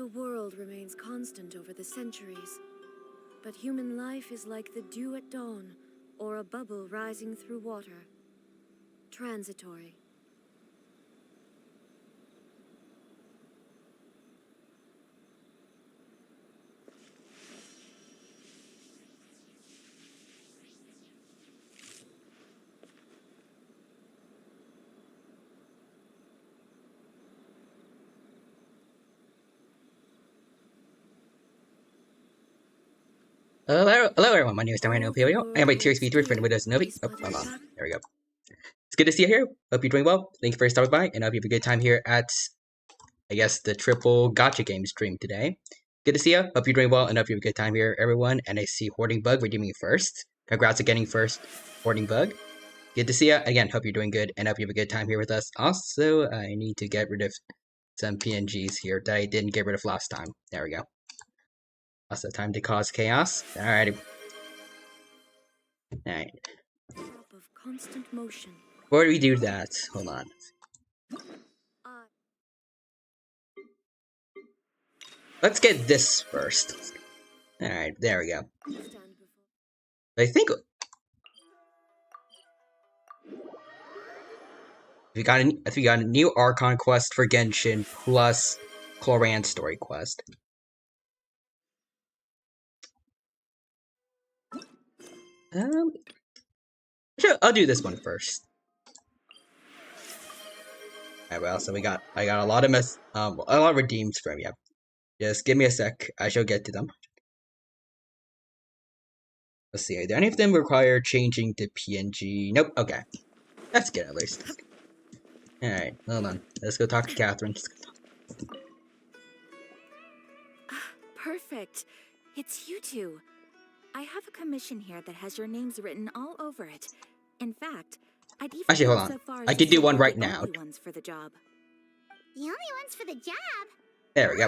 The world remains constant over the centuries, but human life is like the dew at dawn, or a bubble rising through water. Transitory. Hello everyone, my name is Dino Imperial. I am by Tier Speed 3 for Windows Novi. Oh, hold on. There we go. It's good to see you here. Hope you're doing well. Thank you for stopping by, and I hope you have a good time here at, I guess, the triple Gacha game stream today. Good to see you. Hope you're doing well, and hope you have a good time here, everyone. And I see Hoarding Bug redeeming first. Congrats on getting first, Hoarding Bug. Good to see you. Again, hope you're doing good, and hope you have a good time here with us. Also, I need to get rid of some PNGs here that I didn't get rid of last time. There we go. Also, time to cause chaos. Alrighty. Alright. Drop of constant motion. Before we do that, hold on. Let's get this first. Alright, there we go. I think we got a new Archon quest for Genshin plus Cloran story quest. Sure, I'll do this one first. Alright, well, so I got a lot of a lot of redeems from you. Just give me a sec. I shall get to them. Let's see. Do any of them require changing to PNG? Nope. Okay, that's good at least. All right, hold on. Let's go talk to Catherine. Perfect. It's you two. I have a commission here that has your names written all over it. In fact, I'd even Actually, hold go on. so far as I to could do say one you're right the now. only ones for the job. The only ones for the job? There we go.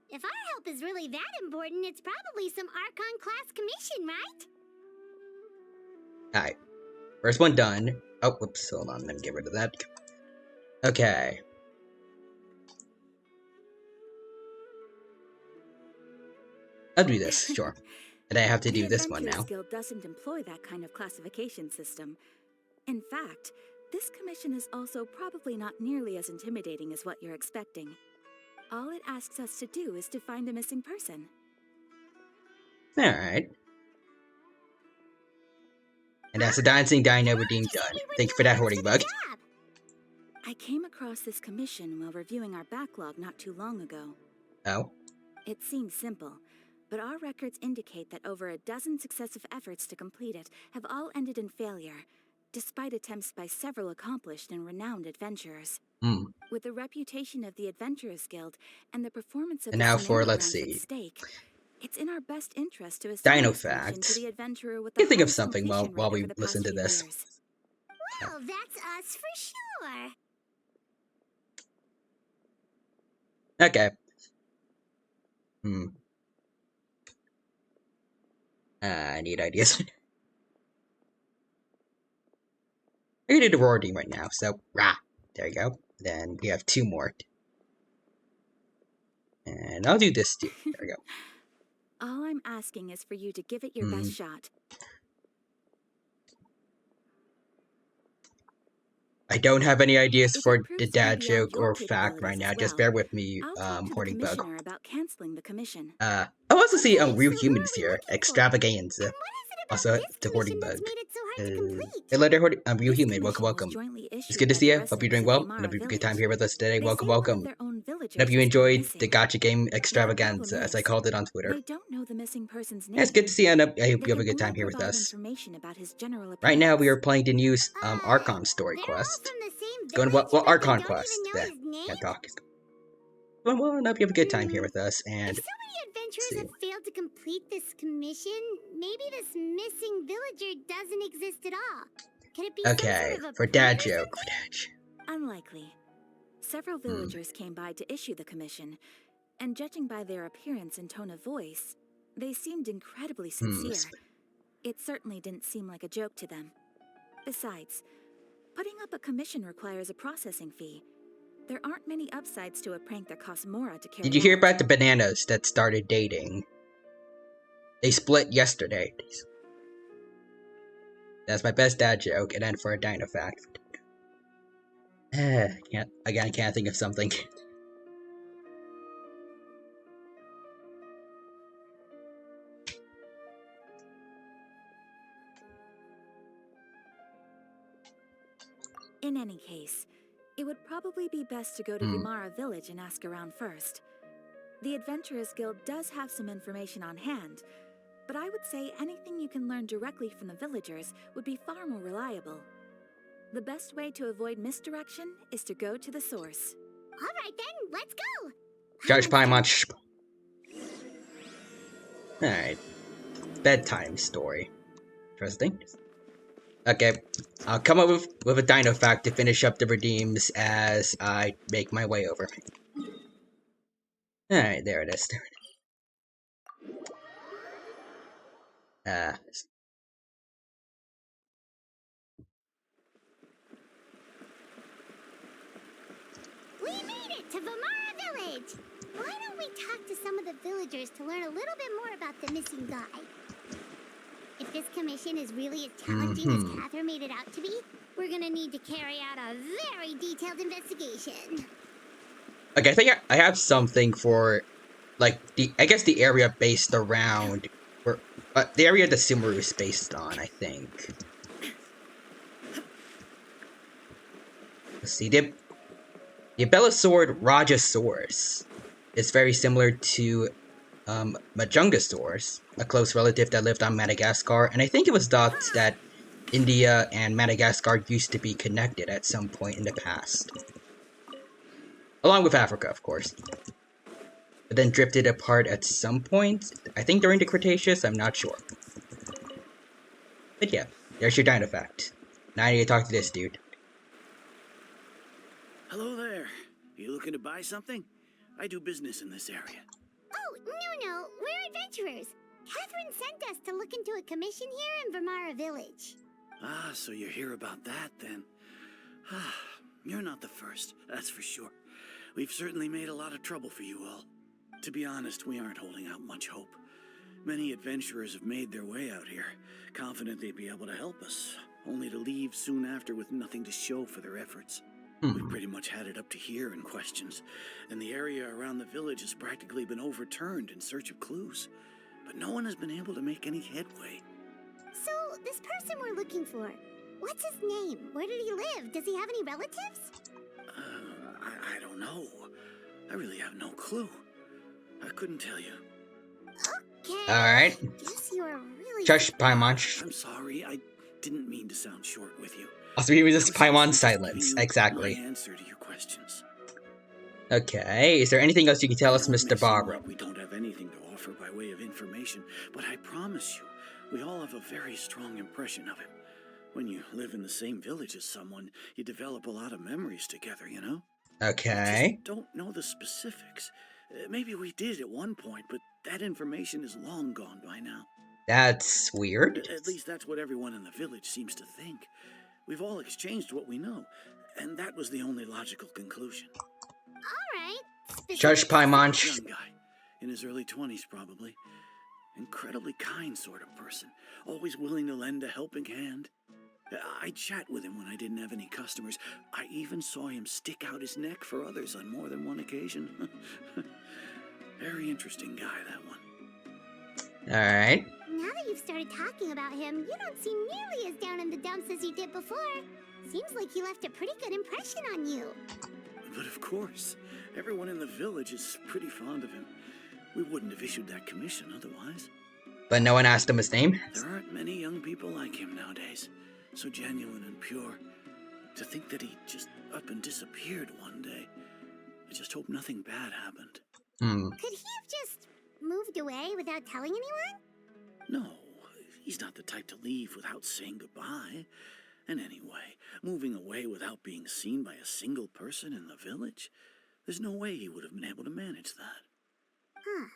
If our help is really that important, it's probably some Archon class commission, right? Alright. First one done. Oh, whoops, hold on, let me get rid of that. Okay. I'll do this, sure. And I have to do this one now. The Guild doesn't employ that kind of classification system. In fact, this commission is also probably not nearly as intimidating as what you're expecting. All it asks us to do is to find a missing person. Alright. And that's the Dancing Dino redeemed done. Thank you for that, Hoarding Bug. I came across this commission while reviewing our backlog not too long ago. Oh? It seems simple, but our records indicate that over a dozen successive efforts to complete it have all ended in failure, despite attempts by several accomplished and renowned adventurers. With the reputation of the Adventurers Guild and the performance of and the now scenario for, let's rounds see. at stake, it's in our best interest to assign Dino this commission facts. to the adventurer with You the think of highest something while completion rate we over the listen past to few this. years. Well, that's us for sure. Okay. I need ideas. I can do the Roar Team right now, so rah. There you go. Then we have two more. And I'll do this too. There we go. All I'm asking is for you to give it your best shot. I don't have any ideas If for it the proves to dad be beyond joke your or fact right capabilities now. as Just well, bear with me, I'll talk to the Hoarding Bug. commissioner about canceling the commission. I also see Okay, Real so who Humans are we here. looking for? Extravaganza. And what is it about Also, this the commission Hoarding that's Bug. made it so hard to complete? Hey, later, Real This Human. Welcome, commission was welcome. jointly It's issued good to by see the you. Hope you're doing residents well. of And hope you have a Ymara good time Village. here with us today. They Welcome, say one of welcome. their own villagers And hope you has gone enjoyed missing. the Gacha Game But the Extravaganza, problem as I is, called it on Twitter. they don't know the missing person's name. Yeah, it's good to see you, and I hope They you have a can good time only here with provide us. information about his general Right now, we are appearance. playing the new Archon story They're quest. all from the same It's going village, well, but they Archon don't quest. even know There, his name? can't talk. Well, and I hope you have a good time here with us, and If so many adventurers have failed to complete this commission, maybe this missing villager doesn't exist at all. Could it be some okay, sort of a for prank dad or joke, something? Unlikely. Several villagers came by to issue the commission, and judging by their appearance and tone of voice, they seemed incredibly sincere. It certainly didn't seem like a joke to them. Besides, putting up a commission requires a processing fee, There aren't many upsides to a prank that costs Mora to carry Did you hear out. about the bananas that started dating? They split yesterday. That's my best dad joke, and then for a dino fact. I can't think of something. In any case, it would probably be best to go to Vimara village and ask around first. The Adventurers Guild does have some information on hand, but I would say anything you can learn directly from the villagers would be far more reliable. The best way to avoid misdirection is to go to the source. All right then, let's go. Judge Paimon. Alright. Bedtime story. Interesting. Okay. I'll come up with a dino fact to finish up the redeems as I make my way over. Alright, there it is. We made it to Vimara village. Why don't we talk to some of the villagers to learn a little bit more about the missing guy? If this commission is really as challenging as Catherine made it out to be, we're gonna need to carry out a very detailed investigation. Okay, I think I have something for, like, I guess the area based around, the area the Sumeru is based on, I think. Let's see, the Abelisaur Rajasaurus is very similar to Majungasaurus, a close relative that lived on Madagascar, and I think it was thought that India and Madagascar used to be connected at some point in the past. Along with Africa, of course. But then drifted apart at some point, I think during the Cretaceous, I'm not sure. But yeah, there's your dino fact. Now I need to talk to this dude. Hello there. You looking to buy something? I do business in this area. Oh, no, we're adventurers. Catherine sent us to look into a commission here in Vimara village. Ah, so you're here about that then. Ah, you're not the first, that's for sure. We've certainly made a lot of trouble for you all. To be honest, we aren't holding out much hope. Many adventurers have made their way out here, confident they'd be able to help us, only to leave soon after with nothing to show for their efforts. We've pretty much had it up to here in questions, and the area around the village has practically been overturned in search of clues. But no one has been able to make any headway. So, this person we're looking for, what's his name? Where did he live? Does he have any relatives? I don't know. I really have no clue. I couldn't tell you. Okay. Alright. Guess you are really... Shush, Paimon. I'm sorry, I didn't mean to sound short with you. Also, we just I was Paimon just silence. giving you Exactly. my answer to your questions. Okay, is there anything else you can tell us, I know it Mr. may seem Barbara? like we don't have anything to offer by way of information, but I promise you, we all have a very strong impression of him. When you live in the same village as someone, you develop a lot of memories together, you know? Okay. We just don't know the specifics. Maybe we did at one point, but that information is long gone by now. That's weird. At least that's what everyone in the village seems to think. We've all exchanged what we know, and that was the only logical conclusion. Alright. Shush, Paimon. Young guy, in his early 20s probably. Incredibly kind sort of person, always willing to lend a helping hand. I'd chat with him when I didn't have any customers. I even saw him stick out his neck for others on more than one occasion. Very interesting guy, that one. Alright. Now that you've started talking about him, you don't seem nearly as down in the dumps as you did before. Seems like he left a pretty good impression on you. But of course, everyone in the village is pretty fond of him. We wouldn't have issued that commission otherwise. But no one asked him his name? There aren't many young people like him nowadays. So genuine and pure. To think that he just up and disappeared one day. I just hope nothing bad happened. Could he have just moved away without telling anyone? No, he's not the type to leave without saying goodbye. And anyway, moving away without being seen by a single person in the village, there's no way he would have been able to manage that. Huh.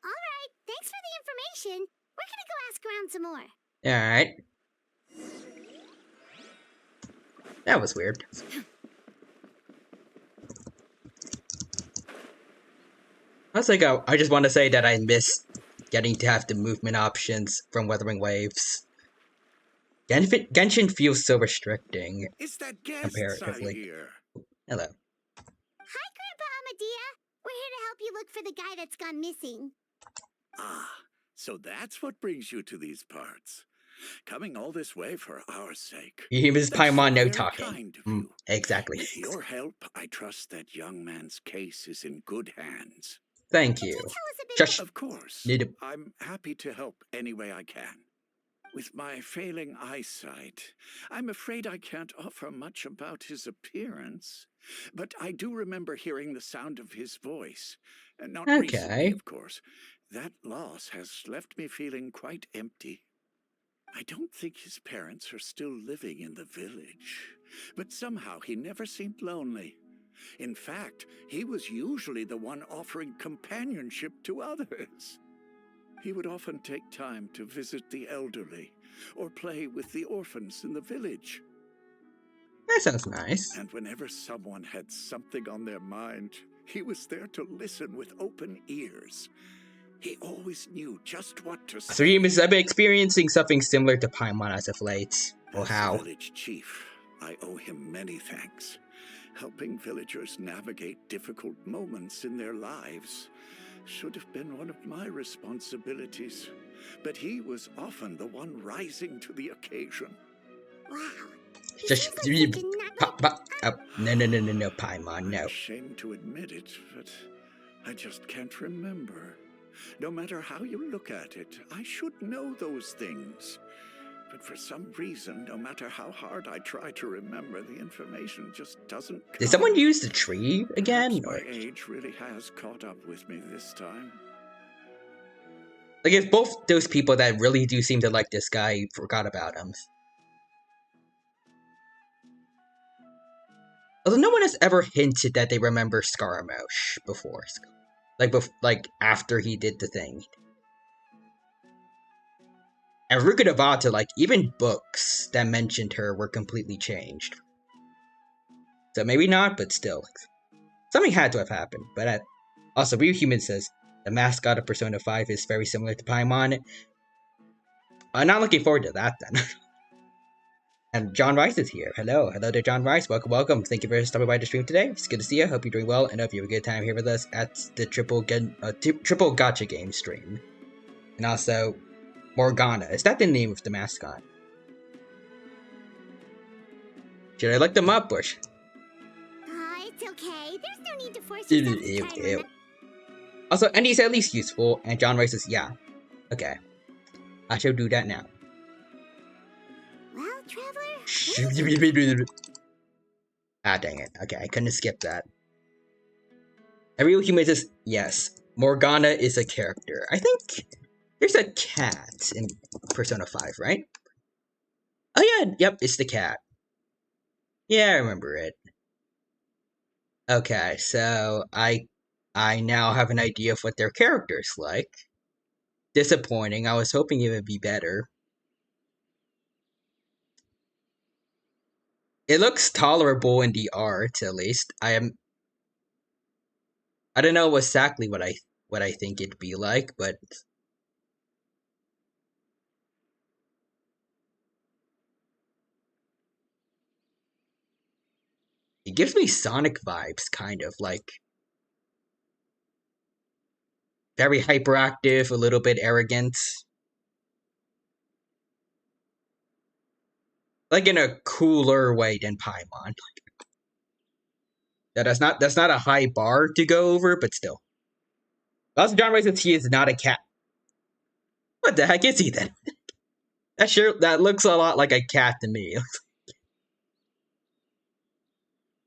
Alright, thanks for the information. We're gonna go ask around some more. Alright. That was weird. I was like, I just want to say that I miss getting to have the movement options from Weathering Waves. Genshin feels so restricting It's that guests I comparatively. hear. Hello. Hi, Grandpa Amadea. We're here to help you look for the guy that's gone missing. Ah, so that's what brings you to these parts. Coming all this way for our sake. You hear Mrs. That's Paimon no very talking. kind of you. Exactly. With your help, I trust that young man's case is in good hands. Thank you. Tell us a bit Just Of course, need to... I'm happy to help any way I can. With my failing eyesight, I'm afraid I can't offer much about his appearance. But I do remember hearing the sound of his voice. Not recently, of course. That loss has left me feeling quite empty. I don't think his parents are still living in the village. But somehow he never seemed lonely. In fact, he was usually the one offering companionship to others. He would often take time to visit the elderly or play with the orphans in the village. That sounds nice. And whenever someone had something on their mind, he was there to listen with open ears. He always knew just what to say. So I've been experiencing something similar to Paimon as of late. Well, how? As the village chief, I owe him many thanks. Helping villagers navigate difficult moments in their lives should have been one of my responsibilities. But he was often the one rising to the occasion. Wow. Just no, Paimon, no. I'm ashamed to admit it, but I just can't remember. No matter how you look at it, I should know those things. But for some reason, no matter how hard I try to remember, the information just doesn't come. Did someone use the tree again? Perhaps my age really has caught up with me this time. Like, if both those people that really do seem to like this guy forgot about him. Although no one has ever hinted that they remember Scaramouche before. Like after he did the thing. And Ruka Devata, like, even books that mentioned her were completely changed. So maybe not, but still. Something had to have happened. But also, Real Human says, the mascot of Persona 5 is very similar to Paimon. I'm not looking forward to that, then. And John Rice is here. Hello. Hello there, John Rice. Welcome, welcome. Thank you for stopping by the stream today. It's good to see you. Hope you're doing well, and hope you have a good time here with us at the triple Gacha game stream. And also, Morgana. Is that the name of the mascot? Should I look them up, or... It's okay. There's no need to force yourself to try to remember. Also, Andy's at least useful, and John Rice says, yeah. Okay. I shall do that now. Well, Traveler... Ah, dang it. Okay, I couldn't skip that. A Real Human says, yes. Morgana is a character. I think there's a cat in Persona 5, right? Oh yeah, yep, it's the cat. Yeah, I remember it. Okay, so I now have an idea of what their character's like. Disappointing. I was hoping it would be better. It looks tolerable in the art, at least. I don't know exactly what I think it'd be like, but it gives me Sonic vibes, kind of, like very hyperactive, a little bit arrogant. Like in a cooler way than Paimon. Yeah, that's not a high bar to go over, but still. Also, John Rice says he is not a cat. What the heck is he then? That looks a lot like a cat to me.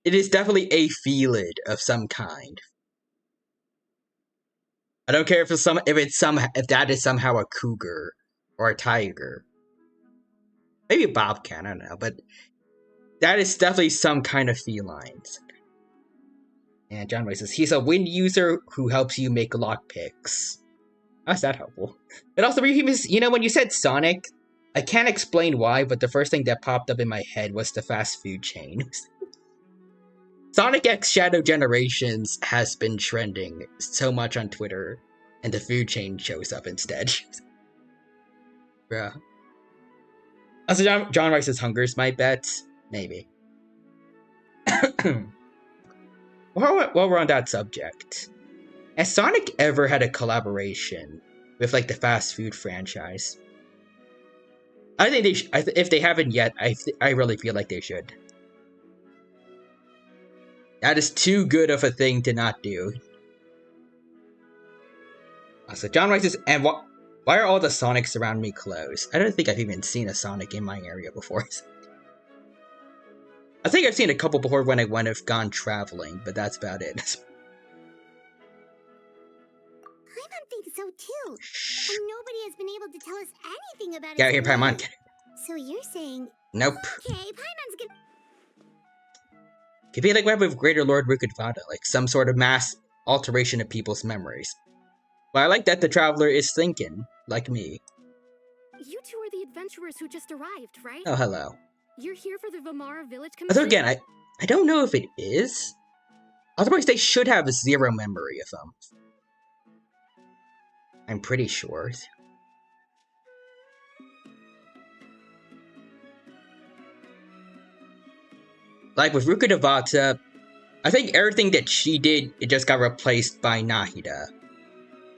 It is definitely a felid of some kind. I don't care if that is somehow a cougar or a tiger. Maybe a bobcat, I don't know, but that is definitely some kind of feline. And John Rice says, he's a wind user who helps you make lockpicks. How's that helpful? But also, you know, when you said Sonic, I can't explain why, but the first thing that popped up in my head was the fast food chain. Sonic X Shadow Generations has been trending so much on Twitter, and the food chain shows up instead. Bruh. Also, John Rice's Hunger's my bet. Maybe. While we're on that subject, has Sonic ever had a collaboration with like the fast food franchise? I think they if they haven't yet, I really feel like they should. That is too good of a thing to not do. So John Rice is, and why are all the Sonics around me closed? I don't think I've even seen a Sonic in my area before. I think I've seen a couple before when I went have gone traveling, but that's about it. Paimon thinks so too. And nobody has been able to tell us anything about it. Get out here, Paimon. So you're saying... Nope. Okay, Paimon's gonna... Could be like what happened with Greater Lord Rukudvada, like some sort of mass alteration of people's memories. But I like that the Traveler is thinking, like me. You two are the adventurers who just arrived, right? Oh, hello. You're here for the Vamara Village Commission? Although again, I don't know if it is. Otherwise, they should have zero memory of them. I'm pretty sure. Like with Ruka Devata, I think everything that she did, it just got replaced by Nahida.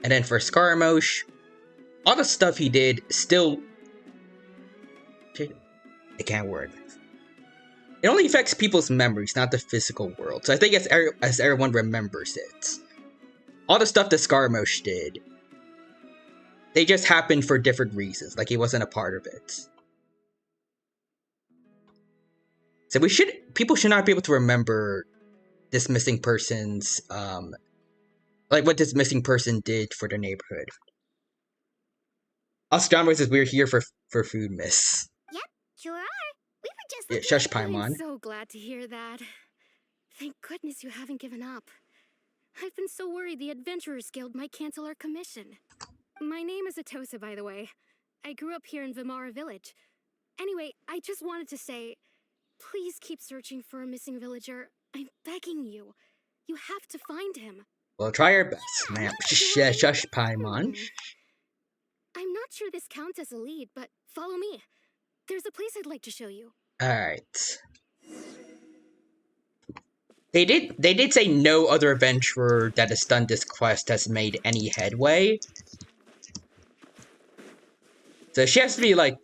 And then for Scaramouche, all the stuff he did still... It can't work. It only affects people's memories, not the physical world. So I think as everyone remembers it. All the stuff that Scaramouche did, they just happened for different reasons. Like he wasn't a part of it. So people should not be able to remember this missing person's, like what this missing person did for the neighborhood. Us John says we're here for food, miss. Yep, sure are. We were just... Yeah, shush, Paimon. I'm so glad to hear that. Thank goodness you haven't given up. I've been so worried the Adventurers Guild might cancel our commission. My name is Atosa, by the way. I grew up here in Vamara Village. Anyway, I just wanted to say, please keep searching for a missing villager. I'm begging you. You have to find him. We'll try our best, ma'am. Shush, Paimon. I'm not sure this counts as a lead, but follow me. There's a place I'd like to show you. Alright. They did say no other adventurer that has done this quest has made any headway. So she has to be like...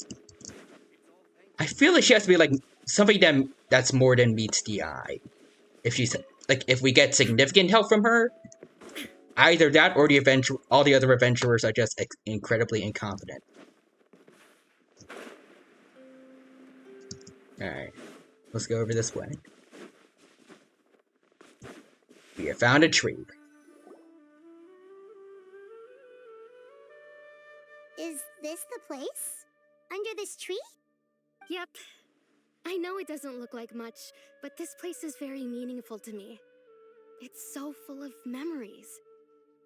I feel like she has to be like something that's more than meets the eye. If she's like, if we get significant help from her, either that or all the other adventurers are just incredibly incompetent. Alright, let's go over this way. We have found a tree. Is this the place? Under this tree? Yep. I know it doesn't look like much, but this place is very meaningful to me. It's so full of memories.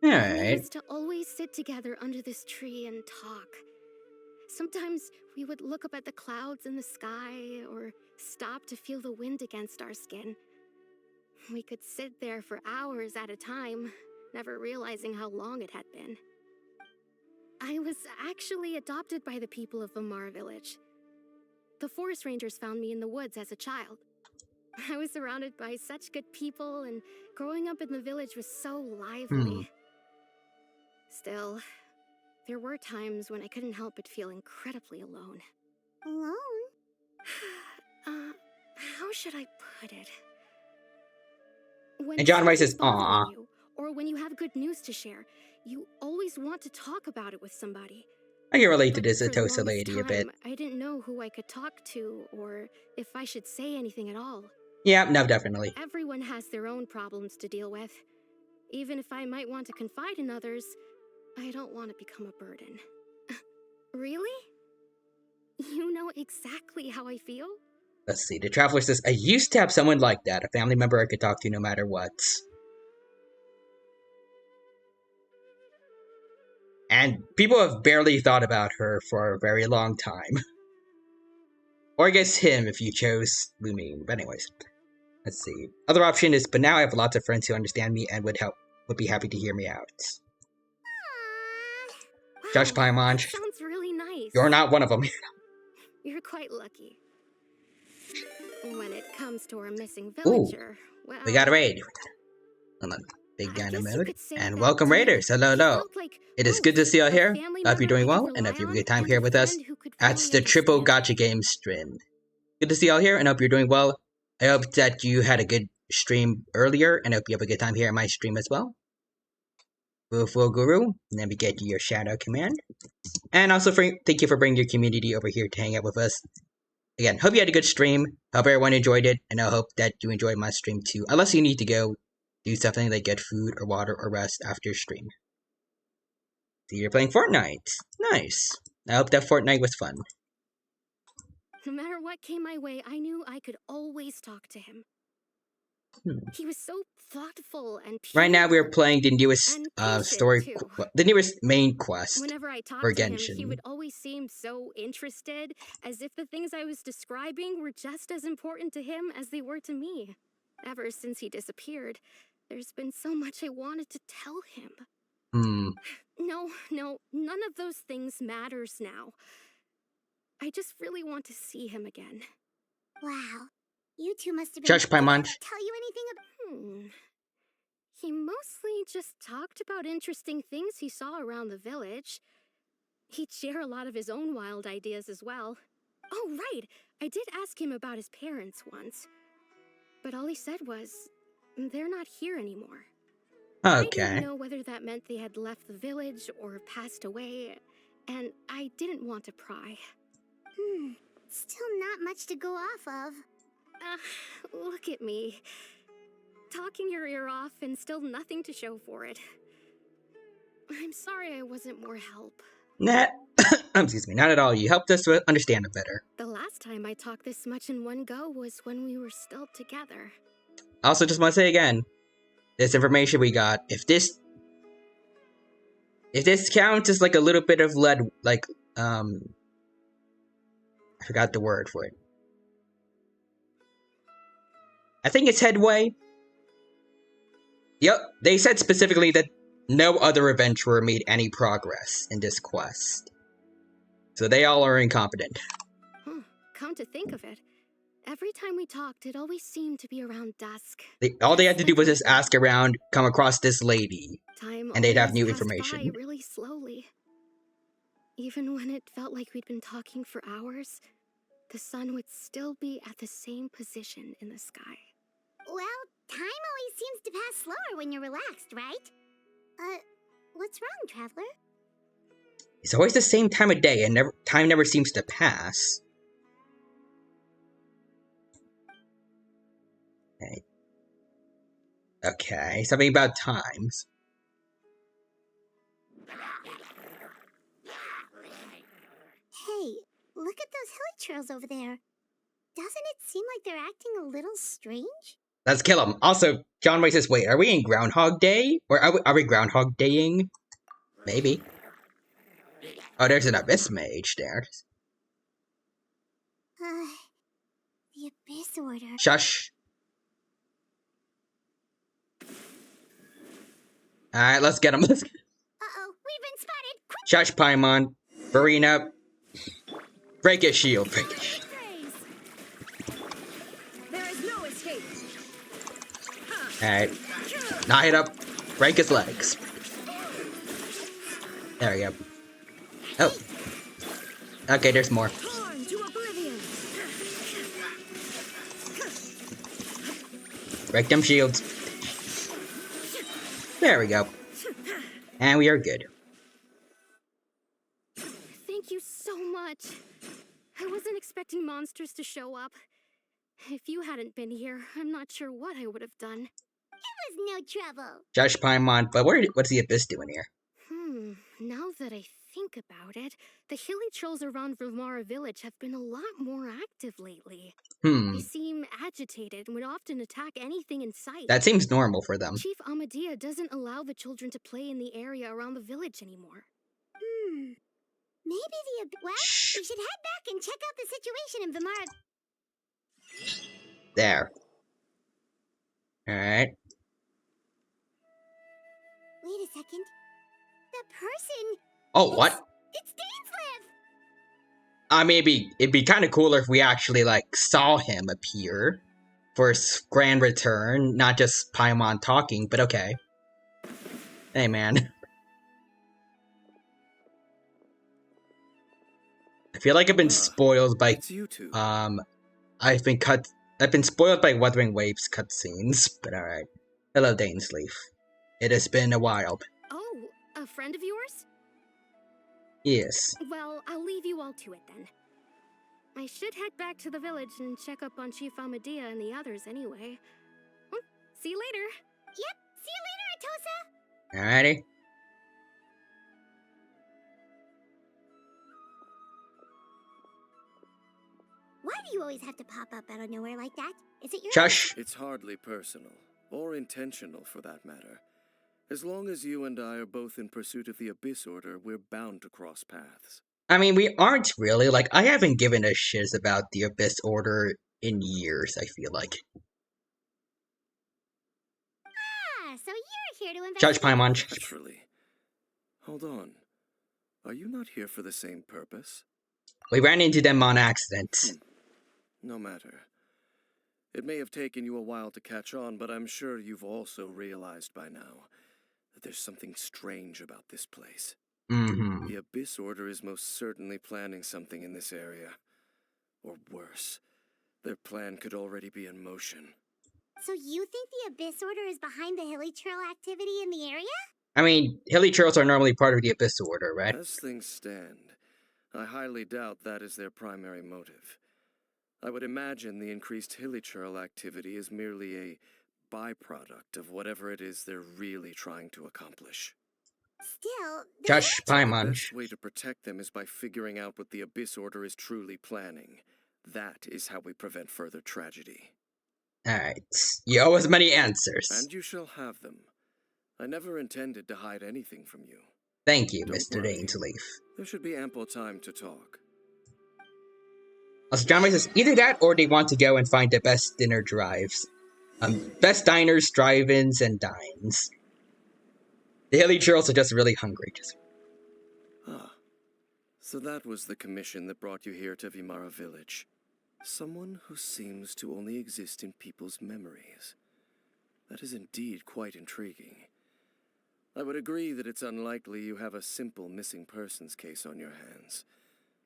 We Alright. used to always sit together under this tree and talk. Sometimes we would look up at the clouds in the sky, or stop to feel the wind against our skin. We could sit there for hours at a time, never realizing how long it had been. I was actually adopted by the people of Vamara Village. The forest rangers found me in the woods as a child. I was surrounded by such good people, and growing up in the village was so lively. Still, there were times when I couldn't help but feel incredibly alone. Alone? How should I put it? When And John Rice something's says, "Aw." bothering you, or when you have good news to share, you always want to talk about it with somebody. I can relate to But this for the Atosa longest lady a bit. time, I didn't know who I could talk to, or if I should say anything at all. Yeah, no, definitely. Everyone has their own problems to deal with. Even if I might want to confide in others, I don't want to become a burden. Really? You know exactly how I feel? Let's see, the Traveler says, I used to have someone like that, a family member I could talk to no matter what. And people have barely thought about her for a very long time. Or I guess him, if you chose Lumine. But anyways. Let's see. Other option is, but now I have lots of friends who understand me and would be happy to hear me out. Josh Wow, Paimon, that sounds really nice. you're not one of them. You're quite lucky. When it comes to our missing Ooh, villager, well, we got a raid. Hold on. Big I Gunner guess you mode. could say And that welcome to me, raiders. Hello, he hello. felt like It is both good to see you all a here. family I hope you're member doing I well, could and I hope rely you have a on good time and here a with us friend who could at really the Triple understand Gacha me. Games stream. Good to see you all here, and I hope you're doing well. I hope that you had a good stream earlier, and I hope you have a good time here at my stream as well. Full Guru, let me get you your shout out command. And also, thank you for bringing your community over here to hang out with us. Again, hope you had a good stream. Hope everyone enjoyed it, and I hope that you enjoyed my stream too. Unless you need to go do something like get food or water or rest after your stream. So you're playing Fortnite. Nice. I hope that Fortnite was fun. No matter what came my way, I knew I could always talk to him. He was so thoughtful and pure. Right now we're playing the newest and patient, story, too. the newest main quest Whenever I for talked to him, he Genshin. would always seem so interested, as if the things I was describing were just as important to him as they were to me. Ever since he disappeared, there's been so much I wanted to tell him. No, none of those things matters now. I just really want to see him again. Wow. You two must have been... Josh Paimon. Did he tell you anything about... He mostly just talked about interesting things he saw around the village. He'd share a lot of his own wild ideas as well. Oh, right! I did ask him about his parents once. But all he said was, they're not here anymore. I didn't know whether that meant they had left the village or passed away, and I didn't want to pry. Still not much to go off of. Look at me. Talking your ear off and still nothing to show for it. I'm sorry I wasn't more help. Nah, excuse me, not at all. You helped us to understand it better. The last time I talked this much in one go was when we were still together. Also, just want to say again, this information we got, if this counts as like a little bit of lead, like, I forgot the word for it. I think it's headway. Yep, they said specifically that no other adventurer made any progress in this quest. So they all are incompetent. Come to think of it, every time we talked, it always seemed to be around dusk. All they had to do was just ask around, come across this lady, and they'd have new information. By really slowly. Even when it felt like we'd been talking for hours, the sun would still be at the same position in the sky. Well, time always seems to pass slower when you're relaxed, right? What's wrong, Traveler? It's always the same time of day, and time never seems to pass. Okay, something about times. Hey, look at those hilly trails over there. Doesn't it seem like they're acting a little strange? Let's kill him. Also, John Way says, wait, are we in Groundhog Day? Or are we Groundhog Daying? Maybe. Oh, there's an Abyss Mage there. The Abyss Order. Shush. Alright, let's get him. Uh-oh, we've been spotted! Quick! Shush, Paimon. Farina. Break his shield. Break his shield. There is no escape. Alright. Knot it up. Break his legs. There we go. Oh. Okay, there's more. Torn to oblivion. Break them shields. There we go. And we are good. Thank you so much. I wasn't expecting monsters to show up. If you hadn't been here, I'm not sure what I would have done. It was no trouble. Josh Paimon, but what's the Abyss doing here? Now that I think about it, the hilly trolls around Vimara village have been a lot more active lately. They seem agitated and would often attack anything in sight. That seems normal for them. Chief Amadia doesn't allow the children to play in the area around the village anymore. Maybe well, we should head back and check out the situation in Vimara. There. Alright. Wait a second. The person. Oh, what? It's Dainsleif! I mean, it'd be kind of cooler if we actually, like, saw him appear for his grand return, not just Paimon talking, but okay. Hey, man. I feel like I've been spoiled by, It's you two. I've been spoiled by Wuthering Waves cutscenes, but alright. Hello, Dainsleif. It has been a while. Oh, a friend of yours? Yes. Well, I'll leave you all to it then. I should head back to the village and check up on Chief Amadea and the others anyway. Well, see you later. Yep, see you later, Atosa! Alrighty. Why do you always have to pop up out of nowhere like that? Is it your Shush. It's hardly personal, or intentional for that matter. As long as you and I are both in pursuit of the Abyss Order, we're bound to cross paths. I mean, we aren't really. Like, I haven't given a shiz about the Abyss Order in years, I feel like. Ah, so you're here to investigate. Judge Paimon. Naturally. Hold on. Are you not here for the same purpose? We ran into them on accident. No matter. It may have taken you a while to catch on, but I'm sure you've also realized by now that there's something strange about this place. Mm-hmm. The Abyss Order is most certainly planning something in this area. Or worse, their plan could already be in motion. So you think the Abyss Order is behind the hilly trail activity in the area? I mean, hilly trails are normally part of the Abyss Order, right? As things stand, I highly doubt that is their primary motive. I would imagine the increased hilly trail activity is merely a byproduct of whatever it is they're really trying to accomplish. Still, the Judge The Paimon. best way to protect them is by figuring out what the Abyss Order is truly planning. That is how we prevent further tragedy. Alright. You owe us many answers. And you shall have them. I never intended to hide anything from you. Thank you, Don't Mr. worry. Dainsleif. There should be ample time to talk. Also, John May says either that or they want to go and find the best dinner drives. Best diners, drive-ins, and dines. The hilly trails are just really hungry. Ah, so that was the commission that brought you here to Vimara Village. Someone who seems to only exist in people's memories. That is indeed quite intriguing. I would agree that it's unlikely you have a simple missing persons case on your hands.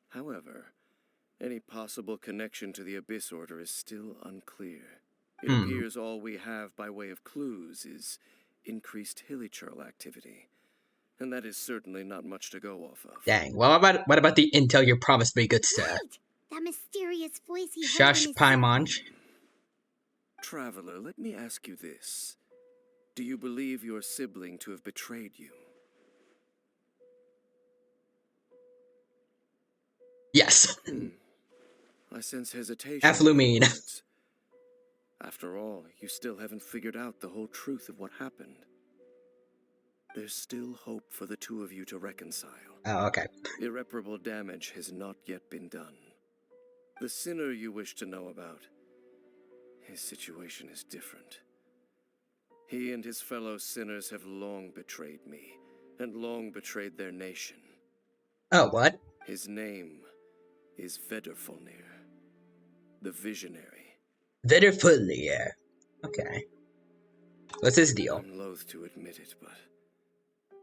However, any possible connection to the Abyss Order is still unclear. It appears all we have by way of clues is increased hilly trail activity. And that is certainly not much to go off of. Dang. Well, what about the intel you promised me, good sir? Right! That mysterious voice he heard Shush, in his... Paimon. Traveler, let me ask you this. Do you believe your sibling to have betrayed you? Yes. I sense hesitation. Afflumine. in your words. After all, you still haven't figured out the whole truth of what happened. There's still hope for the two of you to reconcile. Oh, okay. Irreparable damage has not yet been done. The sinner you wish to know about, his situation is different. He and his fellow sinners have long betrayed me, and long betrayed their nation. Oh, what? His name is Vedrfolnir, the Visionary. Vedrfolnir. Okay. What's his deal? I'm loath to admit it, but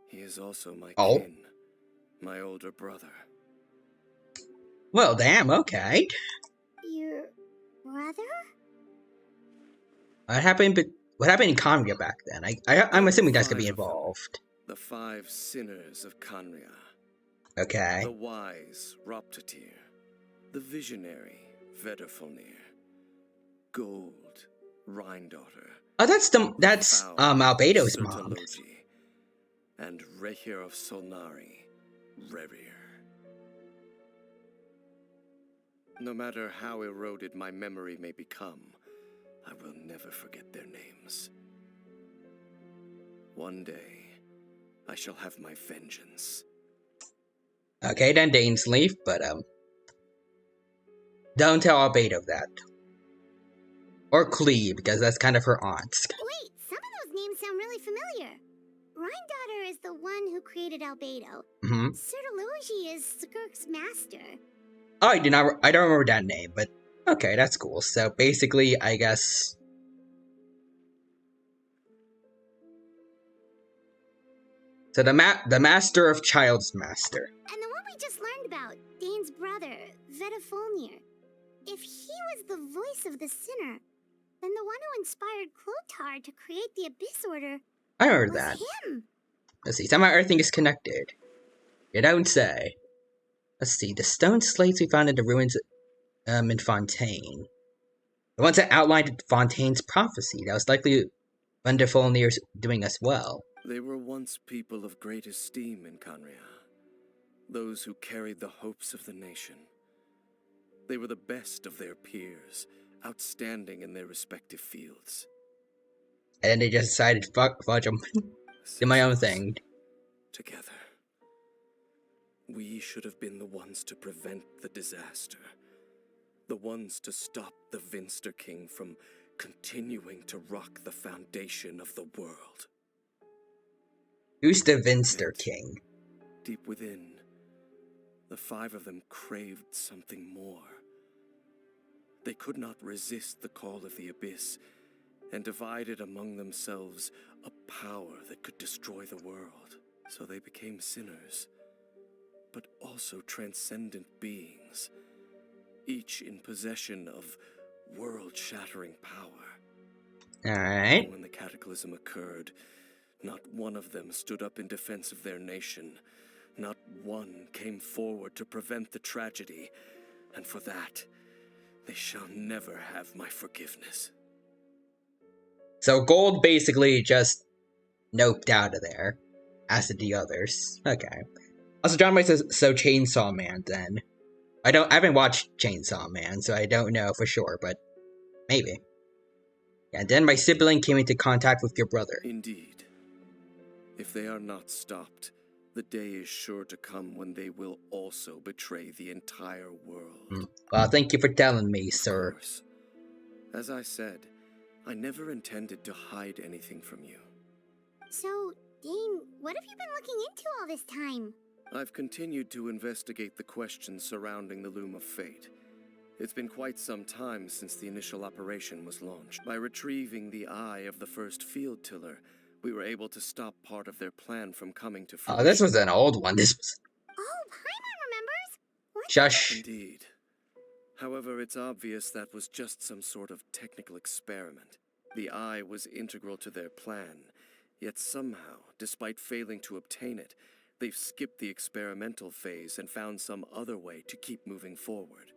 he is also my Oh. kin, my older brother. Well, damn, okay. Your brother? What happened in Conria back then? I'm assuming that's gonna be Five of them. involved. The 5 sinners of Conria. Okay. The wise Roptatir, the visionary Vedrfolnir, Gold Rhindaughter, Oh, that's Albedo's mom. Sertologi, and Rehir of Solnari, Rerir. No matter how eroded my memory may become, I will never forget their names. One day, I shall have my vengeance. Okay, then Dainsleif, but don't tell Albedo that. Or Clee, because that's kind of her aunt. Wait, some of those names sound really familiar. Rhine is the one who created Albedo. Mm-hmm. Sertology is Skirk's master. Oh, I don't remember that name, but okay, that's cool. So basically, I guess. So the master of Child's master. And the one we just learned about, Dane's brother, Vetafolnir. If he was the voice of the sinner, then the one who inspired Clotar to create the Abyss Order I remember was that. him. Let's see, somehow everything is connected. You don't say. Let's see, the stone slates we found in the ruins in Fontaine. The ones that outlined Fontaine's prophecy, that was likely Venderfolnir's doing as well. They were once people of great esteem in Canria. Those who carried the hopes of the nation. They were the best of their peers, outstanding in their respective fields. And then they just decided, fudge them. Do my own thing. Together. We should have been the ones to prevent the disaster. The ones to stop the Vinster King from continuing to rock the foundation of the world. Who's the Vinster King? Deep within, the five of them craved something more. They could not resist the call of the Abyss, and divided among themselves a power that could destroy the world. So they became sinners, but also transcendent beings, each in possession of world-shattering power. Alright. When the cataclysm occurred, not one of them stood up in defense of their nation. Not one came forward to prevent the tragedy, and for that, they shall never have my forgiveness. So Gold basically just noped out of there, as did the others. Okay. Also, John White says, so Chainsaw Man then. I haven't watched Chainsaw Man, so I don't know for sure, but maybe. And then my sibling came into contact with your brother. Indeed. If they are not stopped, the day is sure to come when they will also betray the entire world. Well, thank you for telling me, Of sir. course. As I said, I never intended to hide anything from you. So, Dane, what have you been looking into all this time? I've continued to investigate the questions surrounding the Loom of Fate. It's been quite some time since the initial operation was launched. By retrieving the eye of the first field tiller, we were able to stop part of their plan from coming to fruition. Oh, this was an old one. This was... Oh, Paimon remembers! What? Shush. Indeed. However, it's obvious that was just some sort of technical experiment. The eye was integral to their plan, yet somehow, despite failing to obtain it, they've skipped the experimental phase and found some other way to keep moving forward.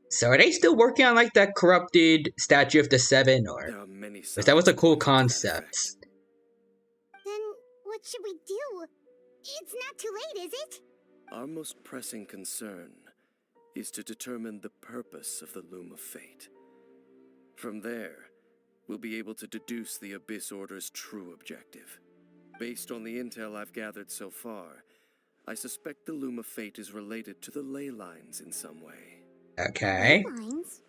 So are they still working on, like, that corrupted Statue of the Seven, or... There are many Because that was a signs cool pointing to that concept. effect. Then, what should we do? It's not too late, is it? Our most pressing concern is to determine the purpose of the Loom of Fate. From there, we'll be able to deduce the Abyss Order's true objective. Based on the intel I've gathered so far, I suspect the Loom of Fate is related to the ley lines in some way. Okay. Lines?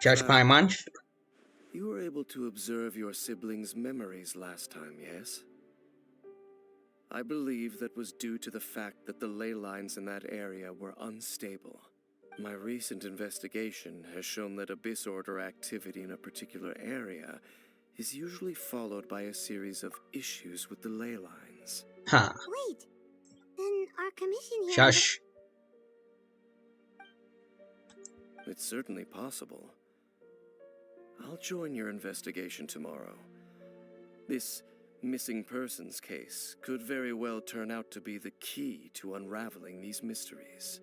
Judge Paimon? You were able to observe your siblings' memories last time, yes? I believe that was due to the fact that the ley lines in that area were unstable. My recent investigation has shown that Abyss Order activity in a particular area is usually followed by a series of issues with the ley lines. Huh. Wait. Then our commission here... Shush. It's certainly possible. I'll join your investigation tomorrow. This missing persons case could very well turn out to be the key to unraveling these mysteries.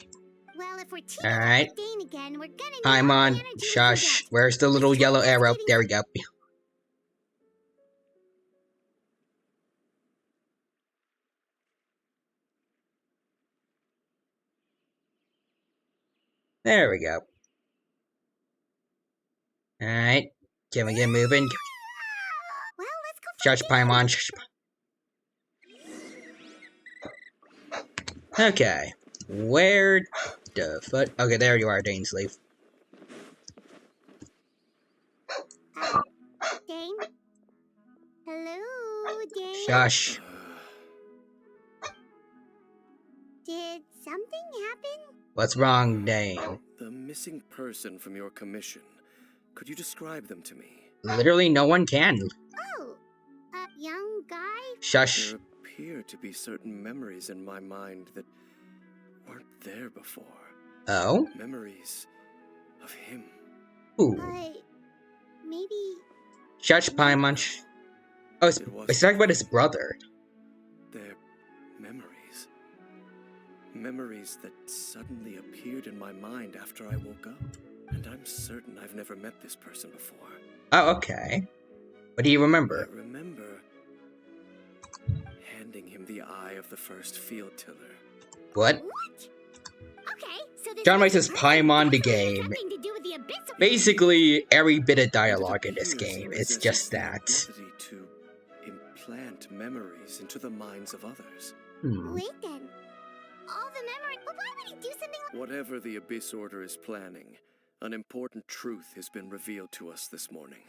Well, if we're teaming up Alright. with Dane again, we're gonna need Paimon, all the energy we can shush. get. Where's the little Let's try yellow arrow? investigating There we go. There we go. Alright. Can we get moving? Well, let's go Shush, find Dane. Paimon. Shush. Okay. Where the fuck? Okay, there you are, Dainsleif. Shush. Did something happen? What's wrong, Dane? The missing person from your commission. Could you describe them to me? Literally no one can. Oh, a young guy? Shush. There appear to be certain memories in my mind that weren't there before. Oh? Memories of him. Ooh. Maybe... Shush, Paimon. Oh, it's talking about his brother. They're memories. Memories that suddenly appeared in my mind after I woke up. And I'm certain I've never met this person before. Oh, okay. What do you remember? I remember handing him the eye of the first field tiller. What? Okay, so this John writes missing his person Paimon the definitely has game. something to do with the abyss of- Basically, every bit of And dialogue it in this appears he game, it's possesses just the that. ability to implant memories into the minds of others. Hmm. Wait then. All the memory... But why would he do something like... Whatever the Abyss Order is planning, an important truth has been revealed to us this morning.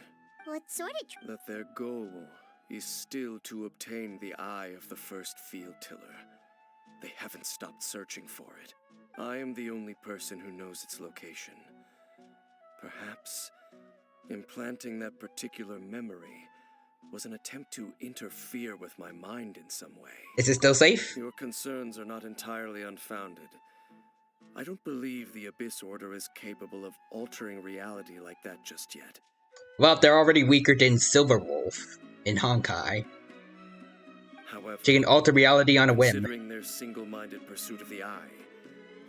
What sort of... That their goal is still to obtain the eye of the first field tiller. They haven't stopped searching for it. I am the only person who knows its location. Perhaps implanting that particular memory was an attempt to interfere with my mind in some way. Is it still safe? Your concerns are not entirely unfounded. I don't believe the Abyss Order is capable of altering reality like that just yet. Well, they're already weaker than Silverwolf in Honkai. However, She can alter reality on a whim. considering their single-minded pursuit of the eye,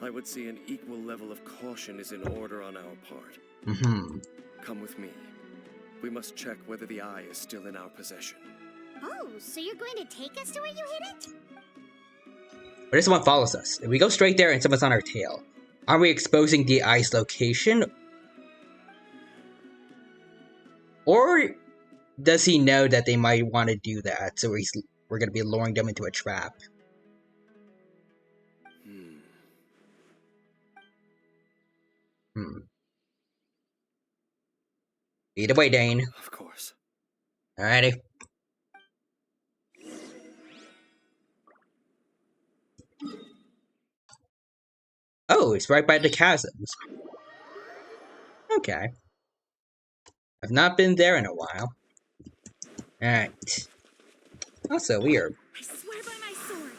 I would say an equal level of caution is in order on our part. Mm-hmm. Come with me. We must check whether the eye is still in our possession. Oh, so you're going to take us to where you hid it? What if someone follows us? If we go straight there and someone's on our tail, aren't we exposing the eye's location? Or does he know that they might want to do that, so we're going to be luring them into a trap? Either way, Dane. Of course. Alrighty. Oh, it's right by the chasms. Okay. I've not been there in a while. Alright. Also, we are... I swear by my sword.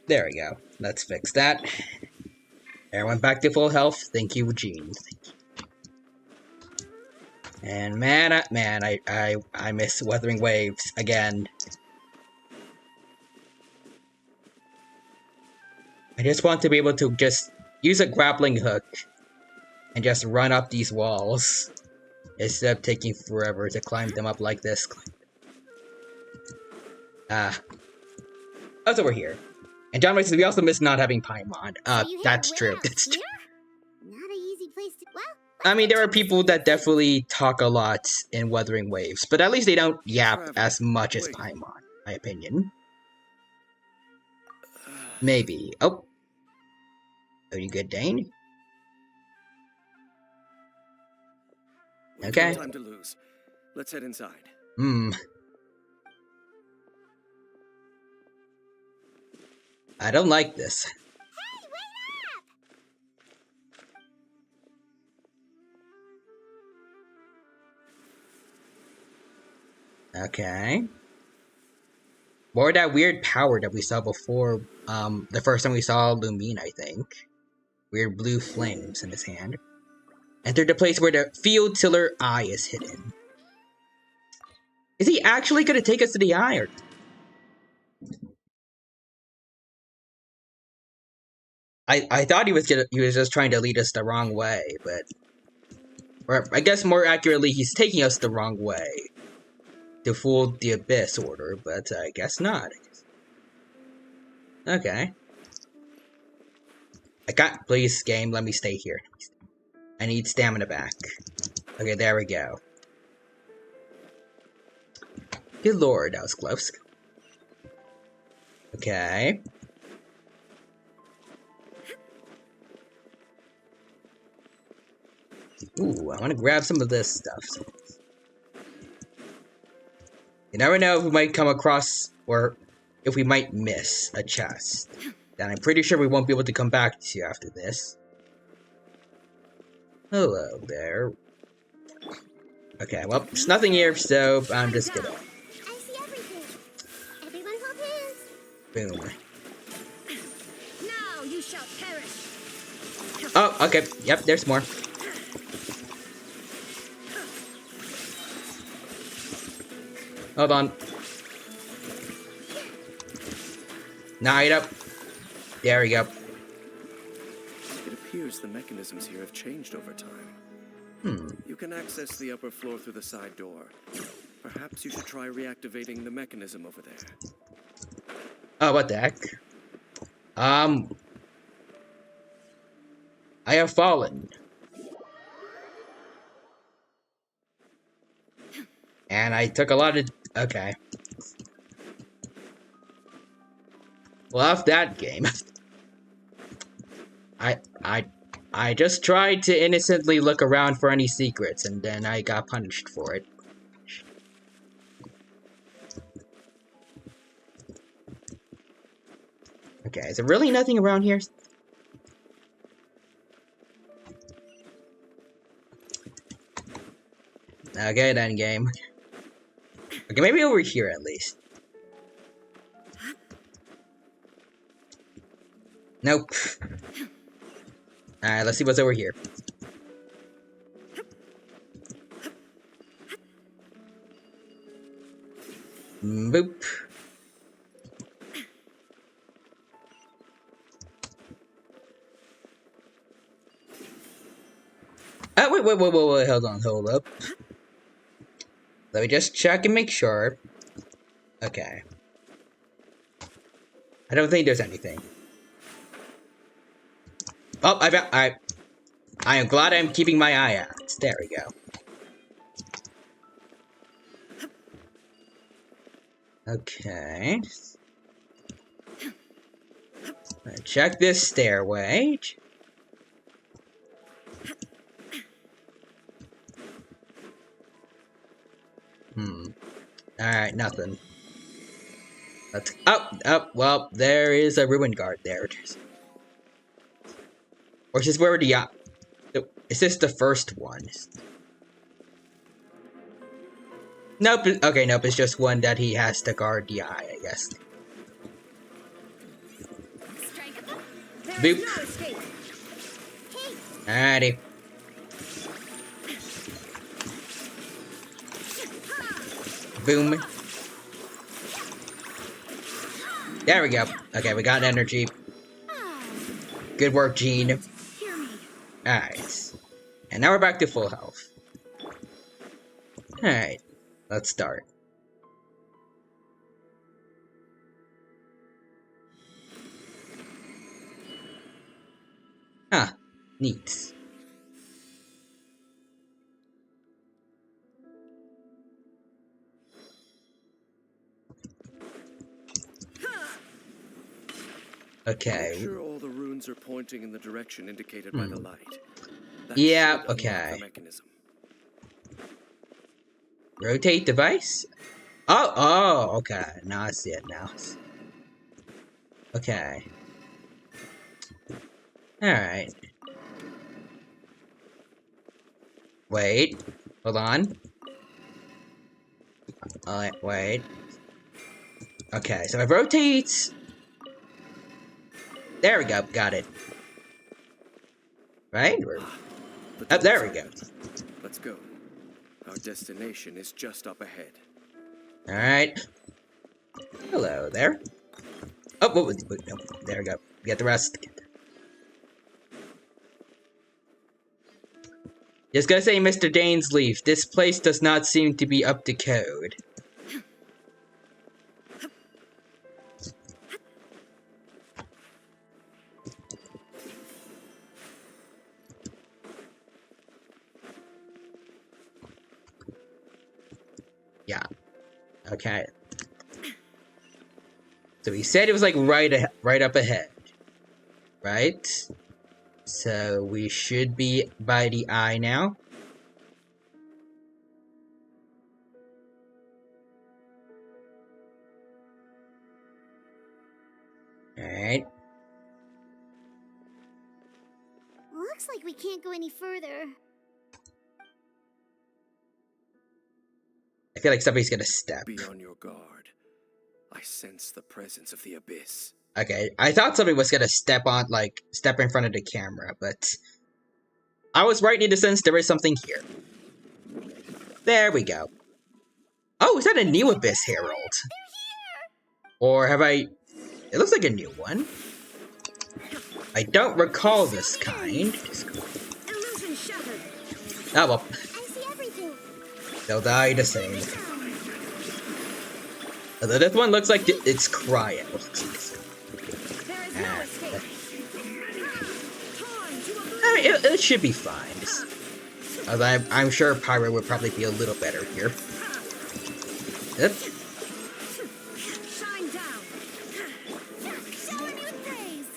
There we go. Let's fix that. Everyone back to full health. Thank you, Eugene. Thank you. And man, I miss Weathering Waves again. I just want to be able to just use a grappling hook and just run up these walls instead of taking forever to climb them up like this. Also, we're here. And John writes, we also miss not having Paimon. So you hid That's a true. warehouse That's true. here? Not an easy place to... Well... I mean, there are people that definitely talk a lot in Wuthering Waves, but at least they don't yap as much as Paimon, in my opinion. Maybe. Oh. Are you good, Dane? Okay. No time to lose. Let's head inside. I don't like this. Hey, wait up! Okay. More of that weird power that we saw before, the first time we saw Lumine, I think. Weird blue flames in his hand. Enter the place where the field tiller eye is hidden. Is he actually gonna take us to the eye, or... I thought he was just trying to lead us the wrong way, but... Or I guess more accurately, he's taking us the wrong way. To fool the Abyss Order, but I guess not. Okay. I can't, please, game, let me stay here. I need stamina back. Okay, there we go. Good lord, that was close. Okay. Ooh, I want to grab some of this stuff. You never know if we might come across, or if we might miss a chest. That I'm pretty sure we won't be able to come back to after this. Hello there. Okay, well, there's nothing here, so I'm just gonna... I see everything. Everyone hold hands. Boom. Now you shall perish. Oh, okay. Yep, there's more. Hold on. Night up. There we go. It appears the mechanisms here have changed over time. You can access the upper floor through the side door. Perhaps you should try reactivating the mechanism over there. Oh, what the heck? I have fallen. And I took a lot of... Okay. Well, off that game. I just tried to innocently look around for any secrets, and then I got punished for it. Okay, is there really nothing around here? Okay, then, game. Okay, maybe over here at least. Nope. Alright, let's see what's over here. Boop. Oh, wait, hold up. Let me just check and make sure. Okay. I don't think there's anything. Oh, I am glad I'm keeping my eye out. There we go. Okay. Check this stairway. Alright, nothing. Let's... Oh, well, there is a ruin guard there. Or is this where the... Is this the first one? Nope, okay, nope, it's just one that he has to guard the eye, I guess. Boop. Alrighty. Boom. There we go. Okay, we got energy. Good work, Gene. Alright. And now we're back to full health. Alright. Let's start. Ah, neat. Okay. I'm sure all the runes are pointing in the direction indicated by the light. That Yeah, should unlock okay. the mechanism. Rotate device? Oh, okay. Now I see it now. Okay. Alright. Wait. Hold on. Wait. Okay, so it rotates. There we go. Got it. Right? Oh, there we go. Let's go. Our destination is just up ahead. Alright. Hello there. Oh, no, there we go. Get the rest. Just gonna say, Mr. Dainsleif, this place does not seem to be up to code. Yeah. Okay. So he said it was like right up ahead. Right? So we should be by the eye now. Looks like we can't go any further. I feel like somebody's gonna step. Be on your guard. I sense the presence of the abyss. Okay, I thought somebody was gonna step in front of the camera, but I was right in the sense there is something here. There we go. Oh, is that a new Abyss Herald? Or have I... It looks like a new one. I don't recall this kind. Oh well. I see everything. They'll die the same. Although this one looks like it's cryo. I mean, it should be fine. Although I'm sure Pyro would probably be a little better here. Yep.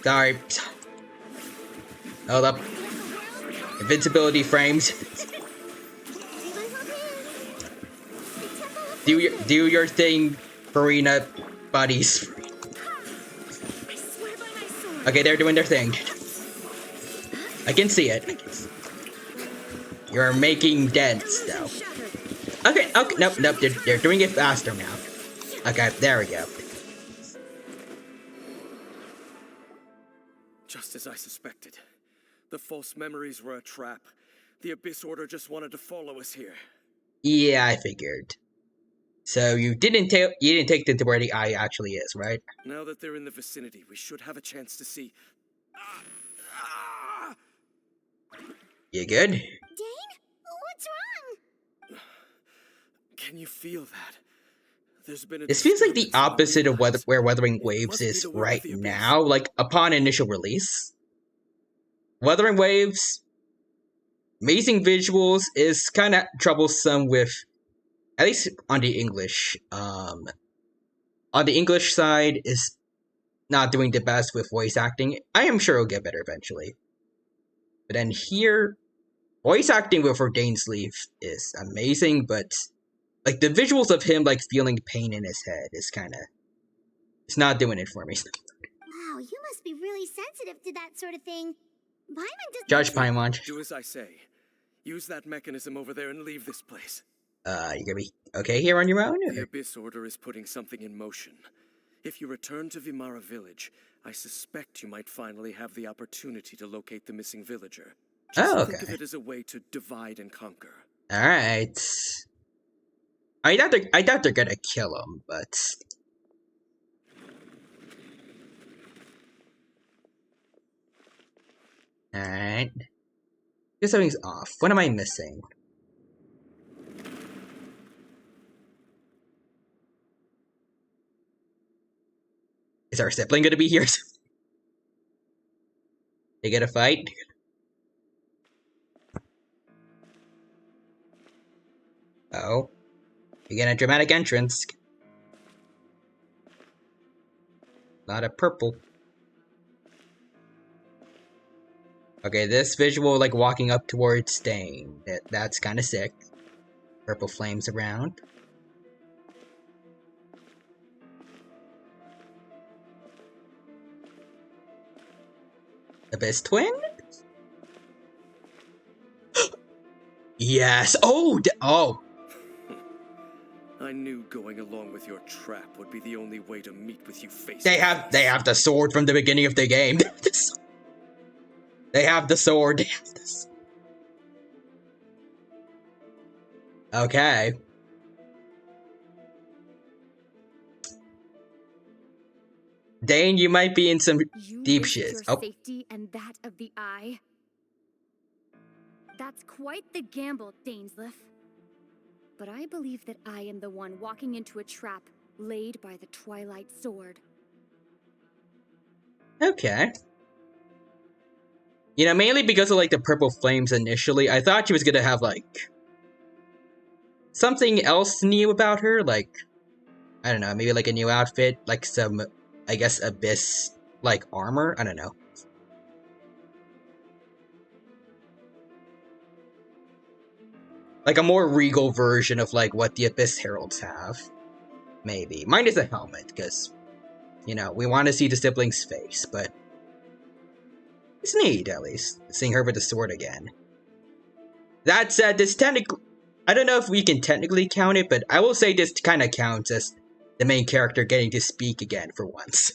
Sorry. Hold up. Invincibility frames. Do your thing, Farina buddies. Okay, they're doing their thing. I can see it. You're making dents, though. Okay, nope, they're doing it faster now. Okay, there we go. Just as I suspected. The false memories were a trap. The Abyss Order just wanted to follow us here. Yeah, I figured. So you didn't take them to where the eye actually is, right? Now that they're in the vicinity, we should have a chance to see. You good? Dane? What's wrong? Can you feel that? There's been a This feels like the disturbance in opposite of the where Wuthering It Waves must be is the work of right the Abyss. now, like upon initial release. Wuthering Waves, amazing visuals, is kind of troublesome with, at least on the English. On the English side, is not doing the best with voice acting. I am sure it'll get better eventually. But then here, voice acting with Dainsleif is amazing, but like the visuals of him like feeling pain in his head is kind of, it's not doing it for me. Wow, you must be really sensitive to that sort of thing. Paimon doesn't... Judge Paimon. Do as I say. Use that mechanism over there and leave this place. You gonna be okay here on your own? The Or? Abyss Order is putting something in motion. If you return to Vimara Village, I suspect you might finally have the opportunity to locate the missing villager. Just Oh, think of okay. it as a way to divide and conquer. Alright. I doubt they're gonna kill him, but... Alright. Guess something's off. What am I missing? Is our sibling gonna be here? They gonna fight? Oh. We get a dramatic entrance. A lot of purple. Okay, this visual, like, walking up towards Dane. That's kind of sick. Purple flames around. Abyss Twin? Yes! Oh! Oh! I knew going along with your trap would be the only way to meet with you face They to have face. the sword from the beginning of the game. They have the sword. They have this. Okay. Dane, you might be in some deep risk shit. Your Oh, safety and that of the eye. That's quite the gamble, Dainsleif. But I believe that I am the one walking into a trap laid by the Twilight Sword. okay. You know, mainly because of, like, the purple flames initially, I thought she was gonna have, like, something else new about her, like, I don't know, maybe, like, a new outfit, like, some, I guess, Abyss, like, armor? I don't know. Like, a more regal version of, like, what the Abyss Heralds have. Maybe. Mine is a helmet, because, you know, we want to see the sibling's face, but It's neat, at least, seeing her with the sword again. That said, this technically... I don't know if we can technically count it, but I will say this kind of counts as the main character getting to speak again for once.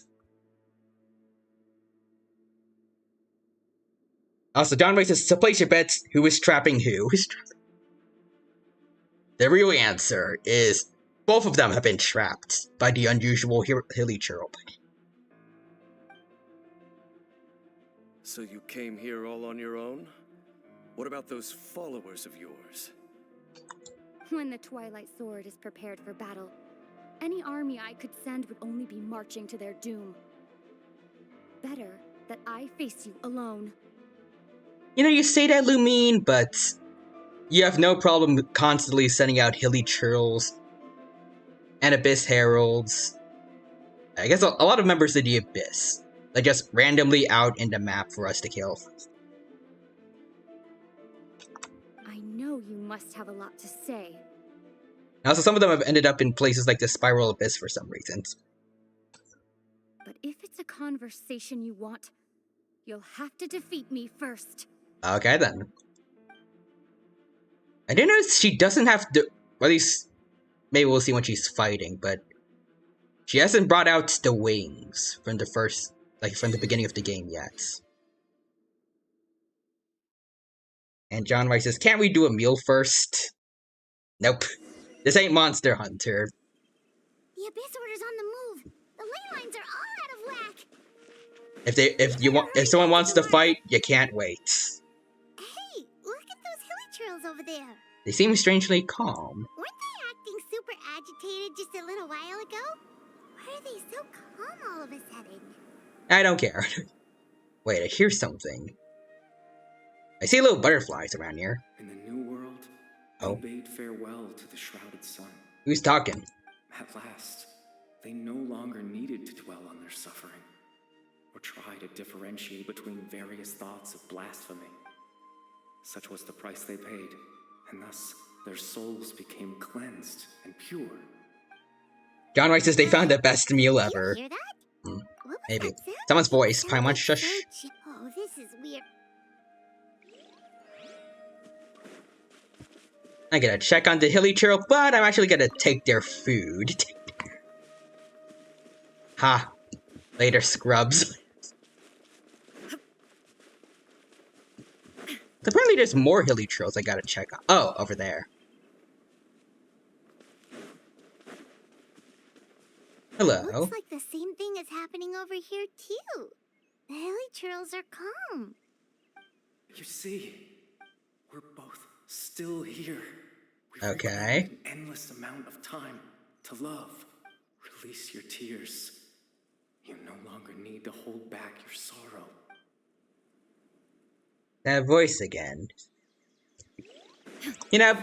Also, John Ray says, so place your bets, who is trapping who? The real answer is both of them have been trapped by the unusual hilly churl. So you came here all on your own? What about those followers of yours? When the Twilight Sword is prepared for battle, any army I could send would only be marching to their doom. Better that I face you alone. You know, you say that, Lumine, but you have no problem constantly sending out hilly churls and Abyss Heralds. I guess a lot of members of the Abyss. Like, just randomly out in the map for us to kill. I know you must have a lot to say. Also, some of them have ended up in places like the Spiral Abyss for some reason. But if it's a conversation you want, you'll have to defeat me first. Okay, then. I didn't know she doesn't have to... Or at least, maybe we'll see when she's fighting, but... She hasn't brought out the wings from the first... Like, from the beginning of the game yet. And John Rice says, can't we do a meal first? Nope. This ain't Monster Hunter. The Abyss Order's on the move. The ley lines are all out of whack. If someone wants to fight, you can't wait. Hey, look at those hilly trails over there. They seem strangely calm. Weren't they acting super agitated just a little while ago? Why are they so calm all of a sudden? I don't care. Wait, I hear something. I see little butterflies around here. In the new world, Oh. they bade farewell to the shrouded sun. Who's talking? At last, they no longer needed to dwell on their suffering, or try to differentiate between various thoughts of blasphemy. Such was the price they paid, and thus their souls became cleansed and pure. John Rice says they found the best meal Did ever. you hear that? Hmm, What was maybe. that sound? Someone's voice. Sounded Paimon, like shush. so Oh, this is weird. I gotta check on the hilly churl, but I'm actually gonna take their food. Ha. Later, scrubs. Apparently there's more hilly churls I gotta check on. Oh, over there. Hello. Looks like the same thing is happening over here too. The hilly churls are calm. You see, we're both still here. We've Okay. reclaimed an endless amount of time to love. Release your tears. You no longer need to hold back your sorrow. That voice again. You know,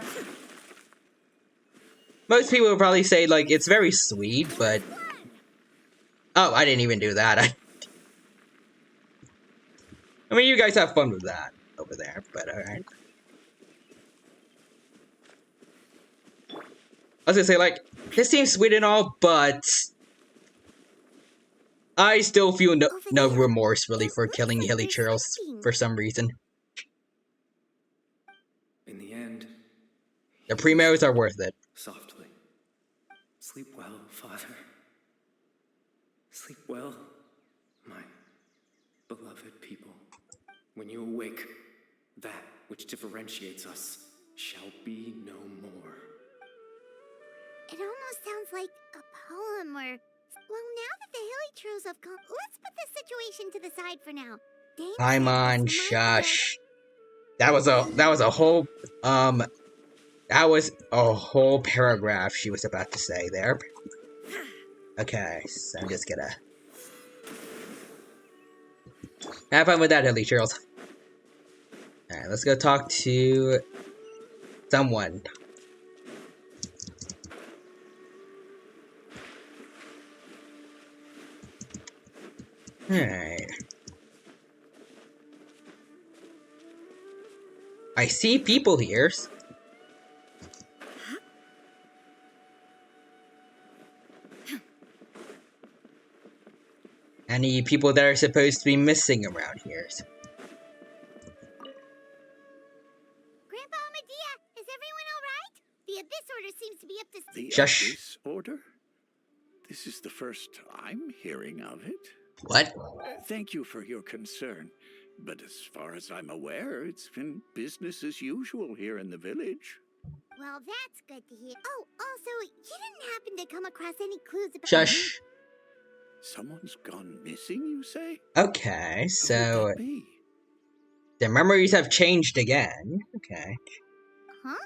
most people would probably say, like, it's very sweet, but... Oh, I didn't even do that. I mean, you guys have fun with that over there, but alright. I was gonna say, like, this seems sweet and all, but... I still feel no remorse, really, for killing hilly churls for some reason. In the end, The primos are worth it. softly. Sleep well, Father. Sleep well, my beloved people. When you awake, that which differentiates us shall be no more. It almost sounds like a poem or... Well, now that the hilly churls have come, let's put this situation to the side for now. Dane Paimon, said it's my shush. That was a whole paragraph she was about to say there. Okay, so I'm just gonna have fun with that, Hilly Churls. Alright, let's go talk to someone. Alright. I see people here. Any people that are supposed to be missing around here? Abyss Order seems to be up to... The Shush. Abyss Order? This is the first I'm hearing of it. What? Thank you for your concern. But as far as I'm aware, it's been business as usual here in the village. Well, that's good to hear. Oh, also, you didn't happen to come across any clues about... Shush. Someone's gone missing, you say? Okay, Who would so that be? the memories have changed again. Okay. Huh?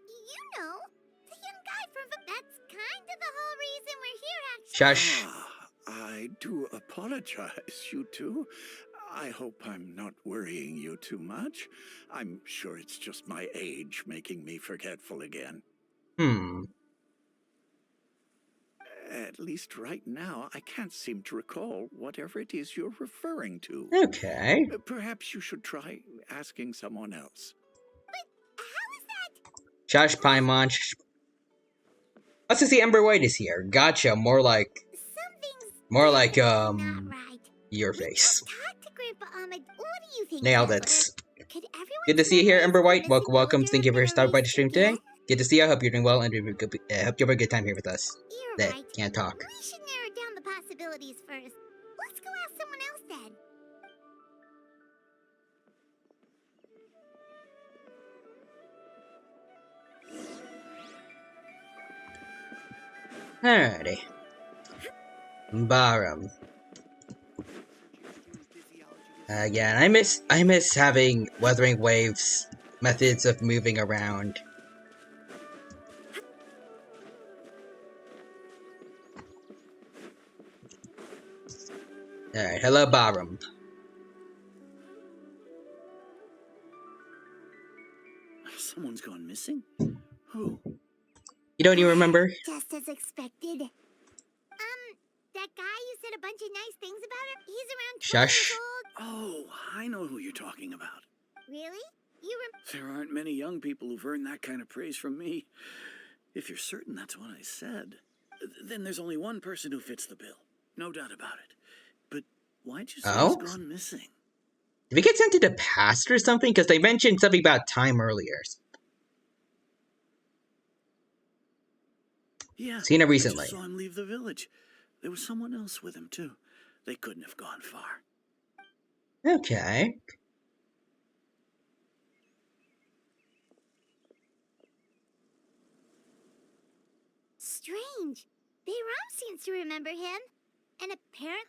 You know, the young guy from... That's kind of the whole reason we're here, actually. Shush. I do apologize, you two. I hope I'm not worrying you too much. I'm sure it's just my age making me forgetful again. At least right now, I can't seem to recall whatever it is you're referring to. Okay. Perhaps you should try asking someone else. But how is that? Shush, Paimon. Let's see, Ember White is here. Gotcha. More like Something's not right. your We face. just talked to Grandpa Ahmed. What do you think? Nailed Amber? it. Could everyone Good to see you here, remember Ember the White. missing Welcome. villager Thank you for been stopping by the stream erased today. again? Good to see you. I hope you're doing well and hope you have a good time here with us. You're That right. can't talk. We should narrow down the possibilities first. Let's go ask someone else then. Alrighty. Barum. Again, I miss having Weathering Waves methods of moving around. Alright, hello Barum. Someone's gone missing? Who? You don't even remember? Just as expected. That guy you said a bunch of nice things about her? He's around 20 Shush. years old. Oh, I know who you're talking about. Really? You There aren't many young people who've earned that kind of praise from me. If you're certain that's what I said, then there's only one person who fits the bill. No doubt about it. But why'd you say he's gone missing? Did we get sent to the past or something? Because they mentioned something about time earlier. Yeah, Seen it I recently. just saw him leave the village. There was someone else with him, too. They couldn't have gone far. Okay. Strange. Bayram seems to remember him. And apparently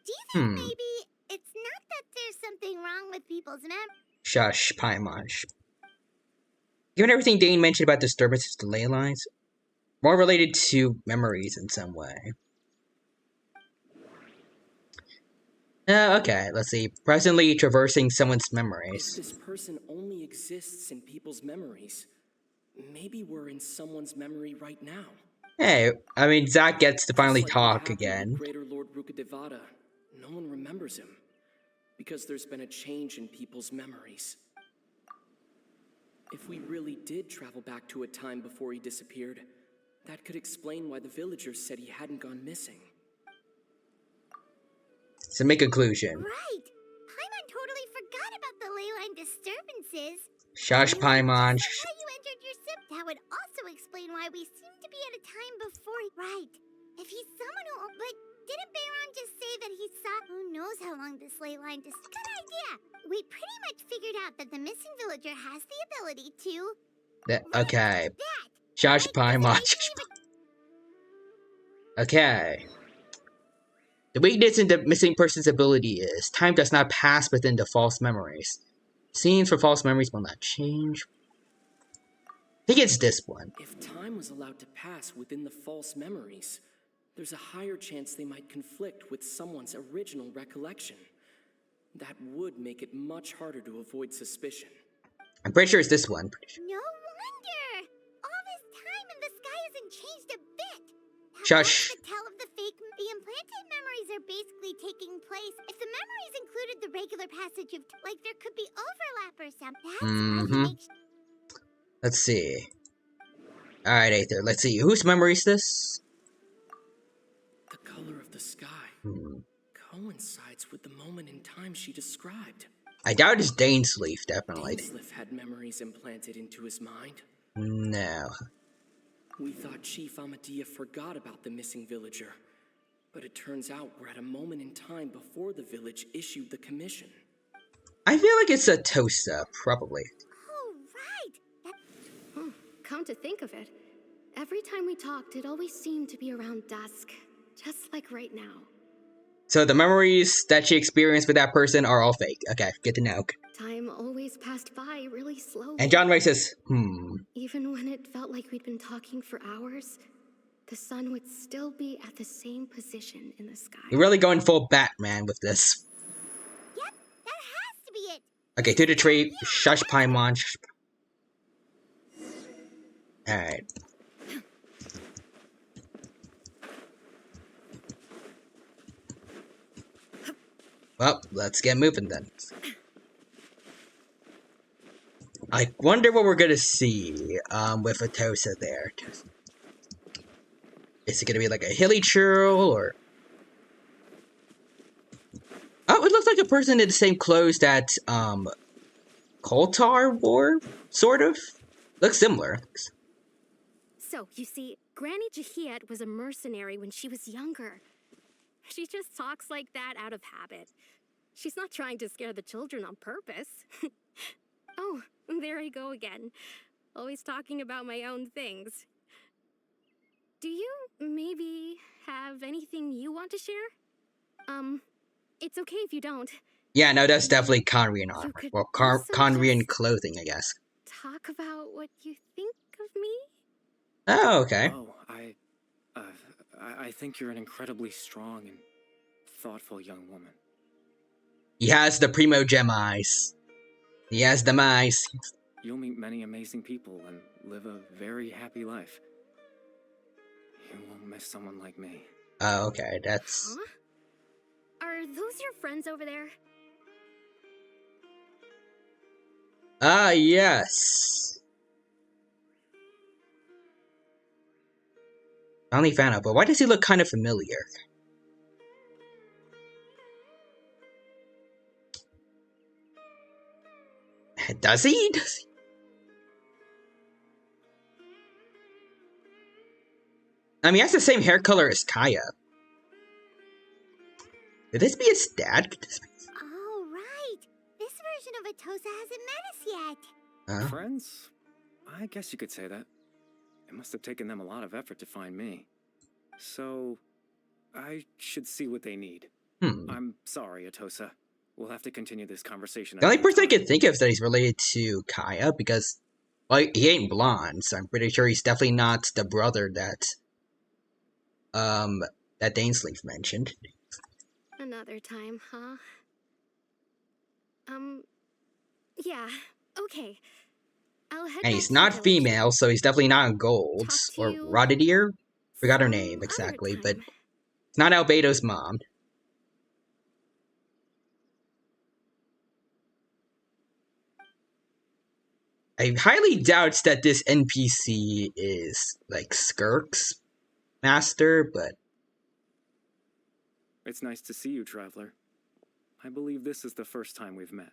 do you think maybe it's not that there's something wrong with people's Shush, Paimon. Given everything Dane mentioned about disturbances to ley lines, more related to memories in some way. Okay, let's see. Presently traversing someone's memories. If this person only exists in people's memories, maybe we're in someone's memory right now. Hey, I mean, Zack gets to finally Just like what talk happened again. with Greater Lord Rukadevada, no one remembers him, because there's been a change in people's memories. If we really did travel back to a time before he disappeared, that could explain why the villagers said he hadn't gone missing. So make a conclusion. Right. Paimon totally forgot about the ley line disturbances. Shush, Paimon. Just like how you entered your sip, that would also explain why we seem to be at a time before. Right. If he's someone who... But didn't Bayron just say that he saw... Who knows how long this ley line... Good idea. We pretty much figured out that the missing villager has the ability to... Okay. Shush, Paimon. Okay. The weakness in the missing person's ability is time does not pass within the false memories. Scenes for false memories will not change. I think it's this one. If time was allowed to pass within the false memories, there's a higher chance they might conflict with someone's original recollection. That would make it much harder to avoid suspicion. I'm pretty sure it's this one. No wonder! All this time and the sky hasn't changed a bit! Shush. The tell of the fake... The implanted memories are basically taking place. If the memories included the regular passage of... Like, there could be overlap or something. That's why he makes... Let's see. Alright, Aether. Let's see. Whose memory is this? The color of the sky coincides with the moment in time she described. I doubt it's Dainsleif, definitely. Dainsleif had memories implanted into his mind. No. We thought Chief Amadea forgot about the missing villager, but it turns out we're at a moment in time before the village issued the commission. I feel like it's Atosa, probably. Oh, right. Oh, come to think of it, every time we talked, it always seemed to be around dusk, just like right now. So the memories that she experienced with that person are all fake. Okay, good to know. Time always passed by really slowly. And John Ray says, Even when it felt like we'd been talking for hours, the sun would still be at the same position in the sky. You're really going full Batman with this. Yep, that has to be it. Okay, to the tree. Shush, Paimon. Alright. Well, let's get moving then. I wonder what we're gonna see with Atosa there. Is it gonna be like a hilly churl or... Oh, it looks like a person in the same clothes that Koltar wore, sort of. Looks similar. So, you see, Granny Jahiet was a mercenary when she was younger. She just talks like that out of habit. She's not trying to scare the children on purpose. Oh, there I go again. Always talking about my own things. Do you maybe have anything you want to share? It's okay if you don't. Yeah, no, that's definitely Conrian armor. could Well, also Conrian just- clothing, I guess. Talk about what you think of me? Oh, okay. Oh, I think you're an incredibly strong and thoughtful young woman. He has the Primo Gem eyes. He has them eyes. You'll meet many amazing people and live a very happy life. You won't miss someone like me. Oh, okay, that's... Huh? Are those your friends over there? Ah, yes. Finally found out, but why does he look kind of familiar? Does he? Does he? I mean, he has the same hair color as Kaya. Could this be his dad? Could this be... Oh, right. This version of Atosa hasn't met us yet. Friends? I guess you could say that. It must have taken them a lot of effort to find me. So, I should see what they need. I'm sorry, Atosa. We'll have to continue this conversation. The only person I can think of is that he's related to Kaya, because, well, he ain't blonde, so I'm pretty sure he's definitely not the brother that, that Dainsleif mentioned. Another time, huh? Yeah, okay. I'll head And back he's to not the village. female, so he's definitely not gold. Talk to Or you Rodadier? Forgot her some name other exactly, but time. it's not Albedo's mom. I highly doubt that this NPC is, like, Skirk's master, but... It's nice to see you, Traveler. I believe this is the first time we've met.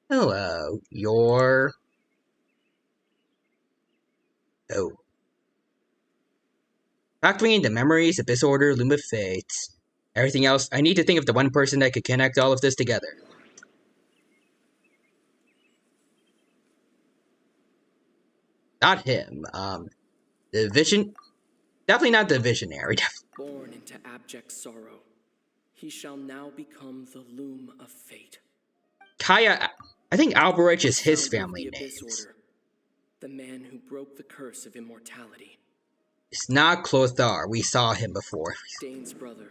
Hello, you're... Oh. Factoring into memories, Abyss Order, Loom of Fate, everything else, I need to think of the one person that could connect all of this together. Not him, the Vision... Definitely not the Visionary. Born into abject sorrow, he shall now become the Loom of Fate. Kaya... I think Alberich is his Founder of family the name. Abyss Order, the man who broke the curse of immortality. It's not Clothar, we saw him before. Dane's brother,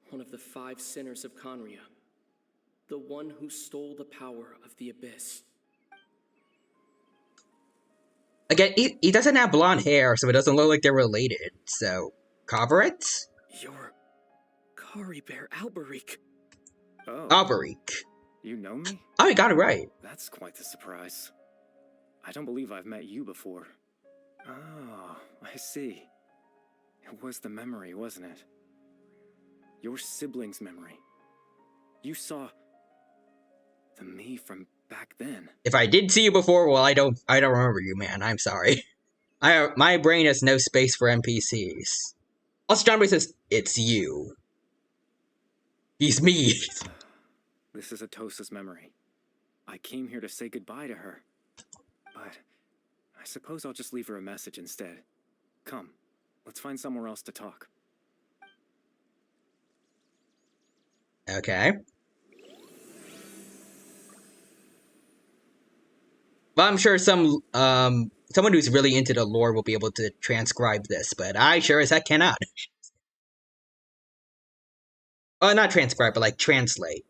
one of the 5 sinners of Conria, the one who stole the power of the Abyss. Again, he doesn't have blonde hair, so it doesn't look like they're related, so... Kavaret? You're... Kari Bear Alberic. Oh, Alberic. you know me? Oh, you got it right. That's quite the surprise. I don't believe I've met you before. Oh, I see. It was the memory, wasn't it? Your sibling's memory. You saw... The me from back then. If I did see you before, well, I don't remember you, man. I'm sorry. My brain has no space for NPCs. Also, John Boy says, it's you. He's me. This is Atosa's memory. I came here to say goodbye to her. But I suppose I'll just leave her a message instead. Come, let's find somewhere else to talk. Okay. Well, I'm sure someone who's really into the lore will be able to transcribe this, but I sure as heck cannot. Not transcribe, but like translate.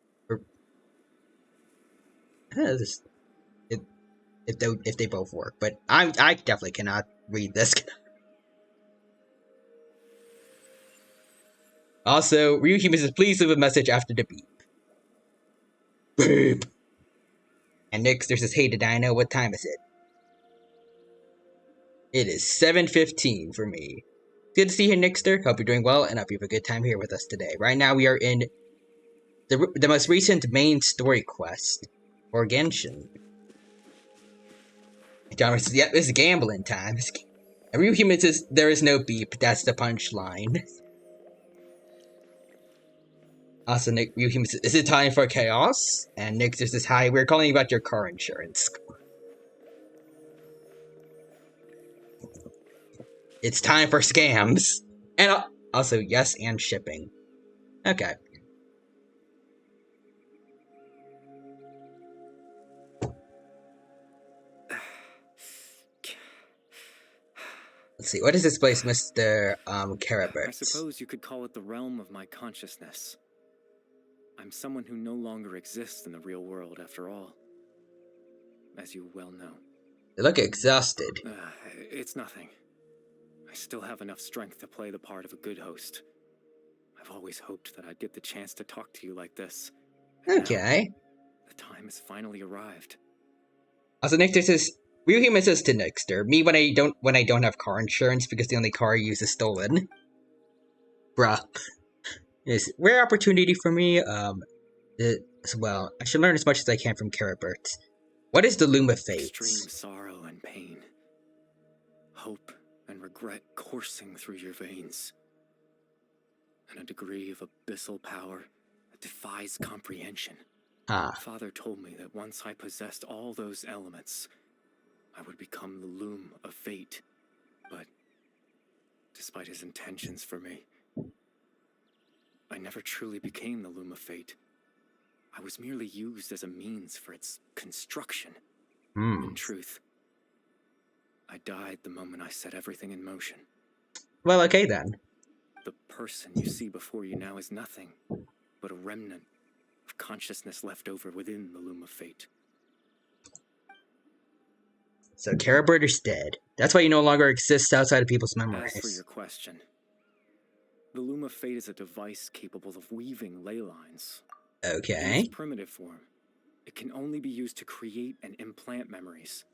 If they both work, but I definitely cannot read this. Also, Ryuhime says, please leave a message after the beep. Beep. And Nixter says, hey, did I know what time is it? It is 7:15 for me. Good to see you, Nixter. Hope you're doing well, and hope you have a good time here with us today. Right now, we are in the most recent main story quest for Genshin. John says, yep, it's gambling time. And Ryuhime says, there is no beep. That's the punchline. Also, Ryuhime says, is it time for chaos? And Nixter says, hi, we're calling about your car insurance. It's time for scams. And also, yes, and shipping. Okay. Let's see, what is this place, Mr. Carabert? I suppose you could call it the realm of my consciousness. I'm someone who no longer exists in the real world, after all. As you well know. You look exhausted. It's nothing. I still have enough strength to play the part of a good host. I've always hoped that I'd get the chance to talk to you like this. Okay. The time has finally arrived. Also, Nixter says, Ryuhime says to Nixter, me when I don't have car insurance because the only car I use is stolen. Bruh. It's rare opportunity for me, as well. I should learn as much as I can from Carabert. What is the Loom of Fate? Extreme sorrow and pain. Hope and regret coursing through your veins. And a degree of abyssal power that defies comprehension. Father told me that once I possessed all those elements, I would become the Loom of Fate. But despite his intentions for me, I never truly became the Loom of Fate. I was merely used as a means for its construction. In truth, I died the moment I set everything in motion. Well, okay then. The person you see before you now is nothing but a remnant of consciousness left over within the Loom of Fate. So Carabert is dead. That's why he no longer exists outside of people's memories. As for your question, the Loom of Fate is a device capable of weaving ley lines. Okay. In its primitive form, it can only be used to create and implant memories.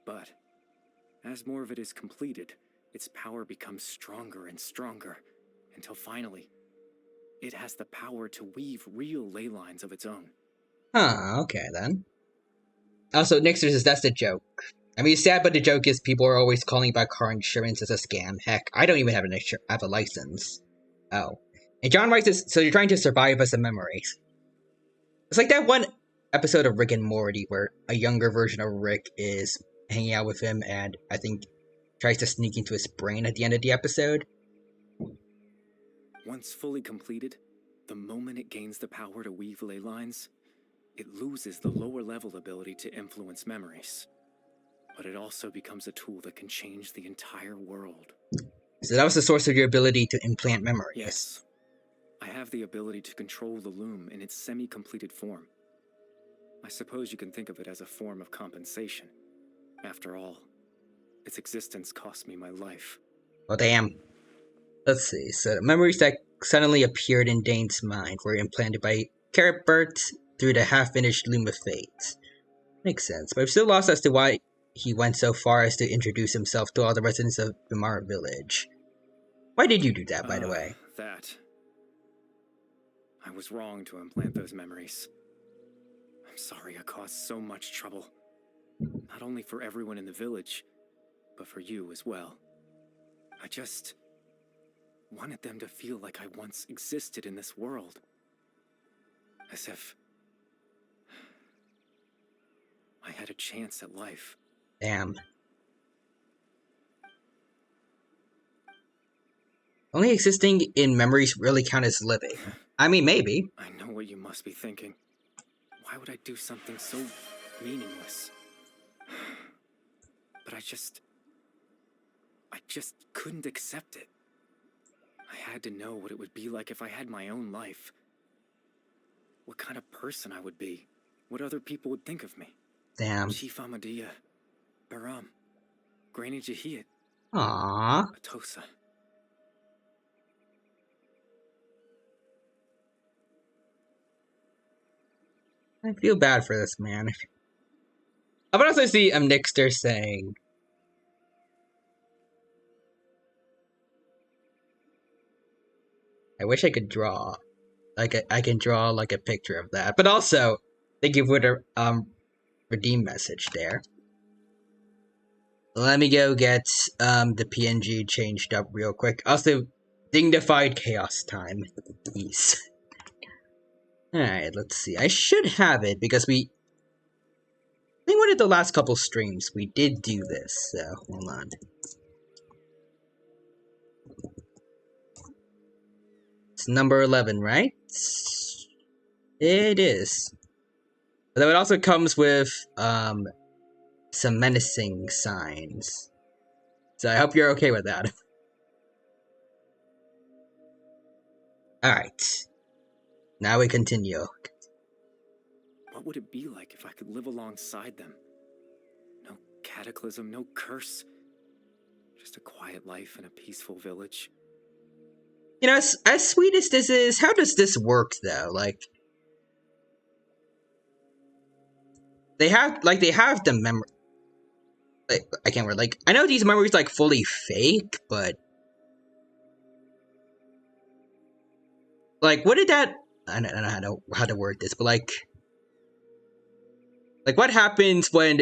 But as more of it is completed, its power becomes stronger and stronger, until finally, it has the power to weave real ley lines of its own. Okay then. Also, Nixter says that's the joke. I mean, it's sad, but the joke is people are always calling about car insurance as a scam. Heck, I don't even have a license. Oh. And John writes this, so you're trying to survive as a memory. It's like that one episode of Rick and Morty where a younger version of Rick is hanging out with him and I think tries to sneak into his brain at the end of the episode. Once fully completed, the moment it gains the power to weave ley lines, it loses the lower level ability to influence memories. But it also becomes a tool that can change the entire world. So that was the source of your ability to implant memories. Yes. I have the ability to control the loom in its semi-completed form. I suppose you can think of it as a form of compensation. After all, its existence cost me my life. Oh, damn. Let's see. So, memories that suddenly appeared in Dane's mind were implanted by Carabert through the half-finished Loom of Fate. Makes sense, but I'm still lost as to why he went so far as to introduce himself to all the residents of Vimara Village. Why did you do that, by the way? That. I was wrong to implant those memories. I'm sorry I caused so much trouble. Not only for everyone in the village, but for you as well. I just wanted them to feel like I once existed in this world. As if I had a chance at life. Damn. Only existing in memories really count as living. I mean, maybe. I know what you must be thinking. Why would I do something so meaningless? But I just couldn't accept it. I had to know what it would be like if I had my own life. What kind of person I would be. What other people would think of me. Damn. Chief Ahmadiyya, Baram, Granny Jahiyat, Aww. Atosa. I feel bad for this man. I would also see Nixter saying, I wish I could draw. Like, I can draw, like, a picture of that. But also, thank you for the, redeem message there. Let me go get, the PNG changed up real quick. Also, dignified chaos time. Peace. Alright, let's see. I should have it, because I think one of the last couple streams, we did do this, so, hold on. It's number 11, right? It is. Though it also comes with, some menacing signs. So I hope you're okay with that. Alright. Now we continue. What would it be like if I could live alongside them? No cataclysm, no curse. Just a quiet life in a peaceful village. You know, as sweet as this is, how does this work, though? Like, they have the memory. Like, I can't remember. Like, I know these memories like fully fake, but like, what did that? I don't know how to word this, but like what happens when,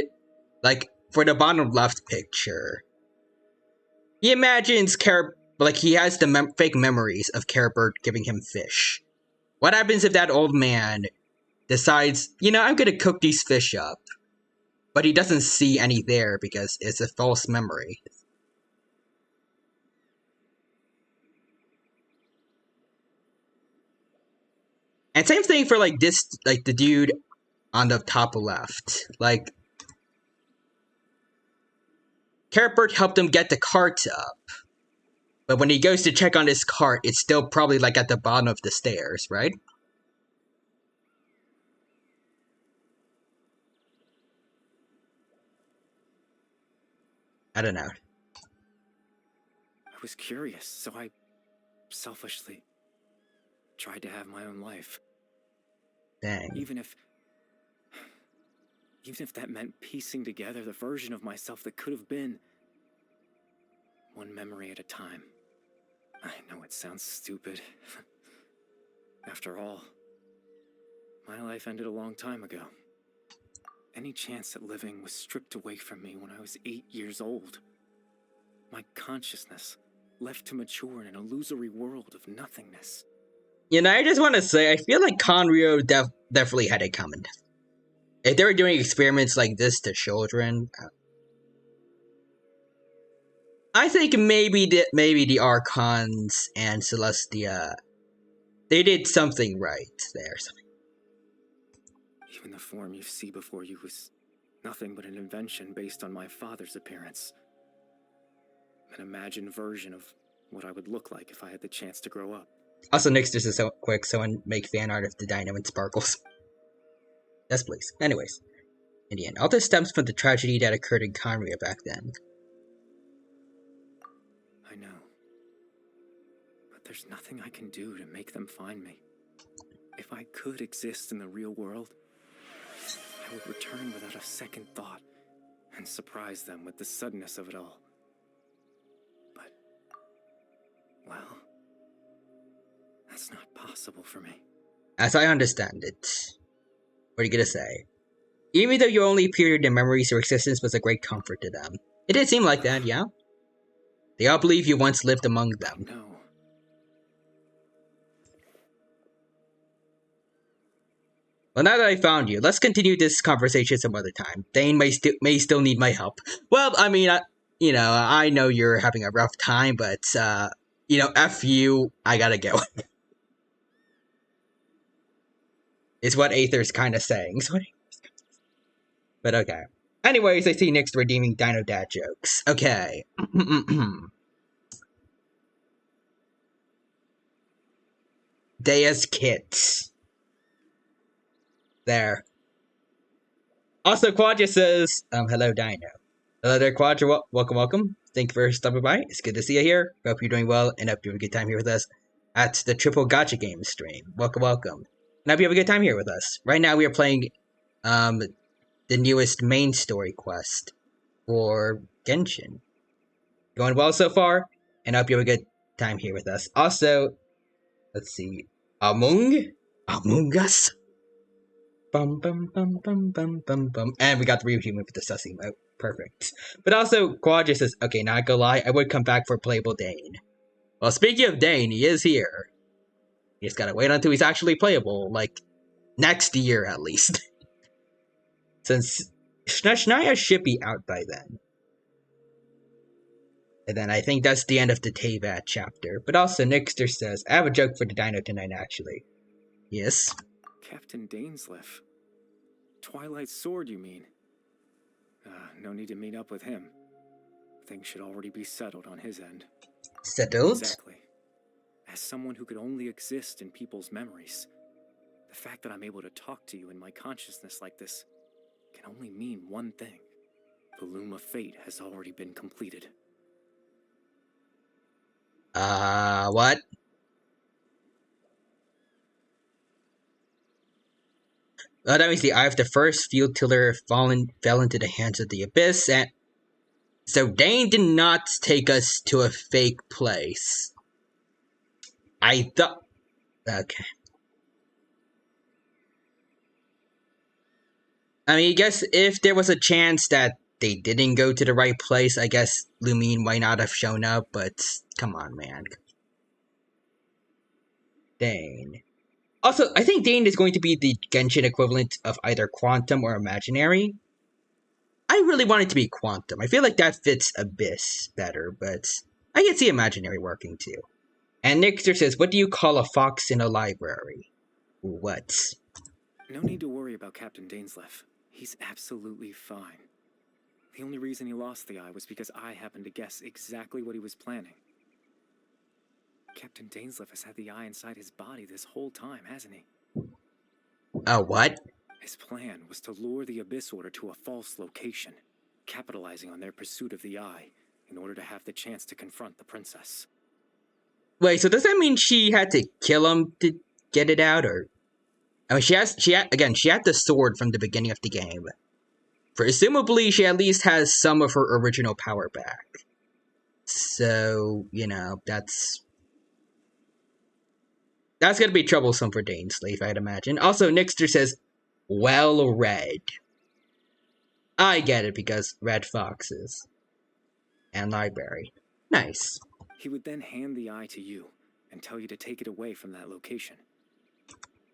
like, for the bottom left picture, he imagines like he has the fake memories of Caribert giving him fish. What happens if that old man decides, you know, I'm gonna cook these fish up, but he doesn't see any there because it's a false memory? And same thing for like this, like the dude on the top left. Like, Caribert helped him get the cart up, but when he goes to check on his cart, it's still probably like at the bottom of the stairs, right? I don't know. I was curious, so I selfishly tried to have my own life. Dang. Even if that meant piecing together the version of myself that could have been. One memory at a time. I know it sounds stupid. After all, my life ended a long time ago. Any chance at living was stripped away from me when I was 8 years old. My consciousness left to mature in an illusory world of nothingness. You know, I just want to say, I feel like Conrio definitely had it coming. If they were doing experiments like this to children, I think maybe the Archons and Celestia, they did something right there. Even the form you see before you was nothing but an invention based on my father's appearance. An imagined version of what I would look like if I had the chance to grow up. Also, next, this is so quick, someone make fan art of the Dino and Sparkles. Yes, please. Anyways, in the end, all this stems from the tragedy that occurred in Conria back then. I know. But there's nothing I can do to make them find me. If I could exist in the real world, I would return without a second thought and surprise them with the suddenness of it all. But, well, that's not possible for me. As I understand it, What are you gonna say? Even though you only appeared in memories, your existence was a great comfort to them. It did seem like that, yeah? They all believe you once lived among them. No. Well, now that I found you, let's continue this conversation some other time. Dane may still need my help. Well, I mean, I know you're having a rough time, but, F you, I gotta go. Is what Aether's kind of saying. But okay. Anyways, I see Nick's redeeming Dino Dad jokes. Okay. Deus Kits. There. Also, Quadra says, hello, Dino. Hello there, Quadra. Welcome, welcome. Thank you for stopping by. It's good to see you here. Hope you're doing well, and hope you have a good time here with us at the Triple Gacha Games stream. Welcome, welcome. And hope you have a good time here with us. Right now, we are playing, the newest main story quest for Genshin. Going well so far, and I hope you have a good time here with us. Also, let's see, Among Us. Bum bum bum bum bum bum bum. And we got the real human with the sus emote. Perfect. But also, Quadra says, okay, not gonna lie, I would come back for playable Dane. Well, speaking of Dane, he is here. You just gotta wait until he's actually playable, like, next year at least. Since Shnaya should be out by then. And then I think that's the end of the Teyvat chapter. But also, Nixter says, I have a joke for the Dino tonight, actually. Yes? Captain Dainsleif. Twilight Sword, you mean? No need to meet up with him. Things should already be settled on his end. Settled? Exactly. As someone who could only exist in people's memories, the fact that I'm able to talk to you in my consciousness like this can only mean one thing. The Loom of Fate has already been completed. What? Well, that means the Eye of the First Field Tiller fell into the hands of the Abyss, and so Dane did not take us to a fake place. I thought... Okay. I mean, I guess if there was a chance that they didn't go to the right place, I guess Lumine might not have shown up, but come on, man. Dane. Also, I think Dane is going to be the Genshin equivalent of either Quantum or Imaginary. I really want it to be Quantum. I feel like that fits Abyss better, but I can see Imaginary working too. And Nixter says, what do you call a fox in a library? What? No need to worry about Captain Dainsleif. He's absolutely fine. The only reason he lost the eye was because I happened to guess exactly what he was planning. Captain Dainsleif has had the eye inside his body this whole time, hasn't he? What? His plan was to lure the Abyss Order to a false location, capitalizing on their pursuit of the eye in order to have the chance to confront the princess. Wait, so does that mean she had to kill him to get it out, or... I mean, she had the sword from the beginning of the game. Presumably, she at least has some of her original power back. So, that's gonna be troublesome for Dainsleif, I'd imagine. Also, Nixter says, well read. I get it, because red foxes. And library. Nice. He would then hand the eye to you and tell you to take it away from that location.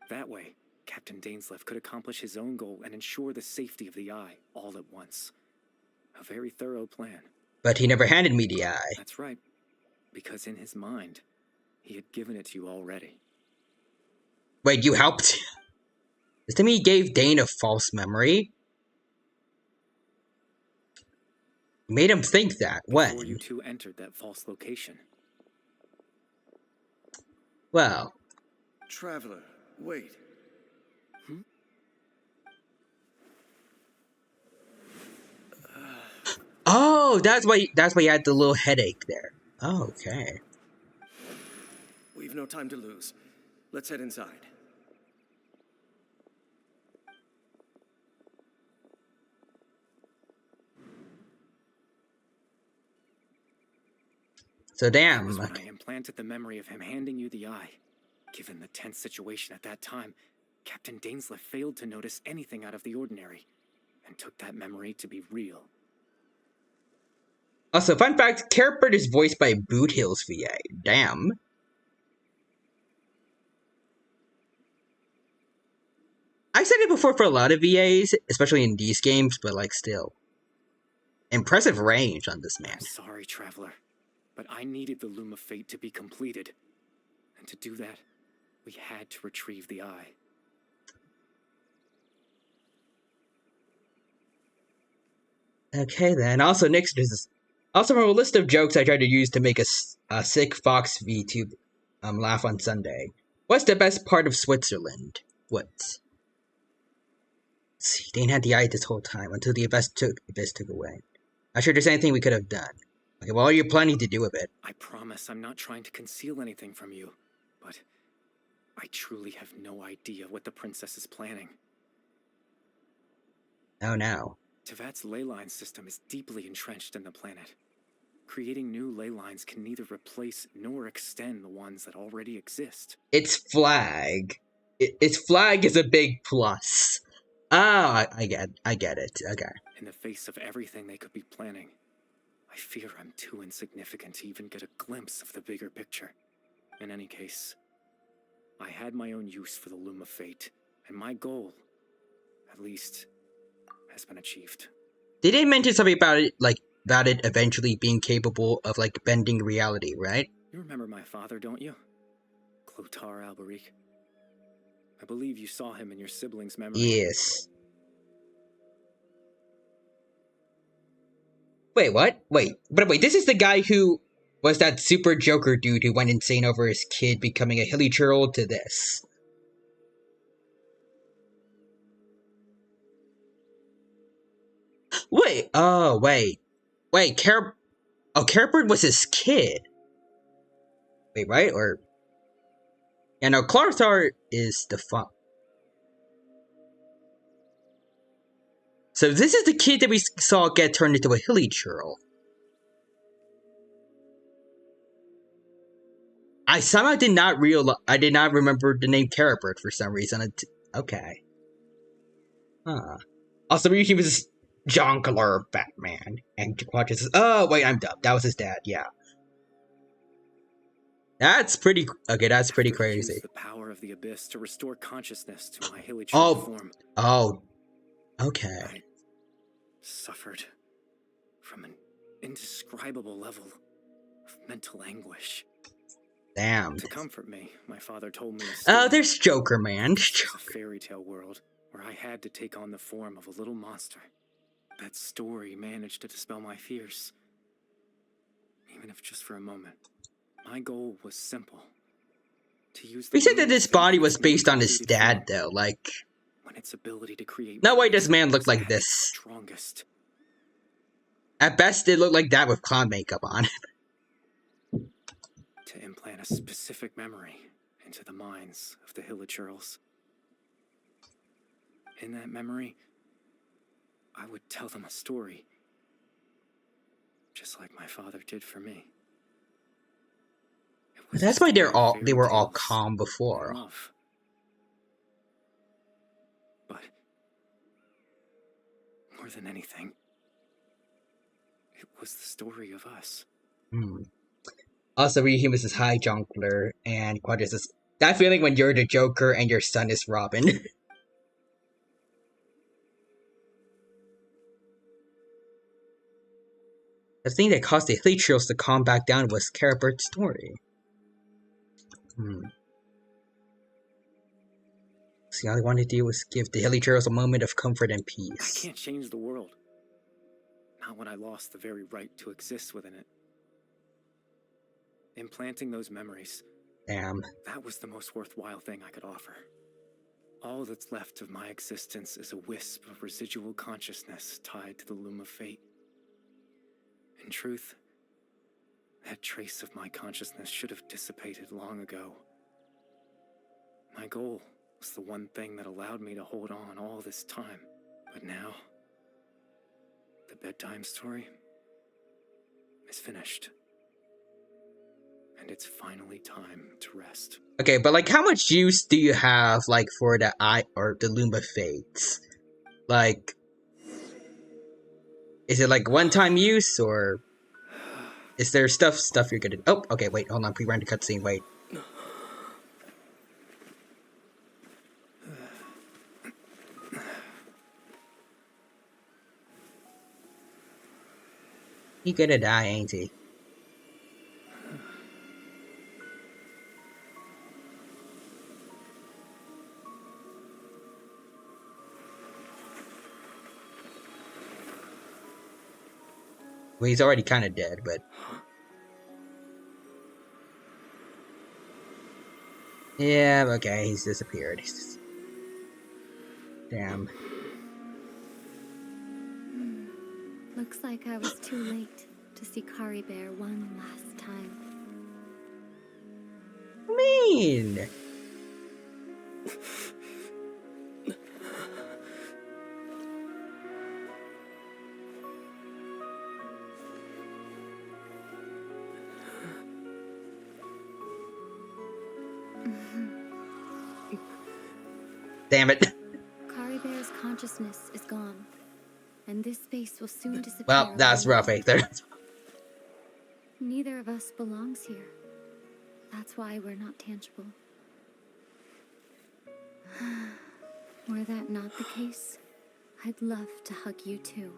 That way, Captain Dainsleif could accomplish his own goal and ensure the safety of the eye all at once. A very thorough plan. But he never handed me the eye. That's right. Because in his mind, he had given it to you already. Wait, you helped? Does that mean he gave Dane a false memory? Made him think that. When? Before you two entered that false location. Well. Traveler, wait. Oh, that's why you had the little headache there. Oh, okay. We've no time to lose. Let's head inside. So damn. That was when I implanted the memory of him handing you the eye. Given the tense situation at that time, Captain Dainsleif failed to notice anything out of the ordinary, and took that memory to be real. Also, fun fact, Carrot is voiced by Boot Hill's VA. Damn. I've said it before for a lot of VAs, especially in these games, but like still. Impressive range on this man. I'm sorry, Traveler, but I needed the Loom of Fate to be completed. And to do that, we had to retrieve the eye. Okay then. Also, next is also from a list of jokes I tried to use to make a sick Fox VTube laugh on Sunday. What's the best part of Switzerland? What? Let's see, Dane had the eye this whole time until the abyss took away. Not sure there's anything we could have done. Okay, well, you're planning to do with it. I promise I'm not trying to conceal anything from you, but I truly have no idea what the princess is planning. Oh no. Tevat's ley line system is deeply entrenched in the planet. Creating new ley lines can neither replace nor extend the ones that already exist. Its flag. Its flag is a big plus. Ah, I get it. Okay. In the face of everything they could be planning, I fear I'm too insignificant to even get a glimpse of the bigger picture. In any case, I had my own use for the Loom of Fate, and my goal, at least, has been achieved. They did mention something about it, about it eventually being capable of, bending reality, right? You remember my father, don't you? Clotar Alberic. I believe you saw him in your siblings' memory. Yes. Wait, what? Wait, this is the guy who was that super Joker dude who went insane over his kid becoming a hilly churl to this. Wait, Carrot was his kid. Wait, right? Or... Yeah, no, Clotar is the father. So this is the kid that we saw get turned into a hilly churl. I somehow did not remember the name Carrot for some reason. Okay. Huh. Also, Ryuki was this jongleur Batman. And Quadra says, oh, wait, I'm dumb. That was his dad, yeah. That's pretty... Okay, that's pretty crazy. Use the power of the abyss to restore consciousness to my hilly churl form. Oh. Okay. I suffered from an indescribable level of mental anguish. Damn. To comfort me, my father told me there's Joker, man. It's a fairy tale world where I had to take on the form of a little monster. That story managed to dispel my fears, even if just for a moment. My goal was simple. To use We said that this body was based on his dad, though, when its ability to create no way does man look like this. Strongest. At best, it looked like that with clown makeup on. To implant a specific memory into the minds of the Hilichurls. In that memory, I would tell them a story, just like my father did for me. That's why they were all calm before. Love. But more than anything, it was the story of us. Also, Ryuhime is high jongleur, and Quadra says, that feeling when you're the Joker and your son is Robin. The thing that caused the Hilichurls to calm back down was Carrot's story. See, all I wanted to do was give the Hilichurls a moment of comfort and peace. I can't change the world. Not when I lost the very right to exist within it. Implanting those memories. Damn. That was the most worthwhile thing I could offer. All that's left of my existence is a wisp of residual consciousness tied to the Loom of Fate. In truth, that trace of my consciousness should have dissipated long ago. My goal was the one thing that allowed me to hold on all this time. But now, the bedtime story is finished. and it's finally time to rest. Okay, but like, how much use do you have, like, for the eye or the Loom of Fates? Like, is it like one-time use, or is there stuff you're gonna? Oh, okay, wait, hold on, pre-run the cutscene. Wait. He gonna die, ain't he? Well, he's already kind of dead, but yeah, okay, he's disappeared. Damn. Looks like I was too late to see Kari Bear one last time. Mean. Damn it. Kari Bear's consciousness is gone, and this space will soon disappear. Well, that's along rough, with Aether. it. Neither of us belongs here. That's why we're not tangible. Were that not the case, I'd love to hug you too.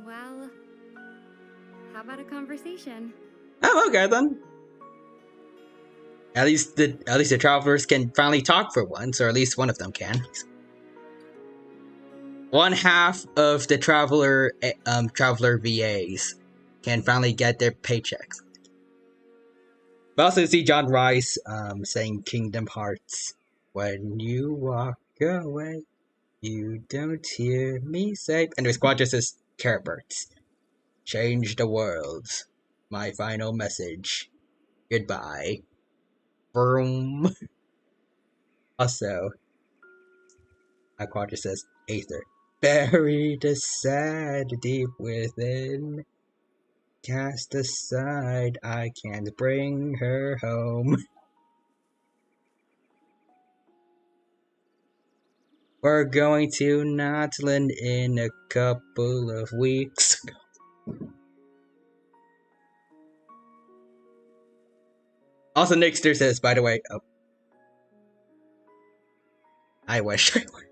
Well, how about a conversation? Oh, okay then. At least the travelers can finally talk for once, or at least one of them can. One half of the traveler VAs can finally get their paychecks. We also see John Rice saying Kingdom Hearts. When you walk away, you don't hear me say. And the squad just says Carrot Birds. Change the world. My final message. Goodbye. Vroom. Also, Aquaja says, Aether. Bury the sad deep within. Cast aside, I can't bring her home. We're going to Notland in a couple of weeks. Also, Nixter says, by the way, oh, I wish I were.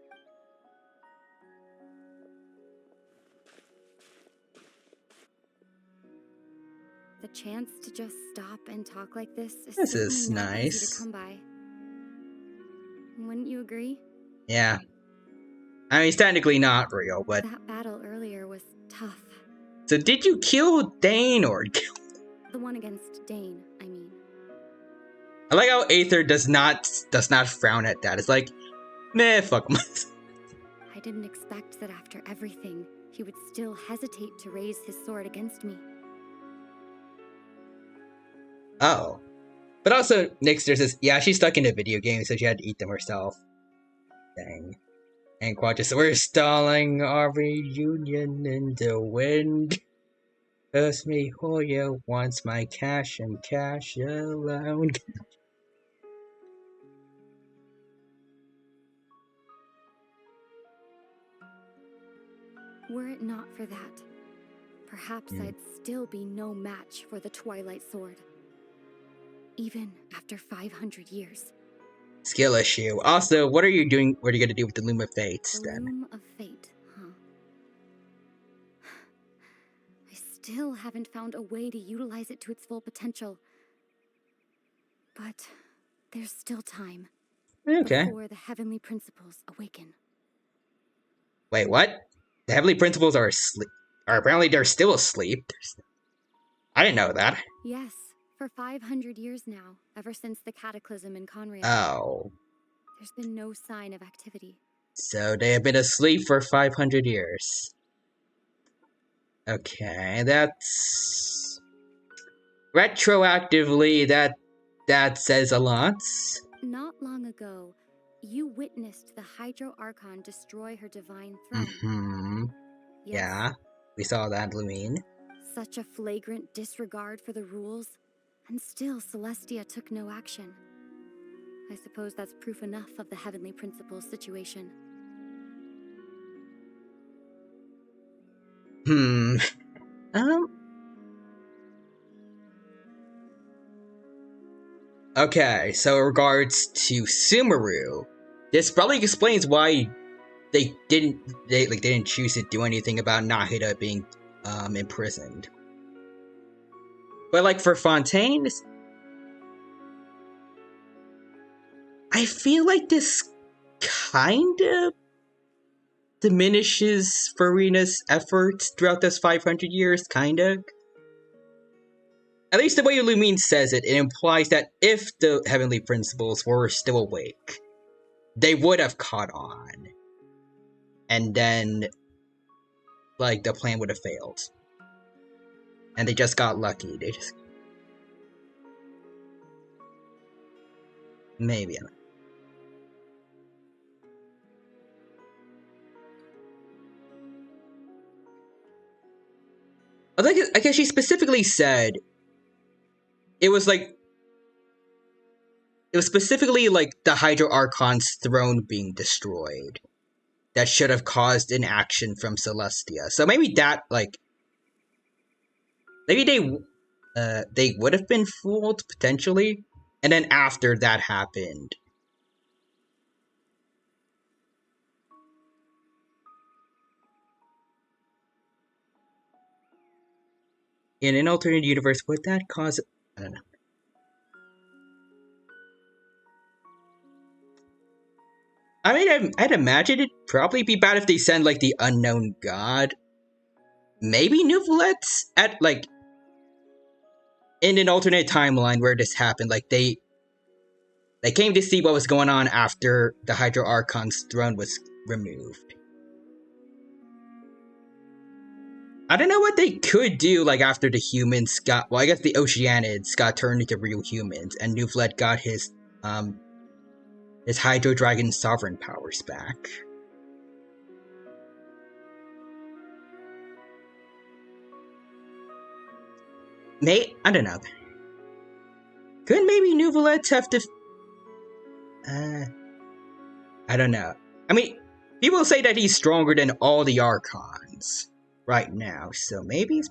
The chance to just stop and talk like this is This certainly is not easy nice. to come by. Wouldn't you agree? Yeah. I mean, it's technically not real, but... That battle earlier was tough. So did you kill Dane or kill... The one against Dane, I mean. I like how Aether does not frown at that. It's like, meh, fuck him. I didn't expect that after everything, he would still hesitate to raise his sword against me. Oh. But also, Nixter says, yeah, she's stuck in a video game, so she had to eat them herself. Dang. And Quad just, we're stalling our reunion in the wind. Cause me Hoya wants my cash and cash alone. Were it not for that, perhaps I'd still be no match for the Twilight Sword. Even after 500 years. Skill issue. Also, what are you doing? What are you gonna do with the Loom of Fates The then? Loom of Fate, huh? I still haven't found a way to utilize it to its full potential. But there's still time. Okay. Before the heavenly principles awaken. Wait, what? The Heavenly Principles are asleep. Or apparently they're still asleep. I didn't know that. Yes, for 500 years now, ever since the cataclysm in Conrail. Oh. There's been no sign of activity. So they have been asleep for 500 years. Okay, that's... Retroactively, that says a lot. Not long ago, you witnessed the Hydro Archon destroy her divine throne. Mm-hmm. Yes. Yeah, we saw that, Lumine. Such a flagrant disregard for the rules, and still Celestia took no action. I suppose that's proof enough of the Heavenly Principal's situation. Okay, so in regards to Sumeru, this probably explains why they didn't choose to do anything about Nahida being imprisoned. But like for Fontaine, I feel like this kind of diminishes Farina's efforts throughout those 500 years, kind of. At least the way Lumine says it, it implies that if the Heavenly Principles were still awake, they would have caught on. And then, like, the plan would have failed. And they just got lucky. They just... Maybe. I guess she specifically said it was specifically like the Hydro Archon's throne being destroyed that should have caused an action from Celestia. So maybe that, like, maybe they would have been fooled potentially, and then after that happened, in an alternate universe, would that cause? I don't know. I mean, I'd imagine it'd probably be bad if they send, like, the unknown god. Maybe Nouvelets at, like, in an alternate timeline where this happened, like, they came to see what was going on after the Hydro Archon's throne was removed. I don't know what they could do, like, after the humans got... Well, I guess the Oceanids got turned into real humans, and Nouvelet got his Hydro Dragon sovereign powers back. I don't know. Could maybe Nouvelets have to... I don't know. I mean, people say that he's stronger than all the Archons right now, so maybe...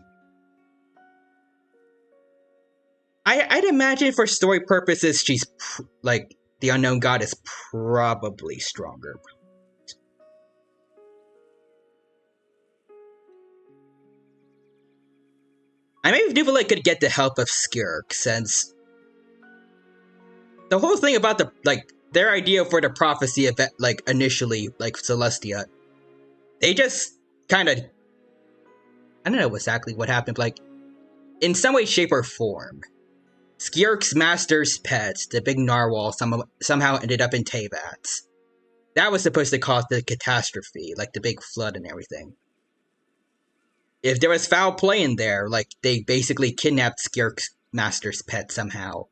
I'd imagine for story purposes, she's, like, the unknown god is probably stronger. I mean, if Nouvelet could get the help of Skirk, since the whole thing about the, like, their idea for the prophecy event, like, initially, like, Celestia, they just kind of, I don't know exactly what happened, but, like, in some way, shape, or form, Skirk's master's pets, the big narwhal, somehow ended up in Teyvat. That was supposed to cause the catastrophe, like the big flood and everything. If there was foul play in there, like, they basically kidnapped Skirk's master's pet somehow.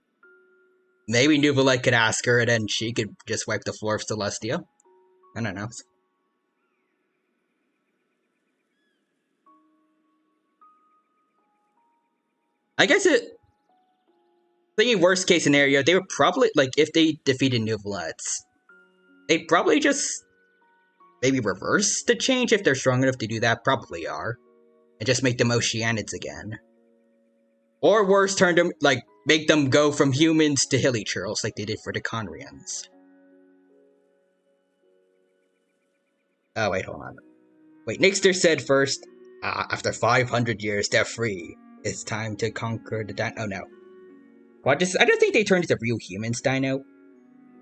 Maybe Nouvelite could ask her, and then she could just wipe the floor of Celestia. I don't know. I guess thinking worst case scenario, they would probably, like, if they defeated Nouvelettes, they'd probably just maybe reverse the change if they're strong enough to do that. Probably are. And just make them Oceanids again. Or worse, turn them, like, make them go from humans to hilly churls like they did for the Conrians. Oh, wait, hold on. Wait, Nixter said first, after 500 years, they're free. It's time to conquer the dino. Oh, no. Well, I don't think they turned into real humans, Dino.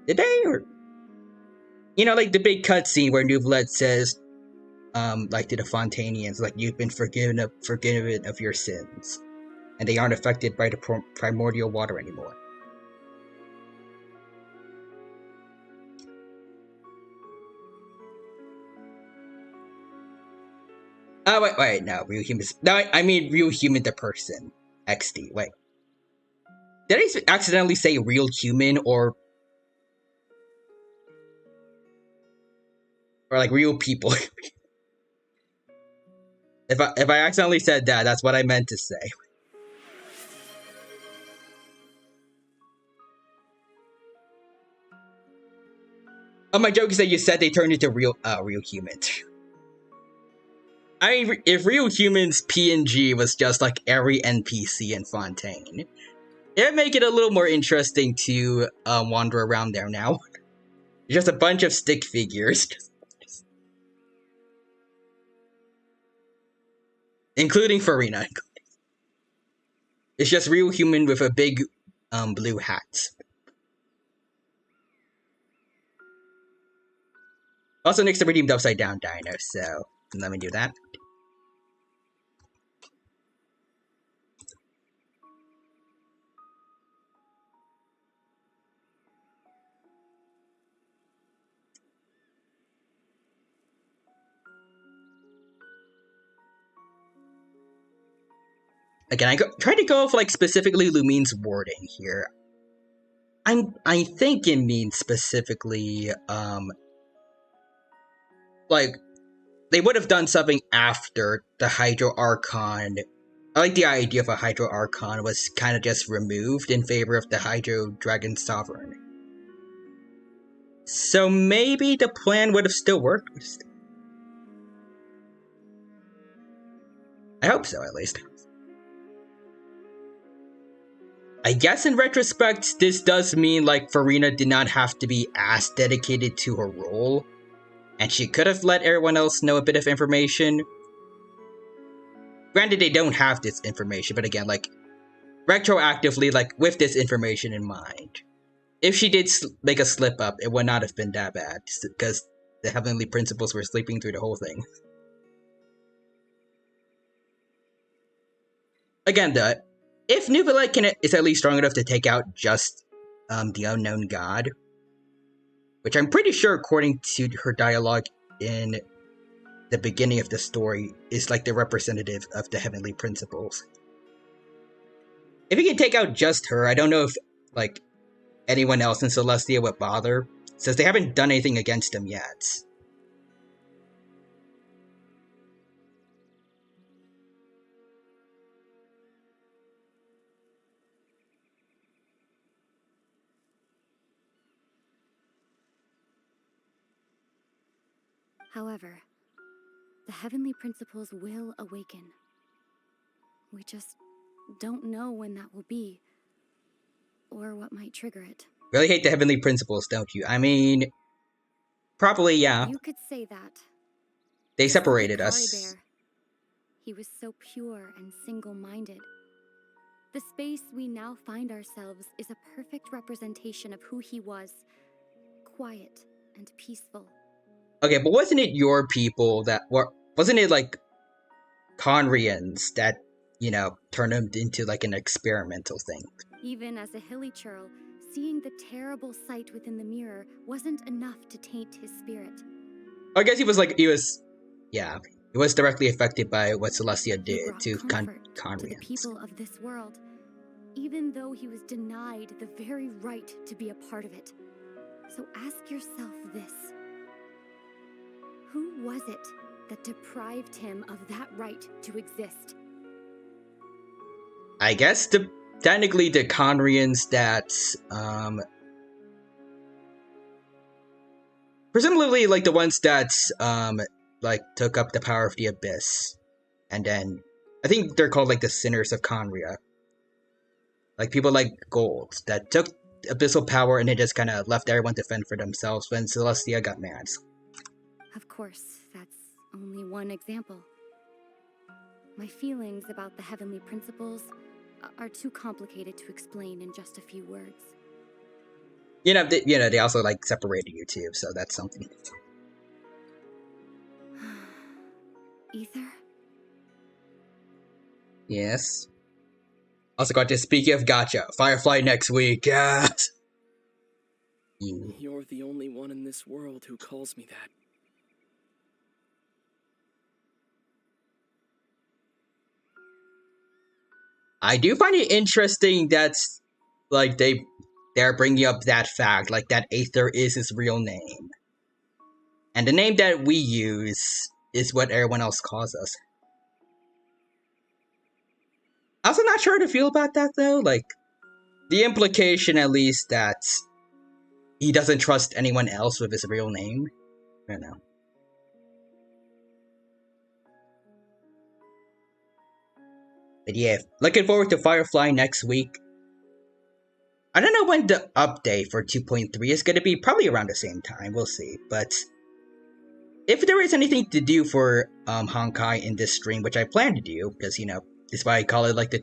Did they? Or, you know, like the big cutscene where Nouvelet says, like to the Fontanians, like, you've been forgiven of your sins, and they aren't affected by the primordial water anymore. Oh, wait, no, real humans. No, I mean real human the person. XD, wait. Did I accidentally say real human, or like real people? If I accidentally said that, that's what I meant to say. Oh, my joke is that you said they turned into real humans. I mean, if real humans PNG was just like every NPC in Fontaine, it would make it a little more interesting to wander around there now. Just a bunch of stick figures. Including Farina. It's just real human with a big blue hat. Also next to redeemed upside down dino, so let me do that. Again, I try to go with like specifically Lumine's wording here. I think it means specifically like they would have done something after the Hydro Archon. I like the idea of a Hydro Archon was kind of just removed in favor of the Hydro Dragon Sovereign. So maybe the plan would have still worked. I hope so, at least. I guess in retrospect, this does mean like Farina did not have to be as dedicated to her role, and she could have let everyone else know a bit of information. Granted, they don't have this information, but again, like, retroactively, like, with this information in mind, if she did make a slip up, it would not have been that bad, because the Heavenly Principles were sleeping through the whole thing. Again, though, if Nuvolite is at least strong enough to take out just the unknown god, which I'm pretty sure, according to her dialogue in the beginning of the story, is like the representative of the Heavenly Principles. If he can take out just her, I don't know if like anyone else in Celestia would bother, since they haven't done anything against him yet. However, the Heavenly Principles will awaken. We just don't know when that will be, or what might trigger it. Really hate the Heavenly Principles, don't you? I mean, probably, yeah. You could say that. They Just look at separated us. Kari Bear. He was so pure and single-minded. The space we now find ourselves is a perfect representation of who he was. Quiet and peaceful. Okay, but wasn't it your people that were... Wasn't it, like, Conrians that, you know, turned him into, like, an experimental thing? Even as a hilly churl, seeing the terrible sight within the mirror wasn't enough to taint his spirit. I guess he was, yeah, he was directly affected by what Celestia did to Conrians. To the people of this world, even though he was denied the very right to be a part of it. So ask yourself this. Who was it that deprived him of that right to exist? I guess technically the Conrians that, presumably, like, the ones that, like, took up the power of the Abyss. And then, I think they're called, like, the Sinners of Conria. Like, people like Gold, that took abyssal power and then just kind of left everyone to fend for themselves when Celestia got mad. Of course, that's only one example. My feelings about the Heavenly Principles are too complicated to explain in just a few words. You know, they also, like, separated you too, so that's something. Ether? Yes. Also got to speak of Gacha. Firefly next week, yes! You're the only one in this world who calls me that. I do find it interesting that, like, they're bringing up that fact, like, that Aether is his real name. And the name that we use is what everyone else calls us. Also not sure how to feel about that though. Like, the implication at least that he doesn't trust anyone else with his real name. I don't know. But yeah, looking forward to Firefly next week. I don't know when the update for 2.3 is going to be. Probably around the same time. We'll see. But if there is anything to do for Honkai in this stream, which I plan to do, because, you know, that's why I call it like the,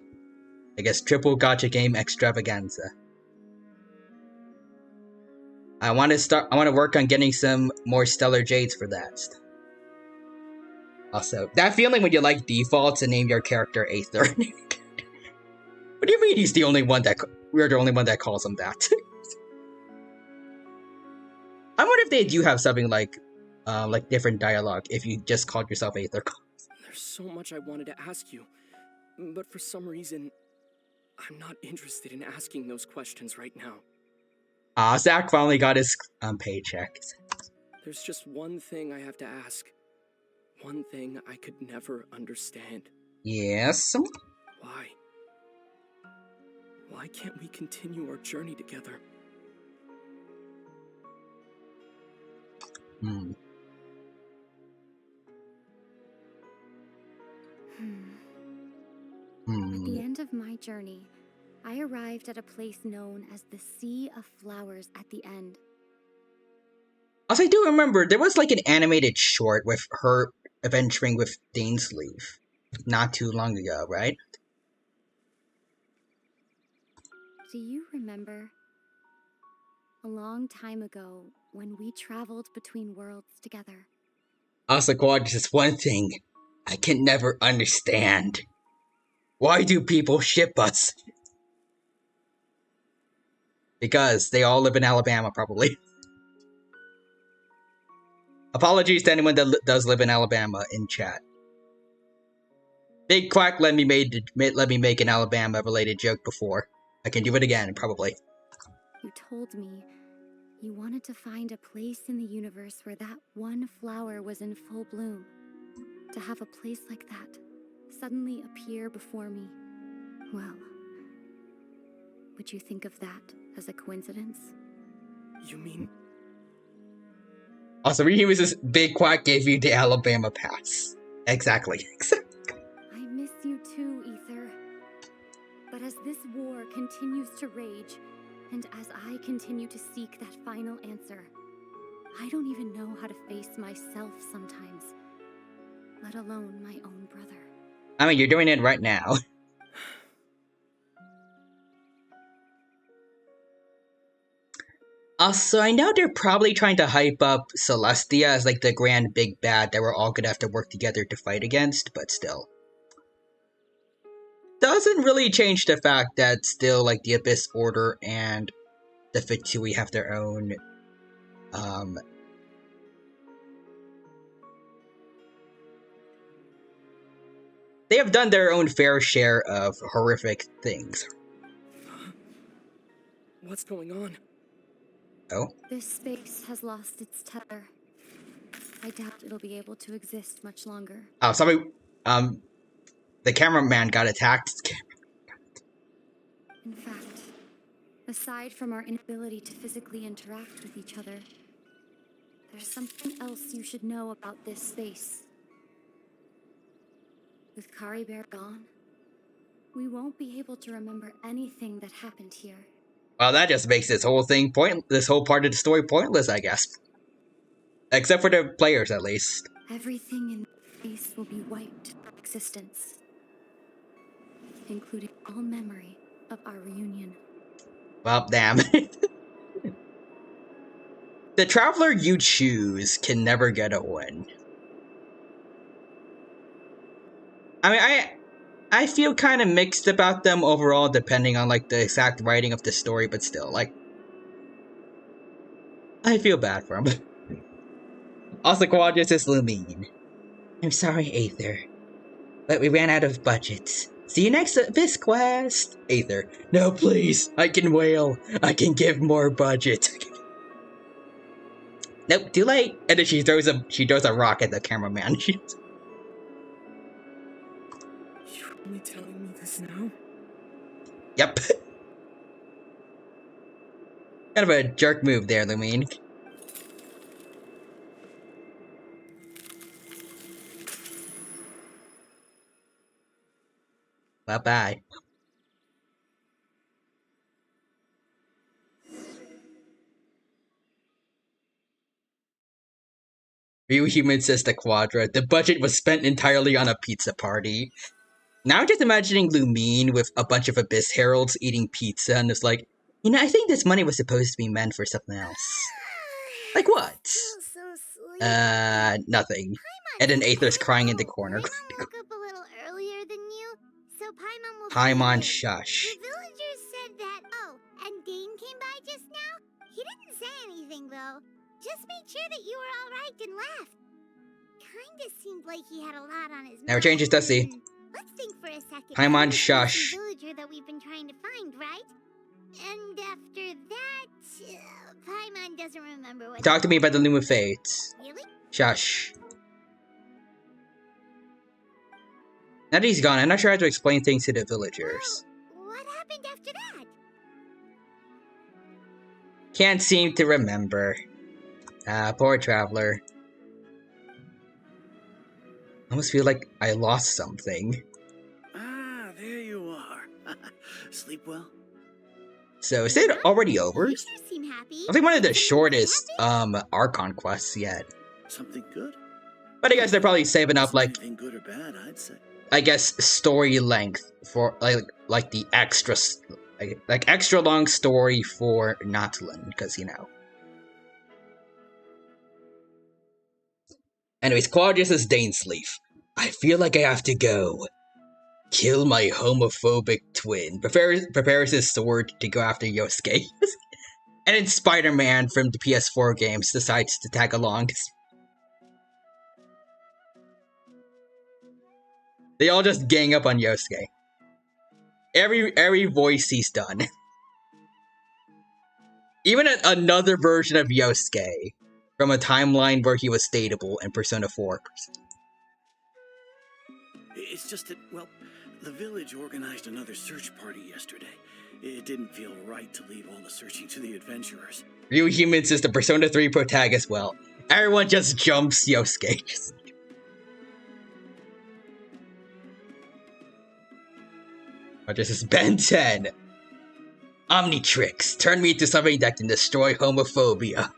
I guess, triple gacha game extravaganza. I want to work on getting some more Stellar Jades for that. Also, that feeling when you like defaults and name your character Aether. What do you mean he's the only one that... We're the only one that calls him that. I wonder if they do have something like different dialogue if you just called yourself Aether. There's so much I wanted to ask you, but for some reason, I'm not interested in asking those questions right now. Zach finally got his paycheck. There's just one thing I have to ask. One thing I could never understand. Yes? Why? Why can't we continue our journey together? At the end of my journey, I arrived at a place known as the Sea of Flowers at the end. Also, I do remember there was like an animated short with her adventuring with Dainsleif not too long ago, right? Do you remember? A long time ago, when we traveled between worlds together. Also, Quad, just one thing I can never understand. Why do people ship us? Because they all live in Alabama, probably. Apologies to anyone that does live in Alabama in chat. Big Quack let me make an Alabama-related joke before. I can do it again, probably. You told me you wanted to find a place in the universe where that one flower was in full bloom. To have a place like that suddenly appear before me. Well, would you think of that as a coincidence? You mean... Also, he was this Big Quack gave you the Alabama pass. Exactly. I miss you too, Ether. But as this war continues to rage, and as I continue to seek that final answer, I don't even know how to face myself sometimes, let alone my own brother. I mean, you're doing it right now. Also, I know they're probably trying to hype up Celestia as like the grand big bad that we're all gonna have to work together to fight against, but still. Doesn't really change the fact that still, like, the Abyss Order and the Fatui have their own, they have done their own fair share of horrific things. What's going on? Oh? This space has lost its tether. I doubt it'll be able to exist much longer. Oh, somebody, the cameraman got attacked. In fact, aside from our inability to physically interact with each other, there's something else you should know about this space. With Kari Bear gone, we won't be able to remember anything that happened here. Well, that just makes this whole thing this whole part of the story pointless, I guess. Except for the players, at least. Everything in space will be wiped from existence, including all memory of our reunion. Well, damn. The traveler you choose can never get a win. I mean, I feel kind of mixed about them overall, depending on, like, the exact writing of the story, but still, like, I feel bad for him. Also, Quadras is Lumine. I'm sorry, Aether, but we ran out of budgets. See you next Abyss Quest! Aether, no please, I can wail. I can give more budget. Nope, too late. And then she throws a rock at the cameraman. You're only telling me this now? Yep. Kind of a jerk move there, Lumine. Bye-bye. Real Human says to Quadra, the budget was spent entirely on a pizza party. Now I'm just imagining Lumine with a bunch of Abyss Heralds eating pizza and it's like, you know, I think this money was supposed to be meant for something else. Like what? Still so sleepy. Nothing. Paimon And an said- Aether's crying in the Oh, corner. Paimon woke up a little earlier than you, so Paimon will Paimon, sleep in. shush. The villagers said that. Oh, and Dane came by just now. He didn't say anything though. Just made sure that you were all right and left. Kinda seemed like he had a lot on his mind. Never changes, does he? Let's think for a second. Paimon, You're the shush. villager that we've been trying to find, right? And after that, Paimon doesn't remember what. Talk to me about the Loom of Fate. Really? Shush. Now that he's gone, I'm not sure how to explain things to the villagers. Well, what happened after that? Can't seem to remember. Poor traveler. I almost feel like I lost something. Ah, there you are. Sleep well? So, is it already over? You sure seem happy. I think one of the Something shortest, happened? Archon quests yet. Something good? But I guess they're probably saving up, like, Anything good or bad, I'd say. I guess, story length for, like the extra, like extra long story for Notlin, because, you know. Anyways, Claudius is Dainsleaf. I feel like I have to go. Kill my homophobic twin. Prepares his sword to go after Yosuke. And then Spider-Man from the PS4 games decides to tag along. They all just gang up on Yosuke. Every voice he's done. Even another version of Yosuke from a timeline where he was dateable in Persona 4. It's just that, well, the village organized another search party yesterday. It didn't feel right to leave all the searching to the adventurers. Real Humans is the Persona 3 protag as well. Everyone just jumps Yosuke. But this is Ben 10. Omnitrix, turn me into something that can destroy homophobia.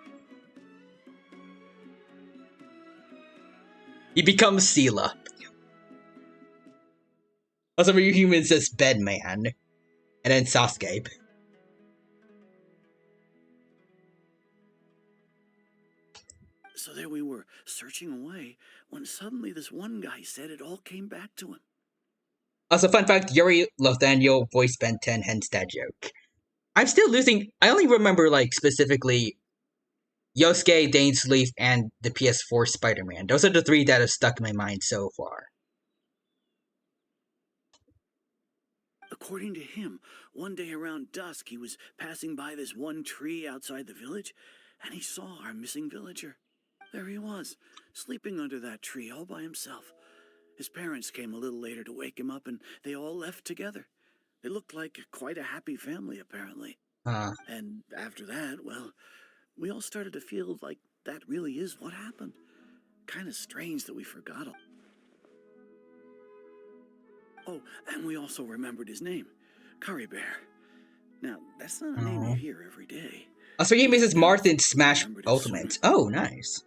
He becomes Sela. Also, Real Humans says Bedman. And then Sasuke. So there we were, searching away, when suddenly this one guy said it all came back to him. Also, fun fact, Yuri Lothaniel voiced Ben 10, hence that joke. I'm still losing. I only remember, like, specifically Yosuke, Dainsleaf, and the PS4 Spider-Man. Those are the three that have stuck in my mind so far. According to him, one day around dusk, he was passing by this one tree outside the village, and he saw our missing villager. There he was, sleeping under that tree all by himself. His parents came a little later to wake him up, and they all left together. They looked like quite a happy family, apparently. And after that, well, we all started to feel like that really is what happened. Kind of strange that we forgot all. Oh, and we also remembered his name, Curry Bear. Now, that's not a name you hear every day. Also, he misses Martin Smash Remembered it Ultimate. sooner. Oh, nice.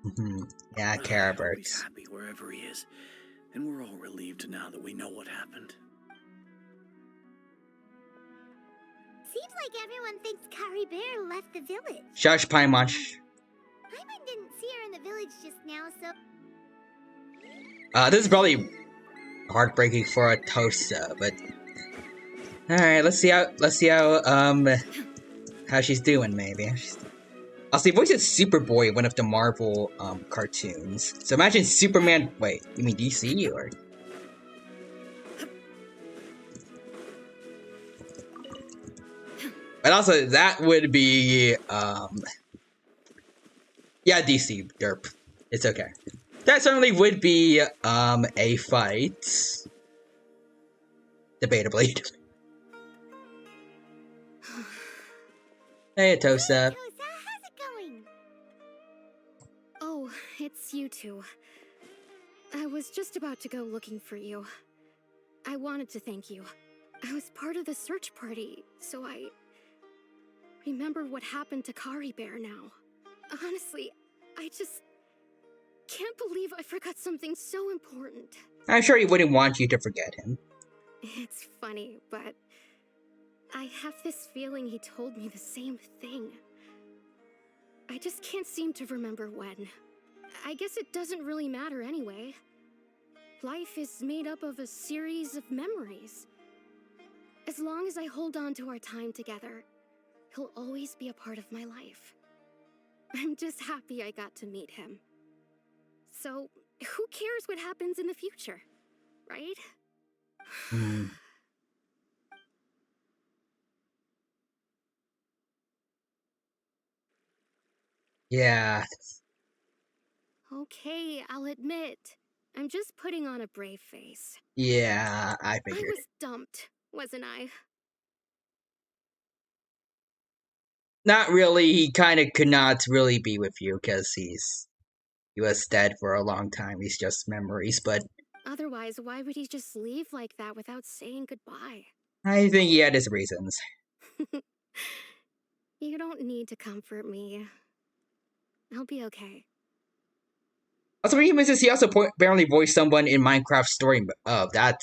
Yeah, Well, I Cara hope he's Birds. happy wherever he is, and we're all relieved now that we know what happened. Seems like everyone thinks Curry Bear left the village. Shush, Paimon. Paimon didn't see her in the village just now, so... This is probably heartbreaking for a Tosa, but alright, let's see how she's doing, maybe. Also, he voices Superboy, one of the Marvel cartoons. So imagine Superman. Wait, you mean DC or? But also, that would be yeah, DC. Derp. It's okay. That certainly would be a fight. Debatably. Hey, Atosa. Tosa, how's it going? Oh, it's you two. I was just about to go looking for you. I wanted to thank you. I was part of the search party, so I remember what happened to Kari Bear now. Honestly, I just can't believe I forgot something so important. I'm sure he wouldn't want you to forget him. It's funny, but I have this feeling he told me the same thing. I just can't seem to remember when. I guess it doesn't really matter anyway. Life is made up of a series of memories. As long as I hold on to our time together, he'll always be a part of my life. I'm just happy I got to meet him. So, who cares what happens in the future, right? Yeah. Okay, I'll admit. I'm just putting on a brave face. Yeah, I I figured. was dumped, wasn't I? Not really. He kind of could not really be with you because he was dead for a long time. He's just memories, but Otherwise, why would he just leave like that without saying goodbye? I think he had his reasons. You don't need to comfort me. I'll be okay. Also, when he mentions he also apparently voiced someone in Minecraft story. Oh, that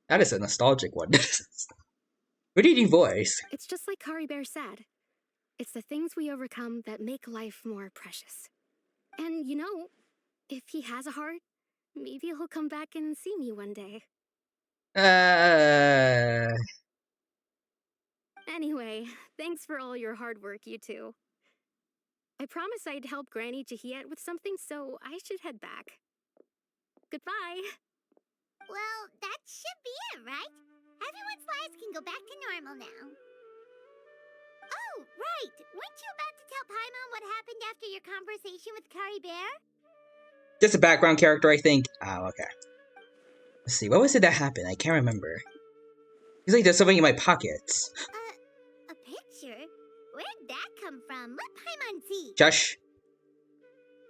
is a nostalgic one. Who did he voice? It's just like Kari Bear said. It's the things we overcome that make life more precious. And you know, if he has a heart, maybe he'll come back and see me one day. Anyway, thanks for all your hard work, you two. I promised I'd help Granny Jahiet with something, so I should head back. Goodbye. Well, that should be it, right? Everyone's lives can go back to normal now. Oh, right. Weren't you about to tell Paimon what happened after your conversation with Kari Bear? Just a background character, I think. Oh, okay. Let's see. What was it that happened? I can't remember. It's like there's something in my pockets. A picture? Where'd that come from? Let Paimon see. Josh.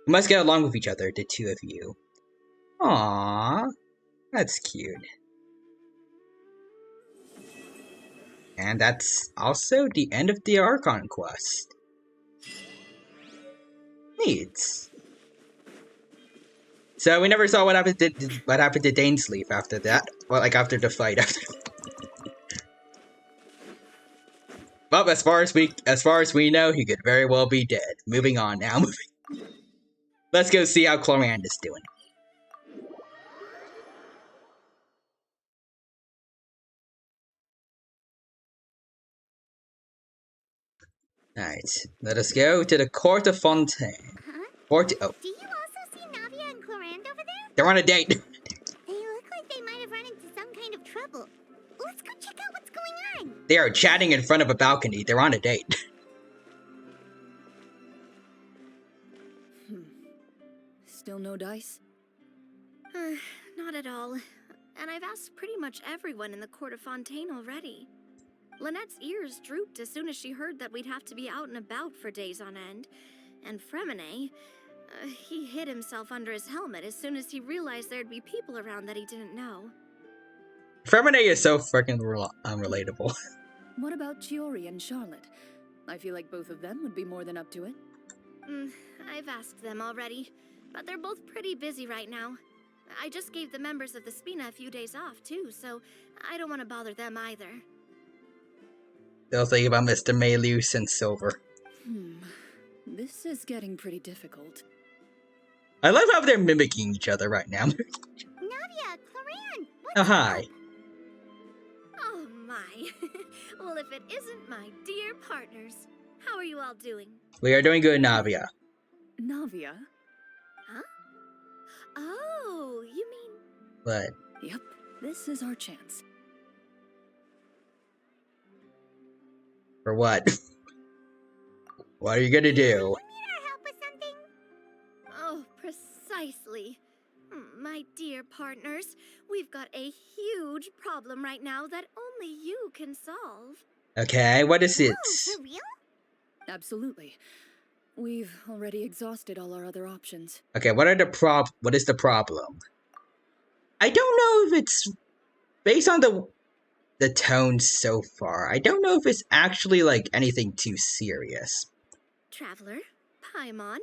You must get along with each other, the two of you. Aww. That's cute. And that's also the end of the Archon quest. Neat. So we never saw what happened to Dainsleif after that. Well, like after the fight. Well, as far as we know, he could very well be dead. Moving on now. Let's go see how Cloranda's doing. Alright, let us go to the Court of Fontaine. Huh? Do you also see Navia and Clorand over there? They're on a date! They look like they might have run into some kind of trouble. Let's go check out what's going on. They are chatting in front of a balcony. They're on a date. Still no dice? Not at all. And I've asked pretty much everyone in the Court of Fontaine already. Lynette's ears drooped as soon as she heard that we'd have to be out and about for days on end. And Fremine, he hid himself under his helmet as soon as he realized there'd be people around that he didn't know. Fremine is so freaking unrelatable. What about Chiori and Charlotte? I feel like both of them would be more than up to it. I've asked them already, but they're both pretty busy right now. I just gave the members of the Spina a few days off, too, so I don't want to bother them either. They'll think about Mr. Mayleus and Silver. This is getting pretty difficult. I love how they're mimicking each other right now. Navia, Cloran, Oh, hi. Oh, my. Well, if it isn't my dear partners. How are you all doing? We are doing good, Navia. Navia? Huh? Oh, you mean... What? Yep, this is our chance. For what? What are you gonna do? You need our help with something? Oh, precisely. My dear dear partners. We've got a huge problem right now that only you can solve. Okay, what is it? Whoa, for real? Absolutely. We've already exhausted all our other options. Okay, what is the problem? I don't know if it's based on the tone so far. I don't know if it's actually like anything too serious. Traveler, Paimon,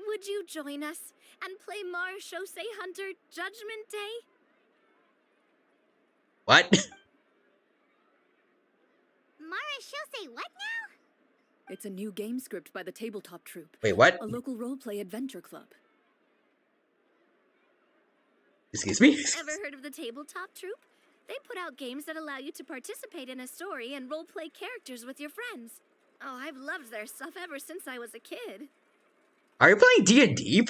would you join us and play Marechaussee Hunter Judgment Day? What? Marechaussee what now? It's a new game script by the Tabletop Troupe. Wait, what? A local roleplay adventure club. Excuse me? Ever heard of the Tabletop Troupe? They put out games that allow you to participate in a story and roleplay characters with your friends. Oh, I've loved their stuff ever since I was a kid. Are you playing D&D?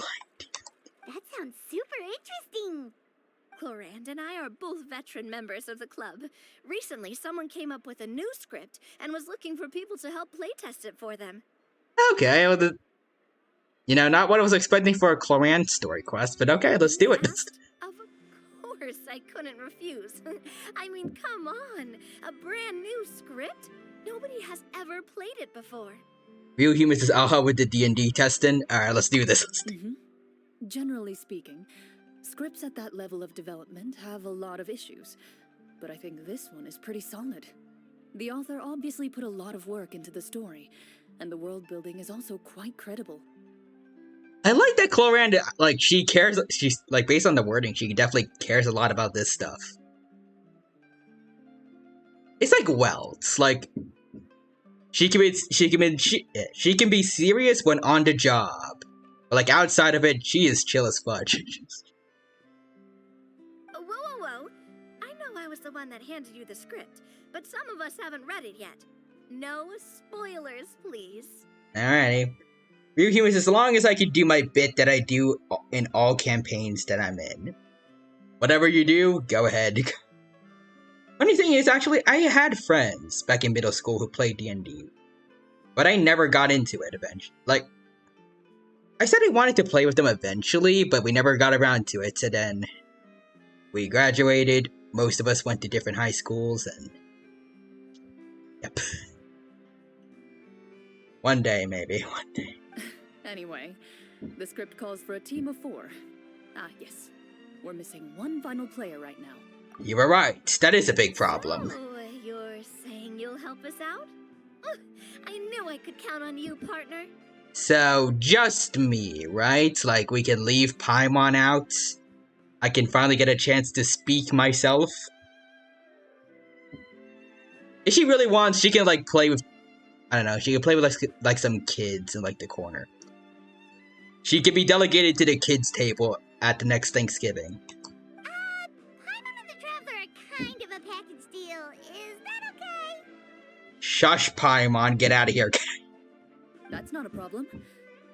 That sounds super interesting. Clorand and I are both veteran members of the club. Recently, someone came up with a new script and was looking for people to help playtest it for them. Okay, well, you know, not what I was expecting for a Cloran story quest, but okay, let's do it. Of course, I couldn't refuse. I mean, come on. A brand new script? Nobody has ever played it before. Real Humans is aha with the D&D testing. Alright, let's do this. Generally speaking, scripts at that level of development have a lot of issues, but I think this one is pretty solid. The author obviously put a lot of work into the story, and the world building is also quite credible. I like that Cloran, like, she cares, she's, like, based on the wording, she definitely cares a lot about this stuff. It's like Welts, like, she can be serious when on the job. But, like, outside of it, she is chill as fudge. Whoa. I know I was the one that handed you the script, but some of us haven't read it yet. No spoilers, please. Alrighty. Real Humans, as long as I can do my bit that I do in all campaigns that I'm in. Whatever you do, go ahead. Funny thing is, actually, I had friends back in middle school who played D&D. But I never got into it eventually. Like, I said I wanted to play with them eventually, but we never got around to it. So then, we graduated, most of us went to different high schools, and... Yep. One day, maybe. One day. Anyway, the script calls for a team of 4. Ah, yes. We're missing one final player right now. You were right. That is a big problem. So, you're saying you'll help us out? I knew I could count on you, partner. So, just me, right? Like, we can leave Paimon out? I can finally get a chance to speak myself? If she really wants, she can, like, play with... I don't know, she can play with, like some kids in, like, the corner. She can be delegated to the kids' table at the next Thanksgiving. Paimon and the Traveler are kind of a package deal. Is that okay? Shush, Paimon, get out of here. That's not a problem.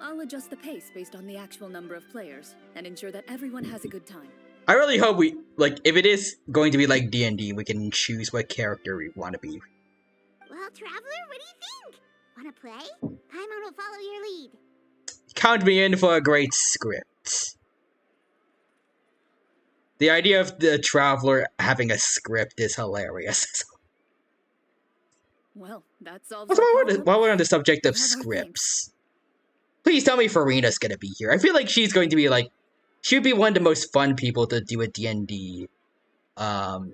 I'll adjust the pace based on the actual number of players, and ensure that everyone has a good time. I really hope we, like, if it is going to be like D&D, we can choose what character we want to be. Well, Traveler, what do you think? Wanna play? Paimon will follow your lead. Count me in for a great script. The idea of the Traveler having a script is hilarious. Well, that's all. While we're on the subject of scripts, please tell me Farina's gonna be here. I feel like she's going to be like, she would be one of the most fun people to do a D&D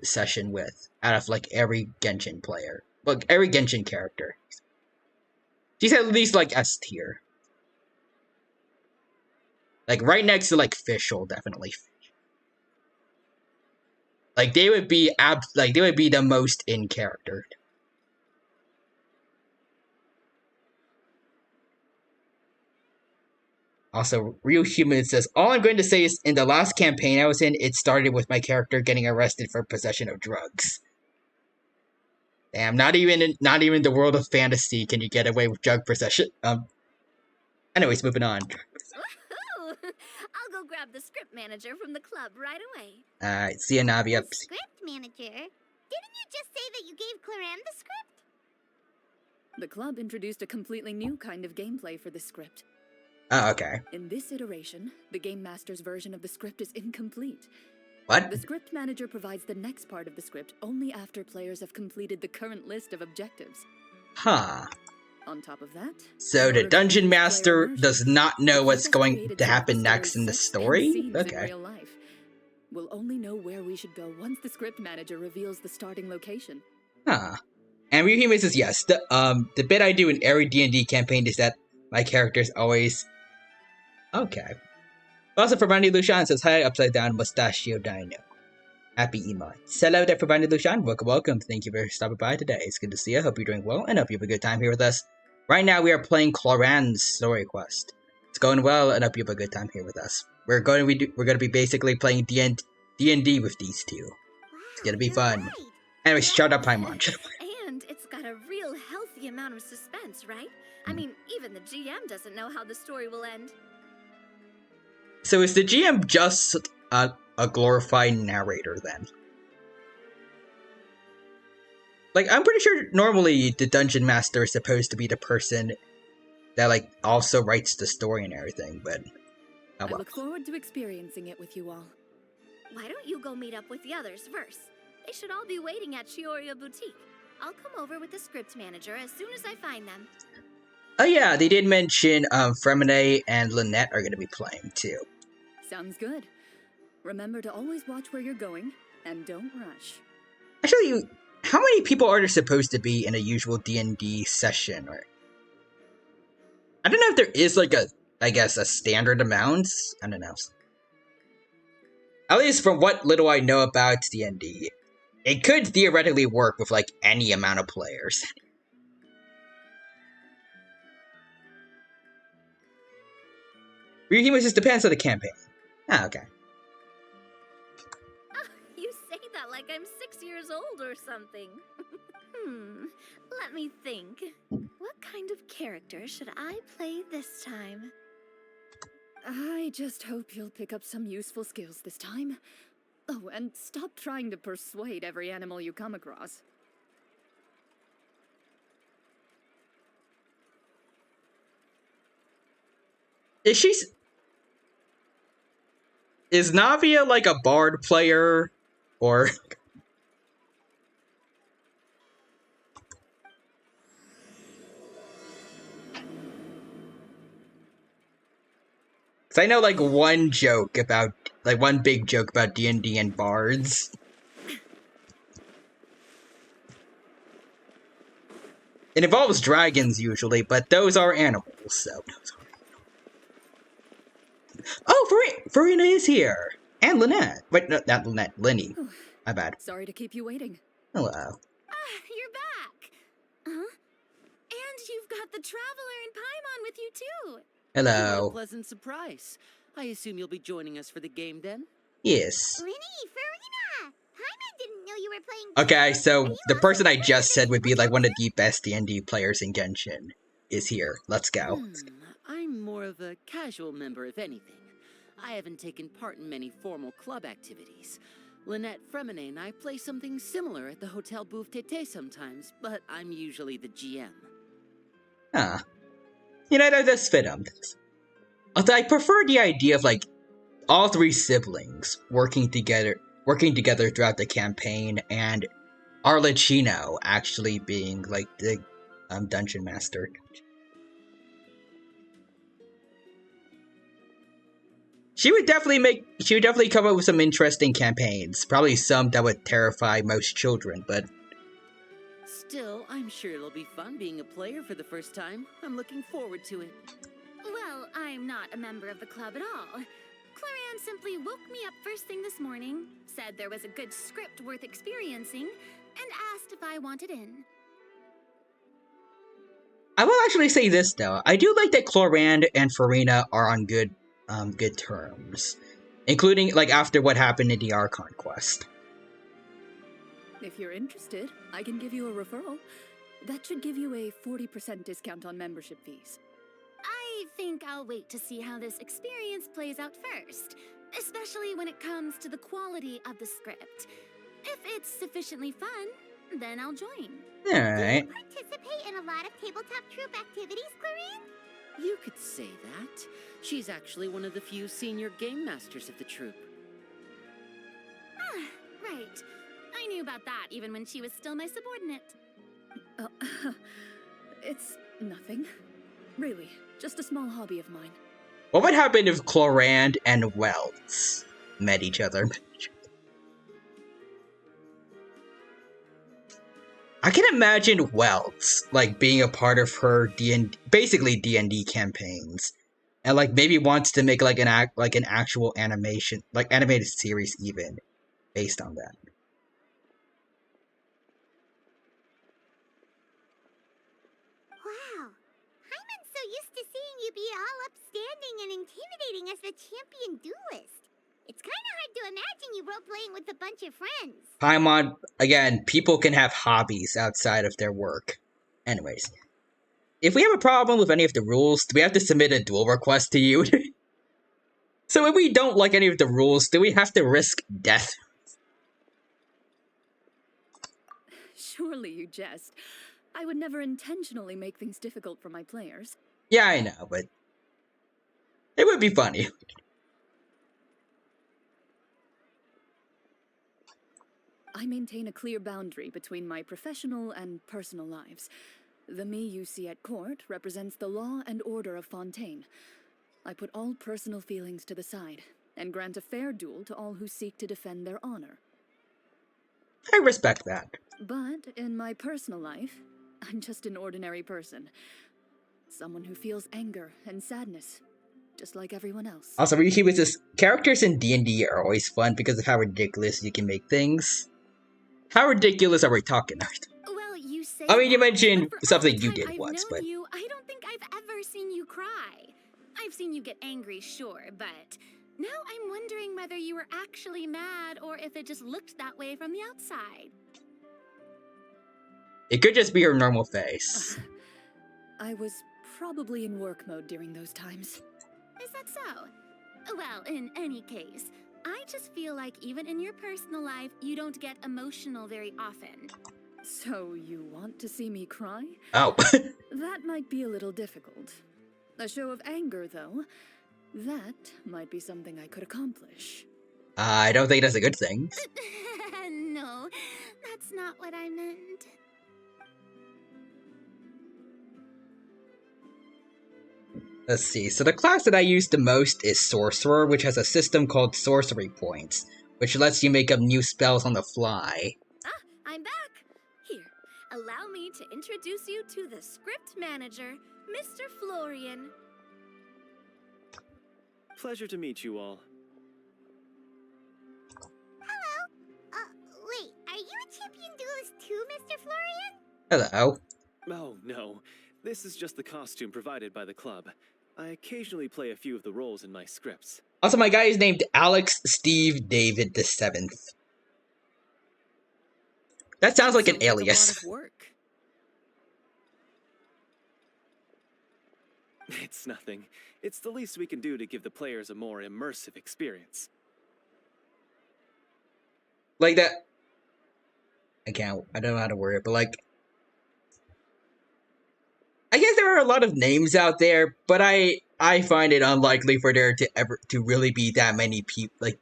session with, out of like every Genshin player. Like every Genshin character. She's at least like S tier. Like right next to like Fischl, definitely. Like they would be the most in character. Also, Real Human says, all I'm going to say is in the last campaign I was in, it started with my character getting arrested for possession of drugs. Damn, not even in the world of fantasy can you get away with drug possession. Anyways, moving on. Woohoo! I'll go grab the script manager from the club right away. Alright, see ya, Navi. Yep. Script manager? Didn't you just say that you gave Cloran the script? The club introduced a completely new kind of gameplay for this script. Oh, okay. In this iteration, the Game Master's version of the script is incomplete. What? The script manager provides the next part of the script only after players have completed the current list of objectives. Huh. On top of that, So the dungeon master does not know the what's club has going created to some of happen next in the story's sets and story? scenes in Okay. real life. We'll only know where we should go once the script manager reveals the starting location. Huh. And Ryuhime says yes. The bit I do in every D&D campaign is that my characters always... Okay. Also, for Brandy Lucian says, hi, Upside Down Mustachio Dino. Happy Emo. Hello there for Brandy Lucian. Welcome. Thank you for stopping by today. It's good to see you. Hope you're doing well, and hope you have a good time here with us. Right now, we are playing Cloran's story quest. It's going well, and hope you have a good time here with us. We're going to be basically playing D&D with these two. It's gonna be fun. Right. Anyway, shut up, Paimon. And it's got a real healthy amount of suspense, right? I mean, even the GM doesn't know how the story will end. So is the GM just a glorified narrator then? Like, I'm pretty sure normally the dungeon master is supposed to be the person that, like, also writes the story and everything, but... Oh I well. look forward to experiencing it with you all. Why don't you go meet up with the others first? They should all be waiting at Chiorio Boutique. I'll come over with the script manager as soon as I find them. Oh yeah, they did mention Fremine and Lynette are going to be playing too. Sounds good. Remember to always watch where you're going, and don't rush. Actually, how many people are there supposed to be in a usual D&D session? Or I don't know if there is like a standard amount. I don't know. At least from what little I know about D&D, it could theoretically work with like any amount of players. Ryuhime just depends on the campaign. Ah, okay. You say that like I'm 6 years old or something. Let me think. What kind of character should I play this time? I just hope you'll pick up some useful skills this time. Oh, and stop trying to persuade every animal you come across. Is Navia like a bard player? Or... Cause I know like one big joke about D&D and bards. It involves dragons usually, but those are animals, so... Oh, Farina is here! And Lynette. Wait, no, not Lynette, Lenny. My bad. Sorry to keep you waiting. Hello. You're back! Huh? And you've got the Traveler and Paimon with you too! What Hello. a pleasant surprise. I assume you'll be joining us for the game then? Yes. Lenny, Farina! Paimon didn't know you were playing. Okay, so the person I just said would be like one of the best D&D players in Genshin is here. Let's go. I'm more of a casual member, if anything. I haven't taken part in many formal club activities. Lynette, Fremine, and I play something similar at the Hotel Bouffe Tété sometimes, but I'm usually the GM. Ah. You know, that does fit 'em. Although I prefer the idea of, like, all three siblings working together throughout the campaign, and Arlecchino actually being, like, the dungeon master. She would definitely come up with some interesting campaigns. Probably some that would terrify most children, but... Still, I'm sure it'll be fun being a player for the first time. I'm looking forward to it. Well, I'm not a member of the club at all. Clarion simply woke me up first thing this morning, said there was a good script worth experiencing, and asked if I wanted in. I will actually say this, though. I do like that Clorand and Farina are on good terms. Including, like, after what happened in the Archon quest. If you're interested, I can give you a referral. That should give you a 40% discount on membership fees. I think I'll wait to see how this experience plays out first, especially when it comes to the quality of the script. If it's sufficiently fun, then I'll join. Alright. Do you participate in a lot of tabletop troop activities, Clarine? You could say that. She's actually one of the few senior game masters of the troupe. Ah, right. I knew about that even when she was still my subordinate. It's nothing. Really, just a small hobby of mine. What would happen if Clorand and Wells met each other? I can imagine Wells like being a part of her basically D&D campaigns, and like maybe wants to make like an actual animation, like animated series even based on that. Wow. Hyman's so used to seeing you be all upstanding and intimidating as the champion duelist. It's kind of hard to imagine you role-playing with a bunch of friends. Paimon, again, people can have hobbies outside of their work. Anyways, if we have a problem with any of the rules, do we have to submit a duel request to you? So if we don't like any of the rules, do we have to risk death? Surely you jest. I would never intentionally make things difficult for my players. Yeah, I know, but it would be funny. I maintain a clear boundary between my professional and personal lives. The me you see at court represents the law and order of Fontaine. I put all personal feelings to the side and grant a fair duel to all who seek to defend their honor. I respect that. But in my personal life, I'm just an ordinary person. Someone who feels anger and sadness, just like everyone else. Also, he was just characters in D&D are always fun because of how ridiculous you can make things. How ridiculous are we talking about? Well, you say I mean, you that, mentioned but for something all the you time did I've once, known but you, I don't think I've ever seen you cry. I've seen you get angry, sure, but now I'm wondering whether you were actually mad or if it just looked that way from the outside. it could just be her normal face. I was probably in work mode during those times. Is that so? Well, in any case, I just feel like even in your personal life, you don't get emotional very often. So you want to see me cry? Oh. That might be a little difficult. A show of anger, though, that might be something I could accomplish. I don't think that's a good thing. No, that's not what I meant. Let's see, so the class that I use the most is Sorcerer, which has a system called Sorcery Points, which lets you make up new spells on the fly. Ah, I'm back! Here, allow me to introduce you to the script manager, Mr. Florian. Pleasure to meet you all. Hello. Wait, are you a champion duelist too, Mr. Florian? Hello. Oh, no. This is just the costume provided by the club. I occasionally play a few of the roles in my scripts. Also, my guy is named Alex Steve David the 7th. That sounds like an alias. A lot of work. It's nothing. It's the least we can do to give the players a more immersive experience. Like that. I don't know how to word it, but like, I guess there are a lot of names out there, but I find it unlikely for there to really be that many people. Like,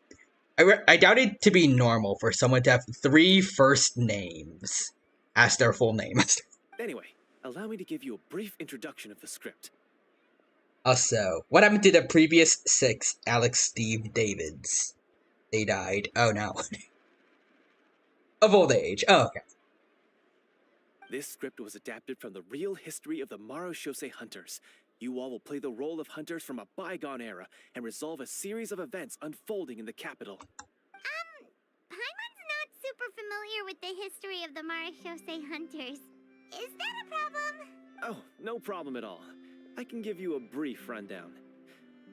I doubt it to be normal for someone to have 3 first names as their full name. Anyway, allow me to give you a brief introduction of the script. Also, what happened to the previous 6 Alex Steve Davids? They died. Oh no. Of old age. Oh, okay. This script was adapted from the real history of the Marachose hunters. You all will play the role of hunters from a bygone era and resolve a series of events unfolding in the capital. Paimon's not super familiar with the history of the Marachose hunters. Is that a problem? Oh, no problem at all. I can give you a brief rundown.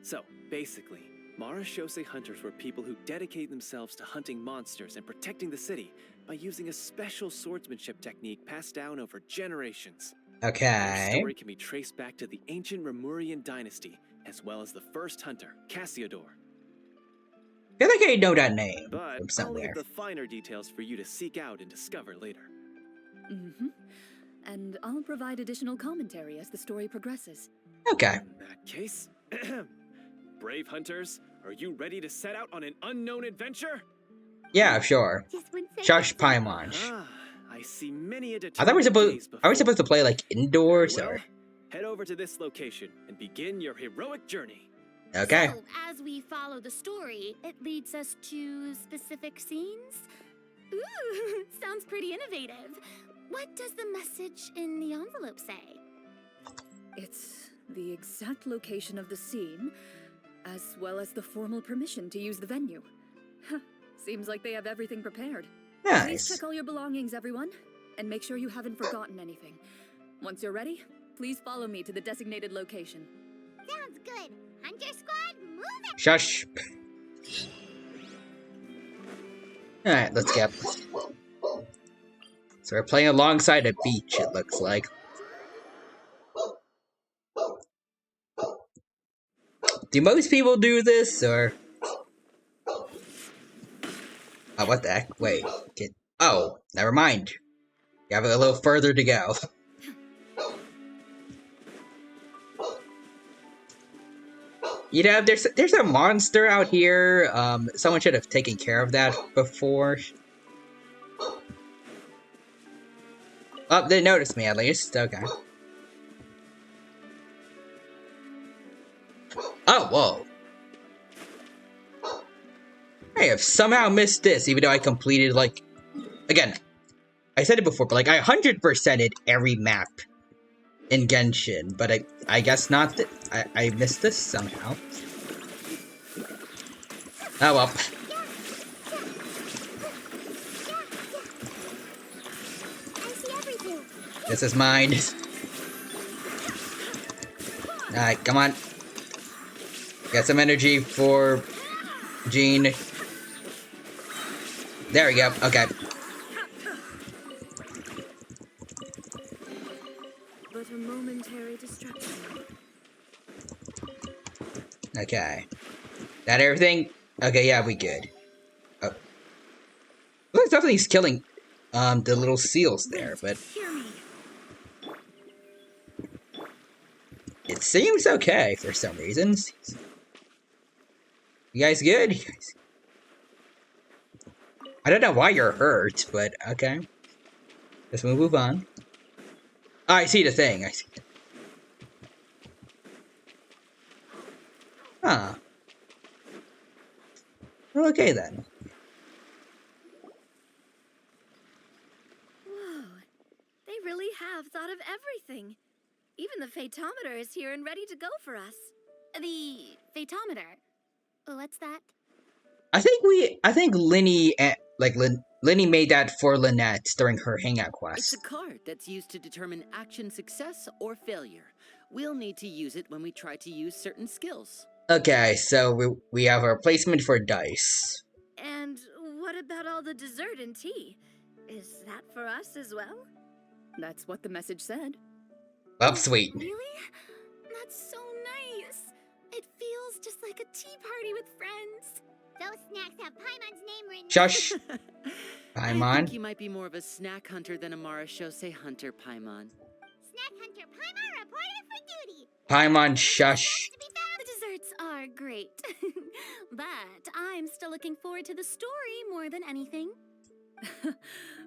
So, basically, Marachose hunters were people who dedicated themselves to hunting monsters and protecting the city by using a special swordsmanship technique passed down over generations. Okay. Their story can be traced back to the ancient Remurian dynasty, as well as the first hunter, Cassiodor. I feel like I know that name But from I'll somewhere. leave the finer details for you to seek out and discover later. Mm-hmm. And I'll provide additional commentary as the story progresses. Okay. In that case, brave hunters, are you ready to set out on an unknown adventure? Yeah, sure. Just one second. Shush, Paimon. Ah, I see many a I thought we determined were supposed to play like indoors Very well. or. Head over to this location and begin your heroic journey. Okay. So, as we follow the story, it leads us to specific scenes? Ooh, sounds pretty innovative. What does the message in the envelope say? It's the exact location of the scene, as well as the formal permission to use the venue. Seems like they have everything prepared. Please Nice. check all your belongings, everyone, and make sure you haven't forgotten anything. Once you're ready, please follow me to the designated location. Sounds good. Hunter Squad, move it! Shush. Alright, let's get. So we're playing alongside a beach, it looks like. Do most people do this, or? Oh, what the heck? Wait. Oh, never mind. You have a little further to go. You know, there's a monster out here. Someone should have taken care of that before. Oh, they noticed me at least. Okay. Oh, whoa. I have somehow missed this, even though I completed, like... Again, I said it before, but, like, I 100%ed every map in Genshin, but I guess not that... I missed this somehow. Oh, well. This is mine. Alright, come on. Got some energy for Jean. There we go. Okay. But a momentary distraction. Okay. That everything? Okay, yeah, we good. Oh. Looks like something's killing the little seals there, but it seems okay for some reasons. You guys good? I don't know why you're hurt, but okay. Let's move on. Oh, I see the thing. I see. Huh. Well, okay then. Whoa, they really have thought of everything. Even the phaetometer is here and ready to go for us. The phaetometer? What's that? I think Linny, Linny made that for Lynette during her hangout quest. It's a card that's used to determine action success or failure. We'll need to use it when we try to use certain skills. Okay, so we have a replacement for dice. And what about all the dessert and tea? Is that for us as well? That's what the message said. Well, sweet. Really? That's so nice. It feels just like a tea party with friends. Those snacks have Paimon's name written. Shush. I Paimon. think you might be more of a snack hunter than a Marashose hunter, Paimon. Snack Hunter Paimon reported for duty. Paimon, shush. The desserts are great. But I'm still looking forward to the story more than anything.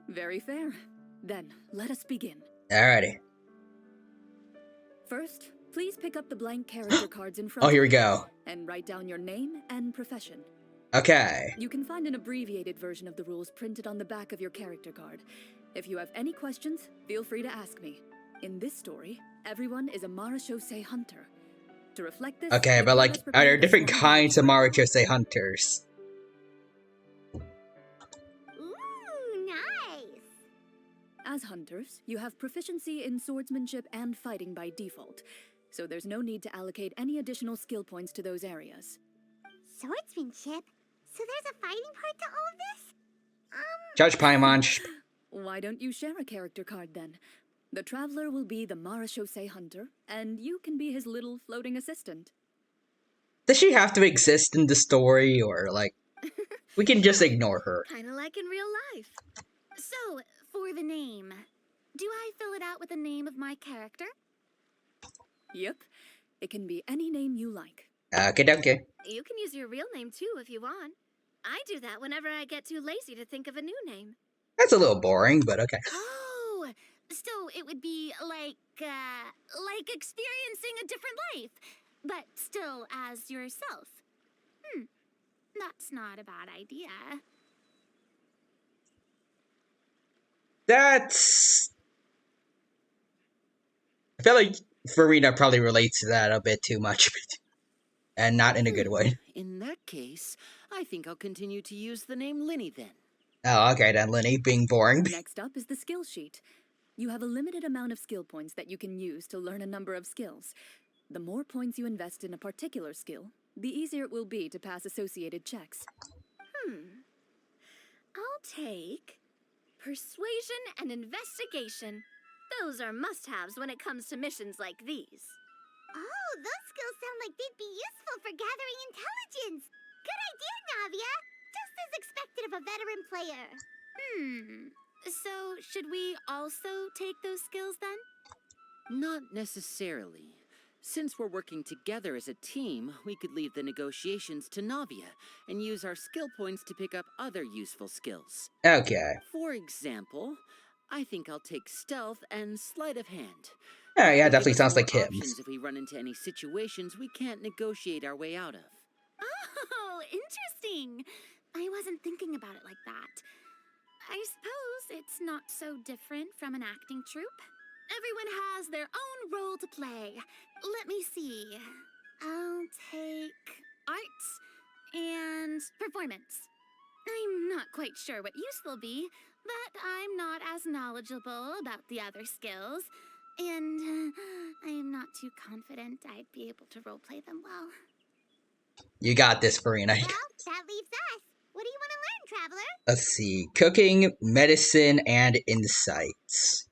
Very fair. Then, let us begin. Alrighty. First, please pick up the blank character cards in front Oh, of here we you go. and write down your name and profession. Okay. You can find an abbreviated version of the rules printed on the back of your character card. If you have any questions, feel free to ask me. In this story, everyone is a Marashose hunter. To reflect this... Okay, but like, are there different kinds of Marachose hunters? Ooh, nice. As hunters, you have proficiency in swordsmanship and fighting by default, so there's no need to allocate any additional skill points to those areas. Swordsmanship? So there's a fighting part to all of this? Judge Paimon. Why don't you share a character card then? The Traveler will be the Marashose hunter, and you can be his little floating assistant. Does she have to exist in the story, or like, we can just ignore her? Kinda like in real life. So, for the name, do I fill it out with the name of my character? Yep. It can be any name you like. Okay. You can use your real name too if you want. I do that whenever I get too lazy to think of a new name. That's a little boring, but okay. Oh, so it would be like experiencing a different life, but still as yourself. That's not a bad idea. That's... I feel like Farina probably relates to that a bit too much, and not in a good way. In that case, I think I'll continue to use the name Linny then. Oh, okay then, Linny, being boring. Next up is the skill sheet. You have a limited amount of skill points that you can use to learn a number of skills. The more points you invest in a particular skill, the easier it will be to pass associated checks. I'll take persuasion and investigation. Those are must-haves when it comes to missions like these. Oh, those skills sound like they'd be useful for gathering intelligence. Good idea, Navia. Just as expected of a veteran player. So, should we also take those skills then? Not necessarily. Since we're working together as a team, we could leave the negotiations to Navia and use our skill points to pick up other useful skills. Okay. For example, I think I'll take stealth and sleight of hand. Oh, yeah, That would definitely give us sounds more like him. options if we run into any situations we can't negotiate our way out of. Oh, interesting. I wasn't thinking about it like that. I suppose it's not so different from an acting troupe. Everyone has their own role to play. Let me see. I'll take arts and performance. I'm not quite sure what use they'll be, but I'm not as knowledgeable about the other skills, and I'm not too confident I'd be able to roleplay them well. You got this, Farina. Well, that leaves us. What do you want to learn, Traveler? Let's see. Cooking, medicine, and insights.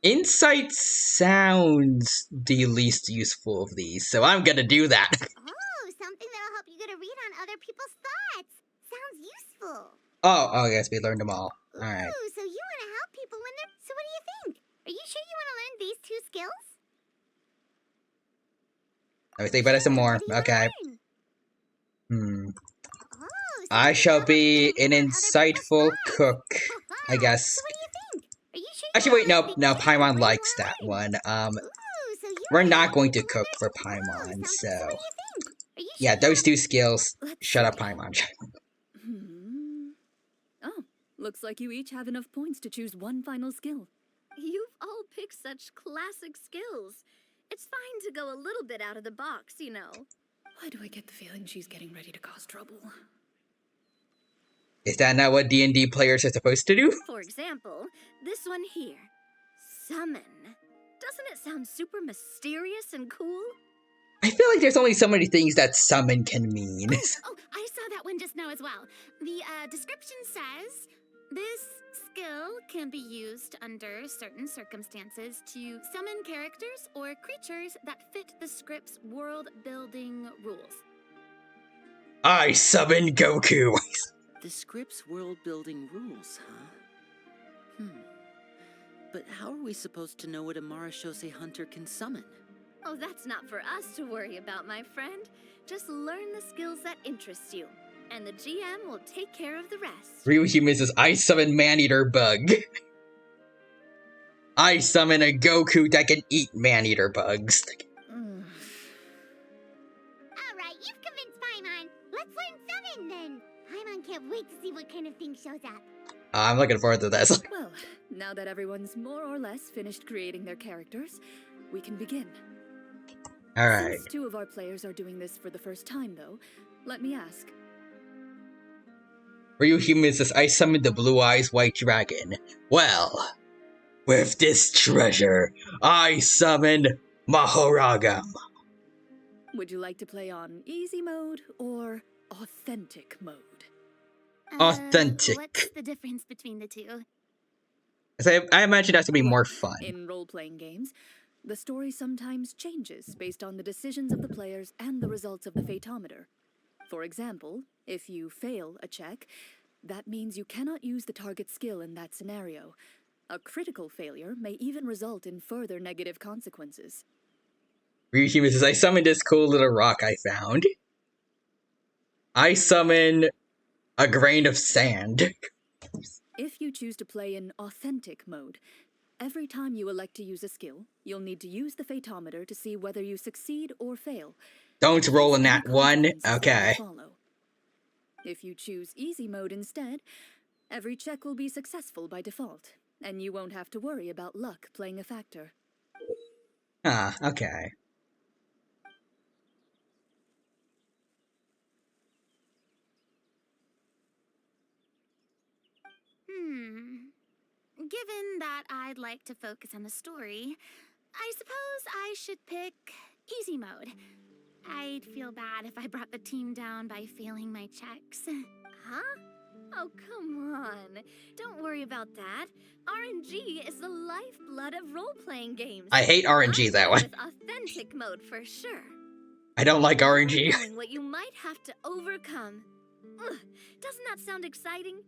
Insight sounds the least useful of these, so I'm gonna do that. Oh, something that'll help you get a read on other people's thoughts. Sounds useful. Oh, yes, we learned them all. Alright. Ooh, so you want to help people when they're... So what do you think? Are you sure you want to learn these two skills? Let me think about it some more. What do you Okay. wanna learn? Oh, so I this shall will help you be get a an read on other people's insightful thoughts. cook, I guess. So what do you think? Are you sure you Actually, wait, wanna learn no, these two? Paimon What do you likes wanna that learn? one. Ooh, so you We're wanna not help going to people cook when for they're... Paimon, So so... what do you think? Are you sure Yeah, you those two skills. Let's Shut up, see. Paimon. Oh, looks like you each have enough points to choose one final skill. You've all picked such classic skills. It's fine to go a little bit out of the box, you know. Why do I get the feeling she's getting ready to cause trouble? Is that not what D&D players are supposed to do? For example, this one here. Summon. Doesn't it sound super mysterious and cool? I feel like there's only so many things that summon can mean. Oh, I saw that one just now as well. The description says, this skill can be used under certain circumstances to summon characters or creatures that fit the script's world-building rules. I summon Goku! The script's world-building rules, huh? But how are we supposed to know what a Marashose hunter can summon? Oh, that's not for us to worry about, my friend. Just learn the skills that interest you, and the GM will take care of the rest. Ryuhyumin says, I summon Man-Eater Bug. I summon a Goku that can eat Man-Eater bugs. Alright, you've convinced Paimon. Let's learn summon then. Paimon can't wait to see what kind of thing shows up. I'm looking forward to this. Well, now that everyone's more or less finished creating their characters, we can begin. Alright. Since two of our players are doing this for the first time, though, let me ask. Ryuhyumin says, I summoned the Blue Eyes White Dragon. Well, with this treasure, I summon Mahoragam. Would you like to play on easy mode or authentic mode? Authentic. What's the difference between the two? So I imagine that's gonna be more fun. In role-playing games, the story sometimes changes based on the decisions of the players and the results of the Fatometer. For example, if you fail a check, that means you cannot use the target skill in that scenario. A critical failure may even result in further negative consequences. Ryuhime says, I summoned this cool little rock I found. I summon a grain of sand. If you choose to play in authentic mode, every time you elect to use a skill, you'll need to use the Fatometer to see whether you succeed or fail. Don't roll in that one. Okay. If you choose easy mode instead, every check will be successful by default, and you won't have to worry about luck playing a factor. Ah, okay. Given that I'd like to focus on the story, I suppose I should pick easy mode. I'd feel bad if I brought the team down by failing my checks. Huh? Oh, come on. Don't worry about that. RNG is the lifeblood of role-playing games. I hate RNG that way. With authentic mode for sure. I don't like RNG. Knowing what you might have to overcome. Ugh, doesn't that sound exciting?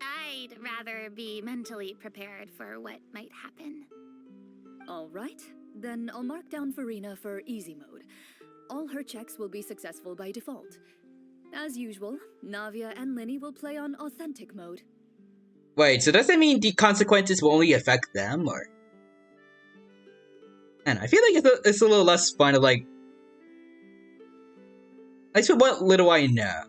I'd rather be mentally prepared for what might happen. All right, then I'll mark down Farina for easy mode. All her checks will be successful by default. As usual, Navia and Linny will play on authentic mode. Wait, so does that mean the consequences will only affect them, or? And I feel like it's a little less fun of like. At least with what little I know,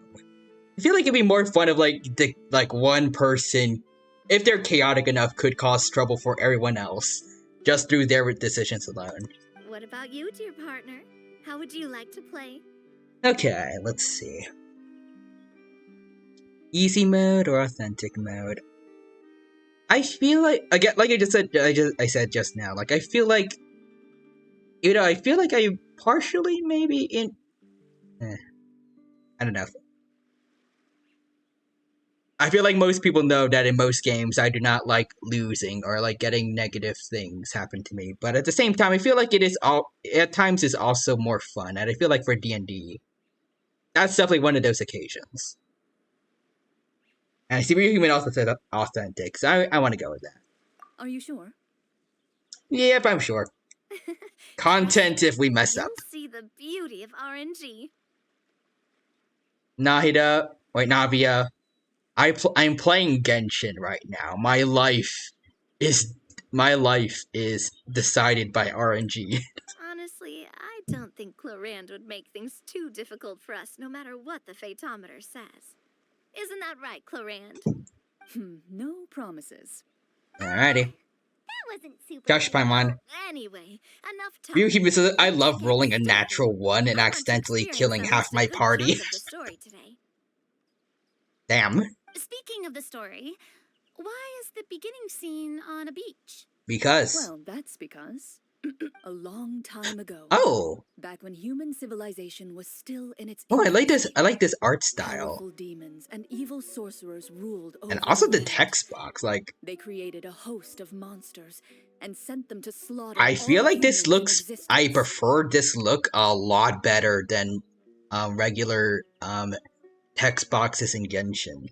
I feel like it'd be more fun of like one person, if they're chaotic enough, could cause trouble for everyone else just through their decisions alone. What about you, dear partner? How would you like to play? Okay, let's see. Easy mode or authentic mode? I feel like again, like I said just now. Like I feel like, I feel like I partially maybe in. I don't know. I feel like most people know that in most games I do not like losing or like getting negative things happen to me. But at the same time, I feel like it is at times is also more fun. And I feel like for D&D, that's definitely one of those occasions. And I see Ryuhime also said authentic, so I want to go with that. Are you sure? Yep, I'm sure. Content if we mess up. You'll see the beauty of RNG. Navia, I'm playing Genshin right now. My life is decided by RNG. Honestly, I don't think Clorand would make things too difficult for us no matter what the Fatometer says. Isn't that right, Clorand? No promises. Alrighty. That wasn't super. Josh Paimon. Anyway, enough talk. Ryuhime says, I love rolling a natural 1 and accidentally killing half my party. Damn. Speaking of the story, why is the beginning scene on a beach? Because. Well, that's because a long time ago. Oh. Back when human civilization was still in its I like this art style. Powerful demons and evil sorcerers ruled over. And also the land. text box, like. They created a host of monsters and sent them to slaughter. I feel like this looks. Existence. I prefer this look a lot better than regular text boxes in Genshin.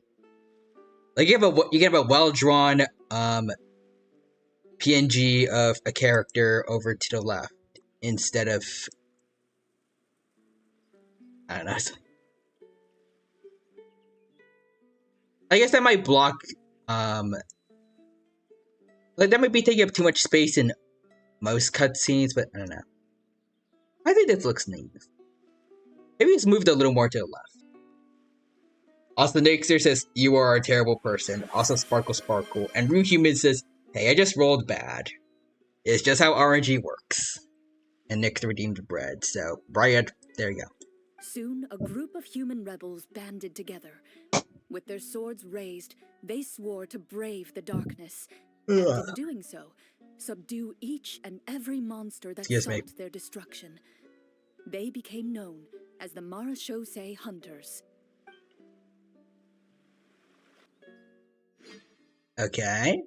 Like you have a well drawn PNG of a character over to the left instead of, I don't know. I guess that might block like that might be taking up too much space in most cutscenes, but I don't know. I think this looks neat. Maybe it's moved a little more to the left. Also, Nixer says, you are a terrible person. Also, Sparkle. And Ryuhime says, hey, I just rolled bad. It's just how RNG works. And Nick redeemed bread. So, Brian, there you go. Soon, a group of human rebels banded together. With their swords raised, they swore to brave the darkness. And in doing so, subdue each and every monster that sought their destruction. They became known as the Marashosei Hunters. Okay.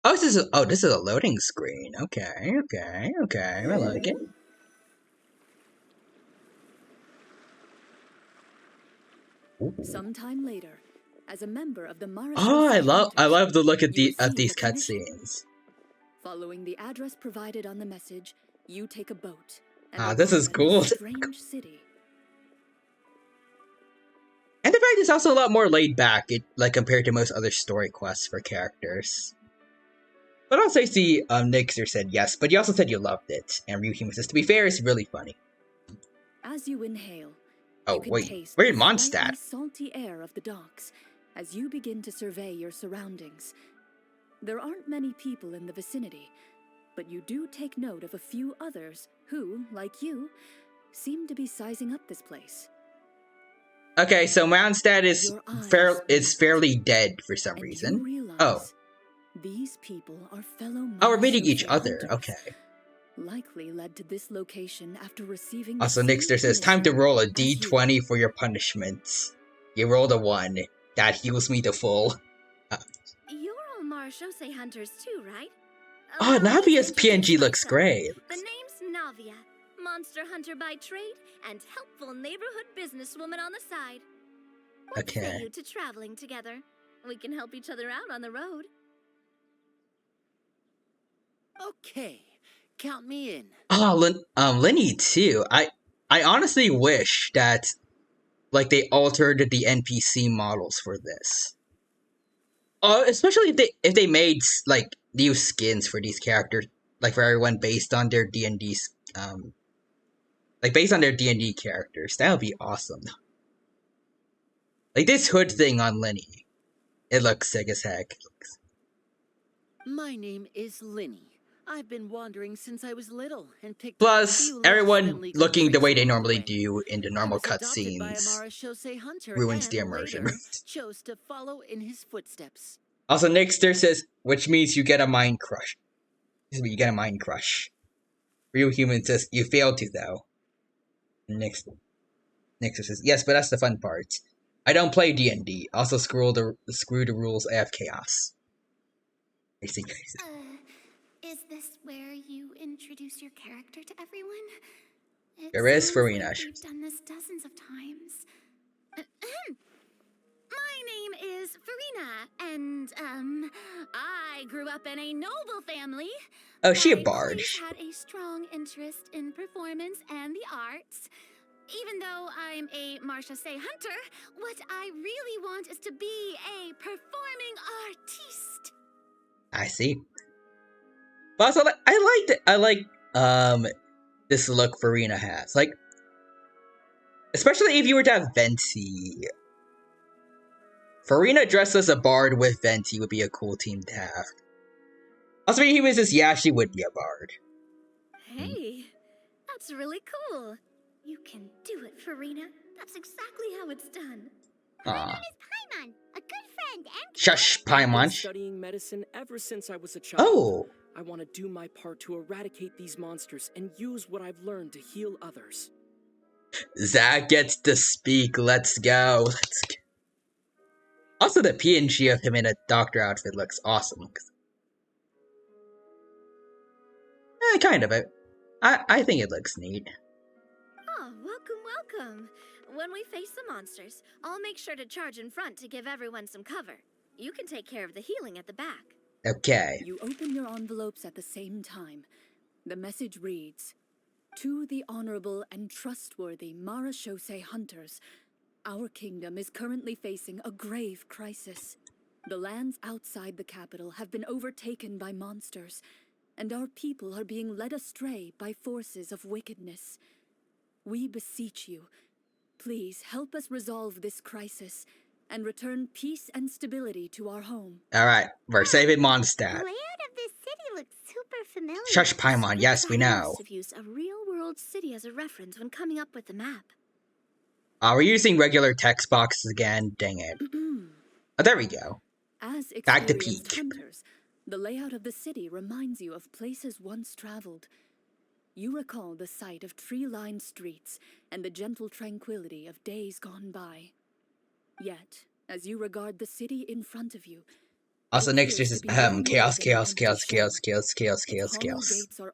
Oh, this is a loading screen. Okay. I like it. Sometime later, As a member of the Mara Oh, I Hunters, love the look at you at receive these a commission. cutscenes. Following the address provided on the message, you take a boat and Ah, this is arrive at cool. this strange city. And the fact it's also a lot more laid back, like compared to most other story quests for characters. But also, I see Nixer said yes, but you also said you loved it. And Ryuhima says, to be fair, it's really funny. As you inhale, Oh, you can wait, taste where the did slightly Mondstadt? salty air of the docks as you begin to survey your surroundings. There aren't many people in the vicinity, but you do take note of a few others who, like you, seem to be sizing up this place. Okay, so Mondstadt is Your eyes meet, fairly dead for some and reason. you realize Oh. these people are fellow Oh, we're meeting Mara each Shosei other. hunters, Okay. likely led to this location after receiving the Also, same Nixter says, time to commission roll a as you. d20 for your punishments. You rolled a 1. That heals me to full. You're all Mara Shosei hunters too, right? Oh, Allow me to Navia's introduce PNG looks myself. great. The name's Navia, monster hunter by trade and helpful neighborhood businesswoman on the side. What say Okay. you to traveling together? We can help each other out on the road. Okay, count me in. Oh, Linny too. I honestly wish that, like, they altered the NPC models for this. Especially if they made like new skins for these characters, like for everyone based on their D&D's like based on their D&D characters. That would be awesome. Like this hood thing on Linny, it looks sick as heck. My name is Linny. I've been wandering since I was little and picked Plus, up a few everyone less than legal looking the traits way they along normally way. do in the I normal was adopted by a cutscenes Mara Shosei hunter ruins and the immersion. later chose to follow in his footsteps. Also, Nixter says, which means you get a mind crush. Excuse me, you get a mind crush. Real Human says, you failed to though. Nixter says, yes, but that's the fun part. I don't play D&D. Also, screw the rules. I have chaos. I see. Is this where you introduce your character to everyone? It There is sounds Farina. like we've done this dozens of times. My name is Farina, and I grew up in a noble family. Oh, she a I've bard. always had a strong interest in performance and the arts. Even though I'm a Mara Shosei hunter, what I really want is to be a performing artiste. I see. But also, I like this look Farina has. Like, especially if you were to have Venti. Farina dressed as a bard with Venti would be a cool team to have. Also, he was just, yeah, she would be a bard. Hey, that's really cool. You can do it, Farina. That's exactly how it's done. My name is Paimon, a good friend and Shush, I've been Paimon. studying medicine ever since I was a child. Oh. I want to do my part to eradicate these monsters and use what I've learned to heal others. Zach gets to speak. Let's go. Let's go. Also, the PNG of him in a doctor outfit looks awesome. Kind of. I think it looks neat. Oh, welcome. When we face the monsters, I'll make sure to charge in front to give everyone some cover. You can take care of the healing at the back. Okay. You open your envelopes at the same time. The message reads, to the honorable and trustworthy Mara Shosei hunters, our kingdom is currently facing a grave crisis. The lands outside the capital have been overtaken by monsters, and our people are being led astray by forces of wickedness. We beseech you, please help us resolve this crisis and return peace and stability to our home. Alright, we're saving Mondstadt. The layout of this city looks super familiar. Shush, Paimon, yes, we know. Must have used a real-world city as a reference when coming up with the map. We're using regular text boxes again. Dang it. Oh, there we go. As Back to experienced peak. hunters, the layout of the city reminds you of places once traveled. You recall the sight of tree-lined streets and the gentle tranquility of days gone by. Yet, as you regard the city in front of you, Also, next is chaos.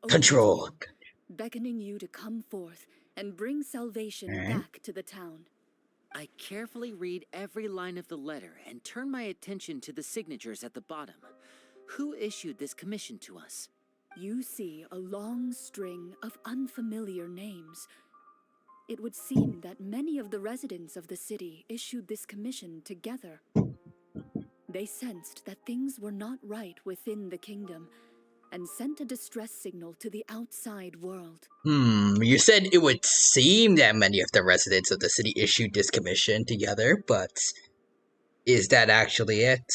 Control. beckoning you to come forth and bring salvation back to the town. I carefully read every line of the letter and turn my attention to the signatures at the bottom. Who issued this commission to us? You see a long string of unfamiliar names. It would seem that many of the residents of the city issued this commission together. They sensed that things were not right within the kingdom and sent a distress signal to the outside world. You said it would seem that many of the residents of the city issued this commission together, but is that actually it?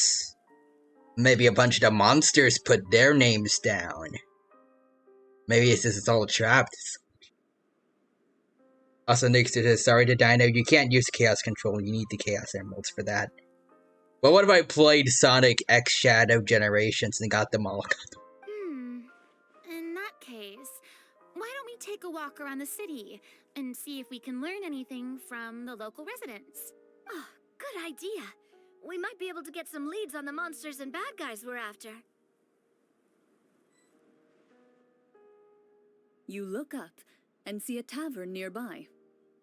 Maybe a bunch of the monsters put their names down. Maybe it's all trapped. Also, Nick says, sorry to Dino, you can't use Chaos Control, you need the Chaos Emeralds for that. But what if I played Sonic X Shadow Generations and got them all? In that case, why don't we take a walk around the city and see if we can learn anything from the local residents? Oh, good idea. We might be able to get some leads on the monsters and bad guys we're after. You look up and see a tavern nearby.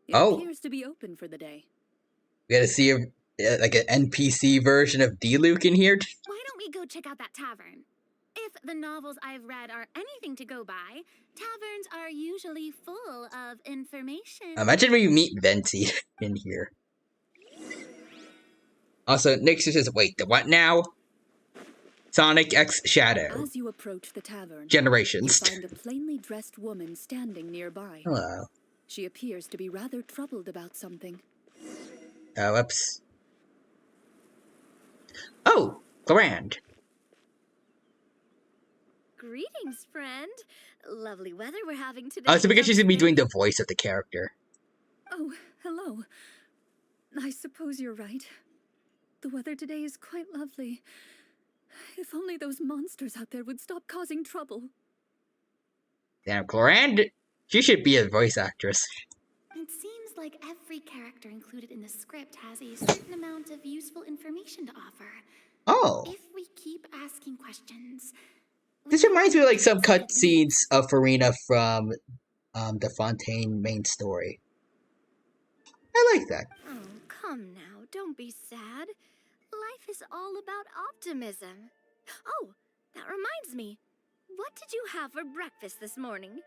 It Oh. appears to be open for the day. We gotta see like an NPC version of D-Luke in here. Why don't we go check out that tavern? If the novels I've read are anything to go by, taverns are usually full of information. Imagine when you meet Venti in here. Also, Nick says, wait, the what now? Sonic X Shadow. As you approach the tavern, Generations. you find a plainly dressed woman standing nearby. Hello. She appears to be rather troubled about something. Oh, whoops. Oh, Grand. Greetings, friend. Lovely weather we're having today. Oh, so because she's gonna be doing the voice of the character. Oh, hello. I suppose you're right. The weather today is quite lovely. If only those monsters out there would stop causing trouble. Damn, Grand. She should be a voice actress. It seems like every character included in the script has a certain amount of useful information to offer. Oh. If we keep asking questions... This reminds me of like some cutscenes of Farina from the Fontaine main story. I like that. Oh, come now. Don't be sad. Life is all about optimism. Oh, that reminds me. What did you have for breakfast this morning?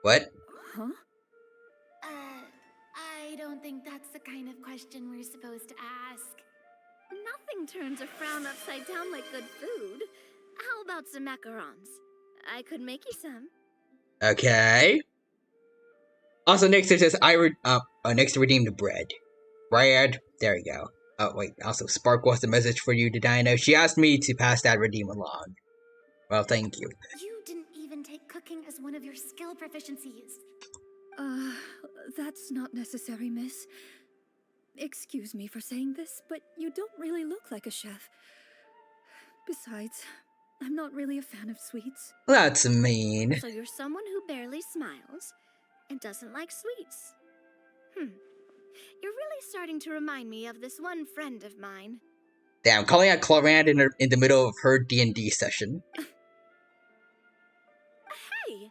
What? Huh? I don't think that's the kind of question we're supposed to ask. Nothing turns a frown upside down like good food. How about some macarons? I could make you some. Okay. Also, next it says next to redeem the bread. Bread. There you go. Oh wait. Also, Spark wants a message for you to Dino. She asked me to pass that redeem along. Well, thank you. You didn't even take cooking as one of your skill proficiencies. That's not necessary, miss. Excuse me for saying this, but you don't really look like a chef. Besides, I'm not really a fan of sweets. That's mean. So you're someone who barely smiles and doesn't like sweets. You're really starting to remind me of this one friend of mine. Damn, calling out Clorand in the middle of her D&D session. Hey,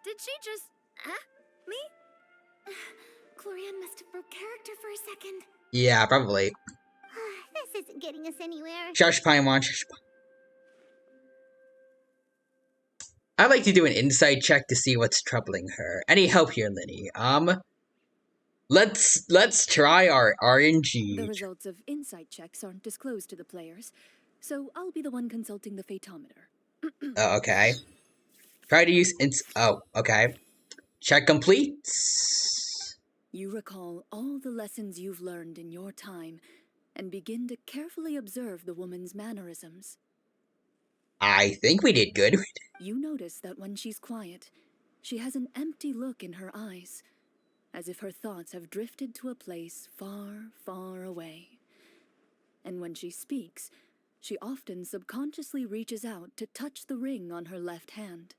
did she just... me? Clorian must have broke character for a second. Yeah, probably. This isn't getting us anywhere. Shush, Paimon, shush. I'd like to do an insight check to see what's troubling her. Any help here, Linny? Let's try our RNG. The results of insight checks aren't disclosed to the players, so I'll be the one consulting the fatometer. Oh, okay. Try to use oh, okay. Check complete. You recall all the lessons you've learned in your time and begin to carefully observe the woman's mannerisms. I think we did good. You notice that when she's quiet, she has an empty look in her eyes, as if her thoughts have drifted to a place far, far away. And when she speaks, she often subconsciously reaches out to touch the ring on her left hand.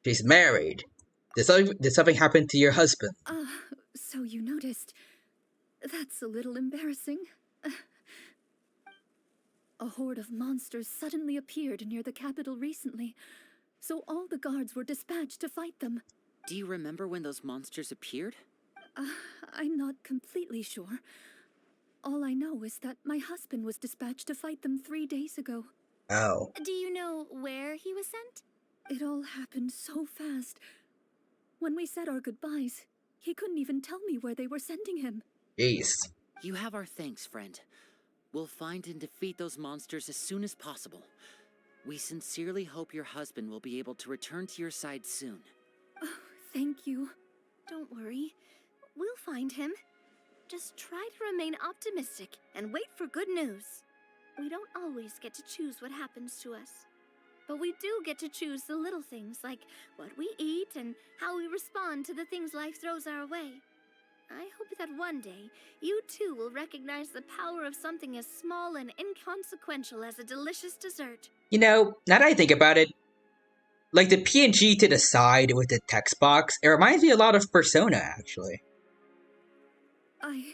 She's married. Did something happen to your husband? So you noticed. That's a little embarrassing. A horde of monsters suddenly appeared near the capital recently, so all the guards were dispatched to fight them. Do you remember when those monsters appeared? I'm not completely sure, All I know is that my husband was dispatched to fight them 3 days ago. Oh. Do you know where he was sent? It all happened so fast. When we said our goodbyes, he couldn't even tell me where they were sending him. Jeez. You have our thanks, friend. We'll find and defeat those monsters as soon as possible. We sincerely hope your husband will be able to return to your side soon. Oh, thank you. Don't worry. We'll find him. Just try to remain optimistic and wait for good news. We don't always get to choose what happens to us. But we do get to choose the little things like what we eat and how we respond to the things life throws our way. I hope that one day, you too will recognize the power of something as small and inconsequential as a delicious dessert. You know, now that I think about it, like the PNG to the side with the text box, it reminds me a lot of Persona, actually.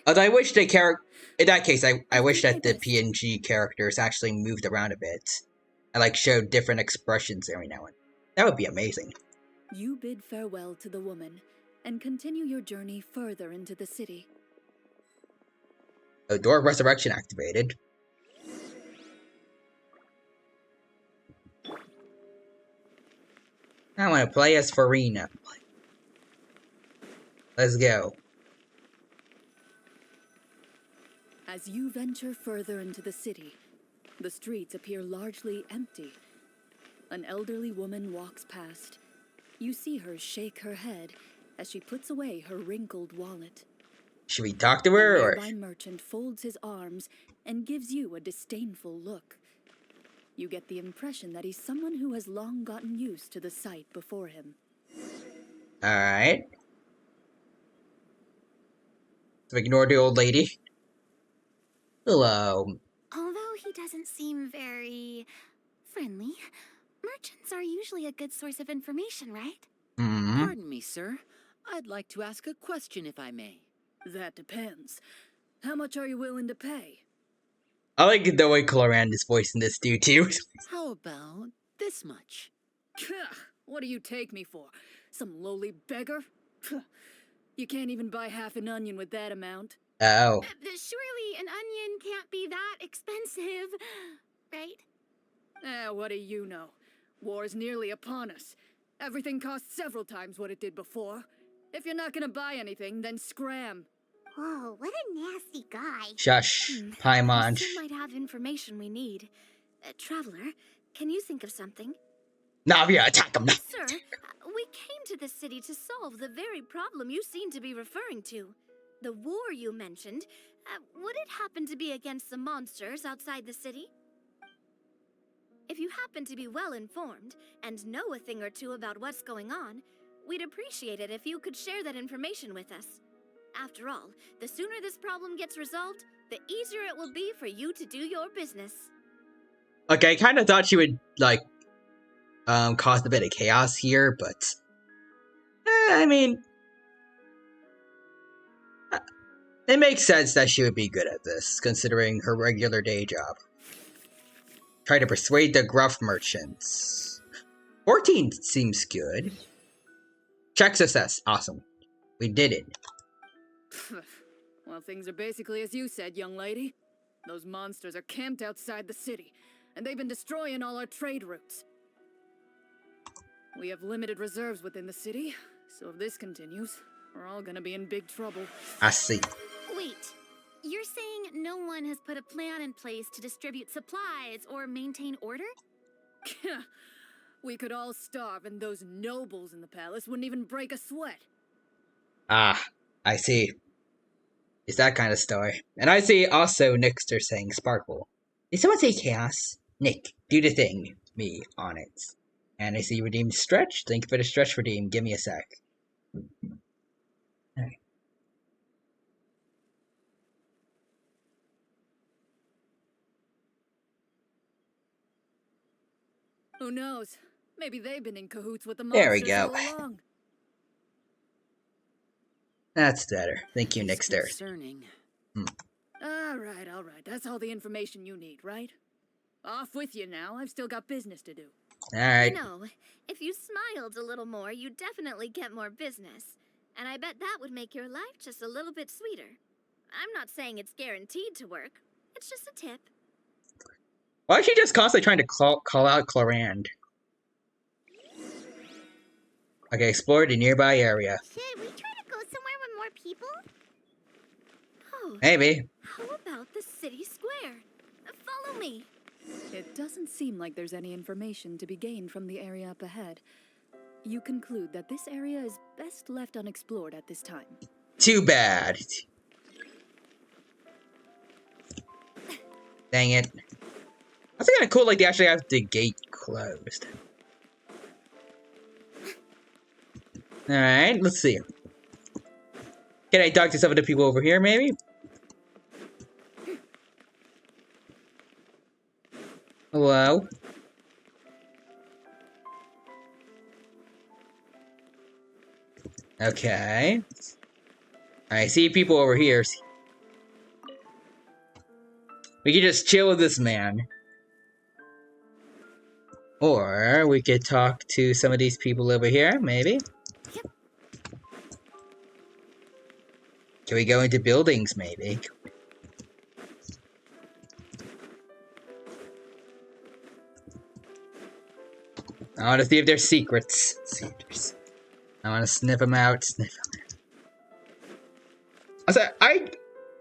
Although I wish the in that case, I wish that the PNG characters actually moved around a bit. And like showed different expressions every now and then. That would be amazing. You bid farewell to the woman, and continue your journey further into the city. Oh, Door of Resurrection activated. I want to play as Farina. Let's go. As you venture further into the city, the streets appear largely empty. An elderly woman walks past. You see her shake her head as she puts away her wrinkled wallet. Should we talk to her, or? The nearby merchant folds his arms and gives you a disdainful look. You get the impression that he's someone who has long gotten used to the sight before him. Alright. So ignore the old lady. Hello. Although he doesn't seem very friendly, merchants are usually a good source of information, right? Pardon me, sir. I'd like to ask a question if I may. That depends. How much are you willing to pay? I like the way Coloran is voicing this dude too. How about this much? What do you take me for? Some lowly beggar? You can't even buy half an onion with that amount. Oh. Surely an onion can't be that expensive, right? What do you know? War's nearly upon us. Everything costs several times what it did before. If you're not gonna buy anything, then scram. Whoa, what a nasty guy. Shush. Paimon. He might have information we need. Traveler, can you think of something? Navia, attack him! Sir, we came to this city to solve the very problem you seem to be referring to. The war you mentioned, would it happen to be against the monsters outside the city? If you happen to be well informed and know a thing or two about what's going on, we'd appreciate it if you could share that information with us. After all, the sooner this problem gets resolved, the easier it will be for you to do your business. Okay, I kind of thought she would, like, cause a bit of chaos here, but... I mean... it makes sense that she would be good at this, considering her regular day job. Try to persuade the gruff merchants. 14 seems good. Check success. Awesome. We did it. Well, things are basically as you said, young lady. Those monsters are camped outside the city, and they've been destroying all our trade routes. We have limited reserves within the city, so if this continues, we're all gonna be in big trouble. I see. Wait, you're saying no one has put a plan in place to distribute supplies or maintain order? We could all starve, and those nobles in the palace wouldn't even break a sweat. Ah, I see. It's that kind of story. And I see also Nixter saying Sparkle. Did someone say Chaos? Nick, do the thing. Me on it. And I see redeem stretch. Thank you for the stretch redeem. Give me a sec. Alright. Who knows? Maybe they've been in cahoots with the There we monsters go. all along. That's better. Thank you, Nixter. Concerning. All right. That's all the information you need, right? Off with you now. I've still got business to do. Alright. You know, if you smiled a little more, you'd definitely get more business. And I bet that would make your life just a little bit sweeter. I'm not saying it's guaranteed to work. It's just a tip. Why is she just constantly trying to call out Clorand? Okay, explore the nearby area. Should we try to go somewhere with more people? Oh, Maybe. how about the city square? Follow me. It doesn't seem like there's any information to be gained from the area up ahead. You conclude that this area is best left unexplored at this time. Too bad. Dang it. I think kind of cool, like, they actually have the gate closed. Alright, let's see. Can I talk to some of the people over here, maybe? Hello? Okay. I see people over here. We can just chill with this man. Or we could talk to some of these people over here, maybe? Can we go into buildings, maybe? I want to see if there's secrets. I want to sniff them out.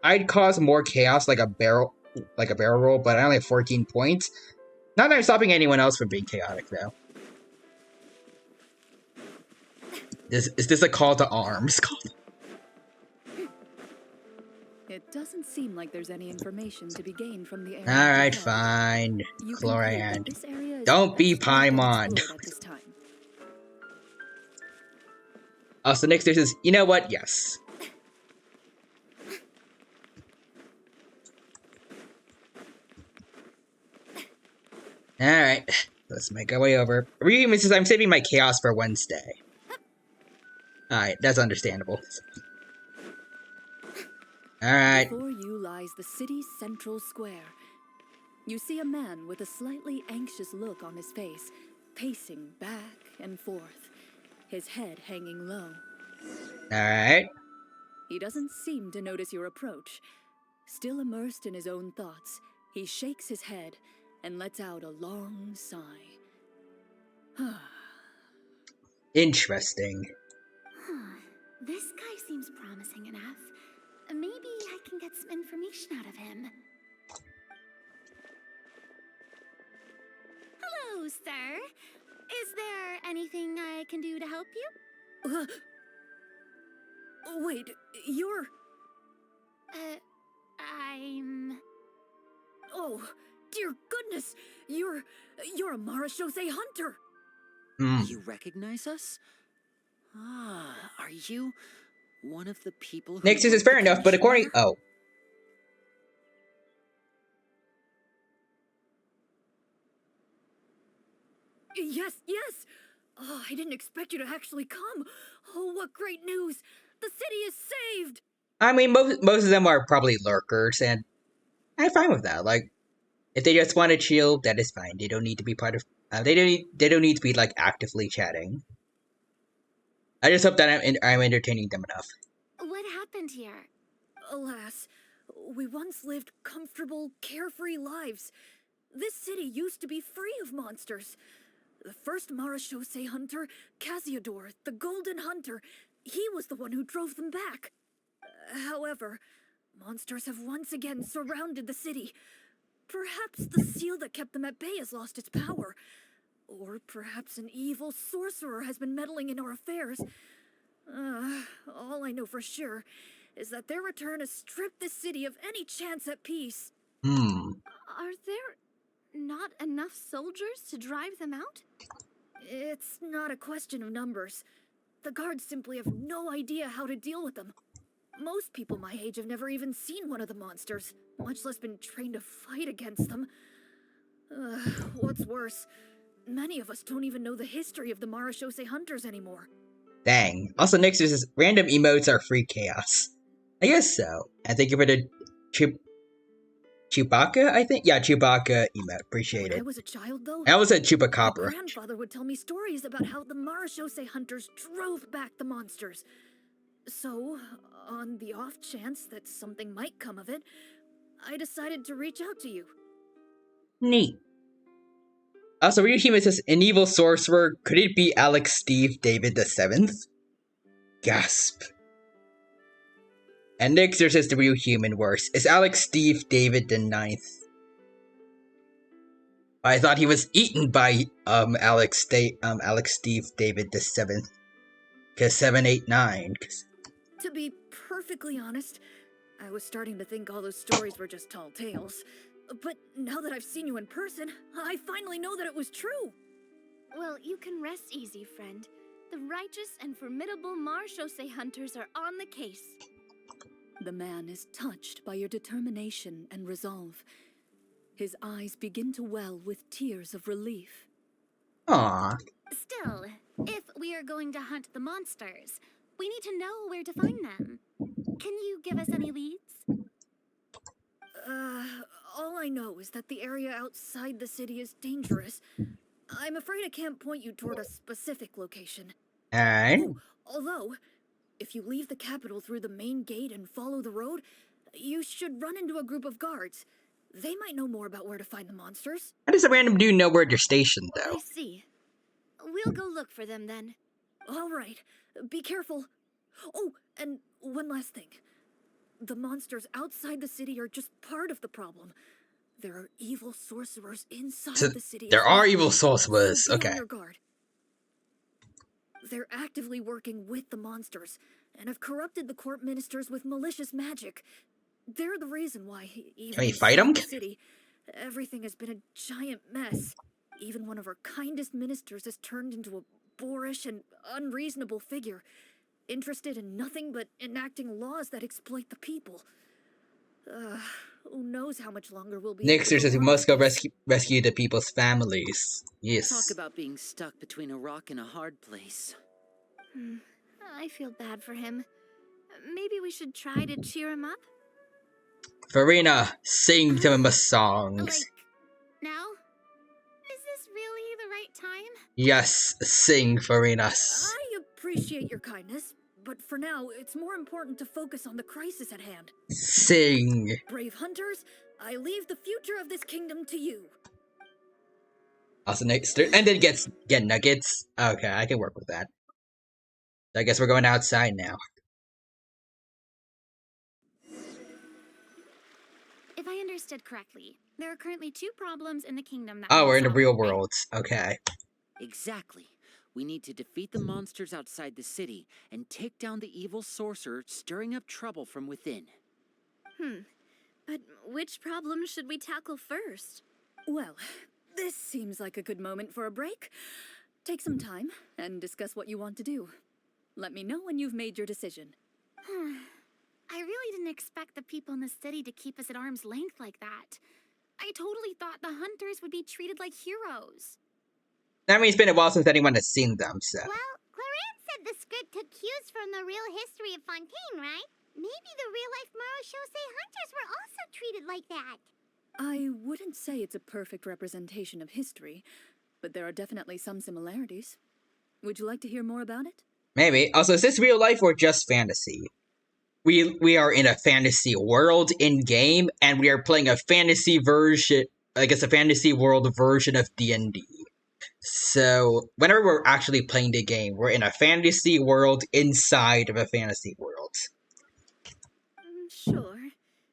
I'd cause more chaos like a barrel roll, but I only have 14 points. Not that I'm stopping anyone else from being chaotic, though. Is this a call to arms? It doesn't seem like there's any information to be gained from the area. Alright, fine. Chlorand. Don't be Paimon. Oh, so next there's this. You know what? Yes. Alright. Let's make our way over. Really, Mrs. I'm saving my chaos for Wednesday. Alright, that's understandable. Alright. Before you lies the city's central square. You see a man with a slightly anxious look on his face, pacing back and forth, his head hanging low. Alright. He doesn't seem to notice your approach. Still immersed in his own thoughts, he shakes his head and lets out a long sigh. Interesting. This guy seems promising enough. Maybe I can get some information out of him. Hello, sir. Is there anything I can do to help you? Wait, you're... I'm... Oh, dear goodness! You're a Marashose hunter! You recognize us? Ah, are you one of the people who... Nexus is fair enough, but according... Oh. Yes! Oh, I didn't expect you to actually come. Oh, what great news! The city is saved! I mean, most of them are probably lurkers, and I'm fine with that. Like, if they just want to chill, that is fine. They don't need to be part of... they don't need to be, like, actively chatting. I just hope that I'm entertaining them enough. What happened here? Alas, we once lived comfortable, carefree lives. This city used to be free of monsters. The first Marashose hunter, Casiodor, the Golden Hunter, he was the one who drove them back. However, monsters have once again surrounded the city. Perhaps the seal that kept them at bay has lost its power. Or perhaps an evil sorcerer has been meddling in our affairs. All I know for sure is that their return has stripped the city of any chance at peace. Are there not enough soldiers to drive them out? It's not a question of numbers. The guards simply have no idea how to deal with them. Most people my age have never even seen one of the monsters, much less been trained to fight against them. What's worse, many of us don't even know the history of the Marashose hunters anymore. Dang. Also, Nexus' random emotes are free chaos. I guess so. And thank you for the Chewbacca, I think? Yeah, Chewbacca emote. Appreciate it. When I was a child, though, I was a my Chupacabra. grandfather would tell me stories about how the Marashose hunters drove back the monsters. So, on the off chance that something might come of it, I decided to reach out to you. Neat. Also, Real Human says, an evil sorcerer. Could it be Alex Steve David the 7th? Gasp. And Nixer says the Real Human works. Is Alex Steve David the 9th? I thought he was eaten by Alex Steve David the 7th. Cause 789. To be perfectly honest, I was starting to think all those stories were just tall tales. But now that I've seen you in person, I finally know that it was true. Well, you can rest easy, friend. The righteous and formidable Marechaussee hunters are on the case. The man is touched by your determination and resolve. His eyes begin to well with tears of relief. Aww. Still, if we are going to hunt the monsters, we need to know where to find them. Can you give us any leads? All I know is that the area outside the city is dangerous. I'm afraid I can't point you toward a specific location. And? Although, if you leave the capital through the main gate and follow the road, you should run into a group of guards. They might know more about where to find the monsters. How does a random dude know where they're stationed, though? I see. We'll go look for them then. All right. Be careful. Oh, and one last thing. The monsters outside the city are just part of the problem. There are evil sorcerers inside the city. There are evil sorcerers. So be Okay. on your guard. They're actively working with the monsters and have corrupted the court ministers with malicious magic. They're the reason why, even Can we fight them? inside the city, everything has been a giant mess. Even one of our kindest ministers has turned into a boorish and unreasonable figure, interested in nothing but enacting laws that exploit the people. Who knows how much longer we'll be. Nixer says we must go rescue the people's families. Yes. Talk about being stuck between a rock and a hard place. I feel bad for him. Maybe we should try to cheer him up? Farina, sing to him a songs. Like, now? Is this really the right time? Yes, sing, Farina. I appreciate your kindness, but for now, it's more important to focus on the crisis at hand. Sing. Brave hunters, I leave the future of this kingdom to you. Also, Nixer, and then get nuggets. Okay, I can work with that. I guess we're going outside now. If I understood correctly, there are currently 2 problems in the kingdom that Oh, we're in the solve, real right? world. Okay. Exactly. We need to defeat the monsters outside the city and take down the evil sorcerer stirring up trouble from within. But which problem should we tackle first? Well, this seems like a good moment for a break. Take some time and discuss what you want to do. Let me know when you've made your decision. I really didn't expect the people in the city to keep us at arm's length like that. I totally thought the hunters would be treated like heroes. I mean, it's been a while since anyone has seen them, so. Well, Clarence said the script took cues from the real history of Fontaine, right? Maybe the real-life Marechaussee hunters were also treated like that. I wouldn't say it's a perfect representation of history, but there are definitely some similarities. Would you like to hear more about it? Maybe. Also, is this real life or just fantasy? We are in a fantasy world in-game, and we are playing a fantasy version, I guess a fantasy world version of D&D. So, whenever we're actually playing the game, we're in a fantasy world inside of a fantasy world. Sure.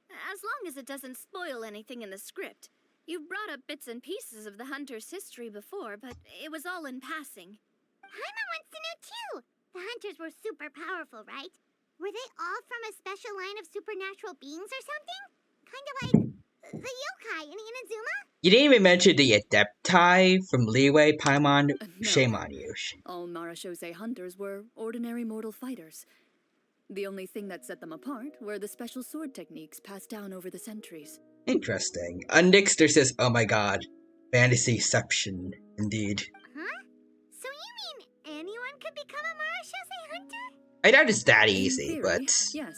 As long as it doesn't spoil anything in the script. You brought up bits and pieces of the hunter's history before, but it was all in passing. Paimon wants to know too. The hunters were super powerful, right? Were they all from a special line of supernatural beings or something? Kind of like the yokai in Inazuma? You didn't even mention the Adepti from Leeway, Paimon. Shame on you. All Marechaussee hunters were ordinary mortal fighters. The only thing that set them apart were the special sword techniques passed down over the centuries. Interesting. Nixter says, oh my god. Fantasyception, indeed. Huh? So you mean anyone could become a Marechaussee hunter? I doubt it's that In easy, theory, but... yes.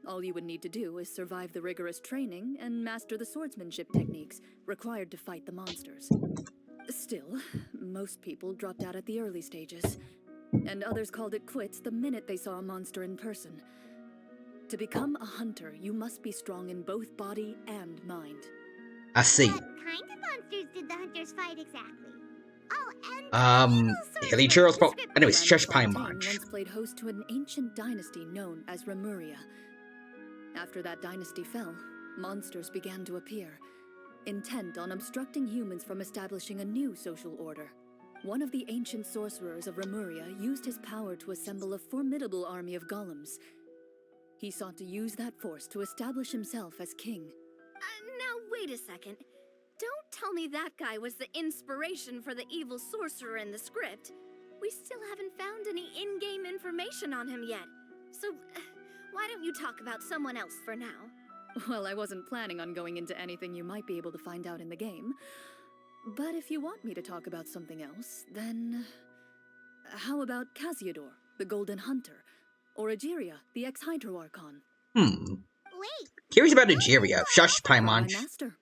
All you would need to do is survive the rigorous training and master the swordsmanship techniques required to fight the monsters. Still, most people dropped out at the early stages. and others called it quits the minute they saw a monster in person. To become a hunter, you must be strong in both body and mind. I see. What kind of monsters did the hunters fight exactly? Oh, and Hilly Churls. Anyways, Shush Pine Fontaine March. once played host to an ancient dynasty known as Remuria. After that dynasty fell, monsters began to appear, intent on obstructing humans from establishing a new social order. One of the ancient sorcerers of Remuria used his power to assemble a formidable army of golems. He sought to use that force to establish himself as king. Now wait a second. Don't tell me that guy was the inspiration for the evil sorcerer in the script. We still haven't found any in-game information on him yet. So, why don't you talk about someone else for now? Well, I wasn't planning on going into anything you might be able to find out in the game. But if you want me to talk about something else, then... how about Casiodor, the Golden Hunter? Or Egeria, the ex-Hydroarchon? Wait. Curious about Egeria. Shush Pine My March. master.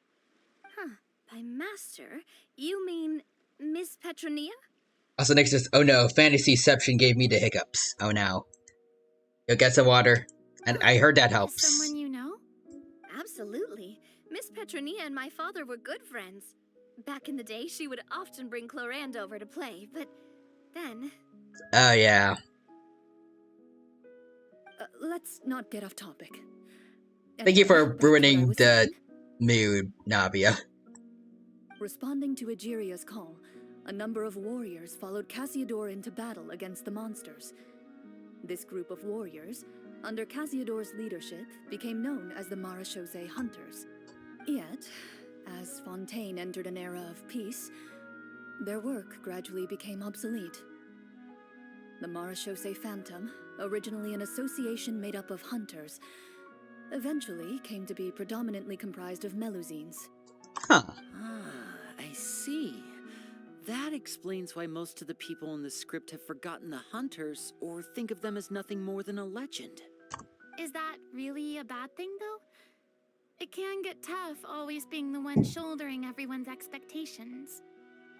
Huh. By master, you mean Miss Petronia? Also next is, oh no, Fantasyception gave me the hiccups. Oh no. You'll get some water. And I heard that helps. Someone you know? Absolutely. Miss Petronia and my father were good friends. Back in the day, she would often bring Clorand over to play, but then... Oh yeah. Let's not get off topic. Thank you for Anyway, back to what I ruining was the saying. mood, Navia. Responding to Egeria's call, a number of warriors followed Casiodor into battle against the monsters. This group of warriors, under Casiodor's leadership, became known as the Marechaussee Hunters. Yet, as Fontaine entered an era of peace, their work gradually became obsolete. The Marechaussee Phantom, originally an association made up of hunters, eventually came to be predominantly comprised of Melusines. Huh. I see. That explains why most of the people in the script have forgotten the hunters or think of them as nothing more than a legend. Is that really a bad thing, though? It can get tough always being the one shouldering everyone's expectations.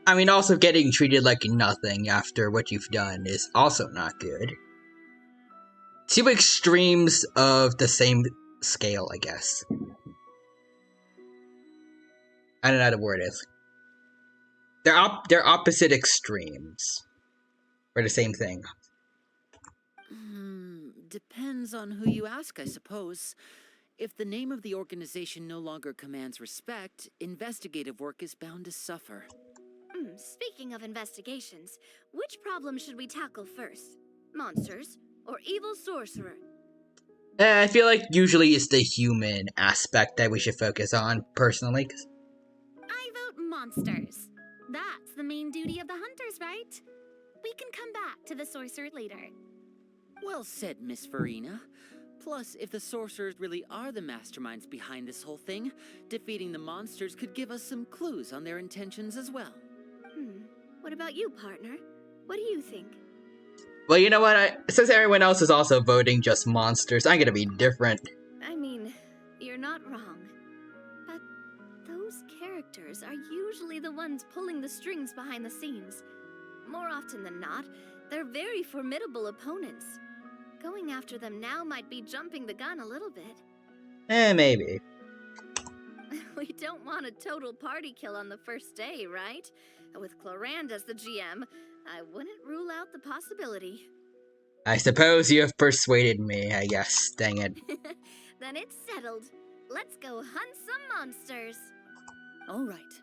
I mean, also getting treated like nothing after what you've done is also not good. Two extremes of the same scale, I guess. I don't know how the word is. They're opposite extremes. For the same thing. Depends on who you ask, I suppose. If the name of the organization no longer commands respect, investigative work is bound to suffer. Speaking of investigations, which problem should we tackle first? Monsters or evil sorcerer? I feel like usually it's the human aspect that we should focus on, personally. I vote monsters. That's the main duty of the hunters, right? We can come back to the sorcerer later. Well said, Miss Farina. Plus, if the sorcerers really are the masterminds behind this whole thing, defeating the monsters could give us some clues on their intentions as well. What about you, partner? What do you think? Well, you know what? Since everyone else is also voting just monsters, I'm gonna be different. I mean, you're not wrong. But those characters are usually the ones pulling the strings behind the scenes. More often than not, they're very formidable opponents. Going after them now might be jumping the gun a little bit. Maybe. We don't want a total party kill on the first day, right? With Clorand as the GM, I wouldn't rule out the possibility. I suppose you have persuaded me, I guess. Dang it. Then it's settled. Let's go hunt some monsters. All right.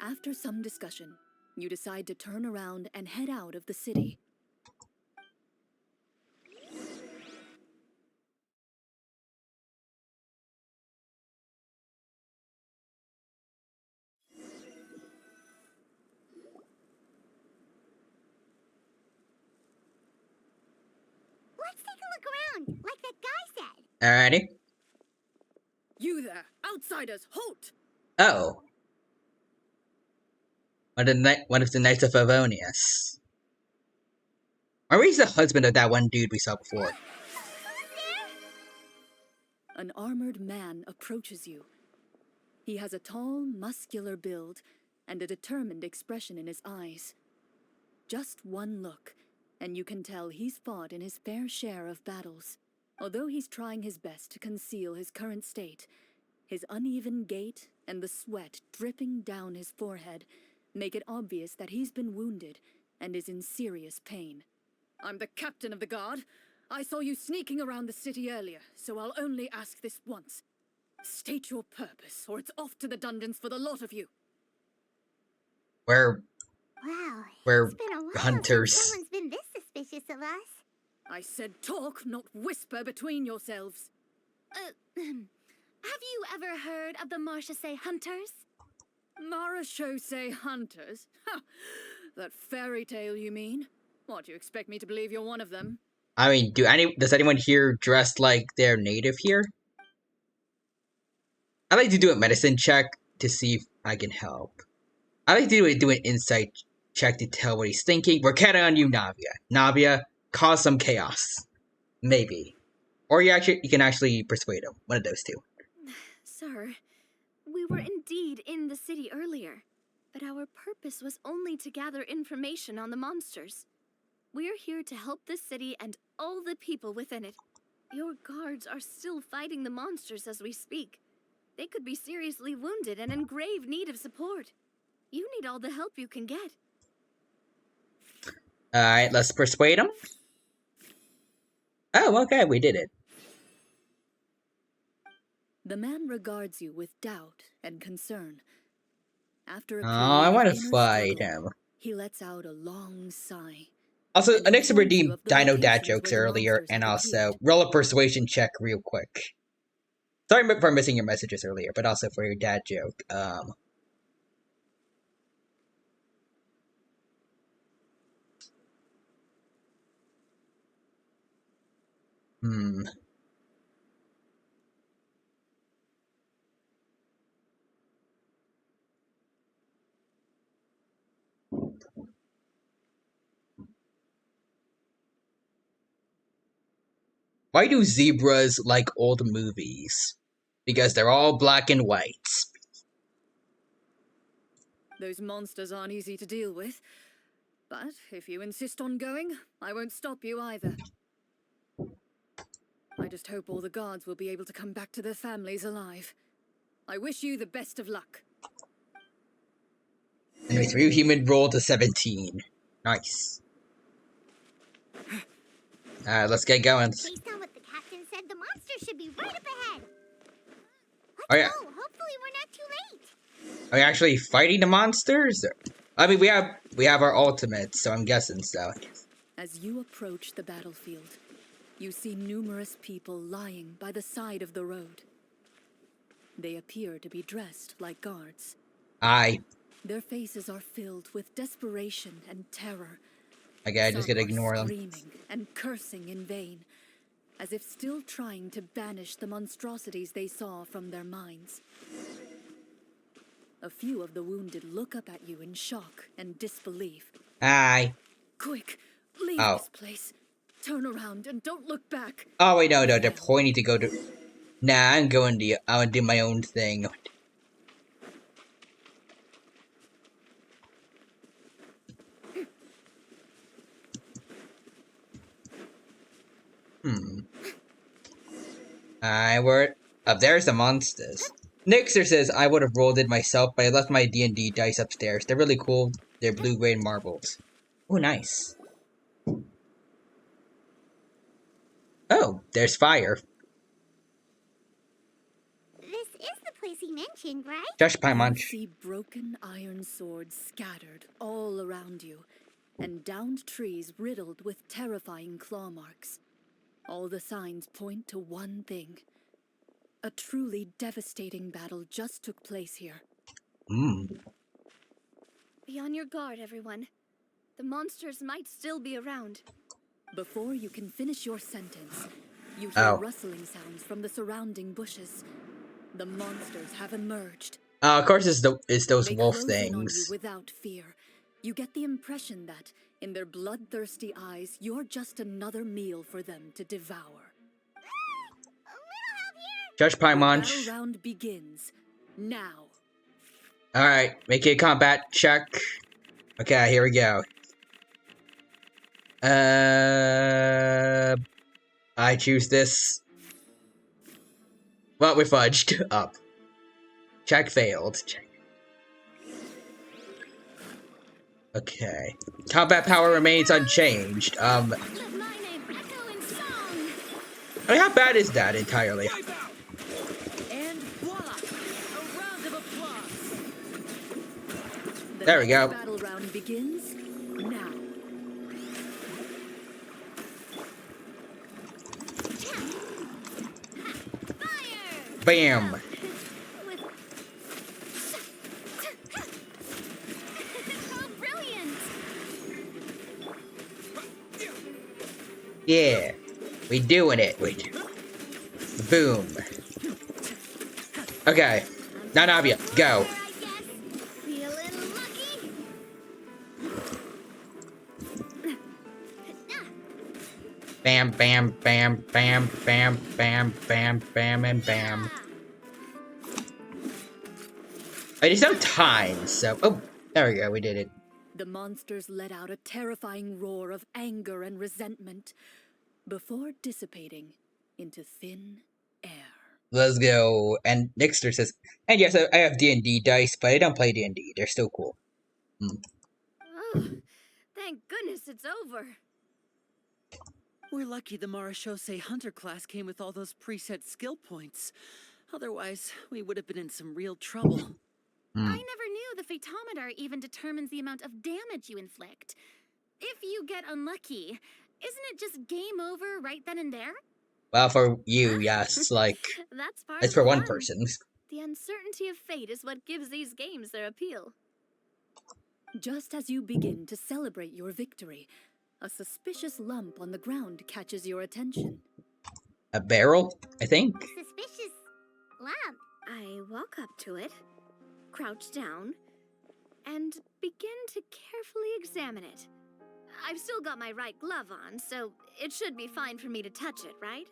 After some discussion, you decide to turn around and head out of the city. Let's take a look around, like that guy said. Alrighty. You there, outsiders, halt! Oh. One of the Knights of Favonius. Or he's the husband of that one dude we saw before. An armored man approaches you. He has a tall, muscular build and a determined expression in his eyes. Just one look, and you can tell he's fought in his fair share of battles. Although he's trying his best to conceal his current state, his uneven gait and the sweat dripping down his forehead make it obvious that he's been wounded and is in serious pain. I'm the captain of the guard. I saw you sneaking around the city earlier, so I'll only ask this once. State your purpose, or it's off to the dungeons for the lot of you. We're It's been a while hunters. since someone's been this suspicious of us. I said talk, not whisper between yourselves. Have you ever heard of the Marchese Hunters? Marachose hunters? Ha! That fairy tale, you mean? What, do you expect me to believe you're one of them? I mean, does anyone here dress like they're native here? I like to do a medicine check to see if I can help. I like to do an insight check to tell what he's thinking. We're counting on you, Navia. Navia, cause some chaos. Maybe. Or you can actually persuade him. One of those two. Sir, we were indeed in the city earlier, but our purpose was only to gather information on the monsters. We're here to help the city and all the people within it. Your guards are still fighting the monsters as we speak. They could be seriously wounded and in grave need of support. You need all the help you can get. Alright, let's persuade him. Oh, okay, we did it. The man regards you with doubt and concern. After a I period want of to inner fight struggle, him. he lets out a long sigh. Also, And I next to informs you redeem of the Dino dad locations jokes where the earlier, monsters and have also appeared. roll a persuasion check real quick. Sorry for missing your messages earlier, but also for your dad joke. Why do zebras like old movies? Because they're all black and white. Those monsters aren't easy to deal with. But if you insist on going, I won't stop you either. I just hope all the guards will be able to come back to their families alive. I wish you the best of luck. Anyway, 3 human roll to 17. Nice. Alright, let's get going. Based on what the captain said, the monster should be right up ahead. Oh yeah. Let's go. Hopefully we're not too late. Are we actually fighting the monsters? I mean, we have our ultimates, so I'm guessing so. As you approach the battlefield, you see numerous people lying by the side of the road. They appear to be dressed like guards. Aye. Their faces are filled with desperation and terror. Okay, I just gotta ignore them. Screaming and cursing in vain, as if still trying to banish the monstrosities they saw from their minds. A few of the wounded look up at you in shock and disbelief. Aye. Quick, leave this place. Turn around and don't look back. Oh wait, no, they're pointing to go to. Nah, I'm going to do my own thing. There's the monsters. Nixer says I would have rolled it myself, but I left my D&D dice upstairs. They're really cool. They're blue-green marbles. Oh, nice. Oh, there's fire. This is the place he mentioned, right? Just by munch. You see broken iron swords scattered all around you, and downed trees riddled with terrifying claw marks. All the signs point to one thing. A truly devastating battle just took place here. Be on your guard, everyone. The monsters might still be around. Before you can finish your sentence, you hear rustling sounds from the surrounding bushes. The monsters have emerged. Of course, it's those wolf They close in things. on you without fear. You get the impression that, in their bloodthirsty eyes, you're just another meal for them to devour. Judge Pie The Munch. battle round begins now. Alright, make a combat check. Okay, here we go. I choose this. Well, we fudged up. Check failed. Check. Okay. Combat power remains unchanged. I mean, how bad is that entirely? And voila! A round of applause! There we go. The battle round begins now. Bam! Oh, brilliant! Yeah. We doing it. Boom. Okay. Nanavia, go. Feeling lucky? Bam, bam, bam, bam, bam, bam, bam, bam, and bam. There's no time, so... Oh, there we go, we did it. The monsters let out a terrifying roar of anger and resentment before dissipating into thin air. Let's go. And Nixter says, and yes, I have D&D dice, but I don't play D&D. They're still cool. Oh, thank goodness it's over. We're lucky the Marashose Hunter class came with all those preset skill points. Otherwise, we would have been in some real trouble. I never knew the photometer even determines the amount of damage you inflict. If you get unlucky, isn't it just game over right then and there? Well, for you, yes. Like, That's part it's of for the one fun. person. The uncertainty of fate is what gives these games their appeal. Just as you begin to celebrate your victory, a suspicious lump on the ground catches your attention. A barrel, I think? Suspicious lamp. I walk up to it, crouch down, and begin to carefully examine it. I've still got my right glove on, so it should be fine for me to touch it, right?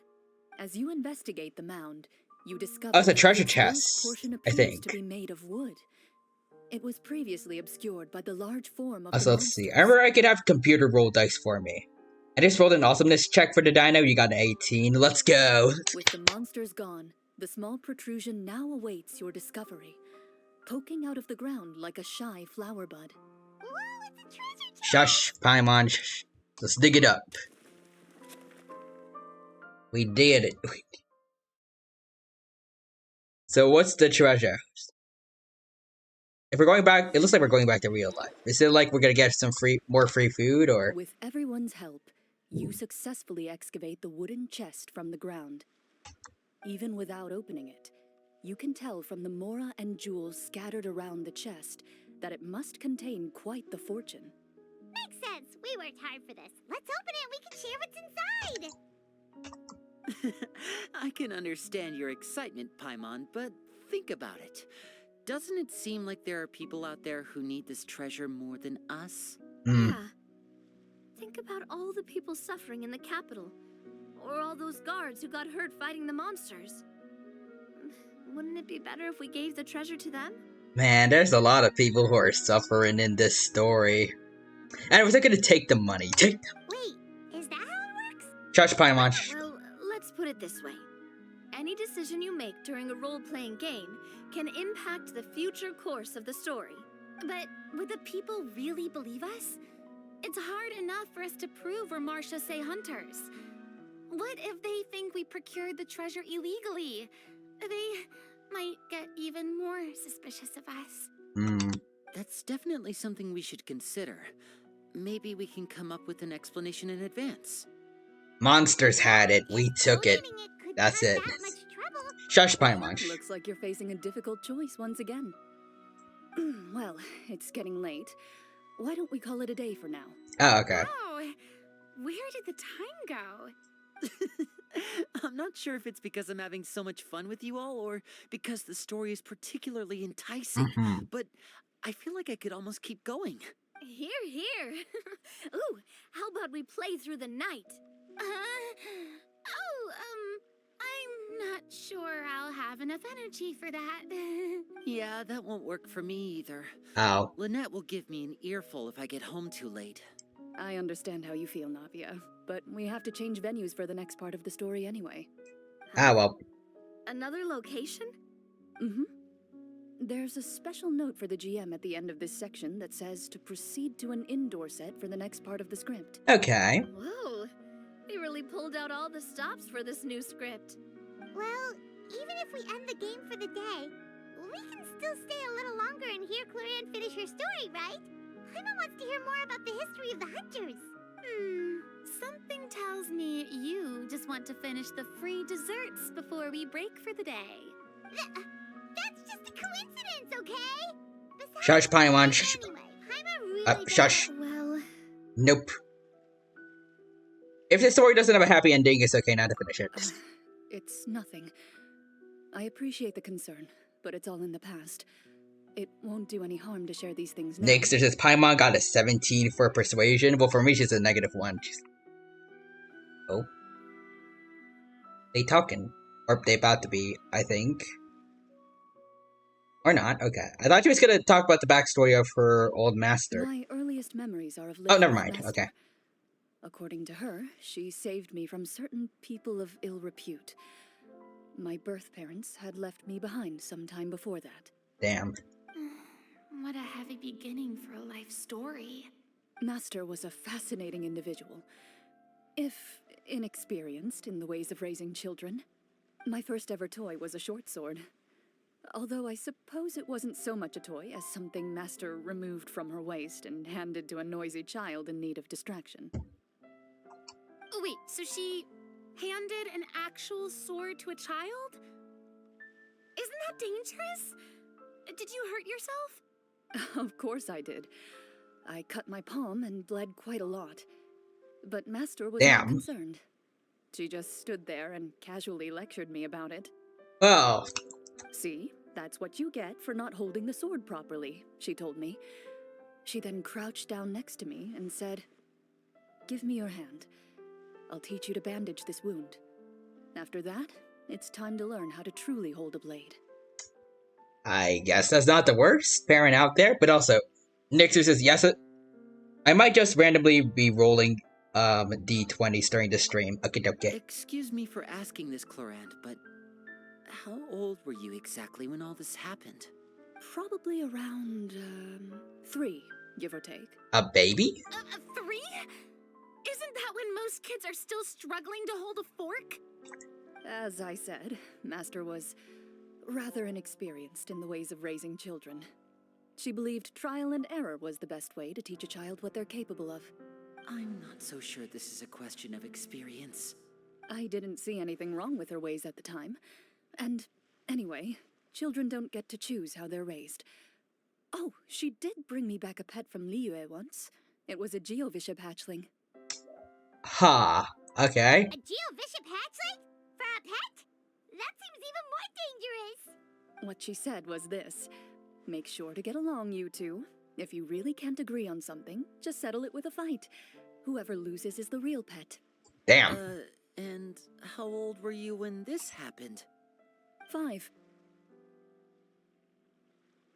As you investigate the mound, you discover Oh, it's a treasure its front chest, portion I appears think. to be made of wood. It was previously obscured by the large form of Also, the let's see. I monsters. remember I could have computer roll dice for me. I just rolled an awesomeness check for the dino. You got an 18. Let's go. With the monsters gone, the small protrusion now awaits your discovery, poking out of the ground like a shy flower bud. Whoa, it's a treasure chest! Shush, Paimon. Shush. Let's dig it up. We did it. So what's the treasure? If we're going back, it looks like we're going back to real life. Is it like we're gonna get some more free food, or? With everyone's help, you successfully excavate the wooden chest from the ground. Even without opening it, you can tell from the mora and jewels scattered around the chest that it must contain quite the fortune. Makes sense. We worked hard for this. Let's open it and we can share what's inside. I can understand your excitement, Paimon, but think about it. Doesn't it seem like there are people out there who need this treasure more than us? Yeah. Think about all the people suffering in the capital, or all those guards who got hurt fighting the monsters. Wouldn't it be better if we gave the treasure to them? Man, there's a lot of people who are suffering in this story. And we're gonna take the money. Take them. Wait, is that how it works? Shush, Paimon. Well, let's put it this way. Any decision you make during a role-playing game can impact the future course of the story. But would the people really believe us? It's hard enough for us to prove we're Marshose hunters. What if they think we procured the treasure illegally? They might get even more suspicious of us. That's definitely something we should consider. Maybe we can come up with an explanation in advance. Monsters had it. We took it. That's it. Shush, Paimon. Looks like you're facing a difficult choice once again. Well, it's getting late. Why don't we call it a day for now? Oh, okay. Oh, where did the time go? I'm not sure if it's because I'm having so much fun with you all, or because the story is particularly enticing, but I feel like I could almost keep going. Here, here. Ooh, how about we play through the night? I'm not sure I'll have enough energy for that. Yeah, that won't work for me either. Ow. Lynette will give me an earful if I get home too late. I understand how you feel, Navia, but we have to change venues for the next part of the story anyway. Ah, well. Another location? Mm-hmm. There's a special note for the GM at the end of this section that says to proceed to an indoor set for the next part of the script. Okay. Whoa, they really pulled out all the stops for this new script. Well, even if we end the game for the day, we can still stay a little longer and hear Clarion finish her story, right? Paimon wants to hear more about the history of the hunters. Something tells me you just want to finish the free desserts before we break for the day. That's just a coincidence, okay? Besides, Shush, Paimon. Shush. anyway, Paimon really Shush. Well, Nope. If the story doesn't have a happy ending, it's okay not to finish it. It's nothing. I appreciate the concern, but it's all in the past. It won't do any harm to share these things now. Next, says Paimon got a 17 for persuasion. Well, for me, she's a -1. Oh. They talking. Or they about to be, I think. Or not, okay. I thought she was gonna talk about the backstory of her old master. My earliest memories are of Oh, living never with mind, Master. okay. According to her, she saved me from certain people of ill repute. My birth parents had left me behind some time before that. Damn. what a heavy beginning for a life story. Master was a fascinating individual, if inexperienced in the ways of raising children. My first ever toy was a short sword. Although I suppose it wasn't so much a toy as something Master removed from her waist and handed to a noisy child in need of distraction. Oh wait, so she handed an actual sword to a child? Isn't that dangerous? Did you hurt yourself? Of course I did. I cut my palm and bled quite a lot. But Master was not concerned. She just stood there and casually lectured me about it. Oh. See, that's what you get for not holding the sword properly, she told me. She then crouched down next to me and said, "Give me your hand. I'll teach you to bandage this wound. After that, it's time to learn how to truly hold a blade." I guess that's not the worst parent out there, but also, Nixer says, yes, I might just randomly be rolling D20s during the stream. Okay. Excuse me for asking this, Clorant, but how old were you exactly when all this happened? Probably around, 3, give or take. A baby? 3? Isn't that when most kids are still struggling to hold a fork? As I said, Master was rather inexperienced in the ways of raising children. She believed trial and error was the best way to teach a child what they're capable of. I'm not so sure this is a question of experience. I didn't see anything wrong with her ways at the time. And anyway, children don't get to choose how they're raised. Oh, she did bring me back a pet from Liyue once. It was a Geovishap hatchling. Ha, okay. A Geovishap hatchling? For a pet? That seems even more dangerous. What she said was this: make sure to get along, you two. If you really can't agree on something, just settle it with a fight. Whoever loses is the real pet. Damn. And how old were you when this happened? 5.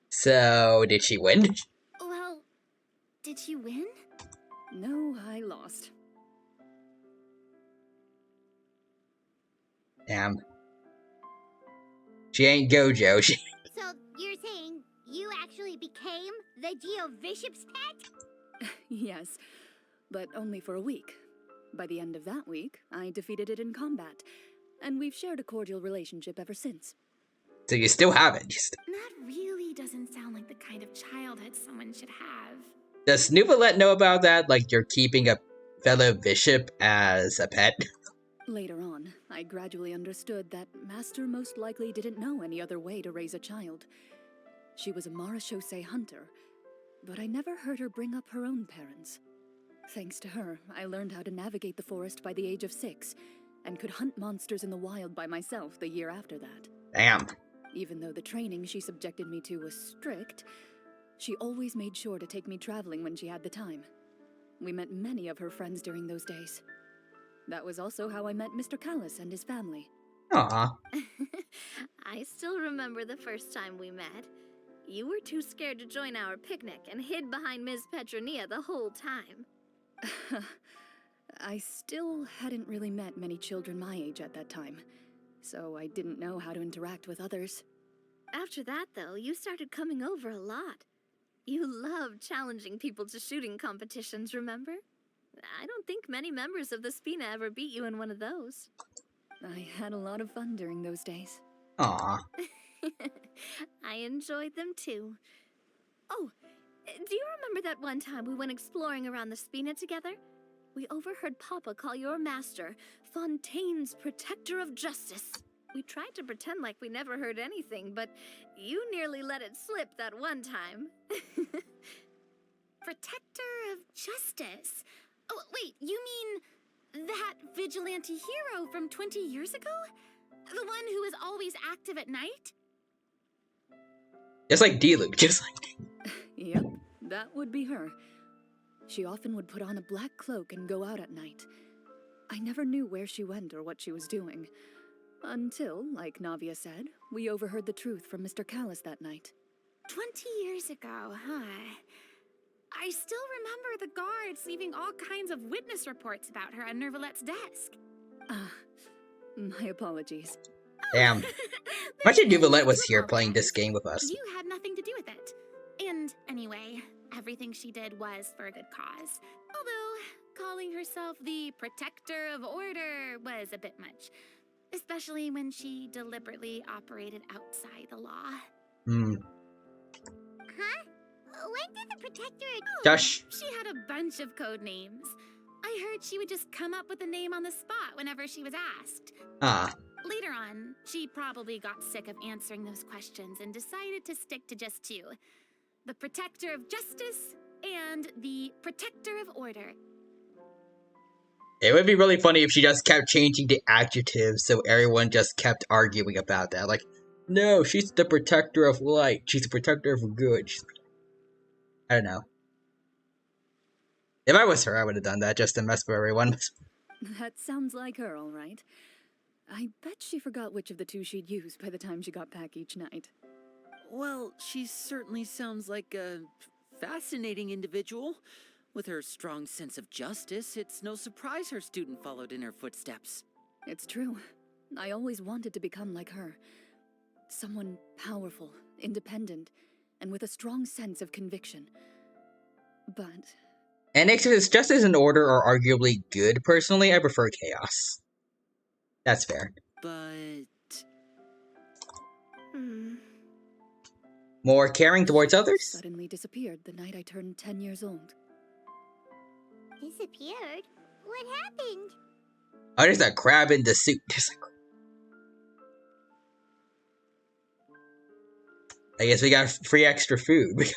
So, did she win? Well, did you win? No, I lost. Damn. She ain't Gojo. So, you're saying you actually became the Geovishap's pet? Yes, but only for a week. By the end of that week, I defeated it in combat, and we've shared a cordial relationship ever since. So you still have it. That really doesn't sound like the kind of childhood someone should have. Does Snoopalette know about that? Like, you're keeping a fellow bishop as a pet? Later on, I gradually understood that Master most likely didn't know any other way to raise a child. She was a Marashosei hunter, but I never heard her bring up her own parents. Thanks to her, I learned how to navigate the forest by the age of 6, and could hunt monsters in the wild by myself the year after that. Damn. Even though the training she subjected me to was strict, she always made sure to take me traveling when she had the time. We met many of her friends during those days. That was also how I met Mr. Callis and his family. Aw. I still remember the first time we met. You were too scared to join our picnic and hid behind Ms. Petronia the whole time. I still hadn't really met many children my age at that time, so I didn't know how to interact with others. After that, though, you started coming over a lot. You loved challenging people to shooting competitions, remember? I don't think many members of the Spina ever beat you in one of those. I had a lot of fun during those days. Aw. I enjoyed them too. Oh, do you remember that one time we went exploring around the Spina together? We overheard Papa call your master Fontaine's Protector of Justice. We tried to pretend like we never heard anything, but you nearly let it slip that one time. Protector of Justice? Oh, wait, you mean that vigilante hero from 20 years ago? The one who is always active at night? Just like D-Luke, just like... Yep, that would be her. She often would put on a black cloak and go out at night. I never knew where she went or what she was doing. Until, like Navia said, we overheard the truth from Mr. Callis that night. 20 years ago, huh? I still remember the guards leaving all kinds of witness reports about her on Nervalette's desk. My apologies. Damn. Imagine Nuvalette was here playing this game with us. You had nothing to do with it. And anyway, everything she did was for a good cause. Although, calling herself the Protector of Order was a bit much. Especially when she deliberately operated outside the law. Hmm. Huh? When did the Protector... Josh. She had a bunch of code names. I heard she would just come up with a name on the spot whenever she was asked. Ah. Later on, she probably got sick of answering those questions and decided to stick to just two. The Protector of Justice and the Protector of Order. It would be really funny if she just kept changing the adjectives so everyone just kept arguing about that. Like, no, she's the protector of light. She's the protector of good. I don't know. If I was her, I would have done that just to mess with everyone. That sounds like her, all right. I bet she forgot which of the two she'd use by the time she got back each night. Well, she certainly sounds like a fascinating individual. With her strong sense of justice, it's no surprise her student followed in her footsteps. It's true. I always wanted to become like her. Someone powerful, independent, and with a strong sense of conviction. But... And Exodus, justice and order are arguably good. Personally, I prefer chaos. That's fair. But... More caring towards others? Suddenly disappeared the night I turned 10 years old. Disappeared? What happened? Oh, there's a crab in the suit. I guess we got free extra food.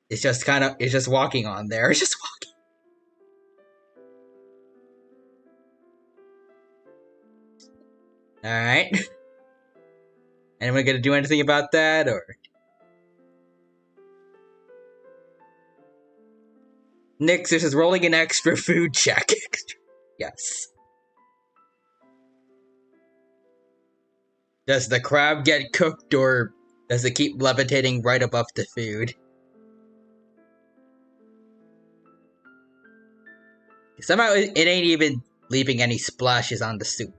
It's just it's just walking on there. It's just walking. Alright. Anyone gonna do anything about that, or? Nix, this is rolling an extra food check. Yes. Does the crab get cooked, or does it keep levitating right above the food? Somehow it ain't even leaving any splashes on the soup.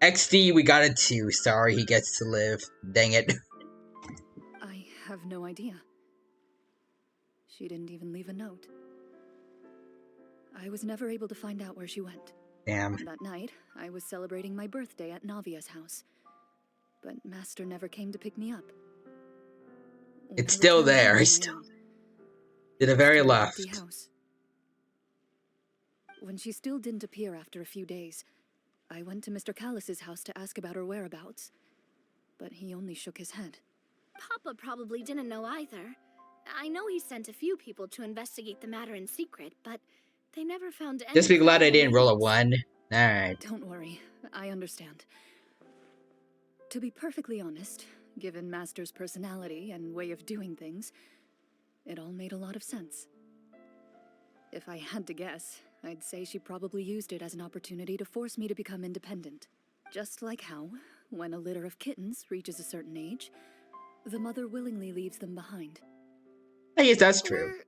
XD, we got a 2. Sorry, he gets to live. Dang it. I have no idea. She didn't even leave a note. I was never able to find out where she went. Damn. That night, I was celebrating my birthday at Navia's house. But Master never came to pick me up. It's still there. It's still to the very left. When she still didn't appear after a few days, I went to Mr. Callis's house to ask about her whereabouts. But he only shook his head. Papa probably didn't know either. I know he sent a few people to investigate the matter in secret, but they never found any... Just be glad I didn't roll a 1. Alright. Don't worry, I understand. To be perfectly honest, given Master's personality and way of doing things, it all made a lot of sense. If I had to guess, I'd say she probably used it as an opportunity to force me to become independent. Just like how, when a litter of kittens reaches a certain age, the mother willingly leaves them behind. I guess that's true.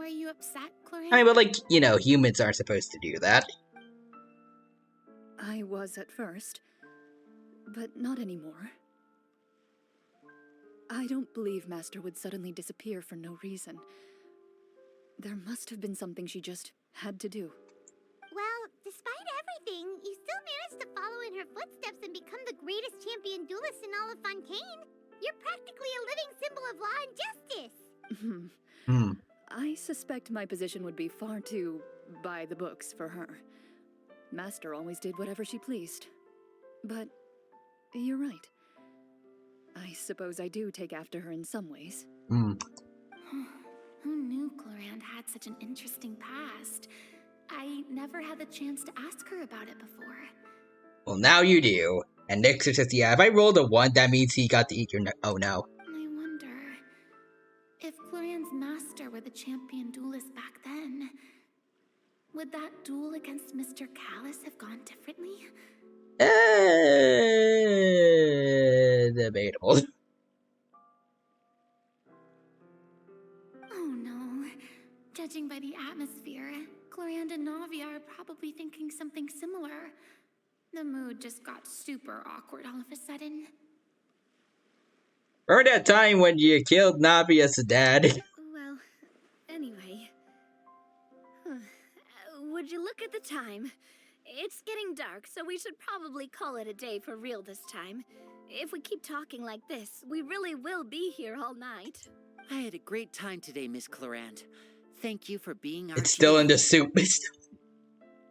Were you upset, Cloran? I mean, but like, you know, humans aren't supposed to do that. I was at first, but not anymore. I don't believe Master would suddenly disappear for no reason. There must have been something she just had to do. Well, despite everything, you still managed to follow in her footsteps and become the greatest champion duelist in all of Fontaine. You're practically a living symbol of law and justice. I suspect my position would be far too by the books for her. Master always did whatever she pleased. But you're right. I suppose I do take after her in some ways. Who knew Cloran had such an interesting past? I never had the chance to ask her about it before. Well, now you do. And Nixer says, yeah, if I rolled a 1, that means he got to eat your oh no. I wonder if Cloran's master were the champion duelist back then, would that duel against Mr. Callus have gone differently? Debatable. Oh no. Judging by the atmosphere, Cloran and Navia are probably thinking something similar. The mood just got super awkward all of a sudden. Remember that time when you killed Navia's dad? Well, anyway. Would you look at the time? It's getting dark, so we should probably call it a day for real this time. If we keep talking like this, we really will be here all night. I had a great time today, Miss Clorant. Thank you for being our It's still in the soup.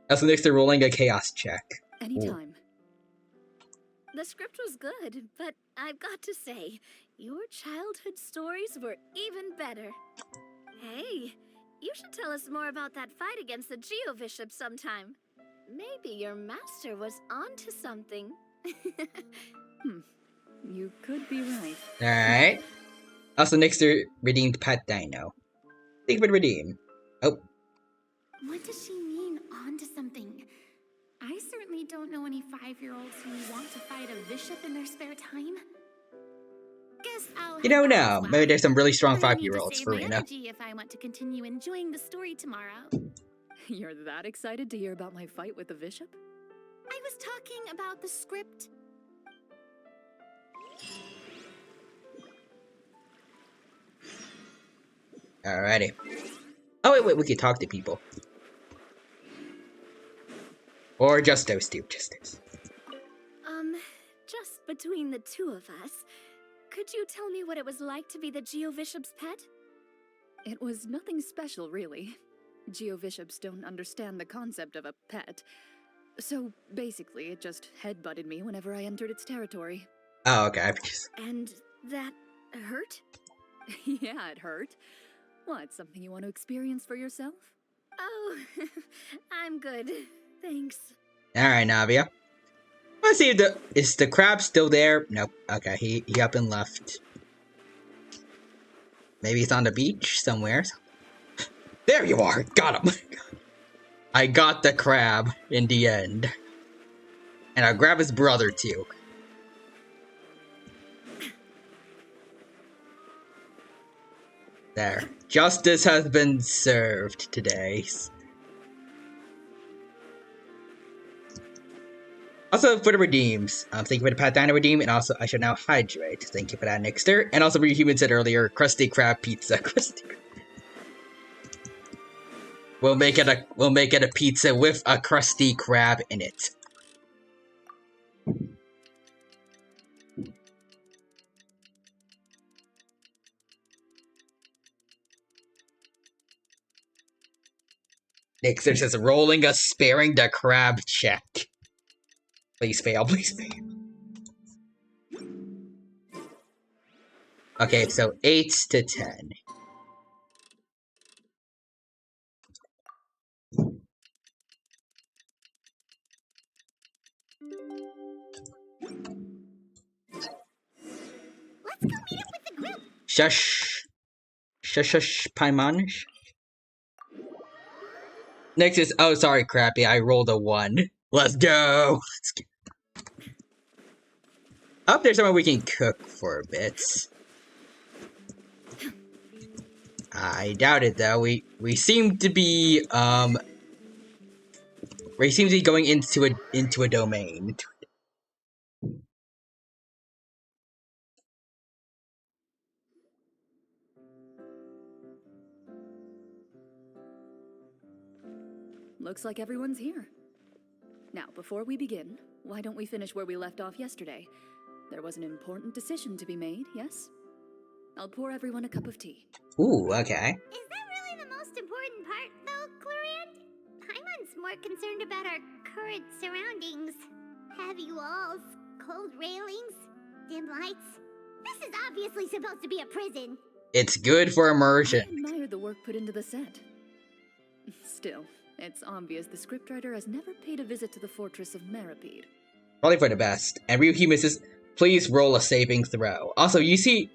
That's next to rolling a chaos check. Anytime. The script was good, but I've got to say, your childhood stories were even better. Hey, you should tell us more about that fight against the Geobishop sometime. Maybe your master was onto something. You could be right. Alright. Also, Nixer redeemed Pet Dino. Think would redeem. Oh. What does she mean, onto something? I certainly don't know any 5-year-olds who want to fight a bishop in their spare time. Guess I'll You don't know. Maybe there's some really strong 5-year-olds for my Rena. energy if I want to continue enjoying the story tomorrow. You're that excited to hear about my fight with the bishop? I was talking about the script. Alrighty. Oh, wait, we can talk to people. Or just those two, just those. Just between the two of us, could you tell me what it was like to be the Geobishop's pet? It was nothing special, really. Geobishops don't understand the concept of a pet. So, basically, it just headbutted me whenever I entered its territory. Oh, okay. And that hurt? Yeah, it hurt. What, something you want to experience for yourself? Oh, I'm good. Thanks. Alright, Navia. Let's see if is the crab still there? Nope. Okay, he up and left. Maybe he's on the beach somewhere. There you are! Got him! I got the crab in the end. And I'll grab his brother too. There. Justice has been served today. Also, for the redeems, thank you for the Pat Dino redeem, and also I shall now hydrate. Thank you for that, Nixter. And also for your human said earlier, Krusty Krab pizza. Krusty Krab. We'll make it a pizza with a Krusty Krab in it. Nixter says rolling a sparing the crab check. Please fail, please fail. Okay, so 8 to 10. Let's go meet up with the group. Shush. Shush, shush, Paimon. Next is, oh, sorry, Crappy, I rolled a 1. Let's go! Let's go. Up there's somewhere we can cook for a bit. I doubt it though. We seem to be going into a domain. Looks like everyone's here. Now, before we begin, why don't we finish where we left off yesterday? There was an important decision to be made, yes? I'll pour everyone a cup of tea. Ooh, okay. Is that really the most important part, though, Clorant? Paimon's more concerned about our current surroundings. Heavy walls, cold railings, dim lights. This is obviously supposed to be a prison. It's good for immersion. I admire the work put into the set. Still, it's obvious the scriptwriter has never paid a visit to the fortress of Meripede. Probably for the best. And Ryuhime says, please roll a saving throw. Also, you see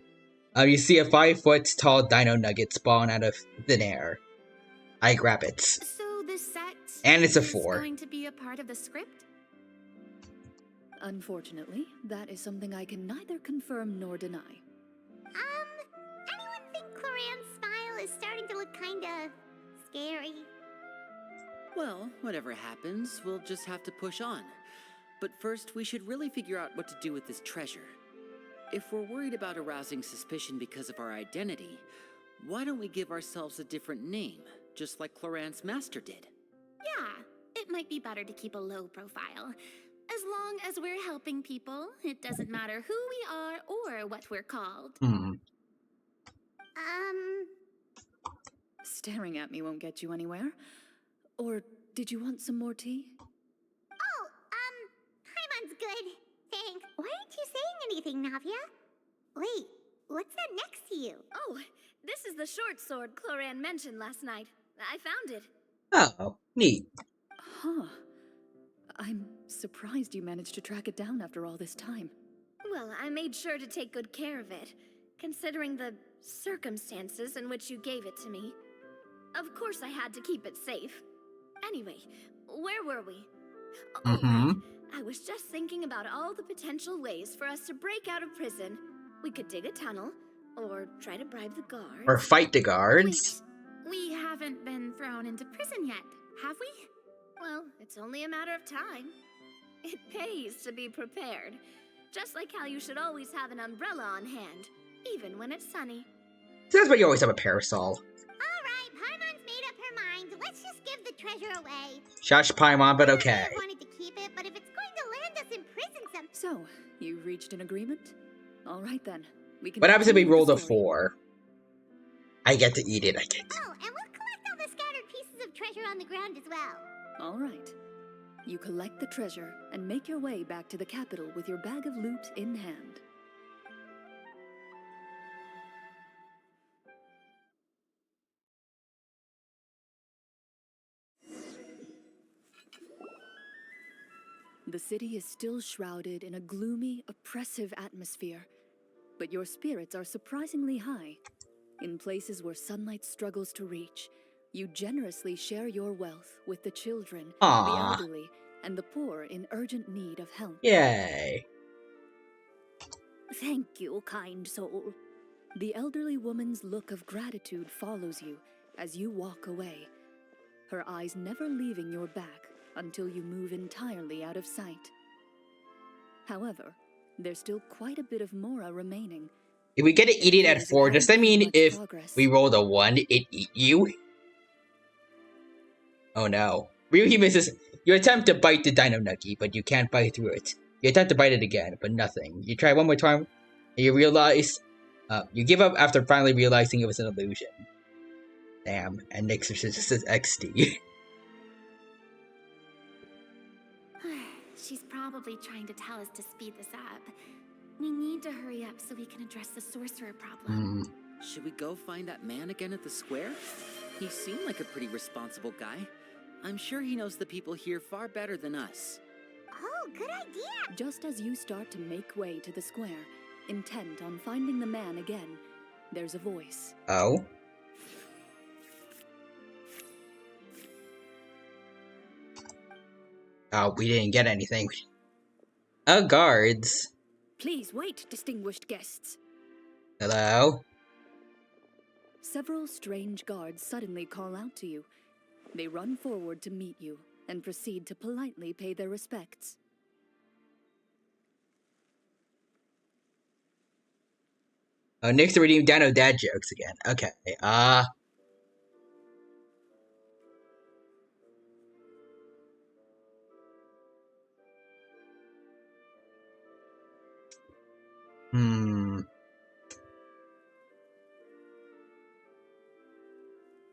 a 5-foot tall dino nugget spawn out of thin air. I grab it. So this set And it's a is 4. going to be a part of the script? Unfortunately, that is something I can neither confirm nor deny. Anyone think Clorant's smile is starting to look kinda scary? Well, whatever happens, we'll just have to push on. But first, we should really figure out what to do with this treasure. If we're worried about arousing suspicion because of our identity, why don't we give ourselves a different name, just like Clorant's master did? Yeah, it might be better to keep a low profile. As long as we're helping people, it doesn't matter who we are or what we're called. Staring at me won't get you anywhere. Or did you want some more tea? Oh, Paimon's good. Thanks. Why aren't you saying anything, Navia? Wait, what's that next to you? Oh, this is the short sword Clorant mentioned last night. I found it. Oh, neat. Huh. I'm surprised you managed to track it down after all this time. Well, I made sure to take good care of it, considering the circumstances in which you gave it to me. Of course I had to keep it safe. Anyway, where were we? I was just thinking about all the potential ways for us to break out of prison. We could dig a tunnel, or try to bribe the guards. Or fight the guards. Wait, we haven't been thrown into prison yet, have we? Well, it's only a matter of time. It pays to be prepared. Just like how you should always have an umbrella on hand, even when it's sunny. So that's why you always have a parasol. Alright, Paimon's made up her mind. Let's just give the treasure away. Shush, Paimon, but okay. I wanted to keep it, but if it's going to land us in prison So, you reached an agreement? Alright then. We can. What happens if we continue rolled a the story. 4? I get to eat it, I get. Oh, and we'll collect all the scattered pieces of treasure on the ground as well. Alright. You collect the treasure and make your way back to the capital with your bag of loot in hand. The city is still shrouded in a gloomy, oppressive atmosphere, but your spirits are surprisingly high. In places where sunlight struggles to reach, you generously share your wealth with the children, the elderly, and the poor in urgent need of help. Yay. Thank you, kind soul. The elderly woman's look of gratitude follows you as you walk away, her eyes never leaving your back until you move entirely out of sight. However, there's still quite a bit of Mora remaining. If we get to eat it at 4, does that mean if we rolled a 1, it eat you? Oh no. Ryuhime says, you attempt to bite the dino nugget, but you can't bite through it. You attempt to bite it again, but nothing. You try one more time, and you realize... you give up after finally realizing it was an illusion. Damn, and Nick says XD. She's probably trying to tell us to speed this up. We need to hurry up so we can address the sorcerer problem. Should we go find that man again at the square? He seemed like a pretty responsible guy. I'm sure he knows the people here far better than us. Oh, good idea! Just as you start to make way to the square, intent on finding the man again, there's a voice. Oh? Oh, we didn't get anything. Guards. Please wait, distinguished guests. Hello? several strange guards suddenly call out to you. They run forward to meet you and proceed to politely pay their respects. Oh, Nick's to redeem Dino dad jokes again. Okay.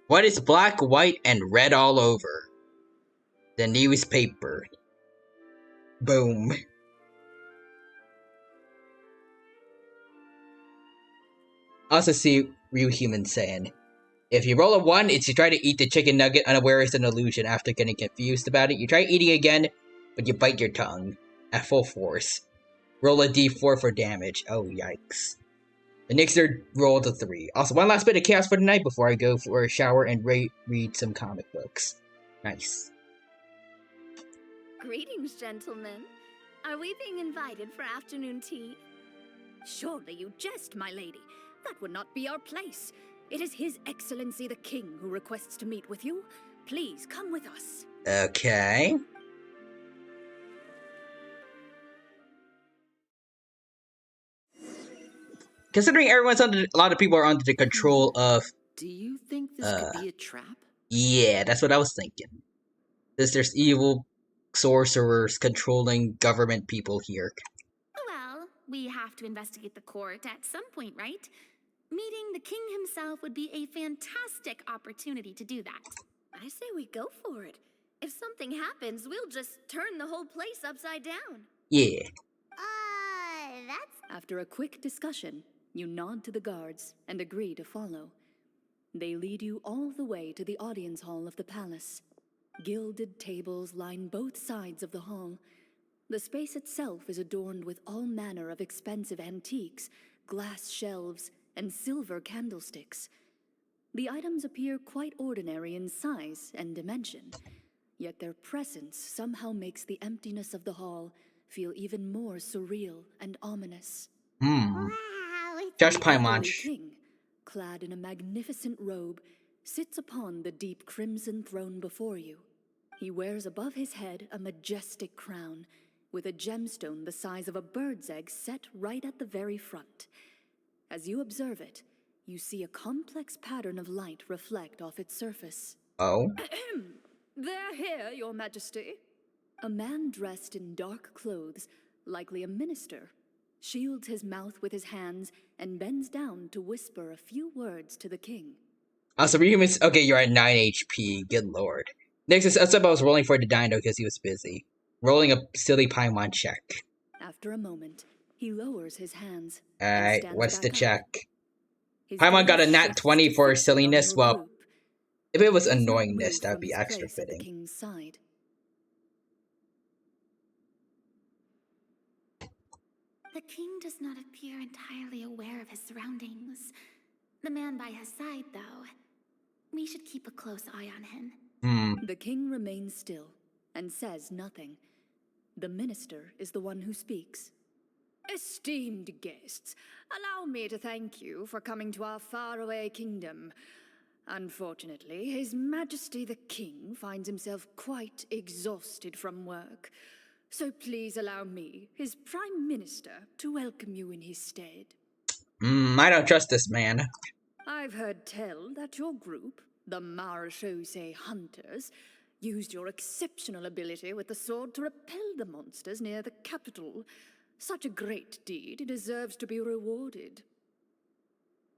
What is black, white, and red all over? The newspaper. Boom. Also see real human saying, if you roll a 1, it's you try to eat the chicken nugget unaware it's an illusion after getting confused about it. You try eating again, but you bite your tongue at full force. Roll a d4 for damage. Oh, yikes. The Nixer rolled a 3. Also, one last bit of chaos for tonight before I go for a shower and read some comic books. Nice. Greetings, gentlemen. Are we being invited for afternoon tea? Surely you jest, my lady. That would not be our place. It is His Excellency the King who requests to meet with you. Please come with us. Okay. Considering everyone's a lot of people are under the control of. Do you think this could be a trap? Yeah, that's what I was thinking. There's evil sorcerers controlling government people here. Well, we have to investigate the court at some point, right? Meeting the king himself would be a fantastic opportunity to do that. I say we go for it. If something happens, we'll just turn the whole place upside down. Yeah. That's... After a quick discussion, you nod to the guards and agree to follow. They lead you all the way to the audience hall of the palace. Gilded tables line both sides of the hall. The space itself is adorned with all manner of expensive antiques, glass shelves, and silver candlesticks. The items appear quite ordinary in size and dimension, yet their presence somehow makes the emptiness of the hall feel even more surreal and ominous. Wow, Josh The Paimon. elderly king, clad in a magnificent robe, sits upon the deep crimson throne before you. He wears above his head a majestic crown, with a gemstone the size of a bird's egg set right at the very front. As you observe it, you see a complex pattern of light reflect off its surface. Oh? They're here, Your Majesty. A man dressed in dark clothes, likely a minister, shields his mouth with his hands and bends down to whisper a few words to the king. Also, humans. Okay, you're at 9 HP. Good lord. Next is Usaba was rolling for the dino because he was busy. Rolling a silly Paimon check. After a moment, he lowers his hands. Alright, what's the check? His Paimon got a gaze nat shifts 20 to for fix it on silliness. your Well, group. if it was He does not annoyingness, move that'd from be his extra place at the fitting. king's side. The king does not appear entirely aware of his surroundings. The man by his side, though. We should keep a close eye on him. The king remains still and says nothing. The minister is the one who speaks. Esteemed guests, allow me to thank you for coming to our faraway kingdom. Unfortunately, His Majesty the King finds himself quite exhausted from work. So please allow me, his Prime Minister, to welcome you in his stead. I don't trust this man. I've heard tell that your group, the Marechaussee Hunters, used your exceptional ability with the sword to repel the monsters near the capital. Such a great deed deserves to be rewarded.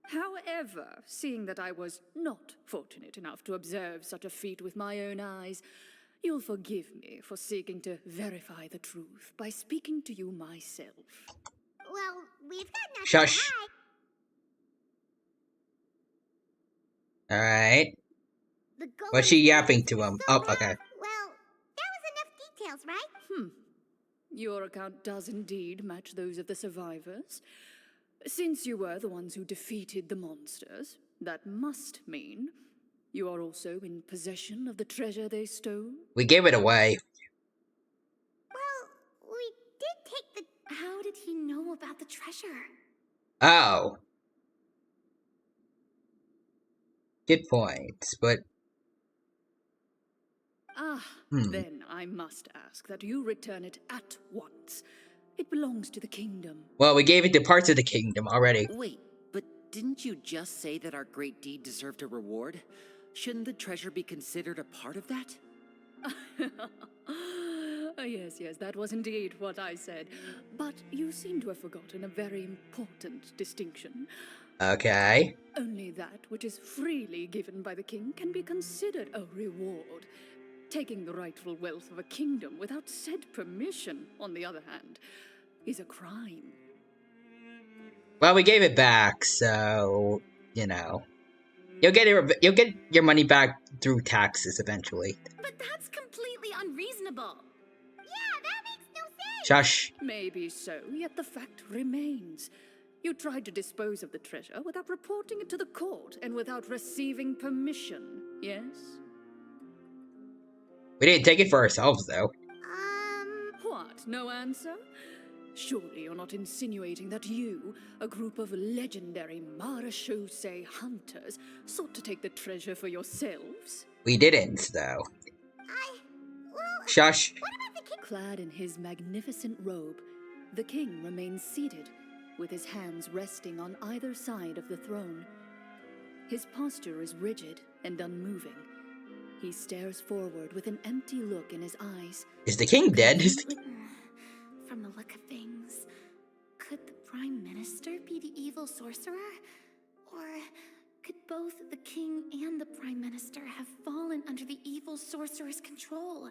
However, seeing that I was not fortunate enough to observe such a feat with my own eyes, you'll forgive me for seeking to verify the truth by speaking to you myself. Well, we've got nothing Shush. to hide. Alright. The golem What's she is yapping released to him? so Oh, fast. okay. Well, there was enough details, right? Your account does indeed match those of the survivors. Since you were the ones who defeated the monsters, that must mean you are also in possession of the treasure they stole? We gave it away. Well, we did take the... How did he know about the treasure? Oh. Good points, but Then I must ask that you return it at once. It belongs to the kingdom. well, we gave it to parts of the kingdom already. Wait, but didn't you just say that our great deed deserved a reward? Shouldn't the treasure be considered a part of that? Yes, that was indeed what I said. But you seem to have forgotten a very important distinction. Okay. Only that which is freely given by the king can be considered a reward. Taking the rightful wealth of a kingdom without said permission, on the other hand, is a crime. Well, we gave it back, so you know, you'll get your money back through taxes eventually. But that's completely unreasonable. Yeah, that makes no sense. Shush. Maybe so, yet the fact remains. You tried to dispose of the treasure without reporting it to the court and without receiving permission, yes? We didn't take it for ourselves, though. What, no answer? Surely you're not insinuating that you, a group of legendary marechaussee hunters, sought to take the treasure for yourselves? We didn't, though. Shush. What about the king? Clad in his magnificent robe, the king remains seated, with his hands resting on either side of the throne. His posture is rigid and unmoving. He stares forward with an empty look in his eyes. Is the king dead? From the look of things, could the Prime Minister be the evil sorcerer? Or could both the king and the Prime Minister have fallen under the evil sorcerer's control?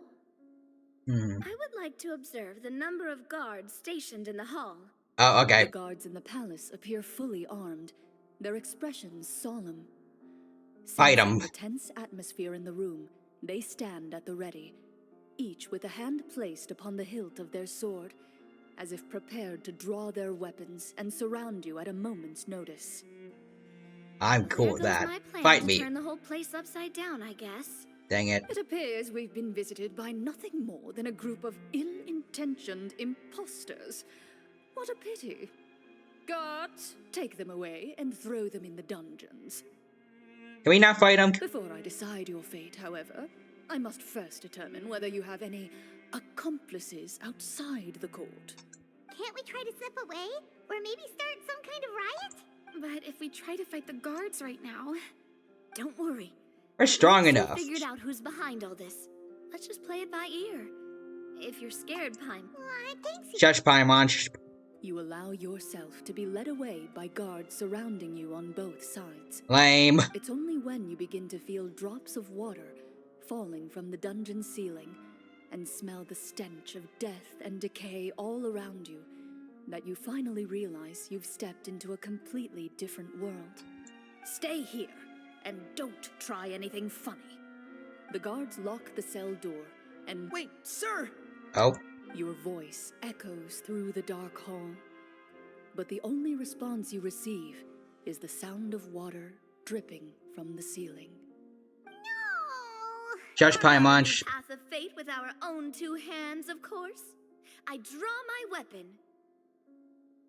I would like to observe the number of guards stationed in the hall. Oh, okay. The guards in the palace appear fully armed, their expressions solemn. Fight 'em. The tense atmosphere in the room, they stand at the ready, each with a hand placed upon the hilt of their sword, as if prepared to draw their weapons and surround you at a moment's notice. I'm cool with that. Fight me. Turn the whole place upside down, I guess. Dang it. It appears we've been visited by nothing more than a group of ill-intentioned imposters. What a pity. Guards, take them away and throw them in the dungeons. Can we not fight him? Before I decide your fate, however, I must first determine whether you have any accomplices outside the court. Can't we try to slip away? Or maybe start some kind of riot? But if we try to fight the guards right now, don't worry. We're strong I've enough. figured out who's behind all this. Let's just play it by ear. If you're scared, Paim. Shush, Paimon. You allow yourself to be led away by guards surrounding you on both sides. Lame. It's only when you begin to feel drops of water falling from the dungeon ceiling and smell the stench of death and decay all around you that you finally realize you've stepped into a completely different world. Stay here and don't try anything funny. The guards lock the cell door and— Wait, sir! Oh. Your voice echoes through the dark hall, but the only response you receive is the sound of water dripping from the ceiling. Shush, Paimon. Path of fate with our own two hands, of course. I draw my weapon.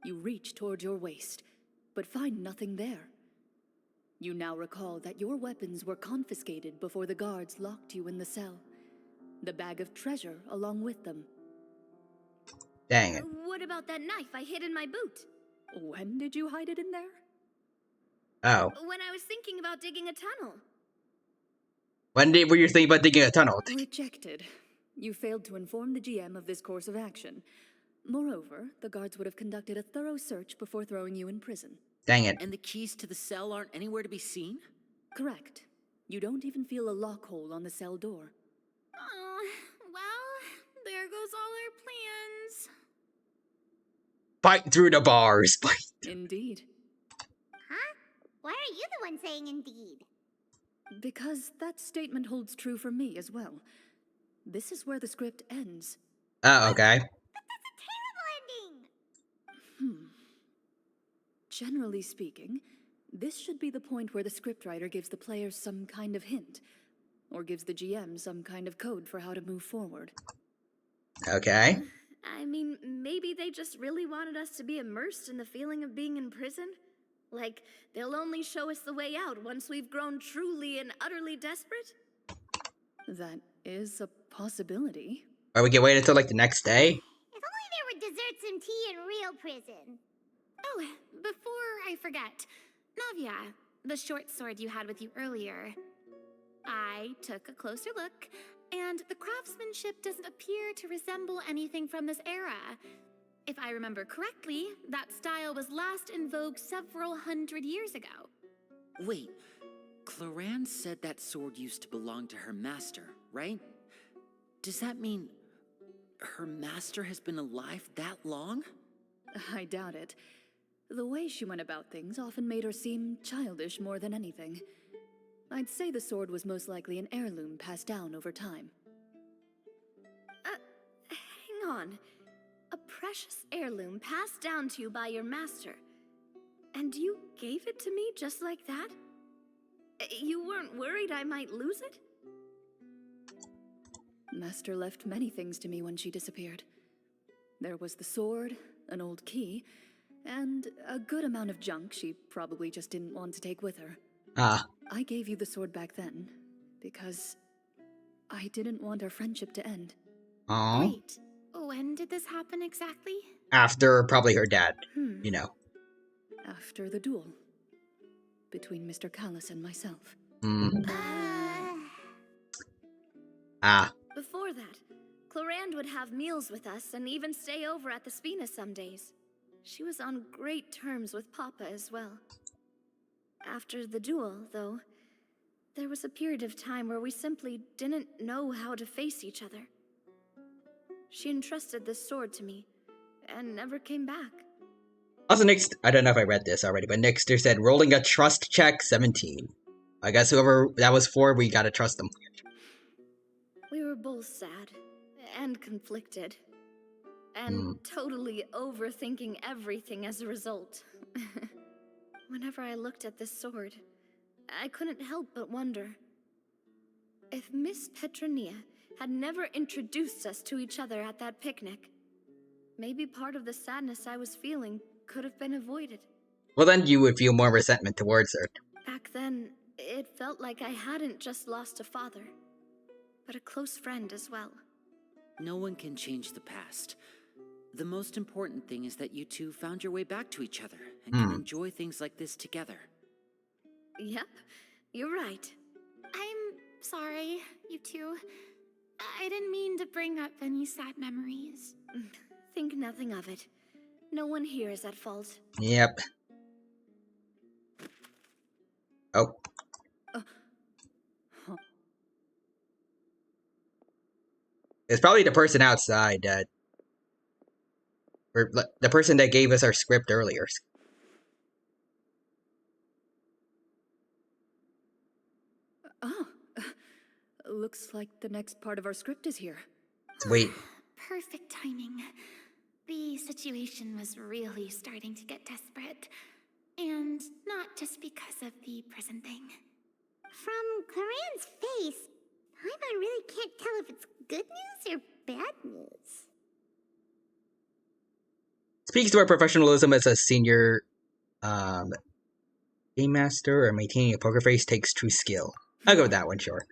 You reach toward your waist, but find nothing there. You now recall that your weapons were confiscated before the guards locked you in the cell. The bag of treasure along with them. Dang it. What about that knife I hid in my boot? When did you hide it in there? Oh. When I was thinking about digging a tunnel. When were you thinking about digging a tunnel? Rejected. You failed to inform the GM of this course of action. Moreover, the guards would have conducted a thorough search before throwing you in prison. Dang it. And the keys to the cell aren't anywhere to be seen? Correct. You don't even feel a lock hole on the cell door. Oh, well, there goes all our plans. Fight through the bars. Indeed. Huh? Why are you the one saying indeed? Because that statement holds true for me as well. This is where the script ends. Oh, okay. But that's a terrible ending! Generally speaking, this should be the point where the scriptwriter gives the players some kind of hint, or gives the GM some kind of code for how to move forward. Okay. I mean, maybe they just really wanted us to be immersed in the feeling of being in prison. Like, they'll only show us the way out once we've grown truly and utterly desperate? That is a possibility. Or we can wait until like the next day. If only there were desserts and tea in real prison. Oh, before I forget, Navia, the short sword you had with you earlier. I took a closer look, and the craftsmanship doesn't appear to resemble anything from this era. If I remember correctly, that style was last in vogue several hundred years ago. Wait, Cloran said that sword used to belong to her master, right? Does that mean her master has been alive that long? I doubt it. The way she went about things often made her seem childish more than anything. I'd say the sword was most likely an heirloom passed down over time. Hang on. A precious heirloom passed down to you by your master. And you gave it to me just like that? You weren't worried I might lose it? Master left many things to me when she disappeared. There was the sword, an old key, and a good amount of junk she probably just didn't want to take with her. I gave you the sword back then, because I didn't want our friendship to end. Wait, when did this happen exactly? After probably her dad, you know. After the duel. Between Mr. Callis and myself. Before that, Clorand would have meals with us and even stay over at the Spina some days. She was on great terms with Papa as well. After the duel, though, there was a period of time where we simply didn't know how to face each other. She entrusted this sword to me, and never came back. Also, next, I don't know if I read this already, but Nixter said, rolling a trust check 17. I guess whoever that was for, we gotta trust them. We were both sad, and conflicted, and totally overthinking everything as a result. Whenever I looked at this sword, I couldn't help but wonder if Miss Petronia had never introduced us to each other at that picnic. Maybe part of the sadness I was feeling could have been avoided. Well, then you would feel more resentment towards her. Back then, it felt like I hadn't just lost a father, but a close friend as well. No one can change the past. The most important thing is that you two found your way back to each other and can enjoy things like this together. Yep, you're right. I'm sorry, you two. I didn't mean to bring up any sad memories. Think nothing of it. No one here is at fault. Yep. Oh. It's probably the person outside that... Or the person that gave us our script earlier. Looks like the next part of our script is here. Sweet. Perfect timing. The situation was really starting to get desperate. And not just because of the prison thing. From Cloran's face, I really can't tell if it's good news or bad news. Speaks to our professionalism as a senior game master, or maintaining a poker face takes true skill. I'll go with that one, sure.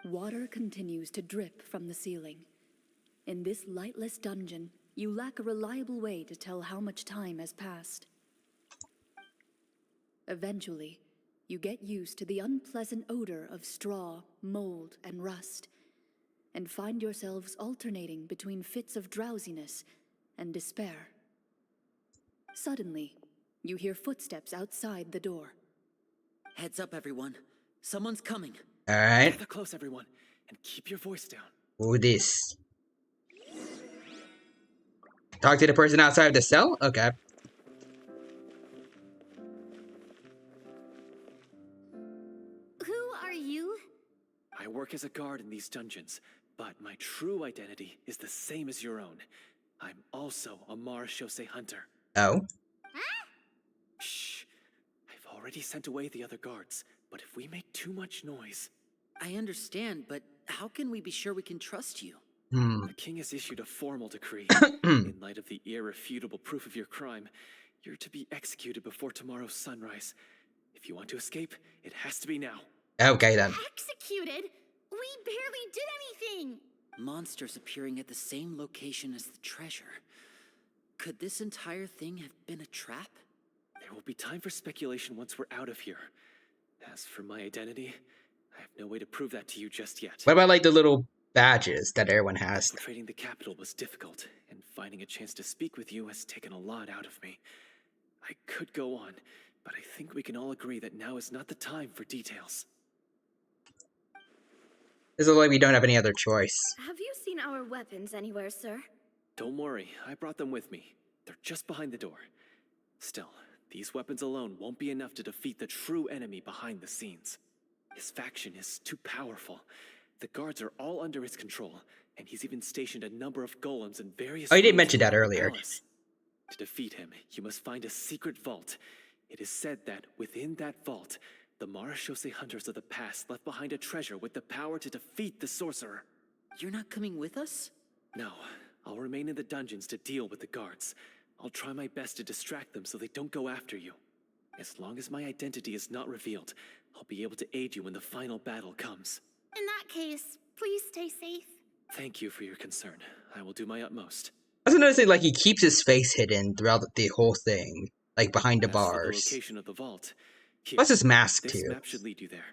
Water continues to drip from the ceiling. In this lightless dungeon, you lack a reliable way to tell how much time has passed. Eventually, you get used to the unpleasant odor of straw, mold, and rust, and find yourselves alternating between fits of drowsiness and despair. Suddenly, you hear footsteps outside the door. Heads up, everyone. Someone's coming. Alright. Gather close, everyone, and keep your voice down. Who this? Talk to the person outside of the cell? Okay. Who are you? I work as a guard in these dungeons, but my true identity is the same as your own. I'm also a Marechaussee hunter. Oh? Huh? Shh. I've already sent away the other guards, but if we make too much noise... I understand, but how can we be sure we can trust you? The king has issued a formal decree. In light of the irrefutable proof of your crime, You're to be executed before tomorrow's sunrise. If you want to escape, it has to be now. Okay then. Executed? We barely did anything! Monsters appearing at the same location as the treasure. Could this entire thing have been a trap? There will be time for speculation once we're out of here. As for my identity, I have no way to prove that to you just yet. What about like the little badges that everyone has? Infiltrating the capital was difficult, and finding a chance to speak with you has taken a lot out of me. I could go on, but I think we can all agree that now is not the time for details. This is like we don't have any other choice. Have you seen our weapons anywhere, sir? Don't worry, I brought them with me. They're just behind the door. Still, these weapons alone won't be enough to defeat the true enemy behind the scenes. His faction is too powerful. The guards are all under his control, and he's even stationed a number of golems in various... Oh, you did rooms mention that around the earlier. palace. To defeat him, you must find a secret vault. It is said that within that vault, the Marashose hunters of the past left behind a treasure with the power to defeat the sorcerer. You're not coming with us? No, I'll remain in the dungeons to deal with the guards. I'll try my best to distract them so they don't go after you. As long as my identity is not revealed, I'll be able to aid you when the final battle comes. In that case, please stay safe. Thank you for your concern. I will do my utmost. I was noticing like he keeps his face hidden throughout the whole thing, like behind the As for the bars. location of the vault, here, Plus his mask this too. map should lead you there.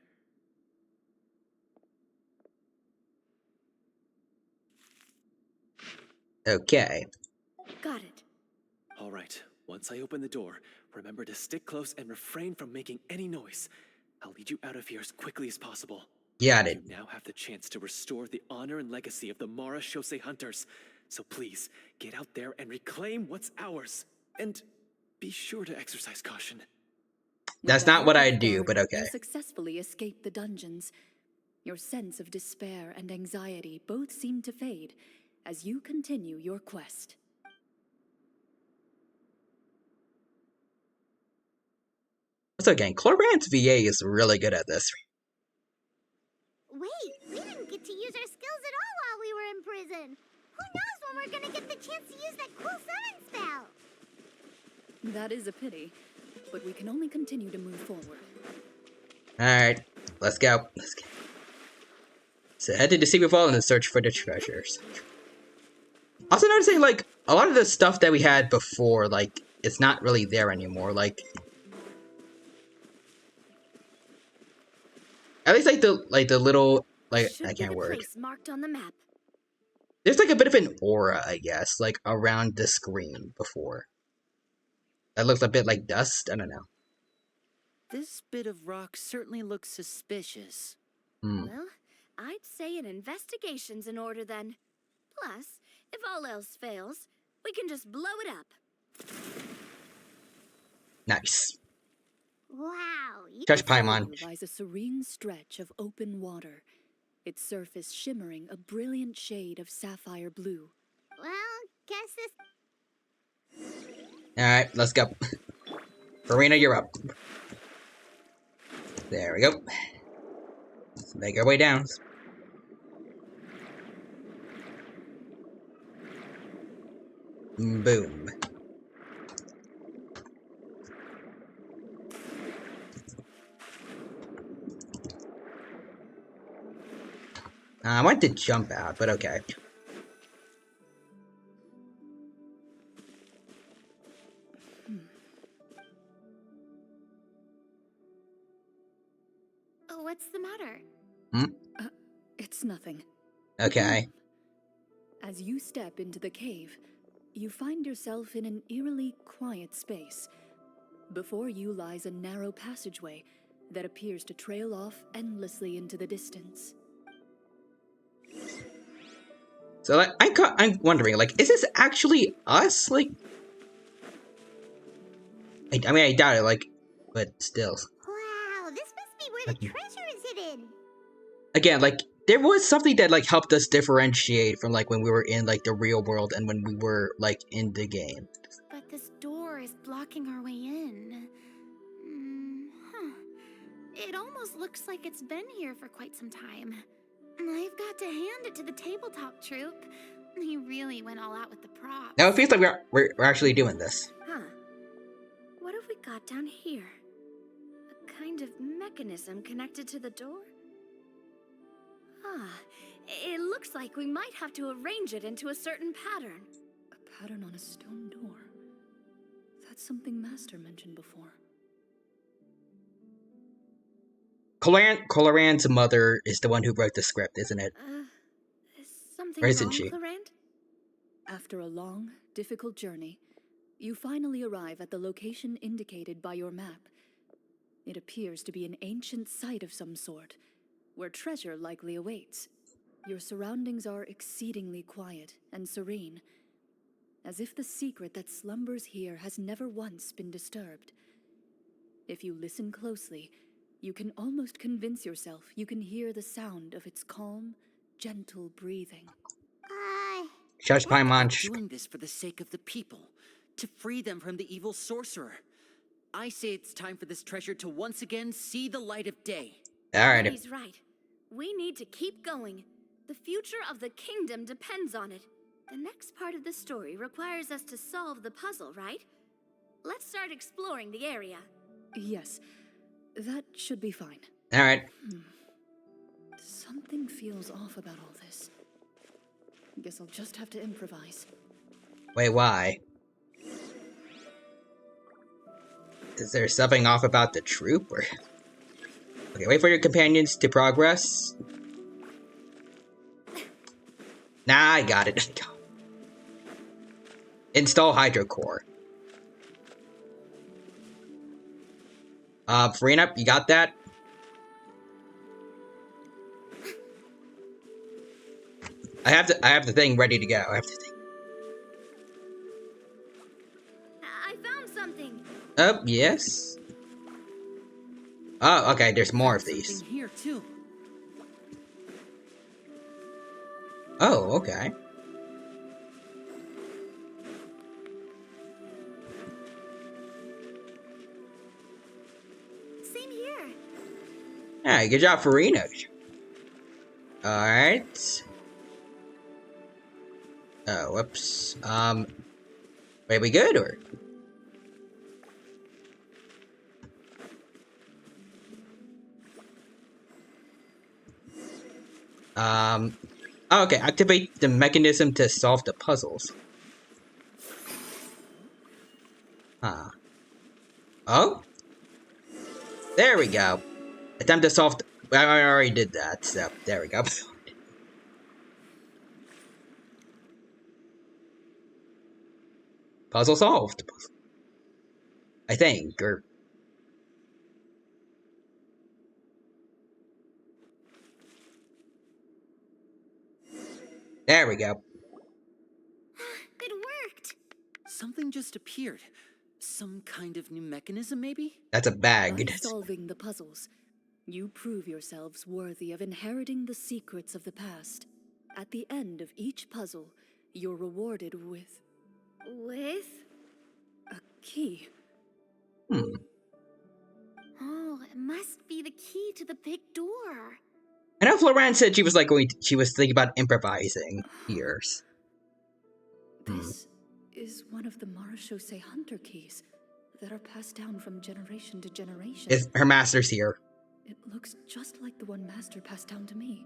Okay. Got it. All right, once I open the door, remember to stick close and refrain from making any noise. I'll lead you out of here as quickly as possible. Got it. You now have the chance to restore the honor and legacy of the Marashose hunters. So please, get out there and reclaim what's ours. And be sure to exercise caution. That's With the not help what of I the do, guard, but okay. You successfully escaped the dungeons. Your sense of despair and anxiety both seem to fade as you continue your quest. So again, Clorban's VA is really good at this. Wait, we didn't get to use our skills at all while we were in prison. Who knows when we're gonna get the chance to use that cool summon spell? That is a pity, but we can only continue to move forward. Alright, let's go. Let's go. So head to the secret vault and search for the treasures. Also noticing, like, a lot of the stuff that we had before, like, it's not really there anymore. Like, at least like the little, like, I can't word. Place marked on the map. There's like a bit of an aura, I guess, like around the screen before. That looks a bit like dust. I don't know. This bit of rock certainly looks suspicious. Well, I'd say an investigation's in order then. Plus, if all else fails, we can just blow it up. Nice. Wow. Touch Paimon. Lies a serene stretch of open water, its surface shimmering a brilliant shade of sapphire blue. Well, guess this... Alright, let's go. Farina, you're up. There we go. Let's make our way down. Boom. I wanted to jump out, but okay. What's the matter? It's nothing. Okay. As you step into the cave, you find yourself in an eerily quiet space. Before you lies a narrow passageway that appears to trail off endlessly into the distance. So like, I'm wondering, like, is this actually us? Like, I mean, I doubt it, like, but still. Wow, this must be where the treasure is hidden. Again, like, there was something that, like, helped us differentiate from, like, when we were in, like, the real world and when we were, like, in the game. But this door is blocking our way in. It almost looks like it's been here for quite some time. I've got to hand it to the tabletop troupe. He really went all out with the props. Now it feels like we're actually doing this. Huh. it got down here? A kind of mechanism connected to the door? Ah, it looks like we might have to arrange it into a certain pattern. A pattern on a stone door. That's something Master mentioned before. Coloran's mother is the one who wrote the script, isn't it? Is something Or isn't wrong, she? Clorand? After a long, difficult journey, you finally arrive at the location indicated by your map. It appears to be an ancient site of some sort, where treasure likely awaits. Your surroundings are exceedingly quiet and serene, as if the secret that slumbers here has never once been disturbed. If you listen closely, you can almost convince yourself you can hear the sound of its calm, gentle breathing. Shush, Paimon. Doing this for the sake of the people, to free them from the evil sorcerer. I say it's time for this treasure to once again see the light of day. Alright. He's right. We need to keep going. The future of the kingdom depends on it. The next part of the story requires us to solve the puzzle, right? Let's start exploring the area. Yes, that should be fine. Alright. Something feels off about all this. Guess I'll just have to improvise. Wait, why? Is there something off about the troop, or... Okay, wait for your companions to progress. Nah, I got it. Install hydrocore. Farina, you got that? I have the thing ready to go. I have the thing. I found something. Oh, yes. Oh, okay, there's more of these. Here too. Oh, okay. Same here. Alright, good job, Farina. Alright. Oh, whoops. Wait, we good, or? Oh, okay, activate the mechanism to solve the puzzles. Huh. Oh? There we go. Attempt to solve I already did that, so there we go. Puzzle solved. I think, or... There we go. It worked. Something just appeared. Some kind of new mechanism, maybe? That's a bag. By solving the puzzles, you prove yourselves worthy of inheriting the secrets of the past. At the end of each puzzle, you're rewarded with... With? a key. Hmm. Oh, it must be the key to the big door. I know Florence said she was like she was thinking about improvising ears. This is one of the Marechaussee Hunter keys that are passed down from generation to generation. Her master's here. It looks just like the one Master passed down to me.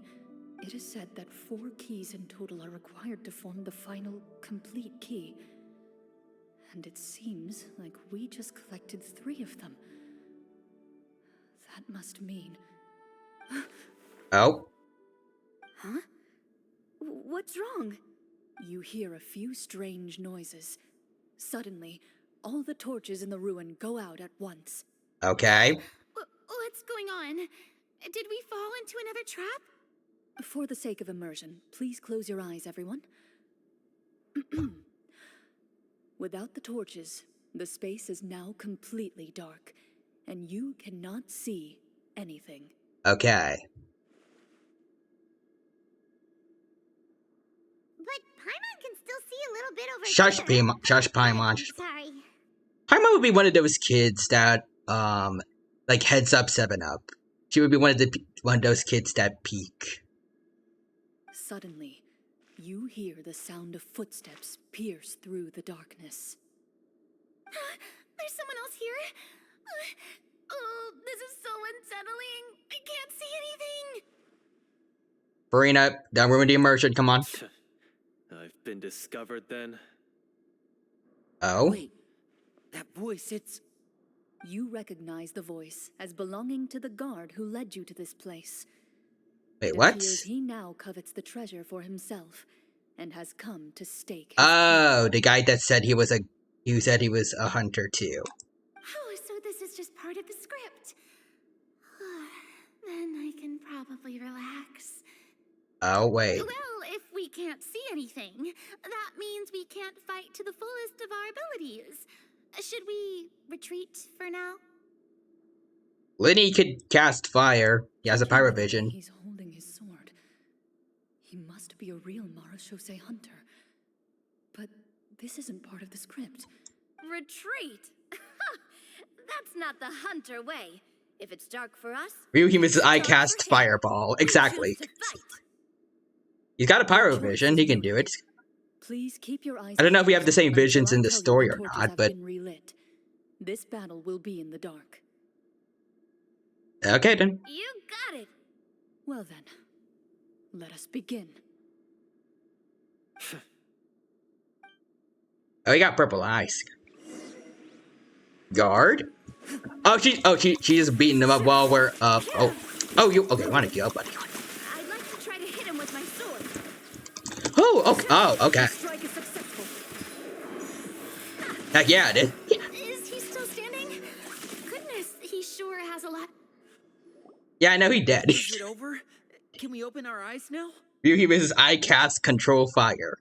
It is said that 4 keys in total are required to form the final, complete key. And it seems like we just collected 3 of them. That must mean... Oh. Huh? What's wrong? You hear a few strange noises. Suddenly, all the torches in the ruin go out at once. Okay. What's going on? Did we fall into another trap? For the sake of immersion, please close your eyes, everyone. Without the torches, the space is now completely dark, and you cannot see anything. Okay. But Paimon can still see a little bit over Shush, here. Shush, Paimon. Sorry. Paimon would be one of those kids that, like heads up 7-Up. She would be one of those kids that peek. Suddenly, you hear the sound of footsteps pierce through the darkness. There's someone else here. Oh, this is so unsettling. I can't see anything. Farina, don't ruin the immersion, come on. I've been discovered then. Oh? Wait, that voice, it's... You recognize the voice as belonging to the guard who led you to this place. Wait, It what? appears he now covets the treasure for himself and has come to stake his Oh, the guy that said he was a hunter too. Oh, so this is just part of the script. Then I can probably relax. Oh, wait. Well, if we can't see anything, that means we can't fight to the fullest of our abilities. Should we retreat for now? Lenny could cast fire. He has a pyrovision. He's holding his sword. He must be a real Marashose hunter. But this isn't part of the script. Retreat? That's not the hunter way. If it's dark for us, Ryuhima's I cast fireball. Exactly. He's got a pyrovision. He can do it. Please keep your eyes. I don't know if we have the same visions in the story or not, but this battle will be in the dark. okay then. You got it. Well then, let us begin. Oh, he got purple eyes. Guard? She's just beating him up while we're you okay? Want to go, buddy? I'd like to try to hit him with my sword. Okay. Heck yeah, I did. Is he still standing? Goodness, he sure has a lot. Yeah, I know he dead. Is it over? Can we open our eyes now? Ryuhima's I cast control fire.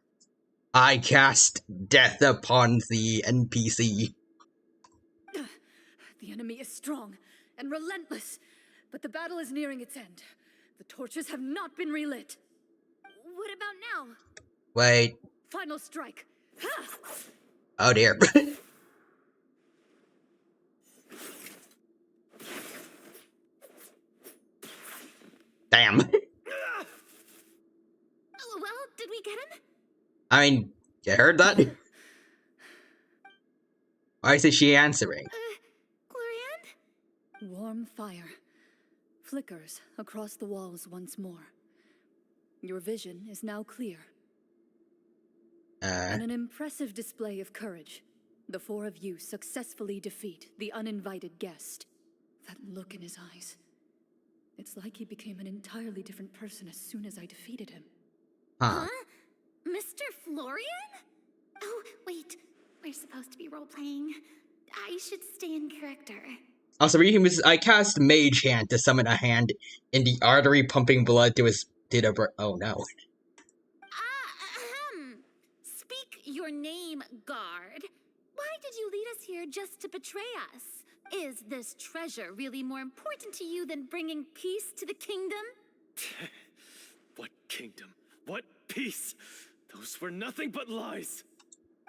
I cast death upon the NPC. The enemy is strong and relentless, but the battle is nearing its end. The torches have not been relit. What about now? Wait. Final strike. Oh dear. Damn. Oh, well, did we get him? I mean, you heard that? Why is she answering? Glorian? Warm fire flickers across the walls once more. Your vision is now clear. In an impressive display of courage, the four of you successfully defeat the uninvited guest. That look in his eyes. It's like he became an entirely different person as soon as I defeated him. Huh? Mr. Florian? Oh, wait. We're supposed to be role-playing. I should stay in character. Also, Ryuhima's I cast Mage Hand to summon a hand in the artery pumping blood to his... oh no. Speak your name, guard. Why did you lead us here just to betray us? Is this treasure really more important to you than bringing peace to the kingdom? What kingdom? What peace? Those were nothing but lies.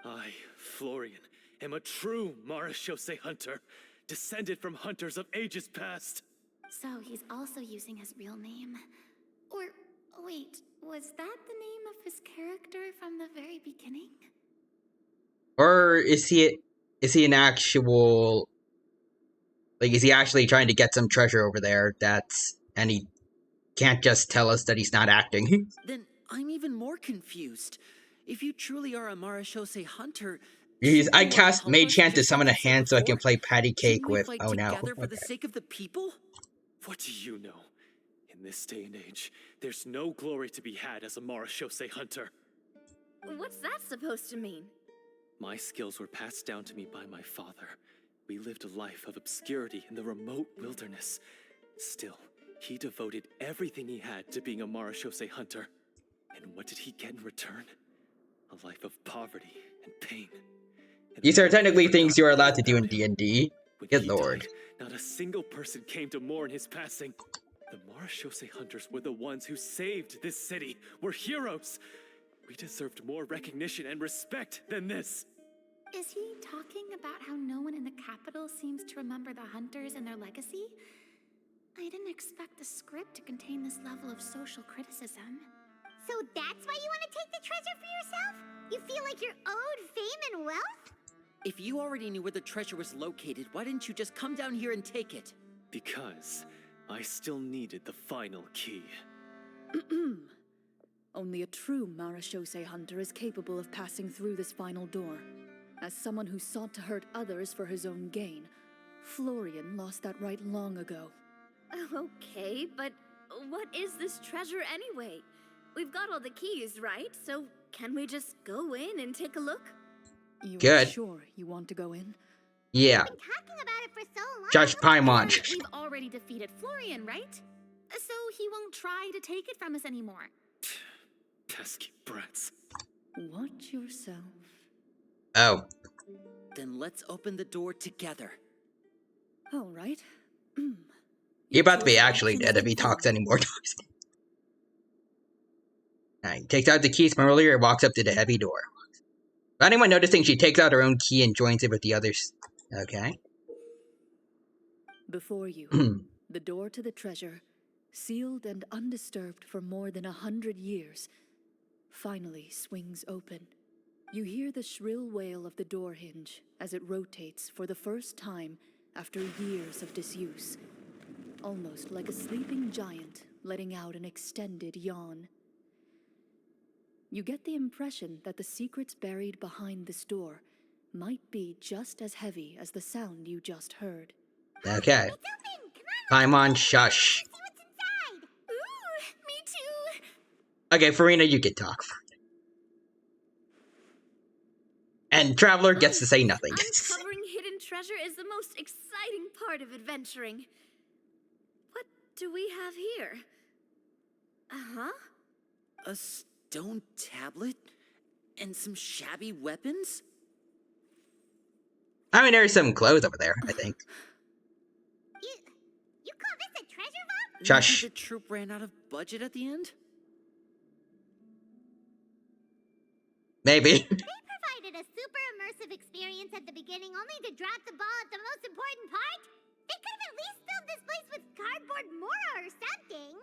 I, Florian, am a true Marashose hunter, descended from hunters of ages past. So he's also using his real name. Or, wait, was that the name of his character from the very beginning? Or is he an actual... Like, is he actually trying to get some treasure over there and he can't just tell us that he's not acting? Then I'm even more confused. If you truly are a Marashose hunter... I cast Mage Hand to summon a hand so I can play patty cake with... Oh no. For the sake of the people? What do you know? In this day and age, there's no glory to be had as a Marashose hunter. What's that supposed to mean? My skills were passed down to me by my father. We lived a life of obscurity in the remote wilderness. Still, he devoted everything he had to being a Marashose hunter. And what did he get in return? A life of poverty and pain. These are technically things you are allowed to do in D&D. Good lord. Died, not a single person came to mourn his passing. The Marashose hunters were the ones who saved this city. We're heroes. We deserved more recognition and respect than this. Is he talking about how no one in the capital seems to remember the hunters and their legacy? I didn't expect the script to contain this level of social criticism. So that's why you want to take the treasure for yourself? You feel like you're owed fame and wealth? If you already knew where the treasure was located, why didn't you just come down here and take it? Because I still needed the final key. Only a true Marashose hunter is capable of passing through this final door. As someone who sought to hurt others for his own gain, Florian lost that right long ago. Okay, but what is this treasure anyway? We've got all the keys, right? So can we just go in and take a look? You Good. are sure you want to go in? Yeah. We've been talking about it for so long. Josh Paimon. And we've already defeated Florian, right? So he won't try to take it from us anymore. Pesky brats. Watch yourself. Oh. Then let's open the door together. All right. You're about to be actually dead if he talks anymore. Alright, he takes out the keys from earlier and walks up to the heavy door. Without anyone noticing, she takes out her own key and joins it with the others. Okay. Before you, the door to the treasure, sealed and undisturbed for more than 100 years, finally swings open. You hear the shrill wail of the door hinge as it rotates for the first time after years of disuse, almost like a sleeping giant letting out an extended yawn. You get the impression that the secrets buried behind this door might be just as heavy as the sound you just heard. Okay. Paimon, shush. Ooh, me too. Okay, Farina, you can talk. And Traveler gets to say nothing. Uncovering hidden treasure is the most exciting part of adventuring. What do we have here? Uh-huh. A stone tablet? And some shabby weapons? I mean, there's some clothes over there, I think. You call this a treasure vault? Shush. Maybe the troop ran out of budget at the end? Maybe. They provided a super immersive experience at the beginning only to drop the ball at the most important part? They could have at least filled this place with cardboard Mora or something.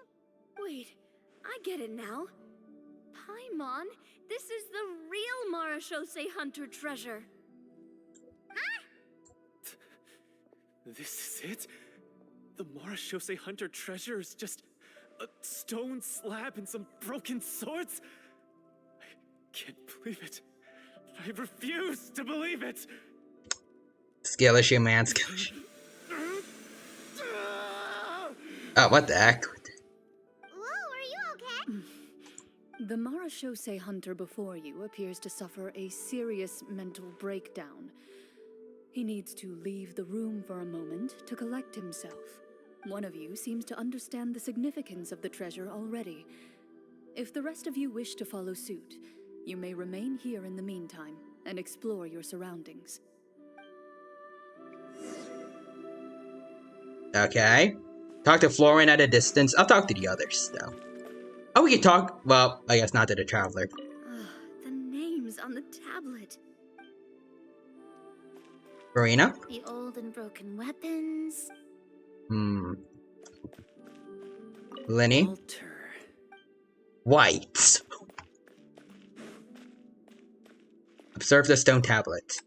Wait, I get it now. Paimon, this is the real Marashose Hunter treasure. This is it? The Marashose Hunter treasure is just a stone slab and some broken swords? I can't believe it. I refuse to believe it! Skill issue, man. Skill issue. Oh, what the heck? Whoa, are you okay? The Marashose hunter before you appears to suffer a serious mental breakdown. He needs to leave the room for a moment to collect himself. One of you seems to understand the significance of the treasure already. If the rest of you wish to follow suit, you may remain here in the meantime and explore your surroundings. Okay. Talk to Florian at a distance. I'll talk to the others, though. Oh, we can talk. Well, I guess not to the Traveler. The names on the tablet. Farina? The old and broken weapons. Lenny? Walter. White. Observe the stone tablet.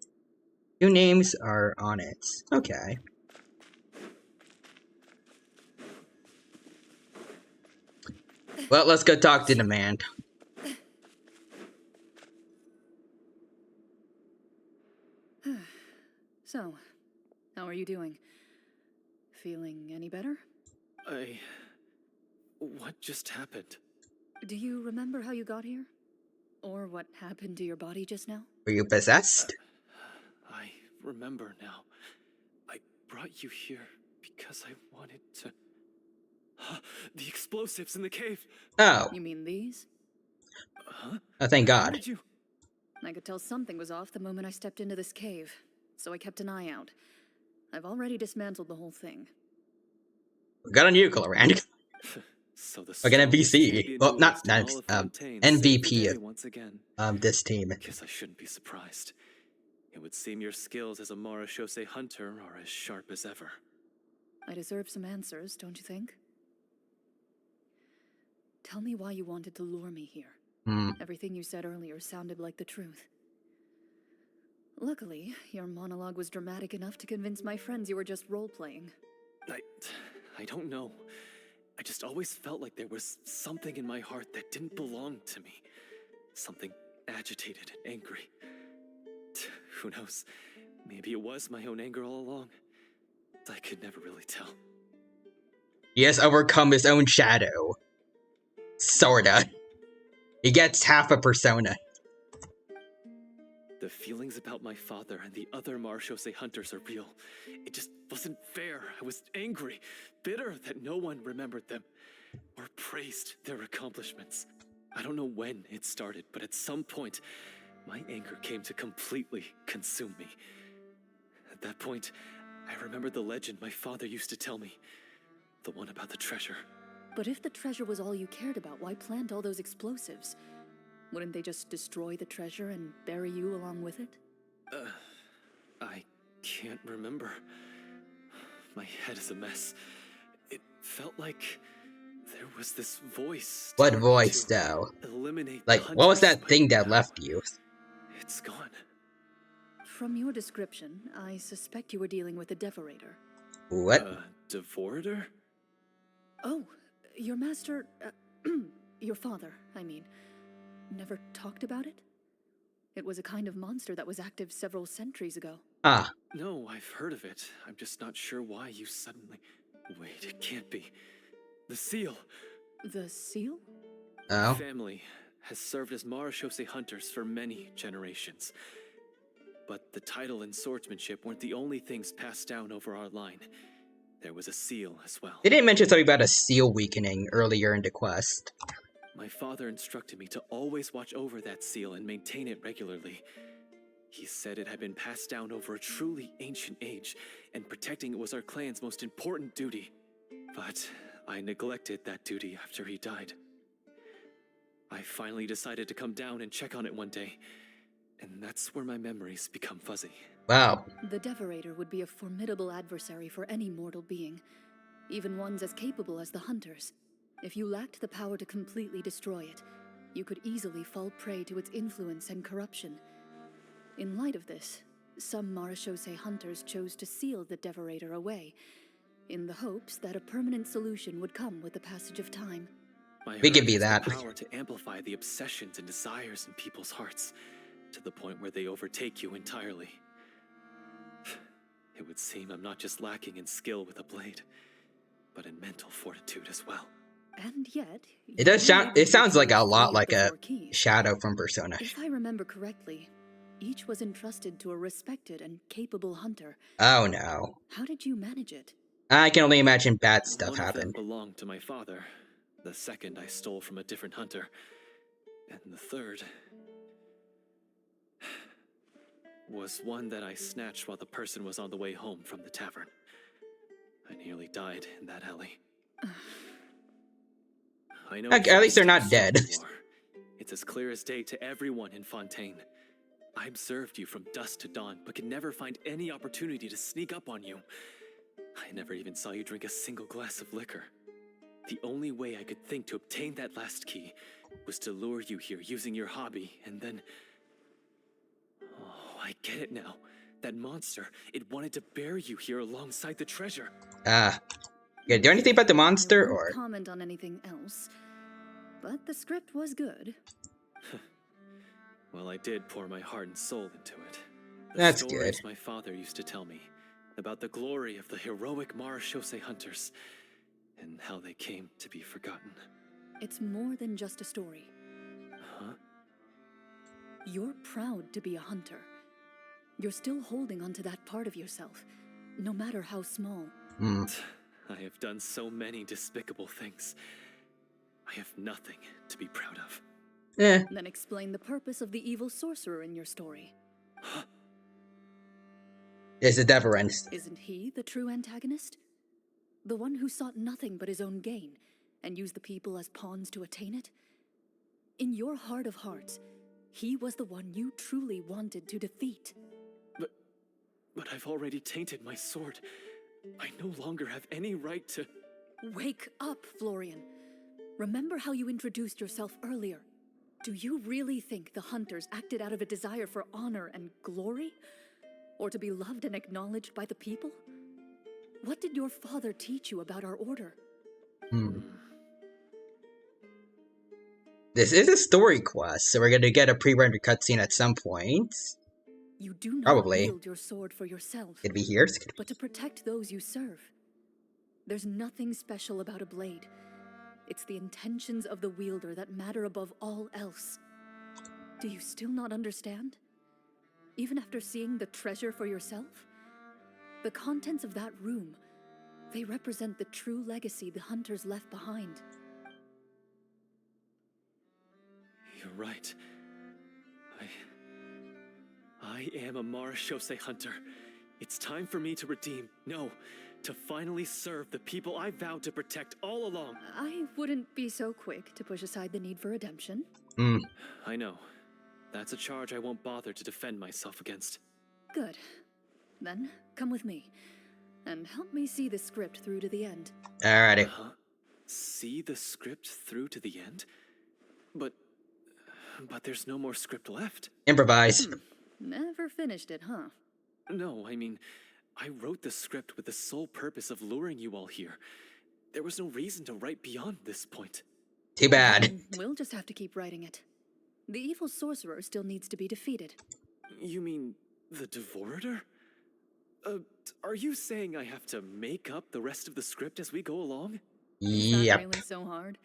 2 names are on it. Okay. Well, let's go talk to the man. So, how are you doing? Feeling any better? What just happened? Do you remember how you got here? Or what happened to your body just now? Were you possessed? I remember now. I brought you here because I wanted to... The explosives in the cave! Oh. You mean these? Huh? Oh, thank How God. did you... I could tell something was off the moment I stepped into this cave, so I kept an eye out. I've already dismantled the whole thing. Got on you, Colorand. So the Like an strongest NPC. champion Well, not duelist in all of Fontaine saved the MVP day once again. of this team. Guess I shouldn't be surprised. It would seem your skills as a Marashose hunter are as sharp as ever. I deserve some answers, don't you think? Tell me why you wanted to lure me here. Everything you said earlier sounded like the truth. Luckily, your monologue was dramatic enough to convince my friends you were just role-playing. I don't know. I just always felt like there was something in my heart that didn't belong to me. Something agitated and angry. Who knows? Maybe it was my own anger all along. I could never really tell. He has overcome his own shadow. Sorta. He gets half a persona. The feelings about my father and the other Marchose hunters are real. It just wasn't fair. I was angry, bitter that no one remembered them or praised their accomplishments. I don't know when it started, but at some point, my anger came to completely consume me. At that point, I remembered the legend my father used to tell me. The one about the treasure. But if the treasure was all you cared about, why plant all those explosives? Wouldn't they just destroy the treasure and bury you along with it? I can't remember. My head is a mess. It felt like there was this voice. What voice, though? Like, what was that thing that left you? It's gone. From your description, I suspect you were dealing with a devorator. What? Devorator? Oh, your master, your father, I mean, never talked about it? It was a kind of monster that was active several centuries ago. Ah. No, I've heard of it. I'm just not sure why you suddenly... Wait, it can't be. The seal! The seal? Oh. Family has served as Marchose hunters for many generations. But the title and swordsmanship weren't the only things passed down over our line. There was a seal as well. They didn't mention something about a seal weakening earlier in the quest. My father instructed me to always watch over that seal and maintain it regularly. He said it had been passed down over a truly ancient age, and protecting it was our clan's most important duty. But I neglected that duty after he died. I finally decided to come down and check on it one day, and that's where my memories become fuzzy. Wow. The Devorator would be a formidable adversary for any mortal being, even ones as capable as the Hunters. If you lacked the power to completely destroy it, you could easily fall prey to its influence and corruption. In light of this, some Marchose hunters chose to seal the Devorator away, in the hopes that a permanent solution would come with the passage of time. We can be has that. The power to amplify the obsessions and desires in people's hearts, to the point where they overtake you entirely. It would seem I'm not just lacking in skill with a blade, but in mental fortitude as well. And yet, It does sound. It sounds like a lot like a Shadow from Persona. If I remember correctly, each was entrusted to a respected and capable hunter. Oh no. How did you manage it? I can only imagine bad stuff One of happened. them belonged to my father. The second I stole from a different hunter. And the third was one that I snatched while the person was on the way home from the tavern. I nearly died in that alley. I know. At least they're not dead. It's as clear as day to everyone in Fontaine. I observed you from dusk to dawn, but could never find any opportunity to sneak up on you. I never even saw you drink a single glass of liquor. The only way I could think to obtain that last key was to lure you here using your hobby, and then... Oh, I get it now. That monster, it wanted to bury you here alongside the treasure. Ah. Yeah, do anything about the monster, I won't or...? comment on anything else, but the script was good. Well, I did pour my heart and soul into it. That's the stories good. My father used to tell me about the glory of the heroic Marchose hunters and how they came to be forgotten. It's more than just a story. Huh? You're proud to be a hunter. You're still holding onto that part of yourself, no matter how small. I have done so many despicable things. I have nothing to be proud of. Then explain the purpose of the evil sorcerer in your story. Is the Deverance. Isn't he the true antagonist? The one who sought nothing but his own gain, and used the people as pawns to attain it? In your heart of hearts, he was the one you truly wanted to defeat. But I've already tainted my sword. I no longer have any right to... Wake up, Florian. Remember how you introduced yourself earlier. Do you really think the hunters acted out of a desire for honor and glory? Or to be loved and acknowledged by the people? What did your father teach you about our order? This is a story quest, so we're gonna get a pre-rendered cutscene at some point. You do not Probably. wield your sword for yourself, It'd be here. but to protect those you serve. There's nothing special about a blade. It's the intentions of the wielder that matter above all else. Do you still not understand? Even after seeing the treasure for yourself? The contents of that room, they represent the true legacy the hunters left behind. You're right. I am a Marashose hunter. It's time for me to redeem, no, to finally serve the people I vowed to protect all along. I wouldn't be so quick to push aside the need for redemption. I know. That's a charge I won't bother to defend myself against. Good. Then, come with me, and help me see the script through to the end. Alrighty. See the script through to the end? But there's no more script left. Improvise. Never finished it, huh? No, I mean, I wrote the script with the sole purpose of luring you all here. There was no reason to write beyond this point. Too bad. We'll just have to keep writing it. The evil sorcerer still needs to be defeated. You mean the Devorator? Are you saying I have to make up the rest of the script as we go along? Is that really so hard?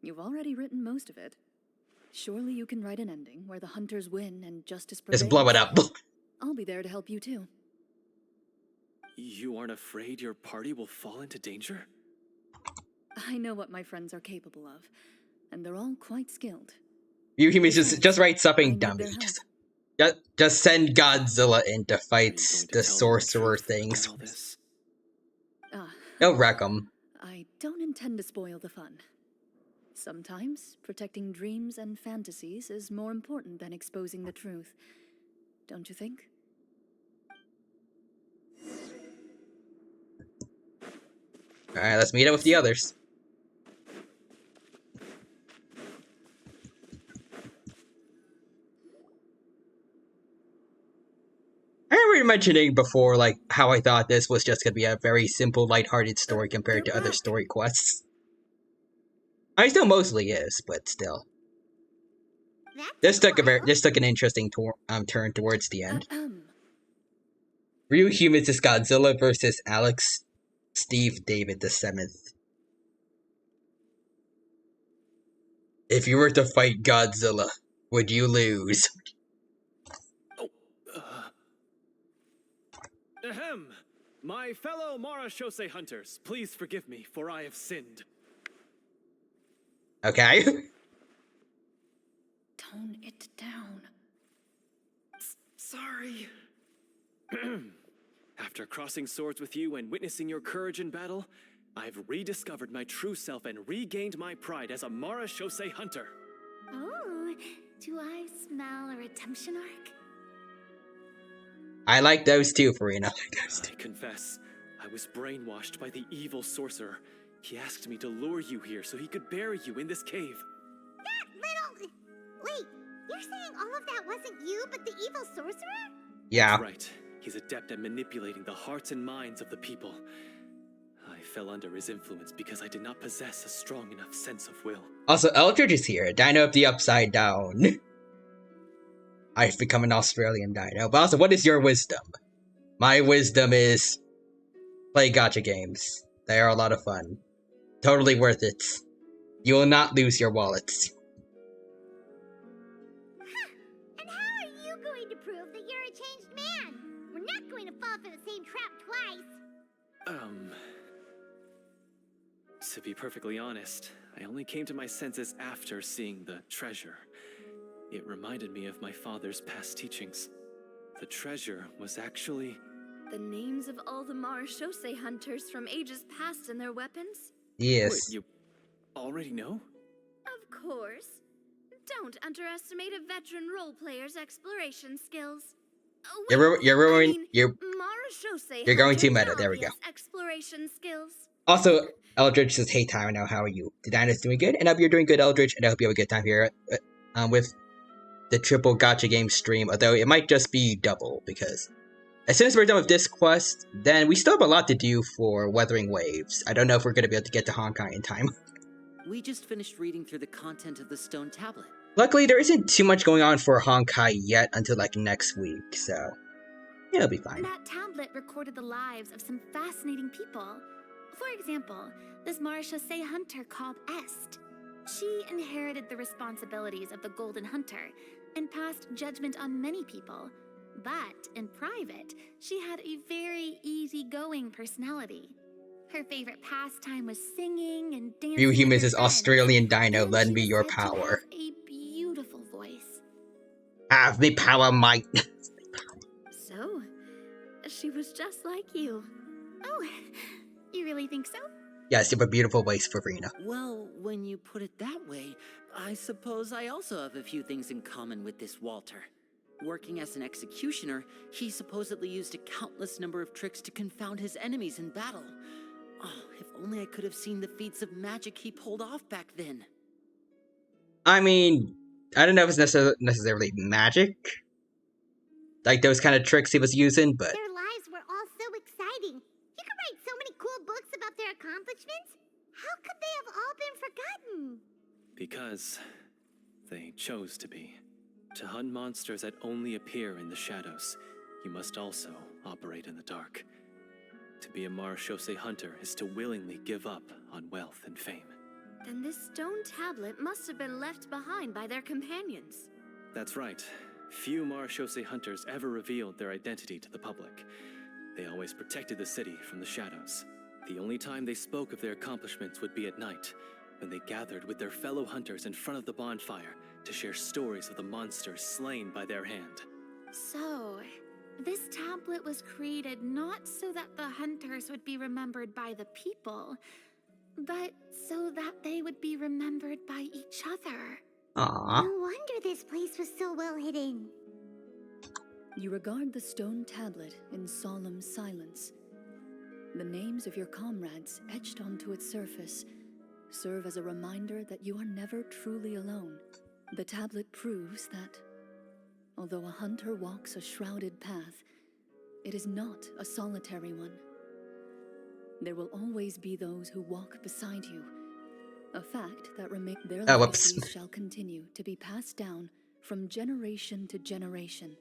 You've already written most of it. Surely you can write an ending where the hunters win and justice prevails. Just blow it up. I'll be there to help you too. You aren't afraid your party will fall into danger? I know what my friends are capable of, and they're all quite skilled. You humans just write something dummy. Just send Godzilla in to fight the sorcerer things. Don't wreck them. I don't intend to spoil the fun. Sometimes protecting dreams and fantasies is more important than exposing the truth. Don't you think? Alright, let's meet up with the others. I remember mentioning before, like, how I thought this was just gonna be a very simple, lighthearted story compared to other story quests. I still mostly is, but still. This took an interesting turn towards the end. Real Humans is Godzilla versus Alex Steve David the 7th. If you were to fight Godzilla, would you lose? Ahem! My fellow Marashose hunters, please forgive me, for I have sinned. Okay. Tone it down. Sorry. After crossing swords with you and witnessing your courage in battle, I've rediscovered my true self and regained my pride as a Marashose hunter. Oh, do I smell a redemption arc? I like those too, Farina. I confess, I was brainwashed by the evil sorcerer. He asked me to lure you here so he could bury you in this cave. That little... Wait, you're saying all of that wasn't you, but the evil sorcerer? Yeah. That's right. He's adept at manipulating the hearts and minds of the people. I fell under his influence because I did not possess a strong enough sense of will. Also, Eldridge is here. Dino of the Upside Down. I've become an Australian dino. But also, what is your wisdom? My wisdom is... play gacha games. They are a lot of fun. Totally worth it. You will not lose your wallets. Huh. And how are you going to prove that you're a changed man? We're not going to fall for the same trap twice. To be perfectly honest, I only came to my senses after seeing the treasure. It reminded me of my father's past teachings. The treasure was actually... The names of all the Marashose hunters from ages past and their weapons? Yes. Wait, you already know? Of course. Don't underestimate a veteran role player's exploration skills. You're going too meta. There we go. Exploration skills. Also, Eldridge says, "Hey, Tyler, now how are you? The Dino's doing good, and I hope you're doing good, Eldridge, and I hope you have a good time here with the triple Gacha game stream, although it might just be double, because as soon as we're done with this quest, then we still have a lot to do for Weathering Waves. I don't know if we're going to be able to get to Honkai in time. We just finished reading through the content of the stone tablet. Luckily, there isn't too much going on for Honkai yet until like next week, so yeah, it'll be fine. That tablet recorded the lives of some fascinating people. For example, this Marechaussee hunter called Est. She inherited the responsibilities of the Golden Hunter and passed judgment on many people. But in private, she had a very easygoing personality. Her favorite pastime was singing and dancing. View with humans her as friends, Australian dino, and lend she me was your said to power. have a beautiful voice. Have me power, might. So, she was just like you. Oh, you really think so? Yes, you have a beautiful voice, Farina. Well, when you put it that way, I suppose I also have a few things in common with this Walter. Working as an executioner, he supposedly used a countless number of tricks to confound his enemies in battle. Oh, if only I could have seen the feats of magic he pulled off back then. I mean, I don't know if it's necessarily magic, like those kind of tricks he was using, but Their lives were all so exciting. You could write so many cool books about their accomplishments. How could they have all been forgotten? Because they chose to be. To hunt monsters that only appear in the shadows, you must also operate in the dark. To be a Marechaussee hunter is to willingly give up on wealth and fame. Then this stone tablet must have been left behind by their companions. That's right. Few Marechaussee hunters ever revealed their identity to the public. They always protected the city from the shadows. The only time they spoke of their accomplishments would be at night, when they gathered with their fellow hunters in front of the bonfire to share stories of the monsters slain by their hand. So, this tablet was created not so that the hunters would be remembered by the people, but so that they would be remembered by each other. aww. No wonder this place was so well hidden. You regard the stone tablet in solemn silence. The names of your comrades etched onto its surface serve as a reminder that you are never truly alone. The tablet proves that, although a hunter walks a shrouded path, it is not a solitary one. There will always be those who walk beside you, a fact that their legacies shall continue to be passed down from generation to generation,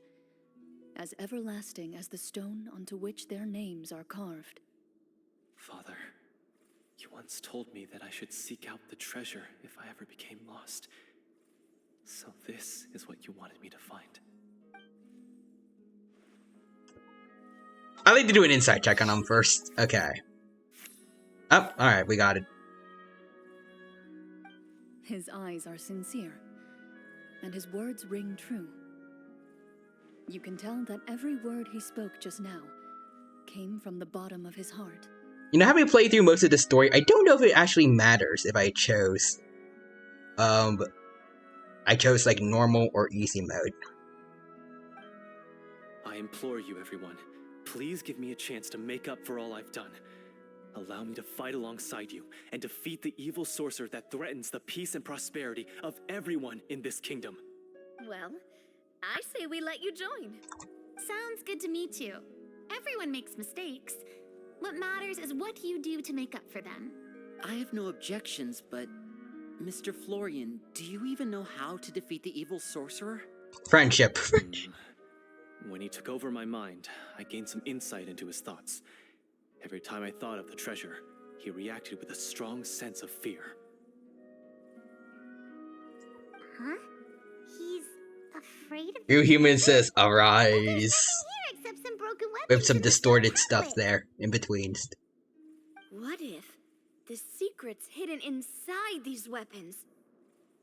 as everlasting as the stone onto which their names are carved. Father, you once told me that I should seek out the treasure if I ever became lost. So this is what you wanted me to find. I like to do an insight check on him first. Okay. Oh, alright, we got it. His eyes are sincere, and his words ring true. You can tell that every word he spoke just now came from the bottom of his heart. You know, having played through most of the story, I don't know if it actually matters if I chose like normal or easy mode. I implore you, everyone, please give me a chance to make up for all I've done. Allow me to fight alongside you and defeat the evil sorcerer that threatens the peace and prosperity of everyone in this kingdom. Well, I say we let you join. Sounds good to me too. Everyone makes mistakes. What matters is what you do to make up for them. I have no objections, but Mr. Florian, do you even know how to defeat the evil sorcerer? Friendship. When he took over my mind, I gained some insight into his thoughts. Every time I thought of the treasure, he reacted with a strong sense of fear. Huh? He's afraid of New the Human treasure? says, Well, arise. there's nothing here except some broken weapons With some and the distorted stone stuff tablet. there in between. What if the secret's hidden inside these weapons?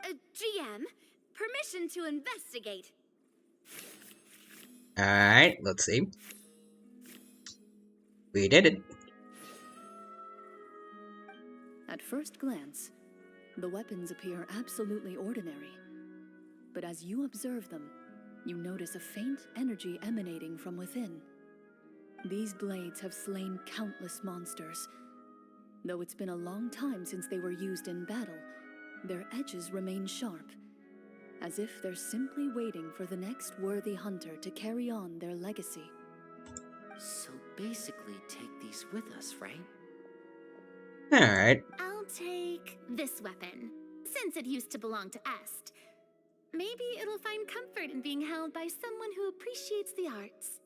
GM, permission to investigate. Alright, let's see. We did it. At first glance, the weapons appear absolutely ordinary. But as you observe them, you notice a faint energy emanating from within. These blades have slain countless monsters. Though it's been a long time since they were used in battle, their edges remain sharp. as if they're simply waiting for the next worthy hunter to carry on their legacy. So basically, take these with us, right? Alright. I'll take this weapon, since it used to belong to Est. Maybe it'll find comfort in being held by someone who appreciates the arts.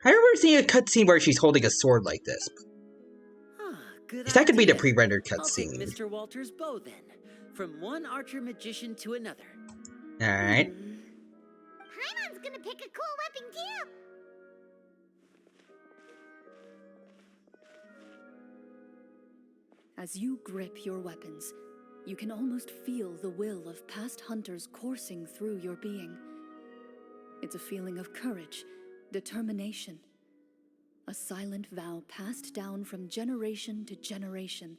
I remember seeing a cutscene where she's holding a sword like this. Good That could be the idea. pre-rendered I'll take cutscene. Mr. Walter's bow then, from one archer magician to another. Alright. Paimon's gonna pick a cool weapon too! As you grip your weapons, you can almost feel the will of past hunters coursing through your being. It's a feeling of courage, determination, a silent vow passed down from generation to generation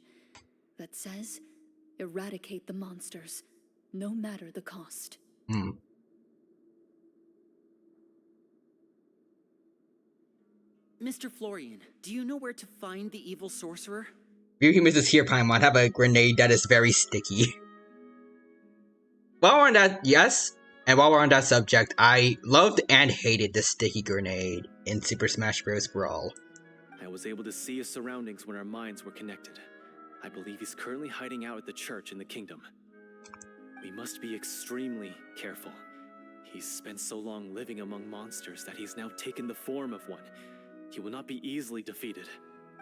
that says, eradicate the monsters, no matter the cost. Mr. Florian, do you know where to find the evil sorcerer? Your humans is here, Paimon. Have a grenade that is very sticky. While we're on that, yes, and while we're on that subject, I loved and hated the sticky grenade in Super Smash Bros. Brawl. I was able to see his surroundings when our minds were connected. I believe he's currently hiding out at the church in the kingdom. We must be extremely careful. He's spent so long living among monsters that he's now taken the form of one. He will not be easily defeated.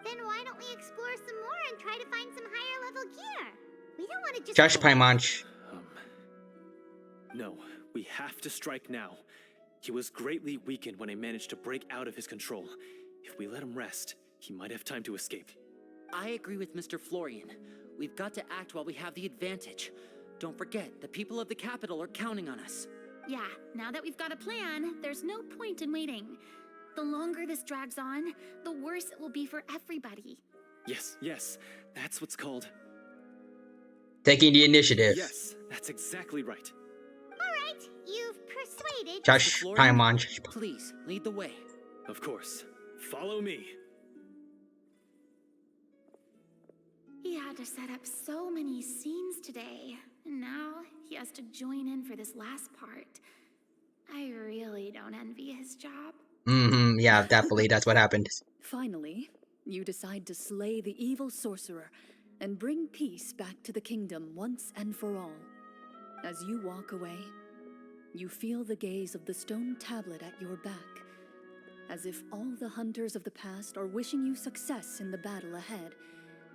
Then why don't we explore some more and try to find some higher level gear? We don't want to just... Josh Paimon. No, we have to strike now. He was greatly weakened when I managed to break out of his control. If we let him rest, he might have time to escape. I agree with Mr. Florian. We've got to act while we have the advantage. Don't forget, the people of the capital are counting on us. Yeah, now that we've got a plan, there's no point in waiting. The longer this drags on, the worse it will be for everybody. Yes, that's what's called... Taking the initiative. Yes, that's exactly right. Alright, you've persuaded... Josh Paimon. Please, lead the way. Of course. Follow me. He had to set up so many scenes today, and now he has to join in for this last part. I really don't envy his job. Yeah, definitely, that's what happened. Finally, you decide to slay the evil sorcerer and bring peace back to the kingdom once and for all. As you walk away, you feel the gaze of the stone tablet at your back, as if all the hunters of the past are wishing you success in the battle ahead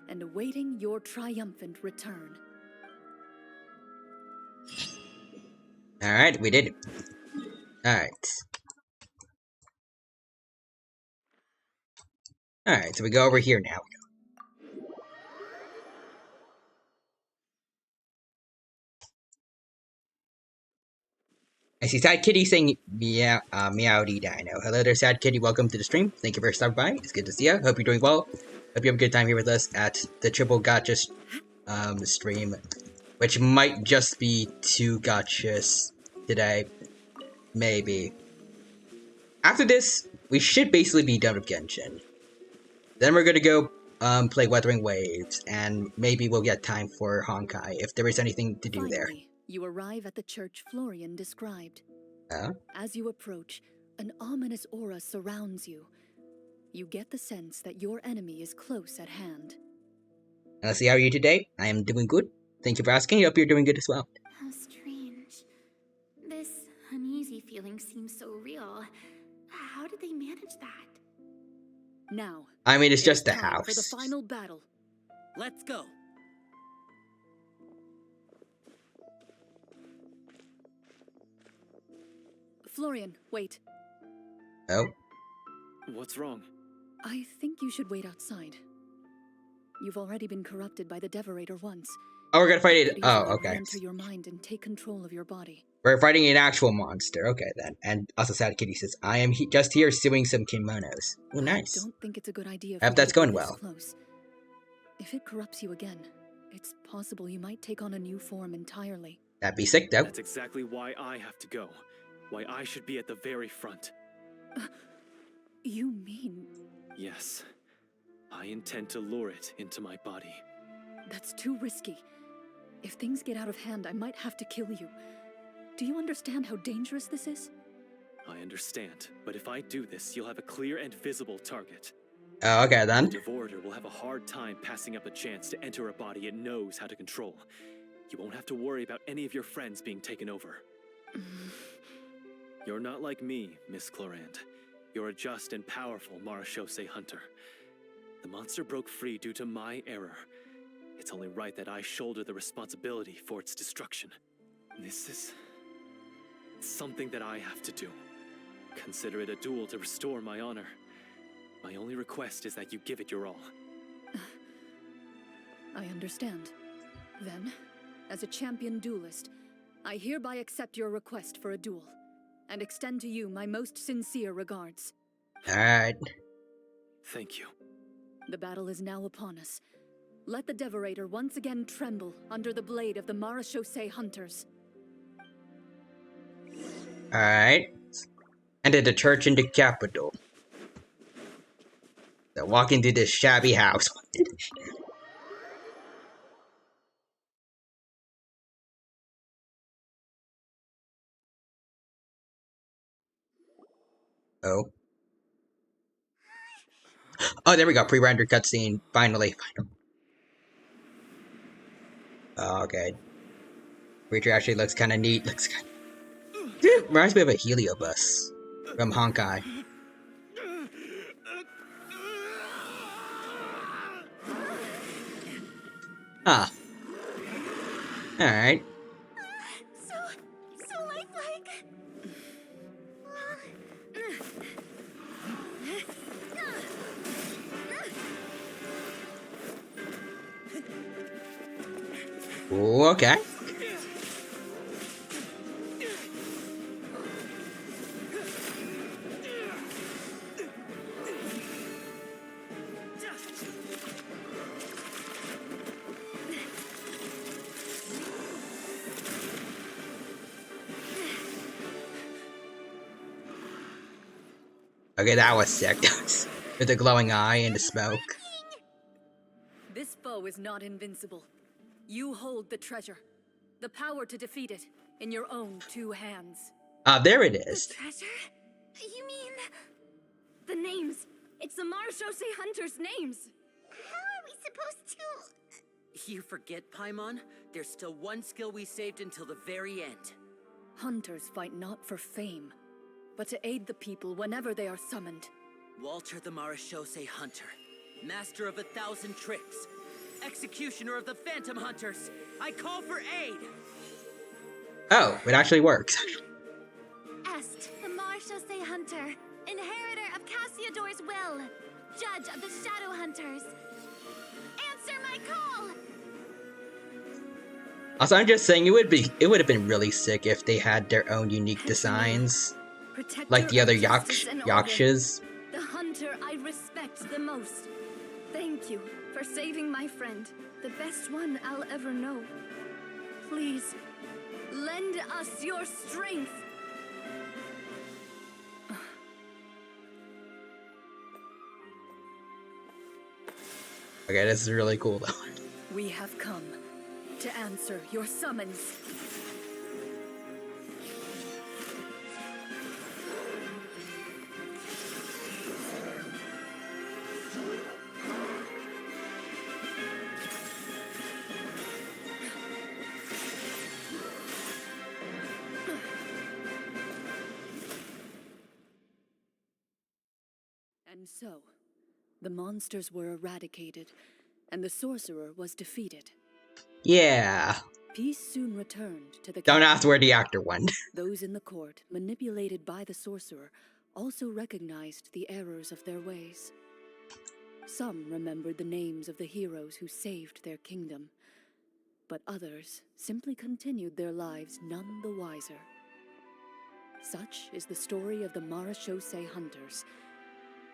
and awaiting your triumphant return. Alright, we did it. Alright. Alright, so we go over here now. I see Sad Kitty saying meowdy dino. Hello there, Sad Kitty. Welcome to the stream. Thank you for stopping by. It's good to see you. Hope you're doing well. Hope you have a good time here with us at the Triple Gacha stream, which might just be 2 gachas today. Maybe. After this, we should basically be done with Genshin. Then we're gonna go play Wuthering Waves, and maybe we'll get time for Honkai if there is anything to do Finally, there. You arrive at the church Florian described. Oh? As you approach, an ominous aura surrounds you. You get the sense that your enemy is close at hand. Let's see, how are you today? I am doing good. Thank you for asking. I hope you're doing good as well. How strange. This uneasy feeling seems so real. How did they manage that? Now, I mean, it's just the time house. for the final battle. Let's go. Florian, wait. Oh? What's wrong? I think you should wait outside. You've already been corrupted by the Devorator once. Oh, we're gonna fight it. Could Oh, easily okay. enter your mind and take control of your body. We're fighting an actual monster. Okay, then. And also, Sad Kitty says, I am just here sewing some kimonos. Oh, nice. I don't think it's a good idea I hope that's going well. Close. If it corrupts you again, it's possible you might take on a new form entirely. That'd be sick, though. That's exactly why I have to go. Why I should be at the very front. You mean... Yes. I intend to lure it into my body. That's too risky. If things get out of hand, I might have to kill you. Do you understand how dangerous this is? I understand, but if I do this, you'll have a clear and visible target. Oh, okay then. The Devorator will have a hard time passing up a chance to enter a body it knows how to control. You won't have to worry about any of your friends being taken over. You're not like me, Miss Clorand. You're a just and powerful Marechaussee hunter. The monster broke free due to my error. It's only right that I shoulder the responsibility for its destruction. This is something that I have to do. Consider it a duel to restore my honor. My only request is that you give it your all. I understand. Then, as a champion duelist, I hereby accept your request for a duel, and extend to you my most sincere regards. Alright. Thank you. The battle is now upon us. Let the Devorator once again tremble under the blade of the Marechaussee hunters. Alright. Enter the church in the capital. So walk into this shabby house. Oh. Oh, there we go. Pre-rendered cutscene. Finally. Oh, okay. Creature actually looks kind of neat. Looks kind of... Reminds me of a Heliobus from Honkai. Huh. Alright. So lifelike. Ooh, okay. Okay, that was sick. With the glowing eye and the smoke. This foe is not invincible. You hold the treasure, the power to defeat it, in your own 2 hands. Ah, there it is. The treasure? You mean... the names. It's the Marechaussee hunters' names. How are we supposed to... You forget, Paimon? There's still one skill we saved until the very end. Hunters fight not for fame, but to aid the people whenever they are summoned. Walter the Marechaussee Hunter, master of 1,000 tricks, executioner of the Phantom Hunters, I call for aid! Oh, it actually works. Est, the Marechaussee hunter, inheritor of Cassiodor's will, judge of the Shadow Hunters. Answer my call! Also, I'm just saying it would have been really sick if they had their own unique designs, like the other Yakshas. The hunter I respect the most. Thank you for saving my friend, the best one I'll ever know. Please, lend us your strength. Okay, this is really cool though. We have come to answer your summons. And so, the monsters were eradicated, and the sorcerer was defeated. Yeah. Peace soon returned to the Don't capital. ask where the actor went. Those in the court, manipulated by the sorcerer, also recognized the errors of their ways. Some remembered the names of the heroes who saved their kingdom, but others simply continued their lives none the wiser. Such is the story of the Marechaussee hunters.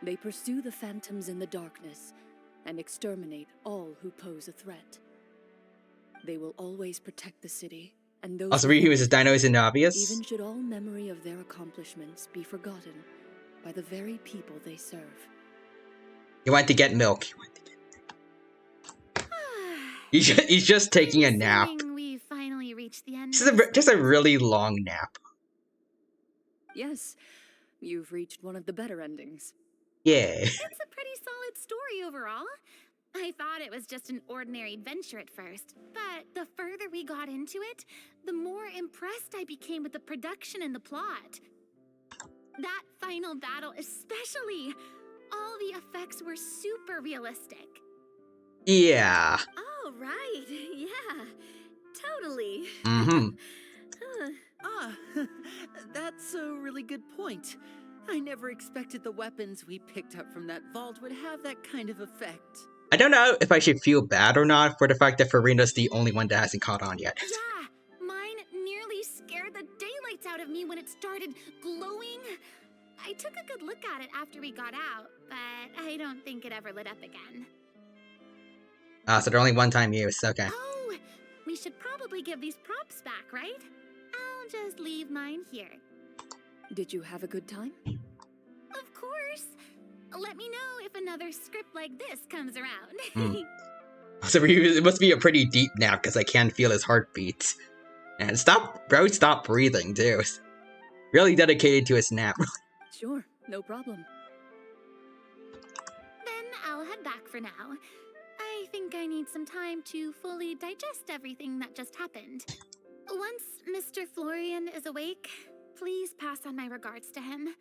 They pursue the phantoms in the darkness and exterminate all who pose a threat. They will always protect the city, and those Also, who he was his dino isn't obvious. even should all memory of their accomplishments be forgotten by the very people they serve. He went to get milk. He's just taking a nap. We finally reached reach the end. This is just a really long nap. Yes, you've reached one of the better endings. Yeah. It's a pretty solid story overall. I thought it was just an ordinary adventure at first, but the further we got into it, the more impressed I became with the production and the plot. That final battle especially. All the effects were super realistic. Yeah. Oh, right. Yeah, totally. Mm-hmm. That's a really good point. I never expected the weapons we picked up from that vault would have that kind of effect. I don't know if I should feel bad or not for the fact that Farina's the only one that hasn't caught on yet. Yeah, mine nearly scared the daylights out of me when it started glowing. I took a good look at it after we got out, but I don't think it ever lit up again. So they're only one-time use, okay. Oh, we should probably give these props back, right? I'll just leave mine here. Did you have a good time? Of course. Let me know if another script like this comes around. So it must be a pretty deep nap because I can't feel his heartbeats. And stop breathing too. Really dedicated to his nap. Sure, no problem. Then I'll head back for now. I think I need some time to fully digest everything that just happened. Once Mr. Florian is awake, please pass on my regards to him.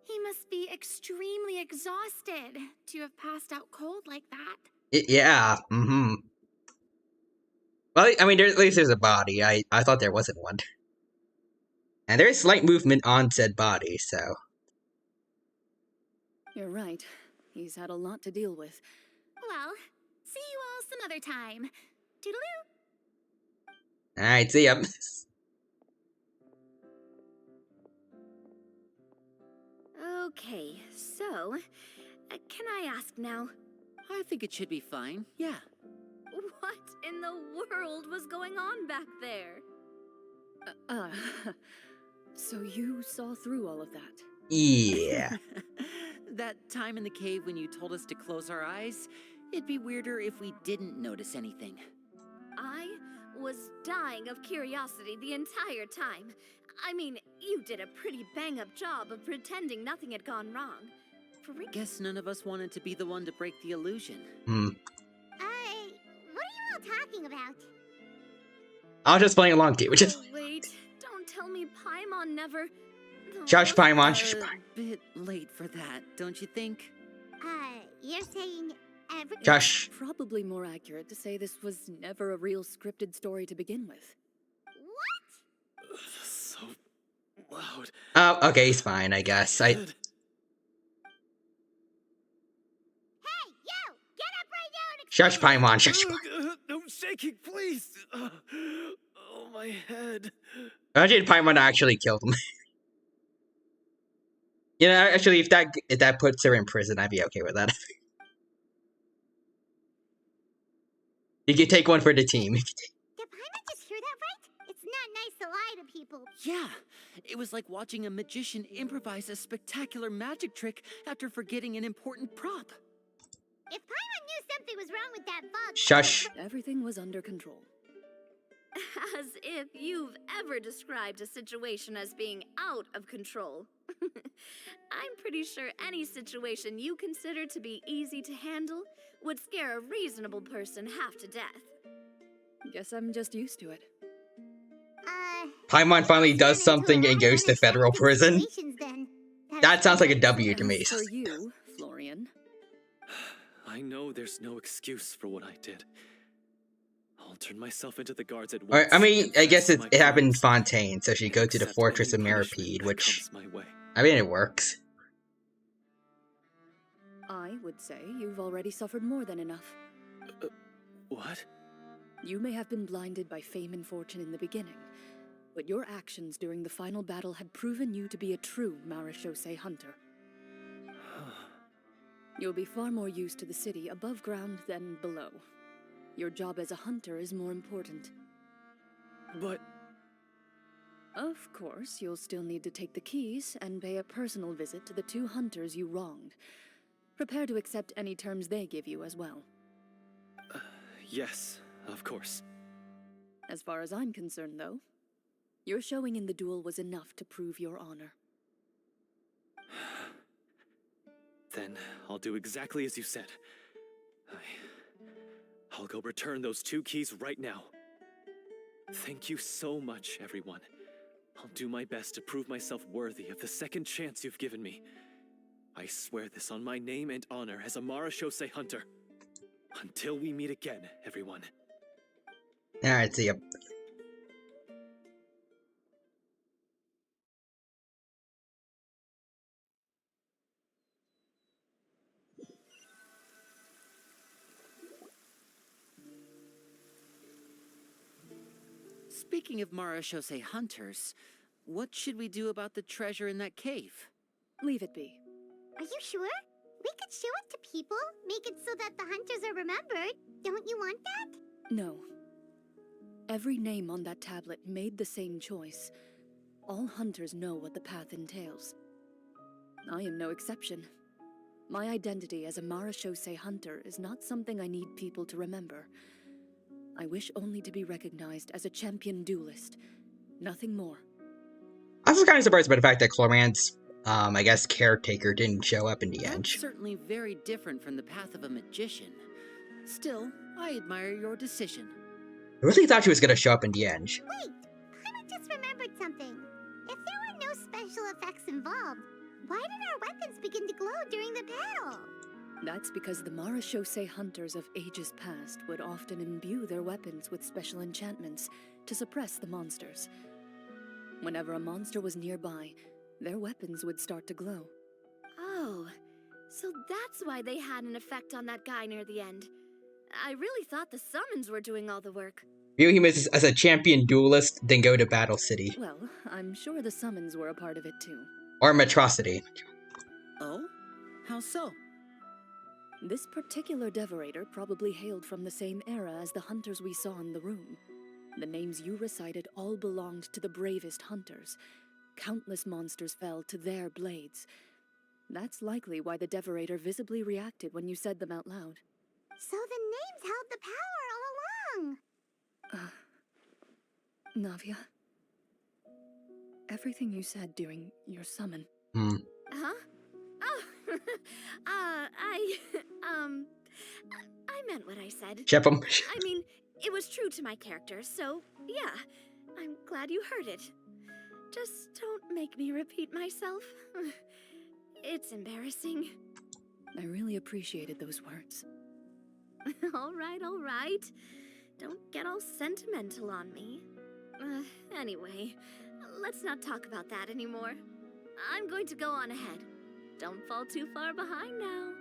He must be extremely exhausted to have passed out cold like that. Yeah, mm-hmm. Well, I mean, at least there's a body. I thought there wasn't one. And there is slight movement on said body, so... You're right. He's had a lot to deal with. Well, see you all some other time. Toodaloo! Alright, see ya. Okay, so, can I ask now? I think it should be fine, yeah. What in the world was going on back there? So you saw through all of that? Yeah. That time in the cave when you told us to close our eyes, it'd be weirder if we didn't notice anything. I was dying of curiosity the entire time. I mean, you did a pretty bang-up job of pretending nothing had gone wrong. Guess none of us wanted to be the one to break the illusion. What are you all talking about? I was just playing along too, which is... Oh, wait, don't tell me Paimon never... Shush, Paimon, shush, Paimon. A bit late for that, don't you think? You're saying Josh. It's probably more accurate to say this was never a real scripted story to begin with. What? So loud. Oh, okay, he's fine, I guess. Hey, you! Get up right now and Shush, Paimon, shush. No shaking, please! Oh, my head. Imagine Paimon actually killed him. You know, actually, if that puts her in prison, I'd be okay with that. You can take one for the team. Did Paimon just hear that right? It's not nice to lie to people. Yeah, it was like watching a magician improvise a spectacular magic trick after forgetting an important prop. If Paimon knew something was wrong with that bug... Shush. Everything was under control. As if you've ever described a situation as being out of control. I'm pretty sure any situation you consider to be easy to handle would scare a reasonable person half to death. Guess I'm just used to it. Paimon finally does something and goes to federal prison. That sounds like a W to me. For you, Florian. I know there's no excuse for what I did. I'll turn myself into the guards at Or, once. I mean, I guess it happened in Fontaine, so she go to the Fortress of Meripede, which... I mean, it works. I would say you've already suffered more than enough. What? You may have been blinded by fame and fortune in the beginning, but your actions during the final battle had proven you to be a true Marechaussee hunter. You'll be far more used to the city above ground than below. Your job as a hunter is more important. But... Of course, you'll still need to take the keys and pay a personal visit to the 2 hunters you wronged. Prepare to accept any terms they give you as well. Yes, of course. As far as I'm concerned, though, your showing in the duel was enough to prove your honor. Then I'll do exactly as you said. I'll go return those 2 keys right now. Thank you so much, everyone. I'll do my best to prove myself worthy of the second chance you've given me. I swear this on my name and honor as a Mara Shosei hunter. Until we meet again, everyone. Alright, see ya. Speaking of Mara Shosei hunters, what should we do about the treasure in that cave? Leave it be. Are you sure? We could show it to people, make it so that the hunters are remembered. Don't you want that? No. Every name on that tablet made the same choice. All hunters know what the path entails. I am no exception. My identity as a Mara Shosei hunter is not something I need people to remember. I wish only to be recognized as a champion duelist. Nothing more. I was kind of surprised by the fact that Clorman's, I guess, caretaker didn't show up in the end. That's certainly very different from the path of a magician. Still, I admire your decision. I really thought she was gonna show up in the end. Wait, I just remembered something. If there were no special effects involved, why did our weapons begin to glow during the battle? That's because the Mara Shosei hunters of ages past would often imbue their weapons with special enchantments to suppress the monsters. Whenever a monster was nearby, their weapons would start to glow. Oh, so that's why they had an effect on that guy near the end. I really thought the summons were doing all the work. View him as a champion duelist, then go to Battle City. Well, I'm sure the summons were a part of it too. Or Metrocity. Oh? How so? This particular Devorator probably hailed from the same era as the hunters we saw in the room. The names you recited all belonged to the bravest hunters. Countless monsters fell to their blades. That's likely why the Devorator visibly reacted when you said them out loud. So the names held the power all along! Navia, everything you said during your summon. Huh? Oh, I meant what I said. Ship him. I mean, it was true to my character, so yeah, I'm glad you heard it. Just don't make me repeat myself. It's embarrassing. I really appreciated those words. All right. Don't get all sentimental on me. Anyway, let's not talk about that anymore. I'm going to go on ahead. Don't fall too far behind now.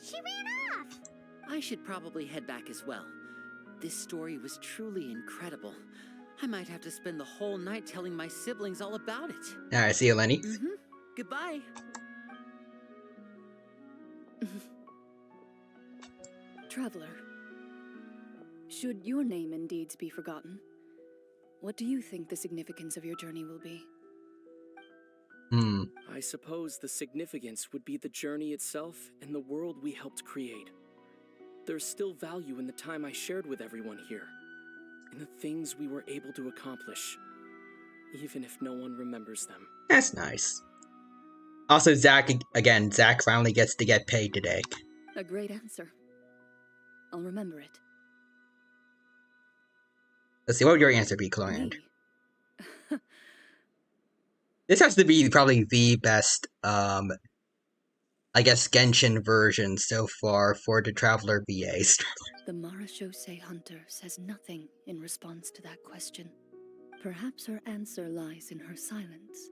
She ran off! I should probably head back as well. This story was truly incredible. I might have to spend the whole night telling my siblings all about it. Alright, see you, Lenny. Goodbye. Traveler, should your name and deeds be forgotten, what do you think the significance of your journey will be? I suppose the significance would be the journey itself and the world we helped create. There's still value in the time I shared with everyone here, in the things we were able to accomplish, even if no one remembers them. That's nice. Also, Zach finally gets to get paid today. A great answer. I'll remember it. Let's see, what would your answer be, Clorian? This has to be probably the best, I guess, Genshin version so far for the Traveler VAs. The Mara Shosei Hunter says nothing in response to that question. Perhaps her answer lies in her silence.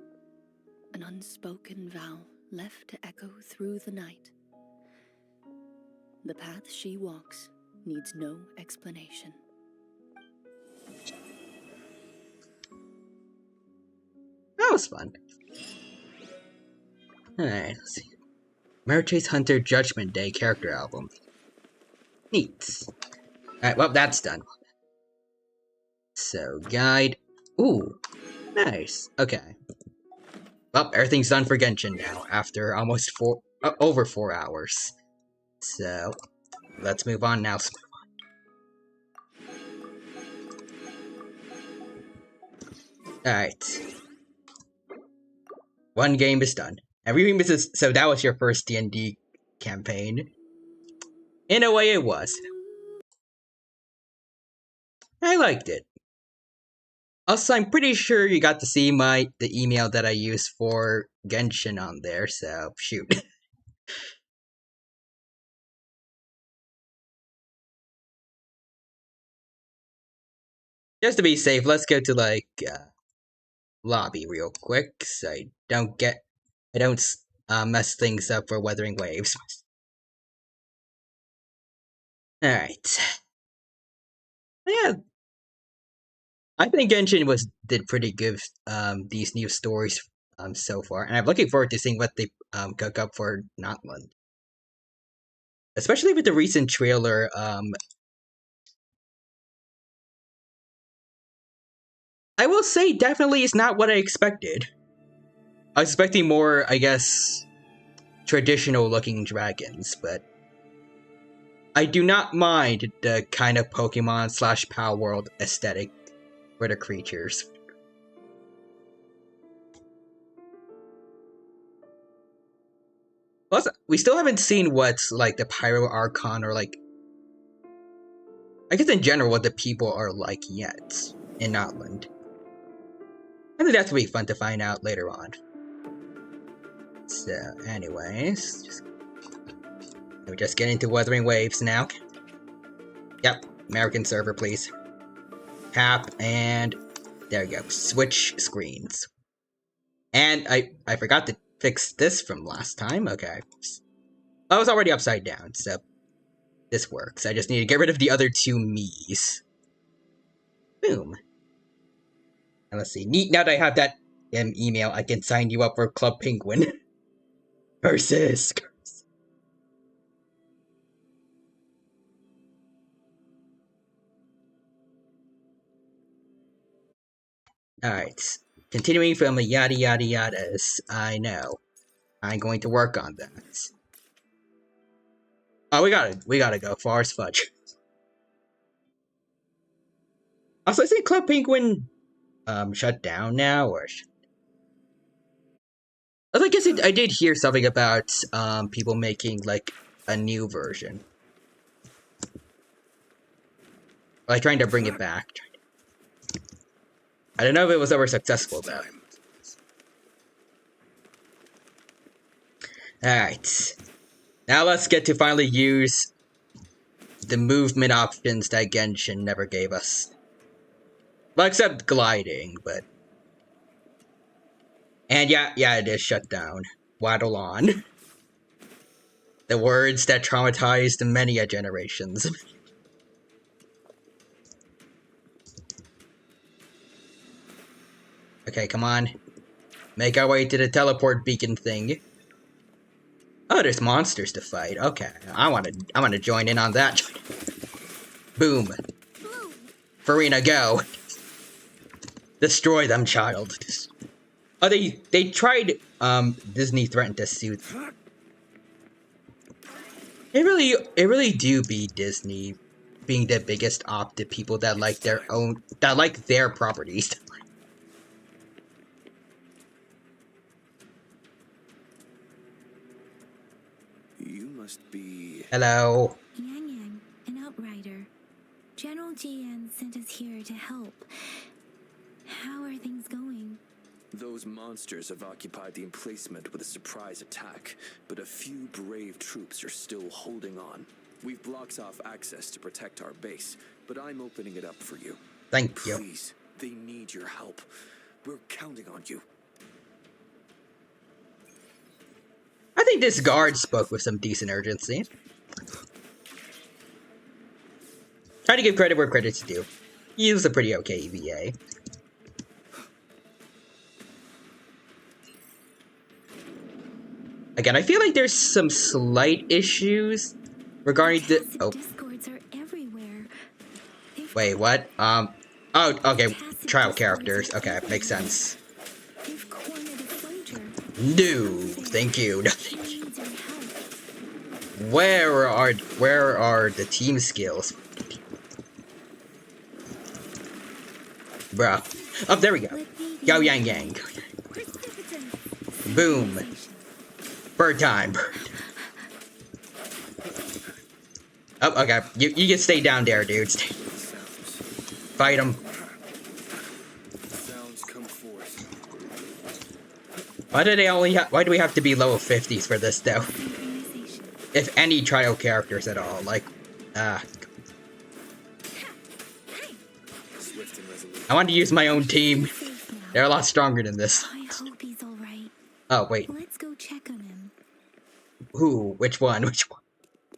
An unspoken vow left to echo through the night. The path she walks needs no explanation. That was fun. Alright, let's see. Marichase Hunter Judgment Day character album. Neat. Alright, well, that's done. So, guide. Ooh, nice. Okay. Well, everything's done for Genshin now, after almost over 4 hours. So, let's move on now. Alright. One game is done. And so that was your first D&D campaign. In a way, it was. I liked it. Also, I'm pretty sure you got to see the email that I used for Genshin on there, so shoot. Just to be safe, let's go to like lobby real quick, so I don't mess things up for Weathering Waves. Alright. Yeah. I think Genshin did pretty good these new stories so far, and I'm looking forward to seeing what they cook up for Notland. Especially with the recent trailer, I will say definitely is not what I expected. I was expecting more, I guess, traditional looking dragons, but I do not mind the kind of Pokemon / Power World aesthetic for the creatures. Plus, we still haven't seen what's like the Pyro Archon or like, I guess in general what the people are like yet in Notland. I think that's gonna be fun to find out later on. So, anyways, we're just getting into Weathering Waves now. Yep, American server, please. Tap, and there you go. Switch screens. And I forgot to fix this from last time. Okay. I was already upside down, so this works. I just need to get rid of the other two me's. Boom. And let's see. Neat, now that I have that email, I can sign you up for Club Penguin. Curses. Alright. Continuing from yada yada yadas, I know. I'm going to work on that. Oh, we gotta go. Far as fudge. Also, is it Club Penguin shut down now, or? I guess I did hear something about people making like a new version, like trying to bring it back. I don't know if it was ever successful though. Alright. Now let's get to finally use the movement options that Genshin never gave us. Well, except gliding, but... And yeah, it is shut down. Waddle on. The words that traumatized many generations. Okay, come on. Make our way to the teleport beacon thing. Oh, there's monsters to fight. Okay, I wanna join in on that. Boom. Farina, go. Destroy them, child. Oh, they tried. Disney threatened to sue them. It really do be Disney being the biggest op to people that like their properties. You must be... Hello. Yang Yang, an outrider. General Jian sent us here to help. How are things going? Those monsters have occupied the emplacement with a surprise attack, but a few brave troops are still holding on. We've blocked off access to protect our base, but I'm opening it up for you. Thank you. Please, they need your help. We're counting on you. I think this guard spoke with some decent urgency. Try to give credit where credit's due. He was a pretty okay EVA. Again, I feel like there's some slight issues regarding the... Oh. Discords are everywhere. Wait, what? Oh, okay. Trial characters. Okay, makes sense. No, thank you. Where are the team skills? Bruh. Oh, there we go. Yao Yang Yang. Boom. Bird time. Oh, okay. You can stay down there, dudes. Fight him. Why do we have to be level 50s for this, though? If any trial characters at all, like, I want to use my own team. They're a lot stronger than this. I hope he's all right. Oh, wait. Let's go check on him. Who? Which one? Which one?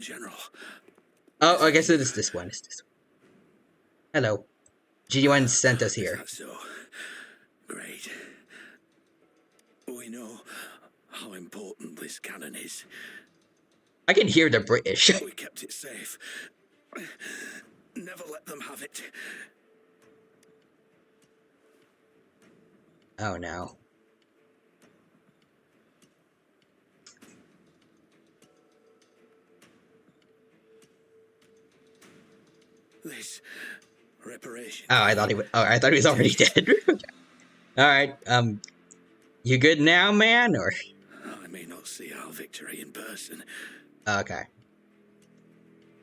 General. Oh, I guess it is this one. It's this one. Hello. G1 sent us here. So great. We know how important this cannon is. I can hear the British. We kept it safe. Never let them have it. Oh no. This reparation. Oh, I thought he was already dead. Alright, you good now, man, or? I may not see our victory in person. Okay.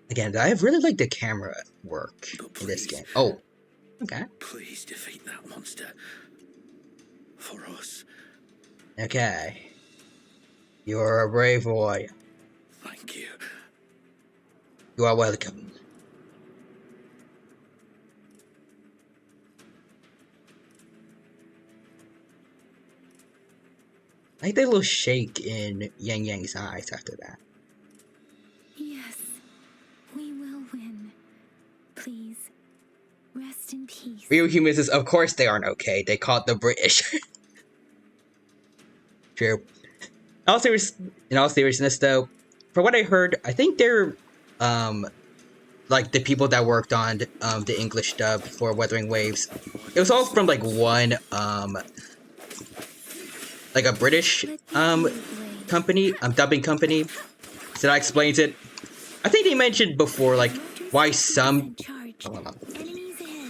Again, I really like the camera work in this game. Oh, okay. Please defeat that monster. For us. Okay. You're a brave boy. Thank you. You are welcome. I like the little shake in Yang Yang's eyes after that. Yes, we will win. Please, rest in peace. Real humans is, of course they aren't okay. They caught the British. True. In all seriousness, though, for what I heard, I think they're, like the people that worked on the English dub for Weathering Waves. It was all from like one, like a British company, dubbing company. So that explains it. I think they mentioned before, like, why some.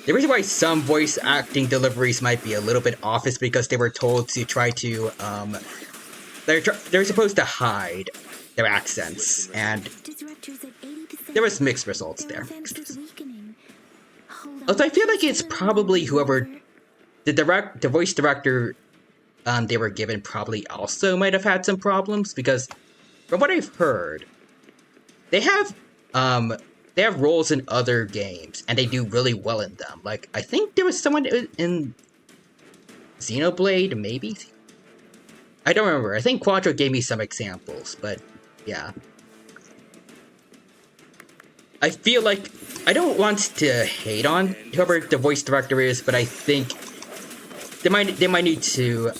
The reason why some voice acting deliveries might be a little bit off is because they were told to try to, they're supposed to hide their accents, and there was mixed results there. Also, I feel like it's probably whoever, the voice director they were given probably also might have had some problems, because from what I've heard, they have roles in other games, and they do really well in them. Like, I think there was someone in Xenoblade, maybe? I don't remember. I think Quadro gave me some examples, but yeah. I feel like, I don't want to hate on whoever the voice director is, but I think they might need to,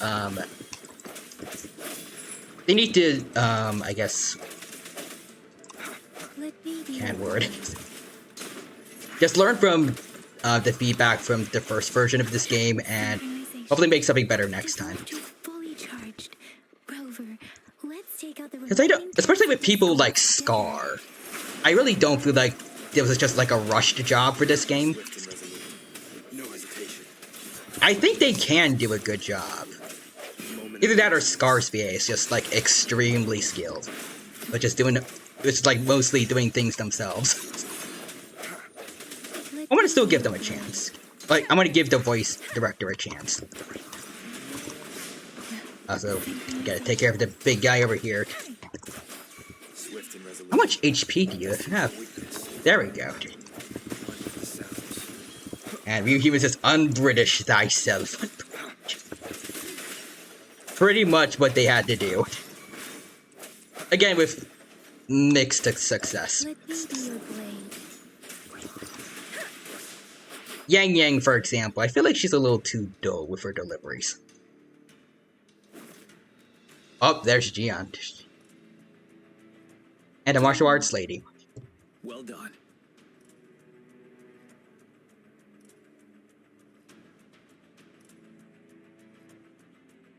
they need to, I guess, can't word. Just learn from the feedback from the first version of this game and hopefully make something better next time. Because I don't, especially with people like Scar, I really don't feel like there was just like a rushed job for this game. I think they can do a good job. Either that or Scar's VA is just like extremely skilled, but just doing, it's like mostly doing things themselves. I'm gonna still give them a chance. Like, I'm gonna give the voice director a chance. Also, gotta take care of the big guy over here. How much HP do you have? There we go. And Real Human says, un-British thyself. Pretty much what they had to do. Again, with mixed success. Yang Yang, for example, I feel like she's a little too dull with her deliveries. Oh, there's Jian. And a martial arts lady. Well done.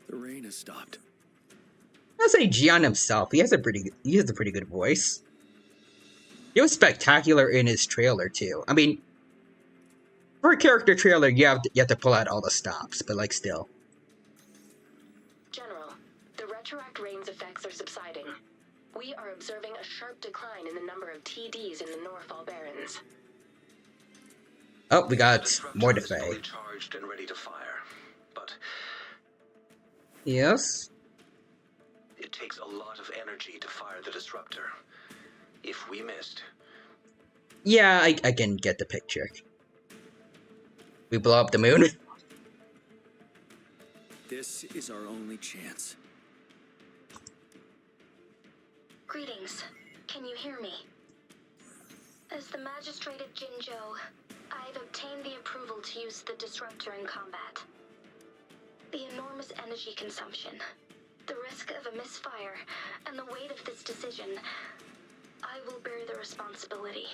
The rain has stopped. I'll say Jian himself. He has a pretty good voice. He was spectacular in his trailer too. I mean, For a character trailer, you have to pull out all the stops, but like still. General, the retroact rain's effects are subsiding. We are observing a sharp decline in the number of TDs in the Norfall Barrens. Oh, we got more to say. Fully charged and ready to fire, but yes, it takes a lot of energy to fire the disruptor. If we missed, yeah, I can get the picture. We blow up the moon. This is our only chance. Greetings. Can you hear me? As the magistrate at Jinzhou, I've obtained the approval to use the disruptor in combat. The enormous energy consumption, the risk of a misfire, and the weight of this decision, I will bear the responsibility.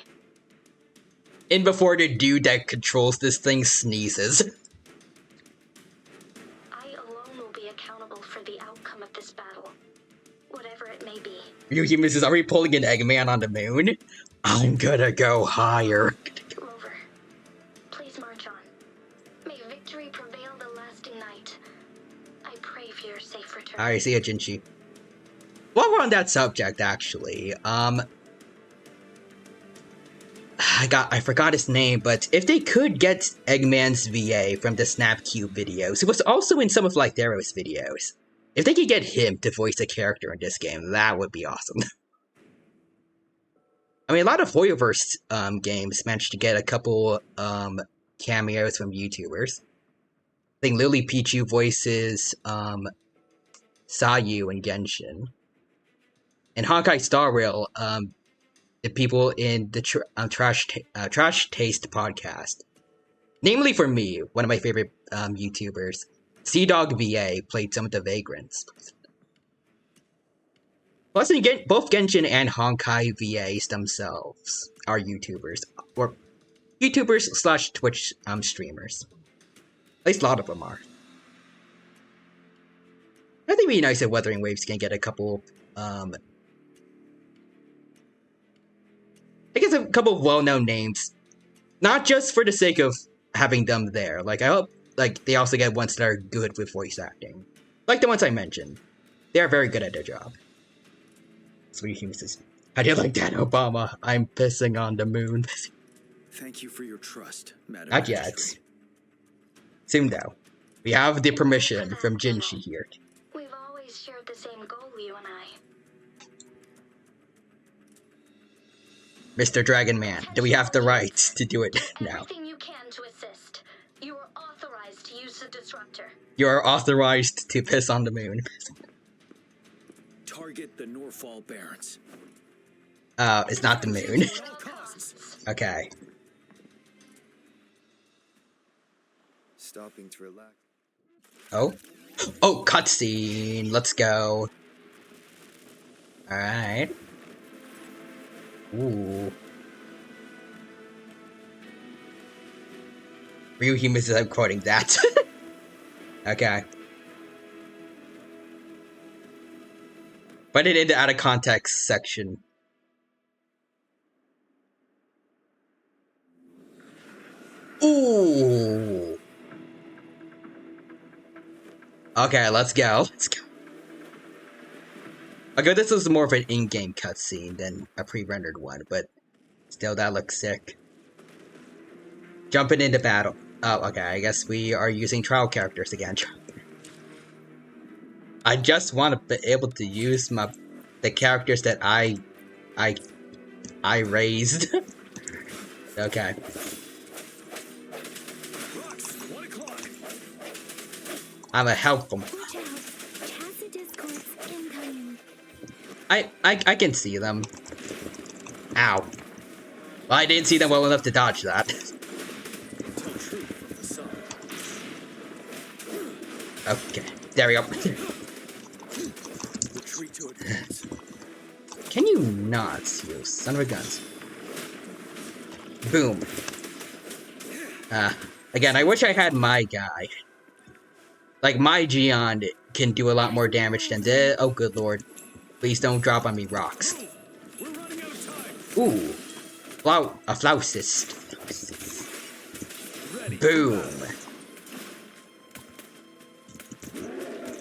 And before the dude that controls this thing sneezes. I alone will be accountable for the outcome of this battle, whatever it may be. You humans is already pulling an Eggman on the moon? I'm gonna go higher. Rover, please march on. May victory prevail the lasting night. I pray for your safe return. Alright, see ya, Jinchi. While we're on that subject, actually, I forgot his name, but if they could get Eggman's VA from the Snapcube videos, he was also in some of like Theros videos. If they could get him to voice a character in this game, that would be awesome. I mean, a lot of Hoyoverse games managed to get a couple cameos from YouTubers. I think Lily Pichu voices Sayu in Genshin. And Honkai Star Rail, the people in the Trash Taste podcast. Namely for me, one of my favorite YouTubers, Sea-Dog VA played some of the Vagrants. Plus, both Genshin and Honkai VAs themselves are YouTubers. Or YouTubers / Twitch streamers. At least a lot of them are. I think it'd be nice if Wuthering Waves can get a couple, I guess a couple of well-known names. Not just for the sake of having them there. Like, I hope like they also get ones that are good with voice acting. Like the ones I mentioned. They are very good at their job. Sweet Human says, how do you like that, Obama? I'm pissing on the moon. Thank you for your trust, Madam Not yet. Magistrate. Soon though. We have the permission from Jinshi here. We've always shared the same goal, you and I. Mr. Dragon Man, do we have the right to do it now? Everything you can to assist. You are authorized to use the disruptor. You are authorized to piss on the moon. Target the Norfall Barrens. It's not the moon. Okay. Stopping to relax. Oh? Oh, cutscene! Let's go. Alright. Ooh. Ryuhi misses out quoting that. Okay. Put it in the out of context section. Ooh. Okay, let's go. Let's go. Okay, this is more of an in-game cutscene than a pre-rendered one, but still, that looks sick. Jumping into battle. Oh, okay, I guess we are using trial characters again. I just want to be able to use the characters that I raised. Okay. I'ma help them. I can see them. Ow. Well, I didn't see them well enough to dodge that. Okay, there we go. Can you not, you son of a gun? Boom. Again, I wish I had my guy. Like, my Geon can do a lot more damage than this. Oh, good lord. Please don't drop on me rocks. Ooh. A Flausist. Boom.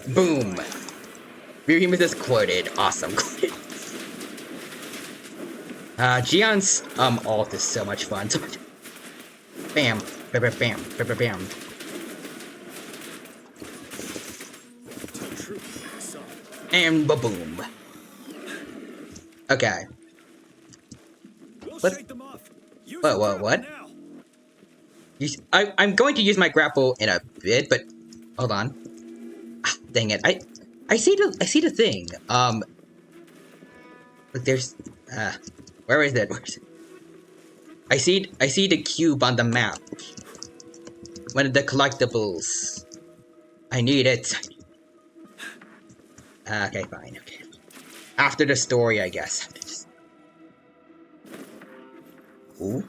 Boom. Remus is quoted. Awesome. Gian's ult is so much fun. Bam. Bam. Bam. Bam. Bam. Bam. And ba-boom. Okay. What? What? I'm going to use my grapple in a bit, but hold on. Ah, dang it! I see the thing. Look, there's where is it? I see the cube on the map. One of the collectibles. I need it. Okay, fine. Okay. After the story, I guess. Ooh.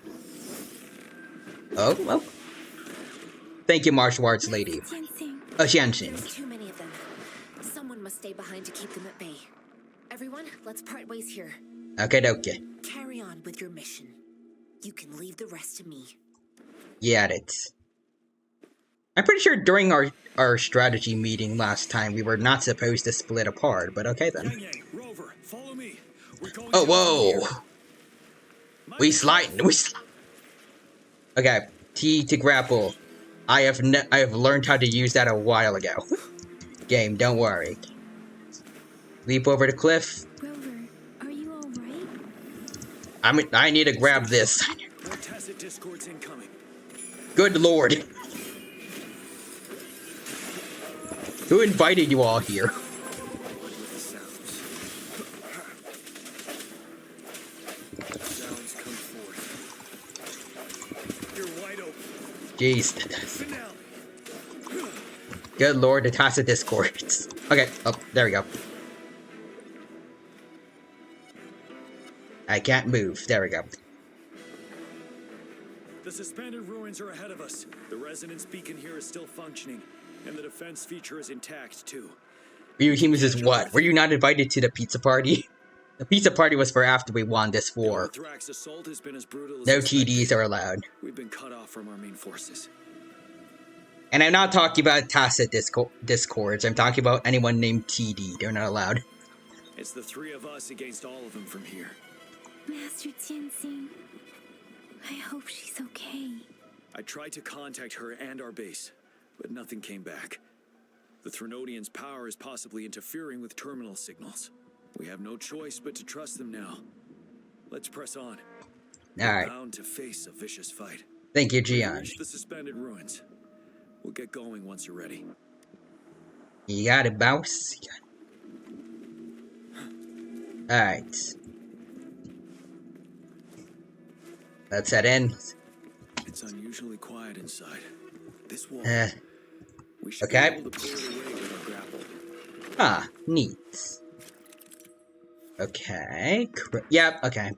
Oh, well. Thank you, martial arts lady. Oh, Xianxin. There's too many of them. Someone must stay behind to keep them at bay. Everyone, let's part ways here. Okay. Carry on with your mission. You can leave the rest to me. Yeah, it's. I'm pretty sure during our strategy meeting last time we were not supposed to split apart, but okay then. Rover, follow me. Oh, whoa! We slide. Okay, T to grapple. I have learned how to use that a while ago. Game, don't worry. Leap over the cliff. Rover, are you all right? I need to grab this. Good lord. Who invited you all here? Jeez. Good lord, the Tacit Discords. Okay, oh, there we go. I can't move. There we go. The suspended ruins are ahead of us. The resonance beacon here is still functioning, and the defense feature is intact too. Ryuhimus is what? Were you not invited to the pizza party? The pizza party was for after we won this war. No TDs are allowed. We've been cut off from our main forces. And I'm not talking about Tacit Discords. I'm talking about anyone named TD. They're not allowed. It's the three of us against all of them from here. Master Tianxing, I hope she's okay. I tried to contact her and our base, but nothing came back. The Threnodians' power is possibly interfering with terminal signals. We have no choice but to trust them now. Let's press on. Alright. We're bound to face a vicious fight. Thank you, Gian. Reach the suspended ruins. We'll get going once you're ready. You got it, boss. Alright. Let's head in. It's unusually quiet inside. This wall. We should Okay. be able to pull it away with our grapple. Ah, neat. Okay. Yep. Okay.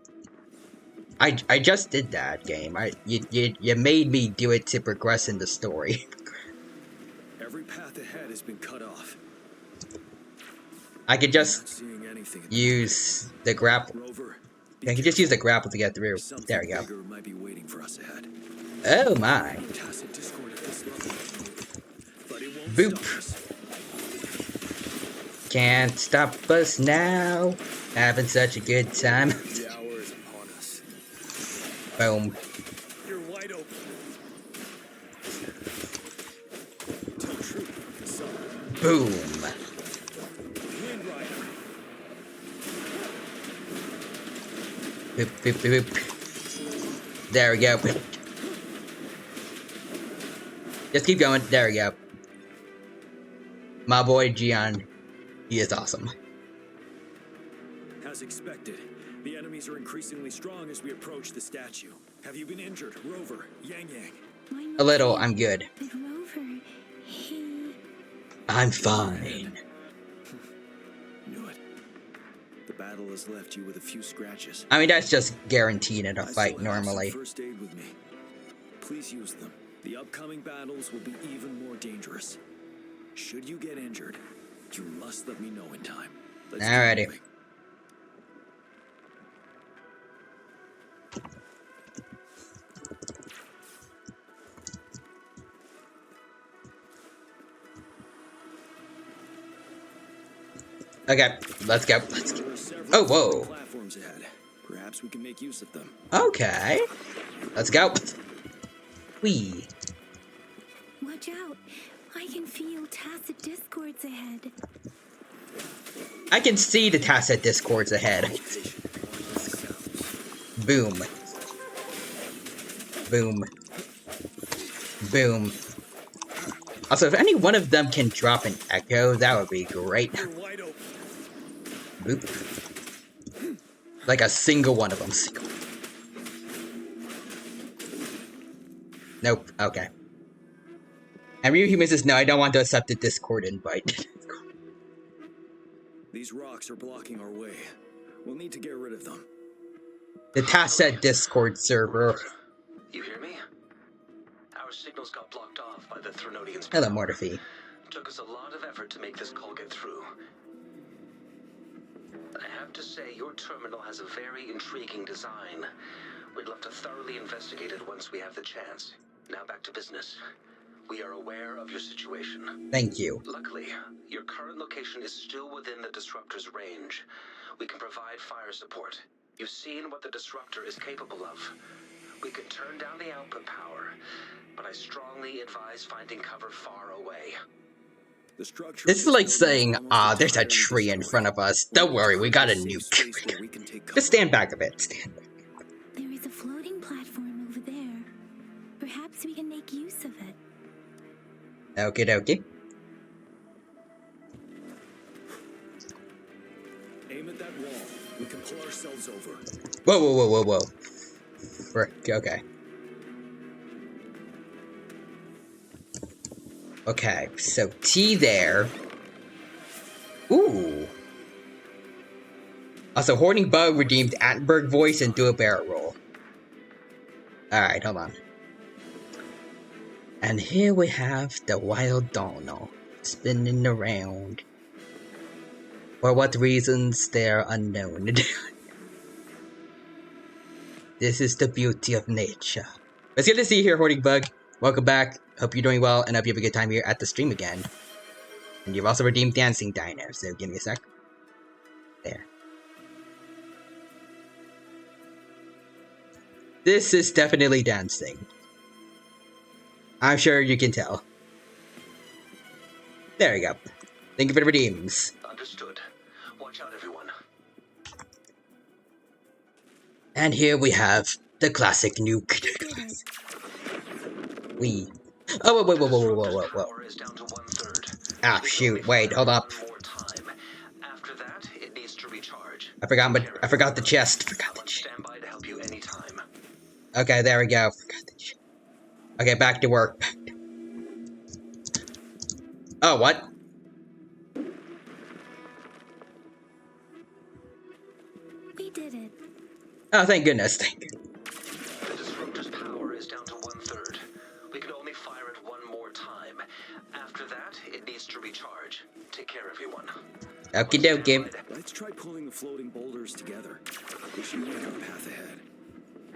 I just did that game. You made me do it to progress in the story. Every path ahead has been cut off. I could just use the grapple. I could just use the grapple to get through. There we go. Might be waiting for us ahead. Oh my. Boop. Can't stop us now. Having such a good time. The hour is upon us. Boom. You're wide open. Boom. Boop, boop, boop, boop. There we go. Just keep going. There we go. My boy Gian, he is awesome. As expected, the enemies are increasingly strong as we approach the statue. Have you been injured, Rover, Yang Yang? A little, I'm good. But Rover, I'm fine. Knew it. The battle has left you with a few scratches. I mean, that's just guaranteed in a fight normally. First aid with me. Please use them. The upcoming battles will be even more dangerous. Should you get injured, you must let me know in time. Let's Alrighty. Okay, let's go. Oh, whoa. Platforms ahead. Perhaps we can make use of them. Okay. Let's go. Whee. Watch out. I can feel tacit discords ahead. I can see the tacit discords ahead. Boom. Boom. Boom. Also, if any one of them can drop an echo, that would be great. Boop. Like a single one of them. Nope. Okay. And Ryuhime says, no, I don't want to accept the Discord invite. These rocks are blocking our way. We'll need to get rid of them. The tacit Discord server. You hear me? Our signals got blocked off by the Threnodians. Hello, Mortifi. Took us a lot of effort to make this call get through. I have to say, your terminal has a very intriguing design. We'd love to thoroughly investigate it once we have the chance. Now back to business. We are aware of your situation. Thank you. Luckily, your current location is still within the Disruptor's range. We can provide fire support. You've seen what the Disruptor is capable of. We could turn down the output power, but I strongly advise finding cover far away. The structure This is like saying, there's a tree in front of us. Don't worry, we got a nuke. Just stand back a bit. There is a floating platform over there. Perhaps we can make use of it. Okie dokie. Aim at that wall. We can pull ourselves over. Whoa, whoa, whoa, whoa, whoa. Frick, okay. Okay, so T there. Ooh. Also, Hoarding Bug redeemed Attenberg voice and do a barrel roll. Alright, hold on. And here we have the wild dino spinning around. For what reasons, they're unknown. This is the beauty of nature. It's good to see you here, Hoarding Bug. Welcome back. Hope you're doing well, and hope you have a good time here at the stream again. And you've also redeemed Dancing Dino, so give me a sec. There. This is definitely dancing. I'm sure you can tell. There we go. Thank you for the redeems. Understood. Watch out, everyone. And here we have the classic nuke. We. Oh, whoa, whoa, whoa, whoa, whoa, whoa, whoa. Ah, shoot. Wait, hold up. After that, it needs to recharge. I forgot the chest. Standby to help you anytime. Okay, there we go. Okay, back to work. Oh, what? We did it. Oh, thank goodness. Thank you. The Disruptor's power is down to 1/3. We can only fire it one more time. After that, it needs to recharge. Take care, everyone. Okie dokie. Let's try pulling the floating boulders together. We should make our path ahead.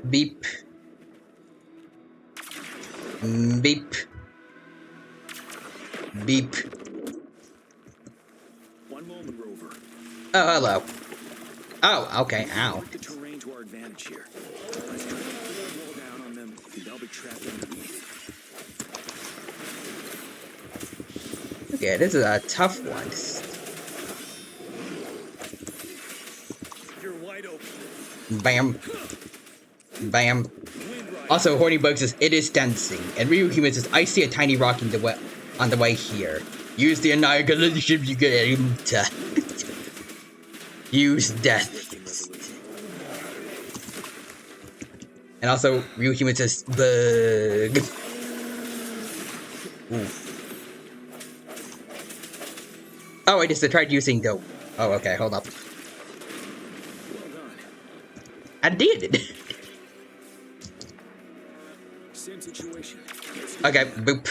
Beep. Beep. Beep. One moment, Rover. Oh, hello. Oh, okay. Ow. The terrain to our advantage here. Let's try to wall down on them, and they'll be trapped underneath. Okay, this is a tough one. You're wide open. Bam. Bam. Also, Horny Bug says, it is dancing. And Ryuhime says, I see a tiny rock on the way here. Use the annihilation you get to use death. And also, Ryuhime says, bug. Ooh. Oh, I just tried using the... Oh, okay, hold up. I did. Same situation. Okay, boop.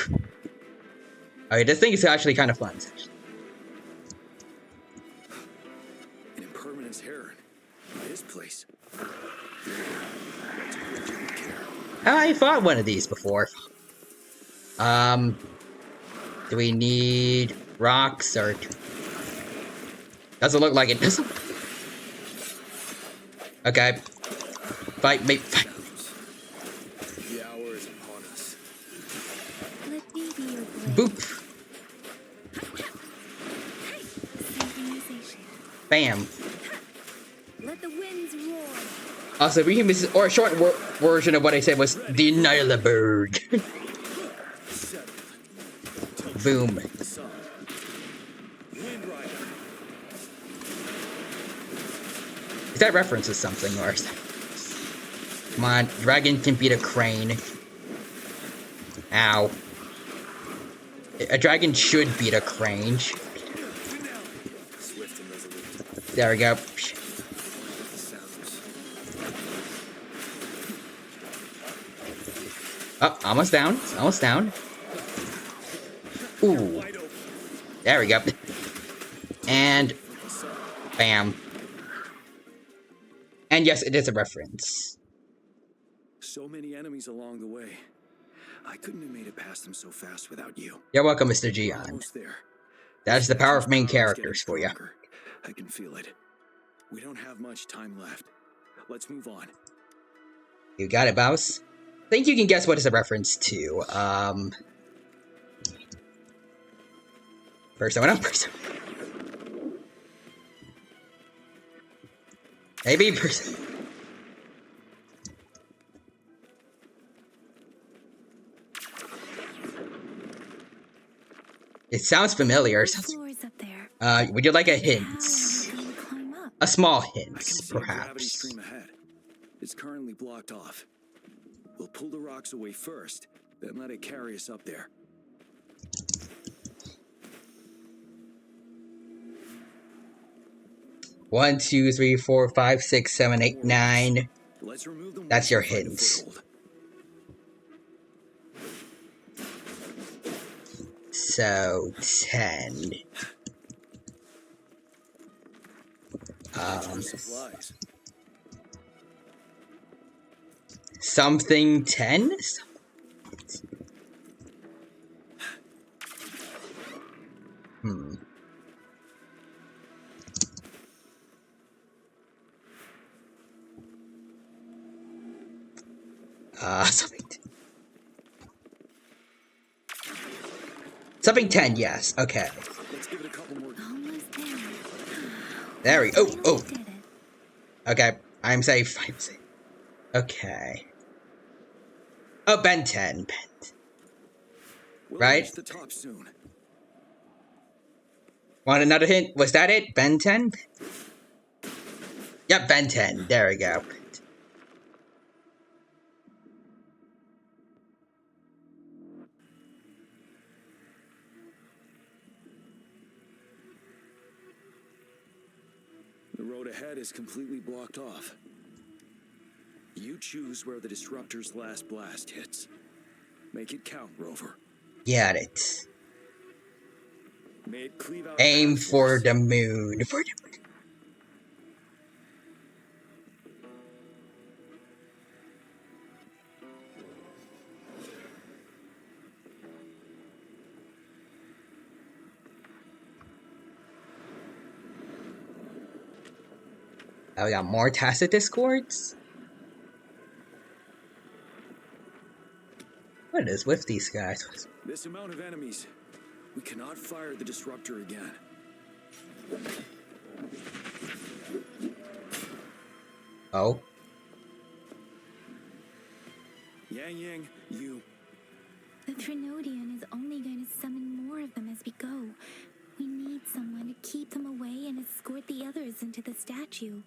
Okay, this thing is actually kind of fun. An impermanence heron. This place. I fought one of these before. Do we need rocks or... Doesn't look like it. Okay. Fight me. Fight. The hour is upon us. Let me be your blade. Boop. Synchronization. Bam. Let the winds roar. Also, or a short version of what I said was the Nylaberg. Boom. Is that reference to something, or is that... Come on, dragon can beat a crane. Ow. A dragon should beat a crane. There we go. Oh, almost down. Almost down. Ooh. There we go. And... Bam. And yes, it is a reference. So many enemies along the way. I couldn't have made it past them so fast without you. You're welcome, Mr. Gian. Almost there. That's the power of main characters for you. I can feel it. We don't have much time left. Let's move on. You got it, Bouse. I think you can guess what it's a reference to. Persona? Maybe Persona. It sounds familiar. Would you like a hint? A small hint, perhaps. It's currently blocked off. We'll pull the rocks away first, then let it carry us up there. One, two, three, 4, 5, 6, 7, 8, 9. That's your hints. So 10. Something 10? Something 10, yes. Okay. Let's give it a couple more. There we go. Oh. Okay. I'm safe. I'm safe. Okay. Oh, Ben 10. Right? The top soon. Want another hint? Was that it? Ben 10? Yep, Ben 10. There we go. The road ahead is completely blocked off. You choose where the disruptor's last blast hits. Make it count, Rover. Got it. May it cleave out. Aim for the moon. For the moon. Oh, we got more tacit discords? What is with these guys? This amount of enemies, we cannot fire the disruptor again. Oh. Yang, you. The Trinodian is only going to summon more of them as we go. We need someone to keep them away and escort the others into the statue.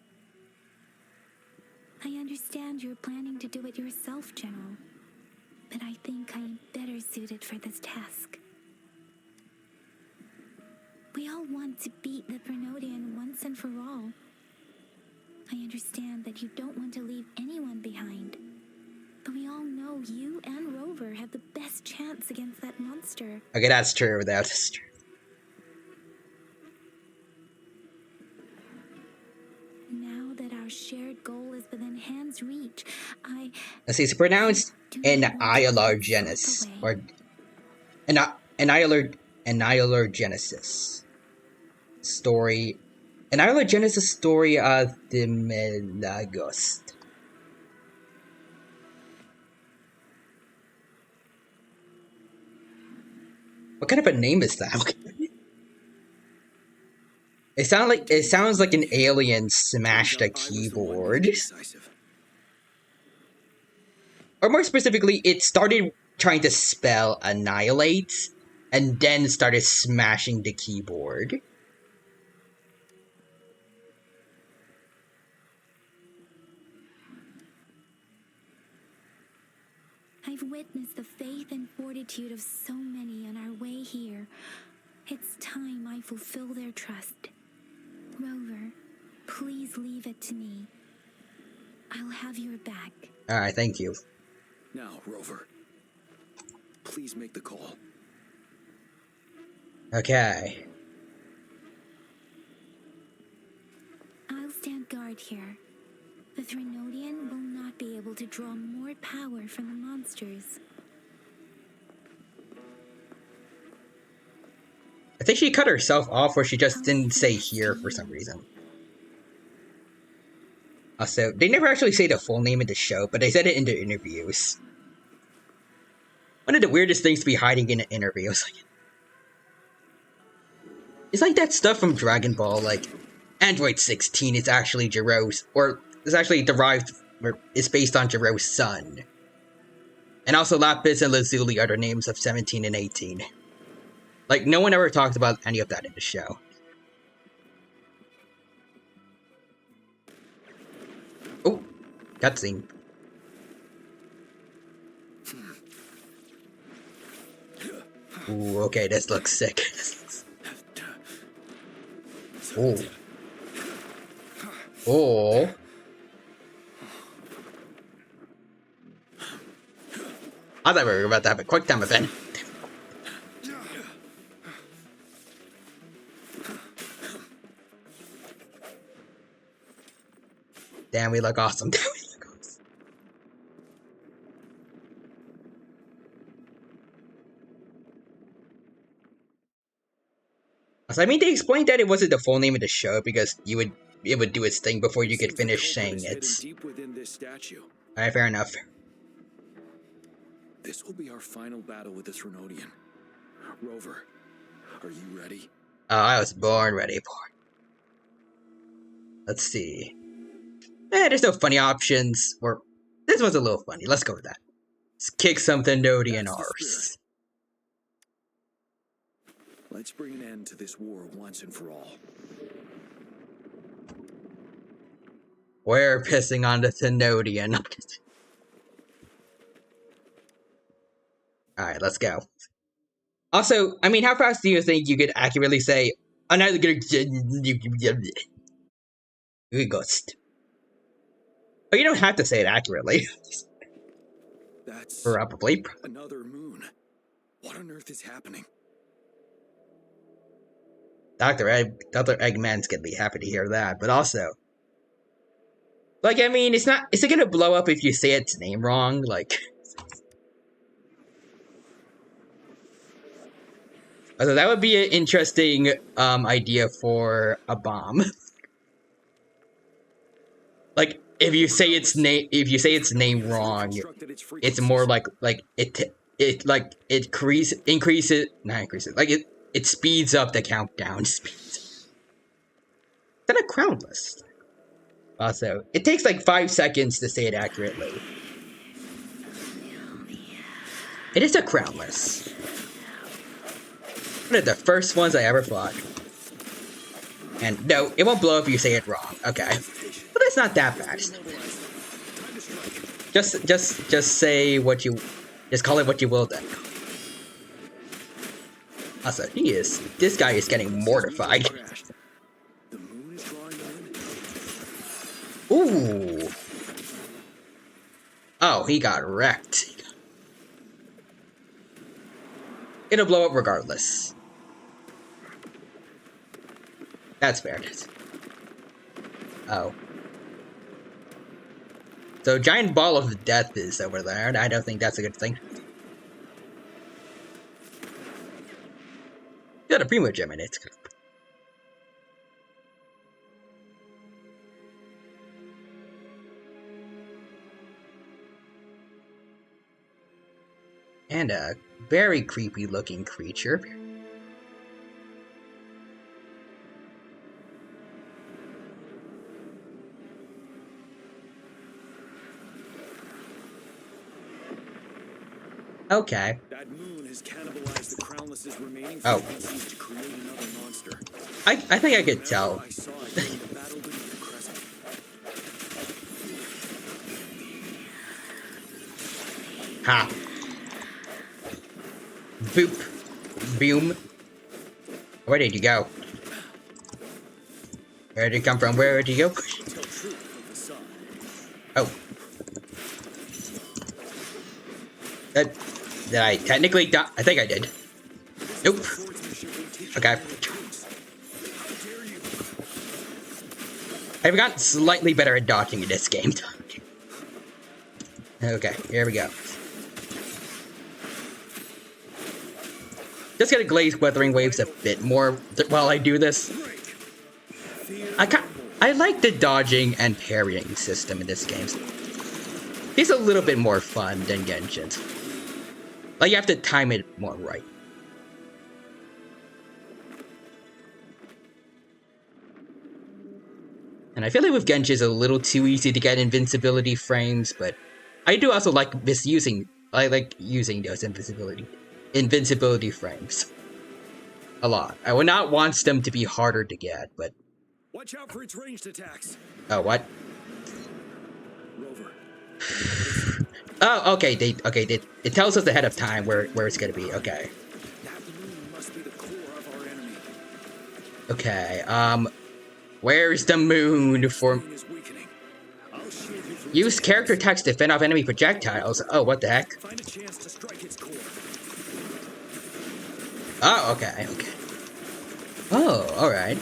I understand you're planning to do it yourself, General. But I think I am better suited for this task. We all want to beat the Prenodian once and for all. I understand that you don't want to leave anyone behind. But we all know you and Rover have the best chance against that monster. Okay, that's true. That's true. Now that our shared goal is within hand's reach, Let's see, it's pronounced Annihilogenesis. Or Annihilogenesis. Story An Isla Genesis story of the Melagos. What kind of a name is that? It sounds like an alien smashed a keyboard. Or more specifically, it started trying to spell annihilate and then started smashing the keyboard. I've witnessed the faith and fortitude of so many on our way here. It's time I fulfill their trust. Rover, please leave it to me. I'll have your back. Alright, thank you. Now, Rover, please make the call. Okay. I'll stand guard here. The Threnodian will not be able to draw more power from the monsters. I think she cut herself off, or she just didn't say here for some reason. Also, they never actually say the full name of the show, but they said it in the interviews. One of the weirdest things to be hiding in an interview is like... It's like that stuff from Dragon Ball, like... Android 16 is actually Jiro's, or is actually derived, or is based on Jiro's son. And also Lapis and Lazuli are the names of 17 and 18. Like, no one ever talked about any of that in the show. Oh, cutscene. Ooh, okay, this looks sick. Oh. Oh. I thought we were about to have a quick time event. Damn, we look awesome. Damn, we look awesome. So, I mean, they explained that it wasn't the full name of the show because it would do its thing before you could finish saying it. Deep within this statue. Alright, fair enough. This will be our final battle with the Threnodian. Rover, are you ready? Oh, I was born ready. Let's see. There's no funny options. Or this one's a little funny. Let's go with that. Let's kick some Thenodian arse. Let's bring an end to this war once and for all. We're pissing on the Thenodian. Alright, let's go. Also, I mean, how fast do you think you could accurately say another ghost? Oh, you don't have to say it accurately. That's probably another moon. What on earth is happening? Dr. Eggman's gonna be happy to hear that, but also, like, I mean, is it gonna blow up if you say its name wrong? Like, although that would be an interesting idea for a bomb. Like, if you say its name wrong, it's more like it speeds up the countdown. Is that a crownless? Also, it takes like 5 seconds to say it accurately. It is a crownless. One of the first ones I ever fought. And no, it won't blow up if you say it wrong. Okay. But it's not that bad. Just say what you... Just call it what you will then. Also, this guy is getting mortified. Ooh. Oh, he got wrecked. It'll blow up regardless. That's fair. Oh. So, giant ball of death is over there, and I don't think that's a good thing. Got a Primo Gem in it. And a very creepy looking creature. Okay. That moon has cannibalized the Crownless's remaining Oh. frequencies to create another monster. I think I could tell. I saw it during the battle beneath the crescent. Ha. Boop. Boom. Where did you go? Where did you come from? Where did you go? Oh. Did I technically die? I think I did. Nope. Okay. I've gotten slightly better at dodging in this game. Okay, here we go. Just gonna glaze Weathering Waves a bit more while I do this. I like the dodging and parrying system in this game. It's a little bit more fun than Genshin's. Like, you have to time it more right. And I feel like with Genshin it's a little too easy to get invincibility frames, but I do also like misusing. I like using those invincibility frames a lot. I would not want them to be harder to get, but watch out for its ranged attacks. Oh, what? Rover. Oh, okay. It tells us ahead of time where it's gonna be. Okay. That moon must be the core of our enemy. Okay. Where's the moon for? Use character text to fend off enemy projectiles. Oh, what the heck? Find a chance to strike its core. Oh, okay. Oh, all right.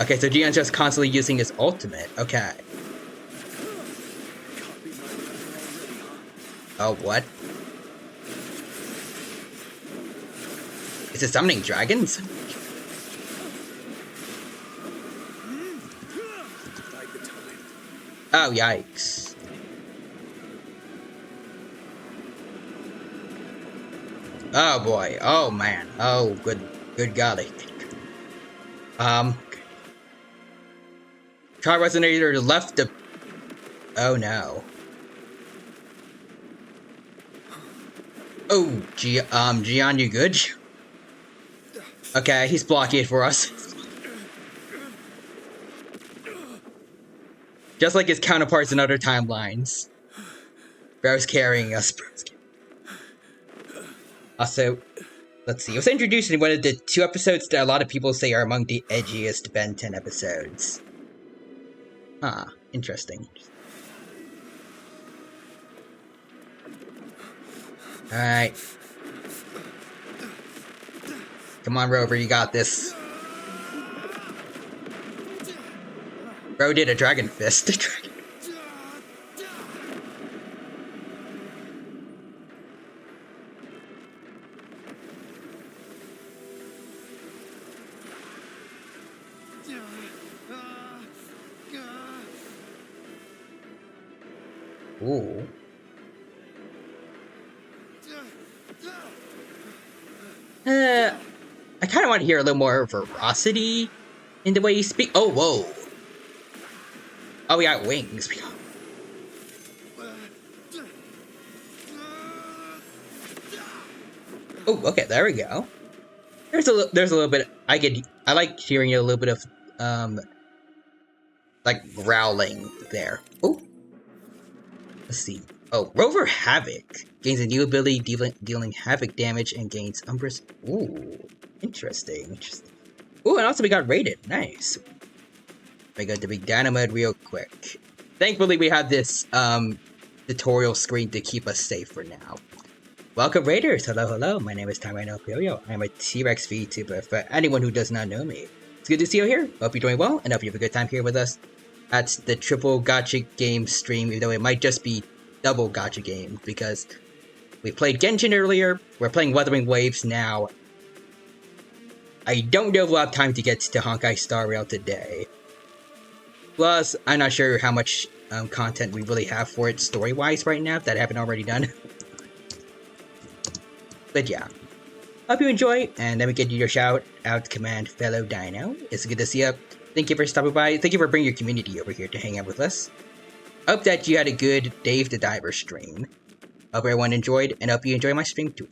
Okay, so Gion's just constantly using his ultimate. Okay. Oh, what? Is it summoning dragons? Oh, yikes. Oh boy. Oh man. Oh, good golly. Car resonator left the... Oh no. Oh, Gion, you good? Okay, he's blocking it for us. Just like his counterparts in other timelines. Bro's carrying us. Also, let's see. It was introduced in one of the 2 episodes that a lot of people say are among the edgiest Ben 10 episodes. Huh, interesting. Alright. Come on, Rover, you got this. Bro did a dragon fist. Ooh. I kind of want to hear a little more veracity in the way you speak. Oh, whoa. Oh, we got wings. Oh, okay, there we go. There's a little bit. I like hearing a little bit of like growling there. Oh, let's see. Oh, Rover Havoc gains a new ability dealing havoc damage and gains Umbrus. Ooh, interesting. Ooh, and also we got raided. Nice. I got the big dynamite real quick. Thankfully, we have this tutorial screen to keep us safe for now. Welcome, Raiders! Hello. My name is Tyrano Pyoyo. I'm a T-Rex VTuber for anyone who does not know me. It's good to see you here. Hope you're doing well, and hope you have a good time here with us at the triple gacha game stream, even though it might just be double gacha game, because we played Genshin earlier, we're playing Wuthering Waves now. I don't know if we'll have time to get to Honkai Star Rail today. Plus, I'm not sure how much content we really have for it story-wise right now that I haven't already done. But yeah. Hope you enjoy, and then we get your shout out command, fellow Dino. It's good to see you. Thank you for stopping by. Thank you for bringing your community over here to hang out with us. Hope that you had a good Dave the Diver stream. Hope everyone enjoyed, and hope you enjoy my stream too.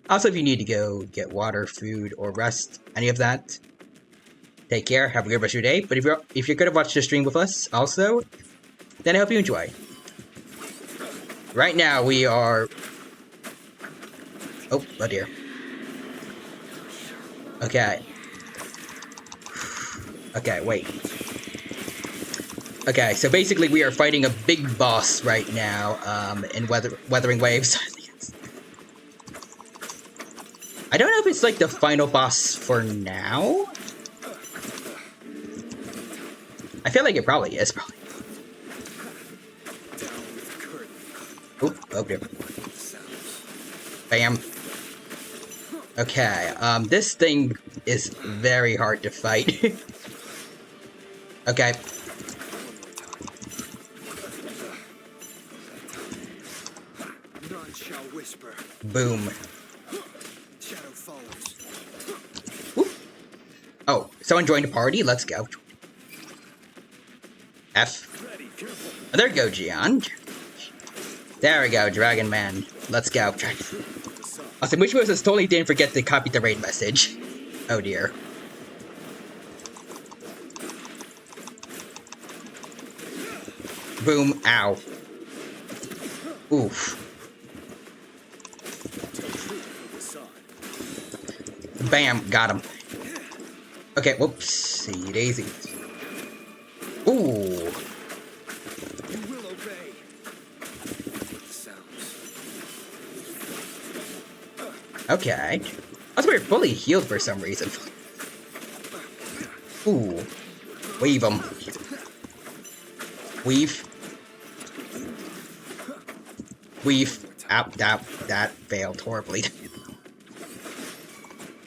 Also, if you need to go get water, food, or rest, any of that, take care. Have a good rest of your day. But if you're gonna watch the stream with us, also, then I hope you enjoy. Right now, we are. Oh dear. Okay. Okay, wait. Okay, so basically we are fighting a big boss right now, in Weathering Waves. I don't know if it's like the final boss for now. I feel like it probably is, Oh dear. Bam. Okay, this thing is very hard to fight. Okay. None shall whisper. Boom. Shadow follows. Whoop. Oh, someone joined a party? Let's go. F. Oh, there we go, Gian. There we go, Dragon Man. Let's go. Awesome, which was totally didn't forget to copy the raid message. Oh dear. Boom. Ow. Oof. Bam. Got him. Okay, whoopsie daisy. Ooh. Okay. I was weird, fully healed for some reason. Ooh. Weave him. Weave. Weave. Ow, that failed horribly.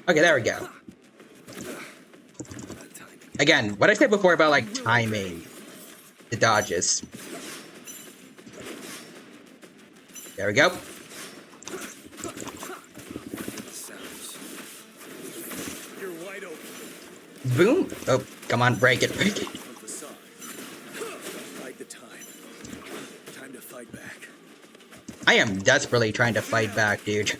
Okay, there we go. Again, what I said before about, like, timing the dodges. There we go. Boom! Oh, come on, break it, break it. Time to fight back. I am desperately trying to fight back, dude.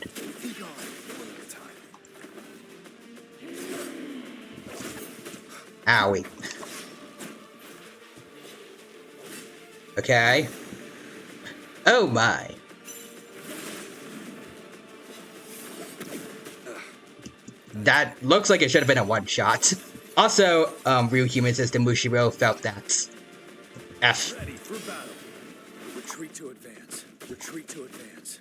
Owie. Okay. Oh my. That looks like it should have been a one-shot. Also, Real Human System Mushiro felt that. F. Ready for battle. Retreat to advance. Retreat to advance.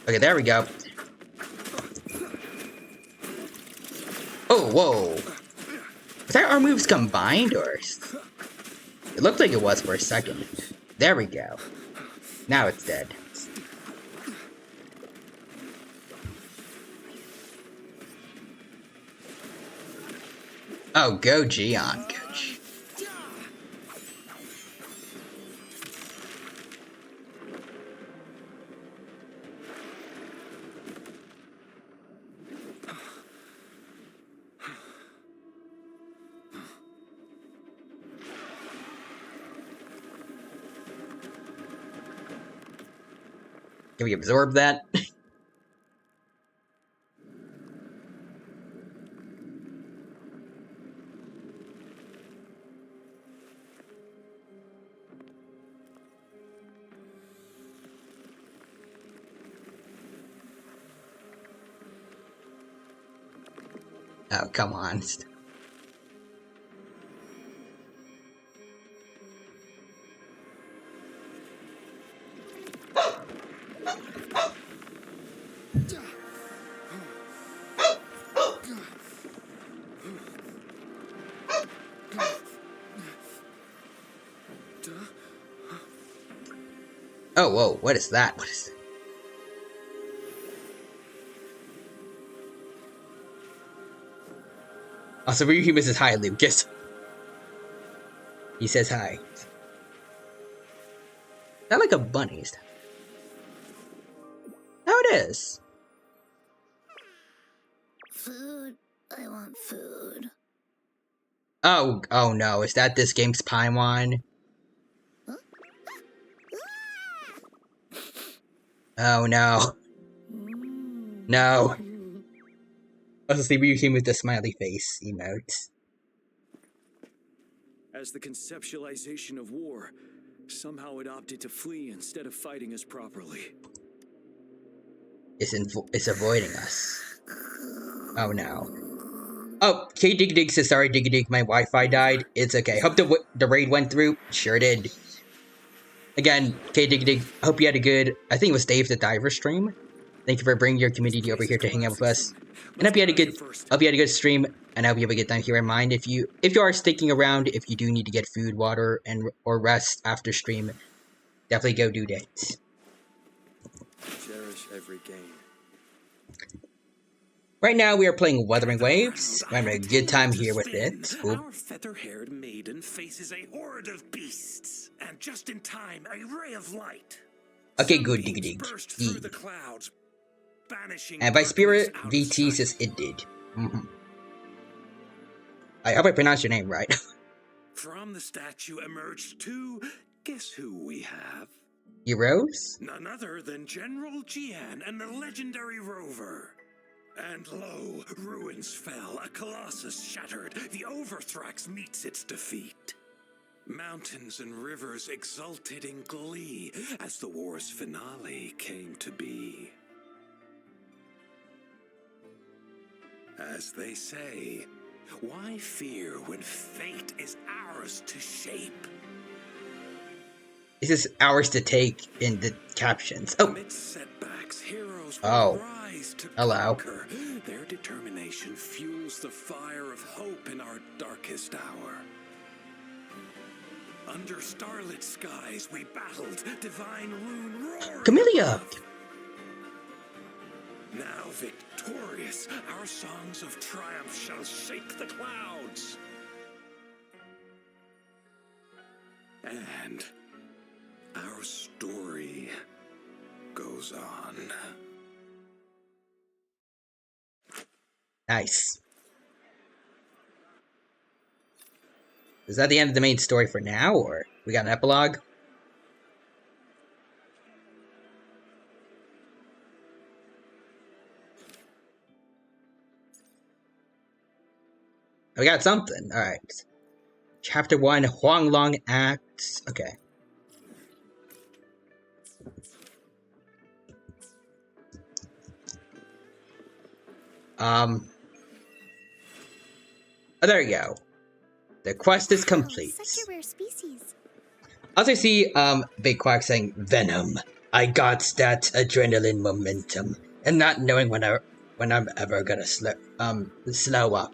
Okay, there we go. Oh, whoa. Was that our moves combined, or? It looked like it was for a second. There we go. Now it's dead. Oh, go Gian. Can we absorb that? Oh, come on. Oh, whoa, what is that? What is that? Also, Ryuhima says hi, Lucas. He says hi. Is that like a bunny? it is. Food. I want food. Oh no, is that this game's Paimon? Oh no. No. Also see Ryu Human with the smiley face emote. As the conceptualization of war, somehow it opted to flee instead of fighting us properly. It's avoiding us. Oh no. Oh, K Dig Dig says sorry, Dig Dig, my Wi-Fi died. It's okay. Hope the raid went through. Sure did. Again, K Dig Dig, hope you had a good. I think it was Dave the Diver stream. Thank you for bringing your community over here to hang out with us. And hope you had a good stream. And I hope you have a good time here in mind. If you are sticking around, if you do need to get food, water, or rest after stream, definitely go do that. Cherish every game. Right now we are playing Wuthering Waves. We're having a good time here with it. Ooh. Our feather-haired maiden faces a horde of beasts, and just in time, a ray of light. Okay, good, Dig Dig. Burst through the clouds, banishing And by Spirit, darkness out of VT sight. says it did. I hope I pronounced your name right. From the statue emerged two. Guess who we have? Heroes? None other than General Jian and the legendary Rover. And lo, ruins fell, a colossus shattered, the Overthrax meets its defeat. Mountains and rivers exulted in glee as the war's finale came to be. As they say, why fear when fate is ours to shape? This is ours to take in the captions. Oh. Amidst setbacks, heroes Oh. rise to Hello. conquer. Their determination fuels the fire of hope in our darkest hour. Under starlit skies, we battled, divine rune roared. Camellia! Now victorious, our songs of triumph shall shake the clouds. And our story goes on. Nice. Is that the end of the main story for now, or we got an epilogue? We got something. Alright. Chapter 1, Huanglong Acts. Okay. Oh, there you go. The quest is complete. Such a rare species. Also see, Big Quack saying, Venom. I got that adrenaline momentum. And not knowing when I'm ever gonna slow up.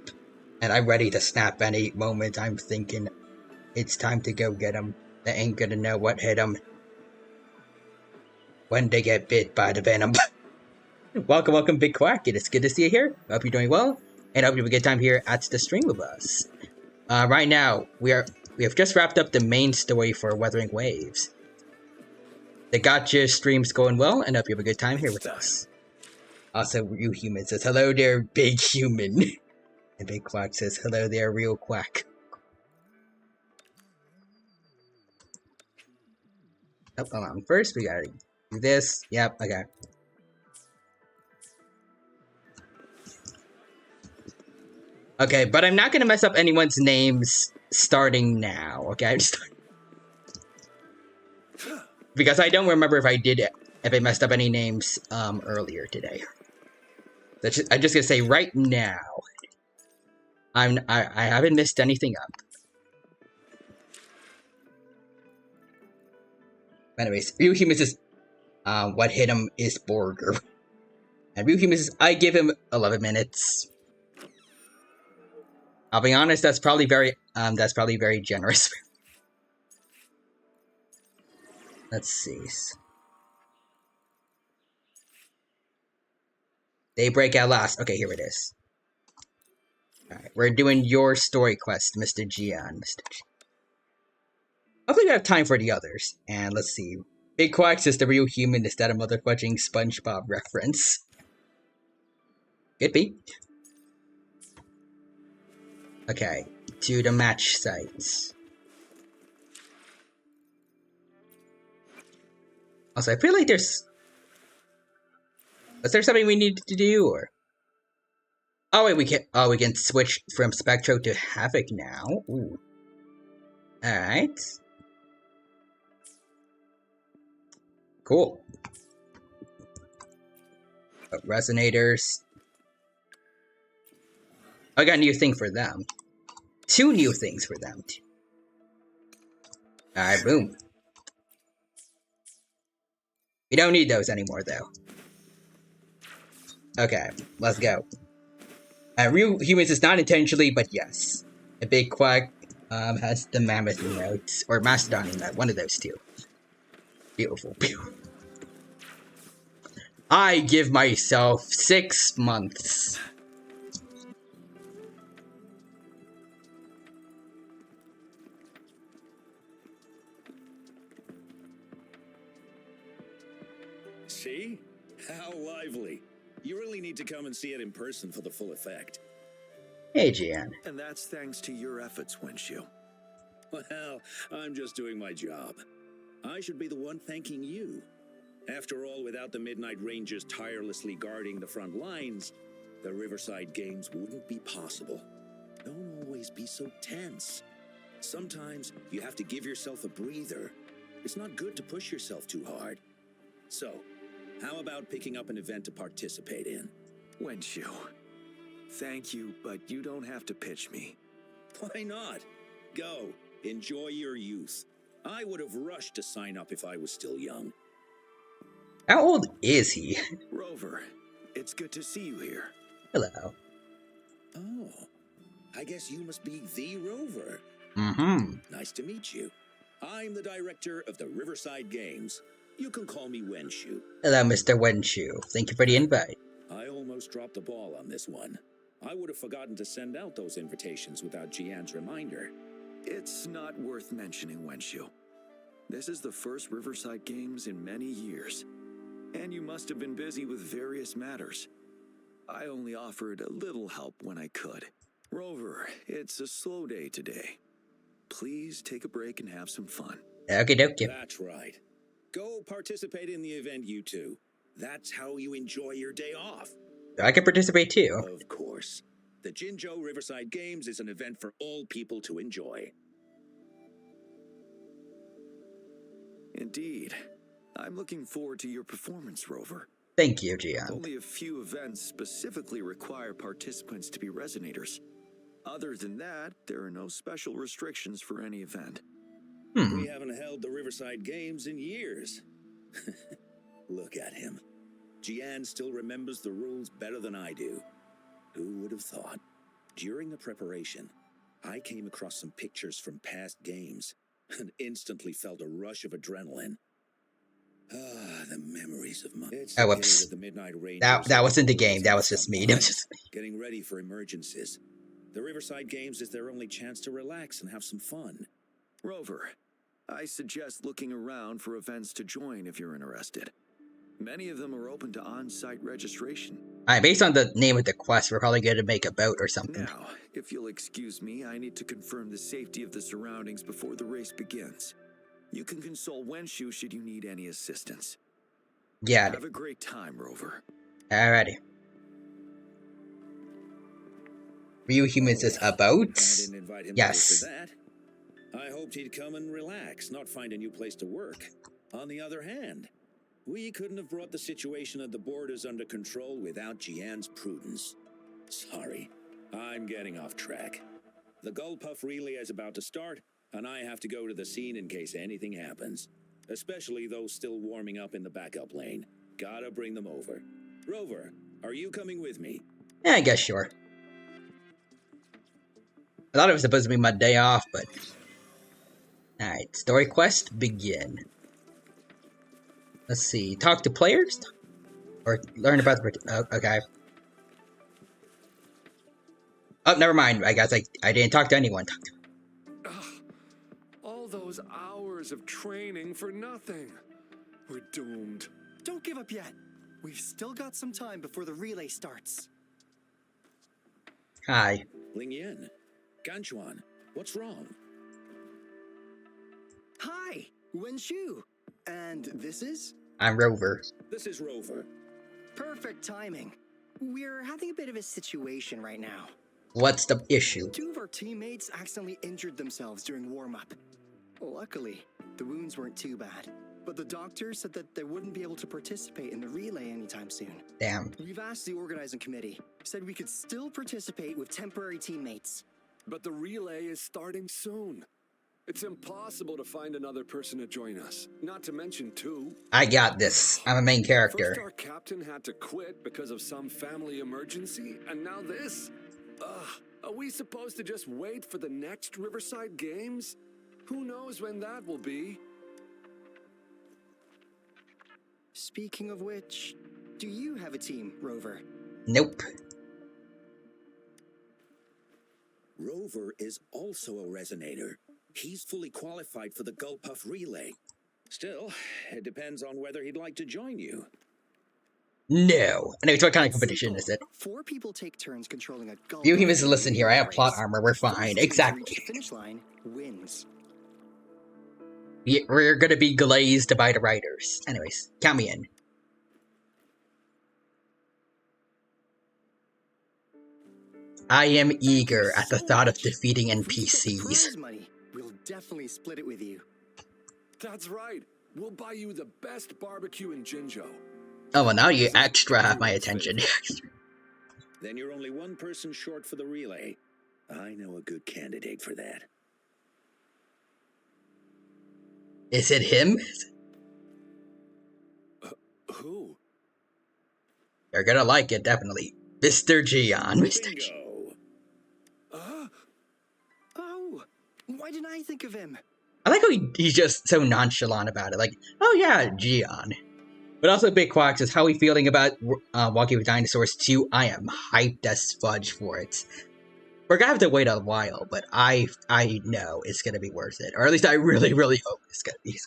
And I'm ready to snap any moment. I'm thinking, it's time to go get him. They ain't gonna know what hit them when they get bit by the venom. Welcome, Big Quack. It is good to see you here. Hope you're doing well, and hope you have a good time here at the stream with us. Right now, we have just wrapped up the main story for Wuthering Waves. The Gacha stream's going well, and hope you have a good time here with us. Also, Real Human says, hello there, Big Human. And Big Quack says, hello there, Real Quack. Oh, hold on. First, we gotta do this. Yep, okay. Okay, but I'm not gonna mess up anyone's names starting now, okay? Because I don't remember if I messed up any names earlier today. I'm just gonna say right now, I haven't messed anything up. Anyways, Real Human says, what hit him is Borger. And Real Human says, I give him 11 minutes. I'll be honest, that's probably very generous. Let's see. Daybreak at last. Okay, here it is. Alright, we're doing your story quest, Mr. Gian. Hopefully we have time for the others. And let's see. Big Quack is the real human. Is that a motherfucking SpongeBob reference? Could be. Okay, to the match sites. Also, I feel like there's... Was there something we needed to do, or... Oh wait, we can switch from Spectro to Havoc now. Ooh. Alright. Cool. Resonators. I got a new thing for them. 2 new things for them. Alright, boom. We don't need those anymore, though. Okay, let's go. Real Humans is not intentionally, but yes. A Big Quack has the Mammoth emote, or Mastodon emote, one of those two. Beautiful, beautiful. I give myself 6 months. See? How lively. You really need to come and see it in person for the full effect. Hey, Gian. And that's thanks to your efforts, Wenshu. Well, I'm just doing my job. I should be the one thanking you. After all, without the Midnight Rangers tirelessly guarding the front lines, the Riverside Games wouldn't be possible. Don't always be so tense. Sometimes you have to give yourself a breather. It's not good to push yourself too hard. So, how about picking up an event to participate in? Wenshu, thank you, but you don't have to pitch me. Why not? Go, enjoy your youth. I would have rushed to sign up if I was still young. How old is he? Rover, it's good to see you here. Hello. Oh, I guess you must be the Rover. Mm-hmm. Nice to meet you. I'm the director of the Riverside Games. You can call me Wenshu. Hello, Mr. Wenshu. Thank you for the invite. I almost dropped the ball on this one. I would have forgotten to send out those invitations without Jian's reminder. It's not worth mentioning, Wenshu. This is the first Riverside Games in many years. And you must have been busy with various matters. I only offered a little help when I could. Rover, it's a slow day today. Please take a break and have some fun. Okie dokie. That's right. Go participate in the event, you two. That's how you enjoy your day off. I can participate too. Of course. The Jinzhou Riverside Games is an event for all people to enjoy. Indeed. I'm looking forward to your performance, Rover. Thank you, Gian. Only a few events specifically require participants to be resonators. Other than that, there are no special restrictions for any event. We haven't held the Riverside Games in years. Look at him. Jian still remembers the rules better than I do. Who would have thought? During the preparation, I came across some pictures from past games and instantly felt a rush of adrenaline. Ah, the memories of my... Oh, whoops. That wasn't the game. That was just me. That was just me. Getting ready for emergencies. The Riverside Games is their only chance to relax and have some fun. Rover, I suggest looking around for events to join if you're interested. Many of them are open to on-site registration. Alright, based on the name of the quest, we're probably going to make a boat or something. Now, if you'll excuse me, I need to confirm the safety of the surroundings before the race begins. You can consult Wenshu should you need any assistance. Yeah. Have a great time, Rover. Alrighty. Real Humans is a boat? I didn't invite him Yes. for that. I hoped he'd come and relax, not find a new place to work. On the other hand, we couldn't have brought the situation at the borders under control without Jian's prudence. Sorry, I'm getting off track. The Gullpuff relay is about to start, and I have to go to the scene in case anything happens. Especially those still warming up in the backup lane. Gotta bring them over. Rover, are you coming with me? Yeah, I guess sure. I thought it was supposed to be my day off, but... Alright, story quest, begin. Let's see, talk to players? Or learn about the... Oh, okay. Oh, never mind, I guess I didn't talk to anyone. All those hours of training for nothing. We're doomed. Don't give up yet. We've still got some time before the relay starts. Hi. Ling Yen, Ganchuan, what's wrong? Hi, Wen Shu. And this is? I'm Rover. This is Rover. Perfect timing. We're having a bit of a situation right now. What's the issue? 2 of our teammates accidentally injured themselves during warm-up. Luckily, the wounds weren't too bad. But the doctor said that they wouldn't be able to participate in the relay anytime soon. Damn. We've asked the organizing committee. Said we could still participate with temporary teammates. But the relay is starting soon. It's impossible to find another person to join us. Not to mention 2. I got this. I'm a main character. First our captain had to quit because of some family emergency, and now this? Are we supposed to just wait for the next Riverside Games? Who knows when that will be? Speaking of which, do you have a team, Rover? Nope. Rover is also a resonator. He's fully qualified for the Gulpuff Relay. Still, it depends on whether he'd like to join you. No. Anyways, what kind of competition is it? 4 people take turns controlling a Gulpuff. You humans listen here. I have plot armor. We're fine. Exactly. The finish line wins. We're gonna be glazed by the writers. Anyways, count me in. I am eager at the thought of defeating NPCs. Money, we'll definitely split it with you. That's right. We'll buy you the best barbecue in Jinzhou. Oh, well, now you extra have my attention. Then you're only 1 person short for the relay. I know a good candidate for that. Is it him? Who? You're gonna like it, definitely. Mr. Gian. Mr. Gian. Oh, why didn't I think of him? I like how he's just so nonchalant about it. Like, oh yeah, Gian. But also, Big Quacks is how we feeling about Walking with Dinosaurs 2. I am hyped as fudge for it. We're gonna have to wait a while, but I know it's gonna be worth it. Or at least I really, really hope it's gonna be.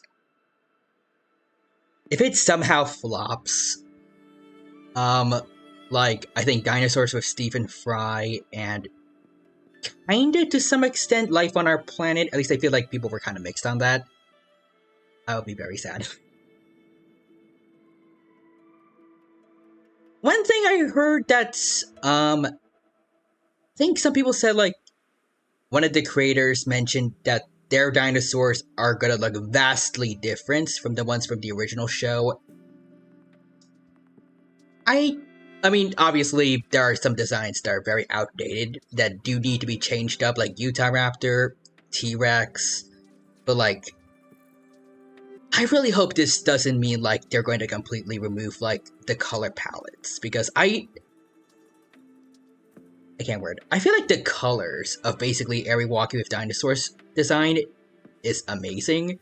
If it somehow flops, like, I think Dinosaurs with Stephen Fry and kinda, to some extent, Life on Our Planet, at least I feel like people were kind of mixed on that, I would be very sad. One thing I heard that's, I think some people said, like, one of the creators mentioned that their dinosaurs are gonna look vastly different from the ones from the original show. I mean, obviously, there are some designs that are very outdated that do need to be changed up, like Utahraptor, T-Rex, but, like, I really hope this doesn't mean, like, they're going to completely remove, like, the color palettes, because I can't word. I feel like the colors of basically every Walking with Dinosaurs design is amazing.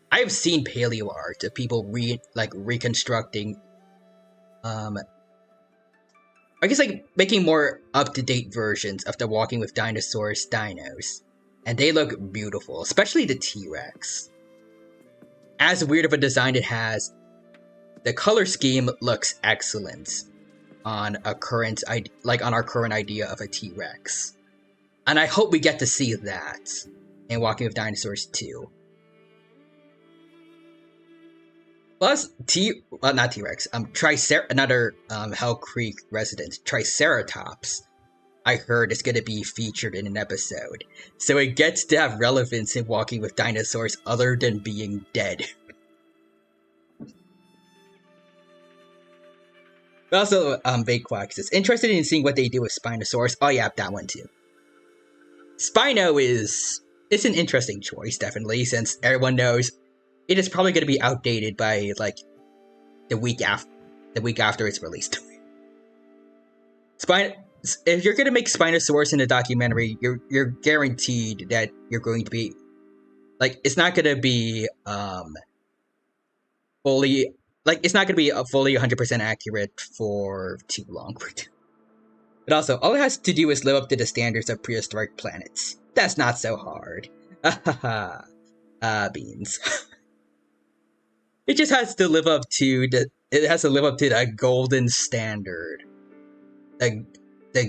I've seen paleo art of people reconstructing, I guess, like, making more up-to-date versions of the Walking with Dinosaurs dinos. And they look beautiful, especially the T-Rex. As weird of a design it has, the color scheme looks excellent on our current idea of a T-Rex. And I hope we get to see that in Walking with Dinosaurs 2. Plus, not T-Rex, another Hell Creek resident, Triceratops, I heard is going to be featured in an episode. So it gets to have relevance in Walking with Dinosaurs other than being dead. But also, Big Quacks is interested in seeing what they do with Spinosaurus. Oh yeah, that one too. Spino it's an interesting choice, definitely, since everyone knows it is probably going to be outdated by, like, the week after it's released. If you're going to make Spinosaurus in a documentary, you're guaranteed that you're going to be, like, it's not going to be fully, like, it's not going to be fully 100% accurate for too long. But also, all it has to do is live up to the standards of prehistoric planets. That's not so hard. Beans. It just has to live up to the golden standard. The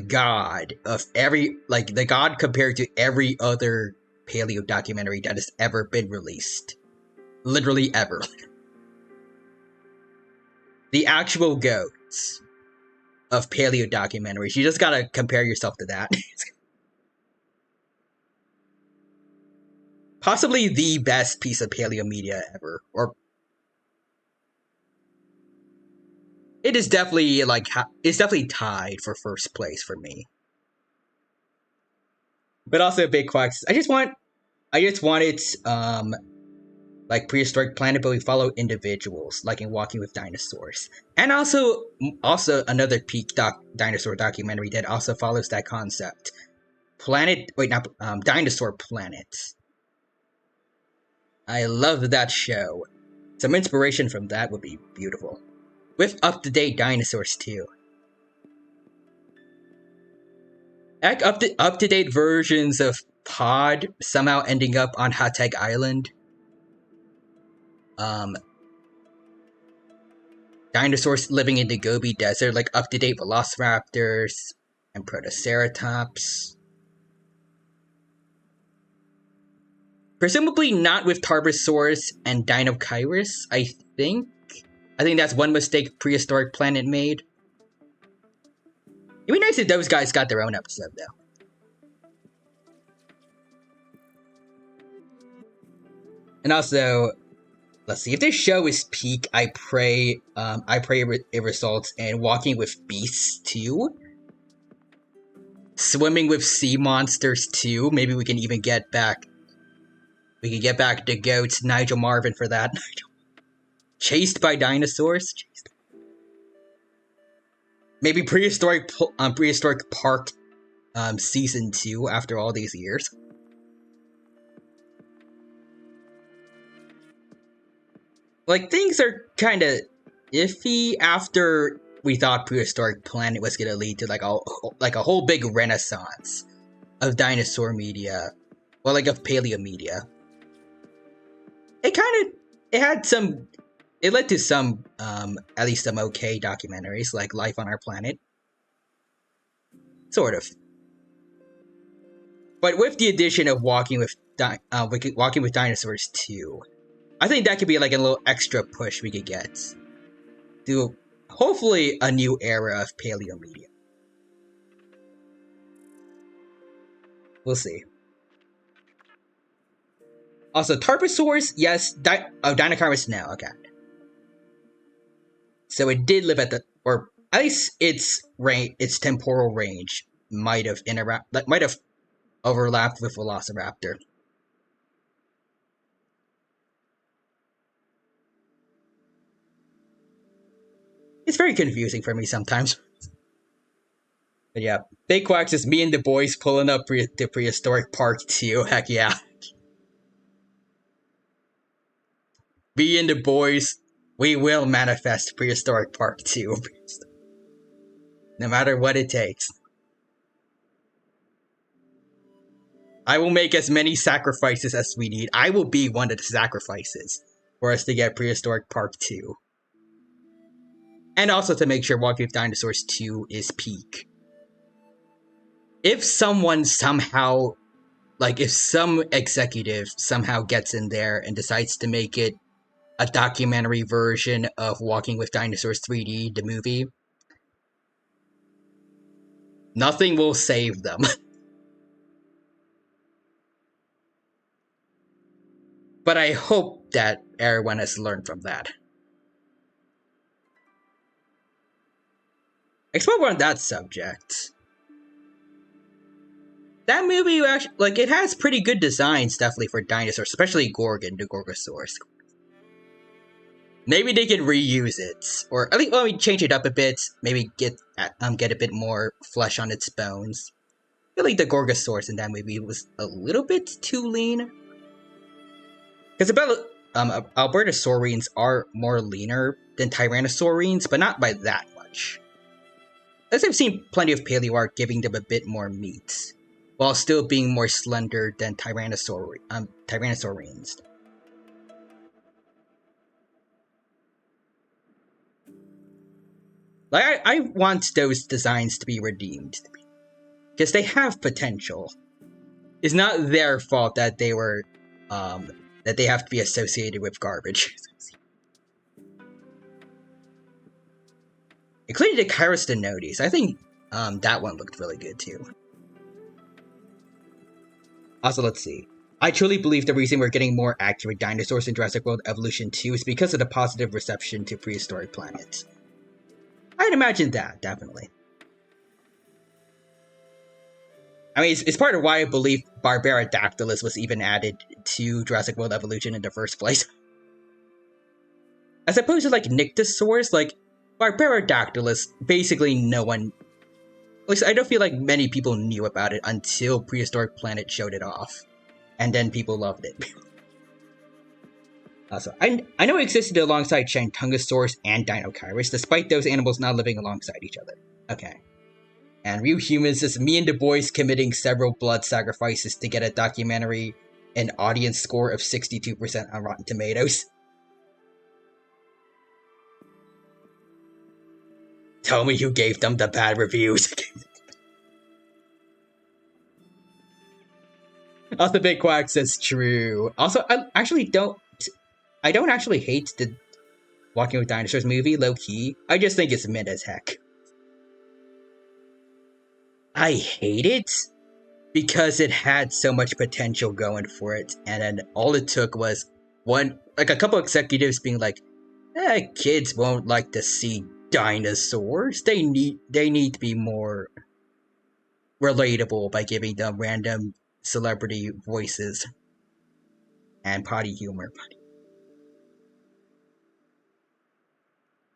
god of the god compared to every other paleo documentary that has ever been released. Literally ever. The actual goats of paleo documentaries. You just gotta compare yourself to that. Possibly the best piece of paleo media ever. Or it is definitely it's definitely tied for first place for me. But also Big Quacks. I just want it like Prehistoric Planet, but we follow individuals, like in Walking with Dinosaurs. And also another peak dinosaur documentary that also follows that concept. Dinosaur Planet. I love that show. Some inspiration from that would be beautiful. With up-to-date dinosaurs too. Heck, up-to-date versions of Pod somehow ending up on Hatek Island. Dinosaurs living in the Gobi Desert, like up-to-date Velociraptors and Protoceratops. Presumably not with Tarbosaurus and Dinochirus, I think. I think that's one mistake Prehistoric Planet made. It'd be nice if those guys got their own episode, though. And also, let's see, if this show is peak, I pray it results in Walking with Beasts 2. Swimming with Sea Monsters 2. Maybe we can even get back... We can get back the goats, Nigel Marvin for that. Chased by Dinosaurs? Maybe Prehistoric Park Season 2 after all these years. Like, things are kinda iffy after we thought Prehistoric Planet was gonna lead to like a whole big renaissance of dinosaur media. Well, like of paleo media. It led to some, at least some okay documentaries, like Life on Our Planet. Sort of. But with the addition of Walking with Dinosaurs 2, I think that could be like a little extra push we could get to hopefully a new era of paleo media. We'll see. Also, Tarbosaurs, yes. Dinochirus, no. Okay. So it did live at or at least its temporal range might have overlapped with Velociraptor. It's very confusing for me sometimes. But yeah, Big Quacks is me and the boys pulling up to Prehistoric Park 2. Heck yeah. Me and the boys, we will manifest Prehistoric Park 2. No matter what it takes. I will make as many sacrifices as we need. I will be one of the sacrifices for us to get Prehistoric Park 2. And also to make sure Walking with Dinosaurs 2 is peak. If someone somehow, if some executive somehow gets in there and decides to make it a documentary version of Walking with Dinosaurs 3D, the movie, nothing will save them. But I hope that everyone has learned from that. Except on that subject. That movie actually, it has pretty good designs, definitely, for dinosaurs, especially Gorgon, the Gorgosaurus. Maybe they can reuse it, or at least change it up a bit. Maybe get a bit more flesh on its bones. I feel like the Gorgosaurus in that movie was a little bit too lean. Because Albertosaurines are more leaner than Tyrannosaurines, but not by that much. As I've seen plenty of paleo art giving them a bit more meat, while still being more slender than Tyrannosaurines. Like, I want those designs to be redeemed. Because they have potential. It's not their fault that they were, that they have to be associated with garbage. Including the Kairos Denotes. I think, that one looked really good too. Also, let's see. I truly believe the reason we're getting more accurate dinosaurs in Jurassic World Evolution 2 is because of the positive reception to prehistoric planets. I'd imagine that, definitely. I mean, it's part of why I believe Barbarodactylus was even added to Jurassic World Evolution in the first place. As opposed to, like, Nyctosaurus, like, Barbarodactylus, basically no one... At least I don't feel like many people knew about it until Prehistoric Planet showed it off. And then people loved it. Also, I know it existed alongside Shantungosaurus and Dinochirus, despite those animals not living alongside each other. Okay. And Real Humans is me and the boys committing several blood sacrifices to get a documentary an audience score of 62% on Rotten Tomatoes. Tell me who gave them the bad reviews. Also, Big Quack says true. Also, I don't actually hate the Walking with Dinosaurs movie, low-key. I just think it's mid as heck. I hate it because it had so much potential going for it, and then all it took was a couple executives being like, kids won't like to see dinosaurs. They need to be more relatable by giving them random celebrity voices and potty humor.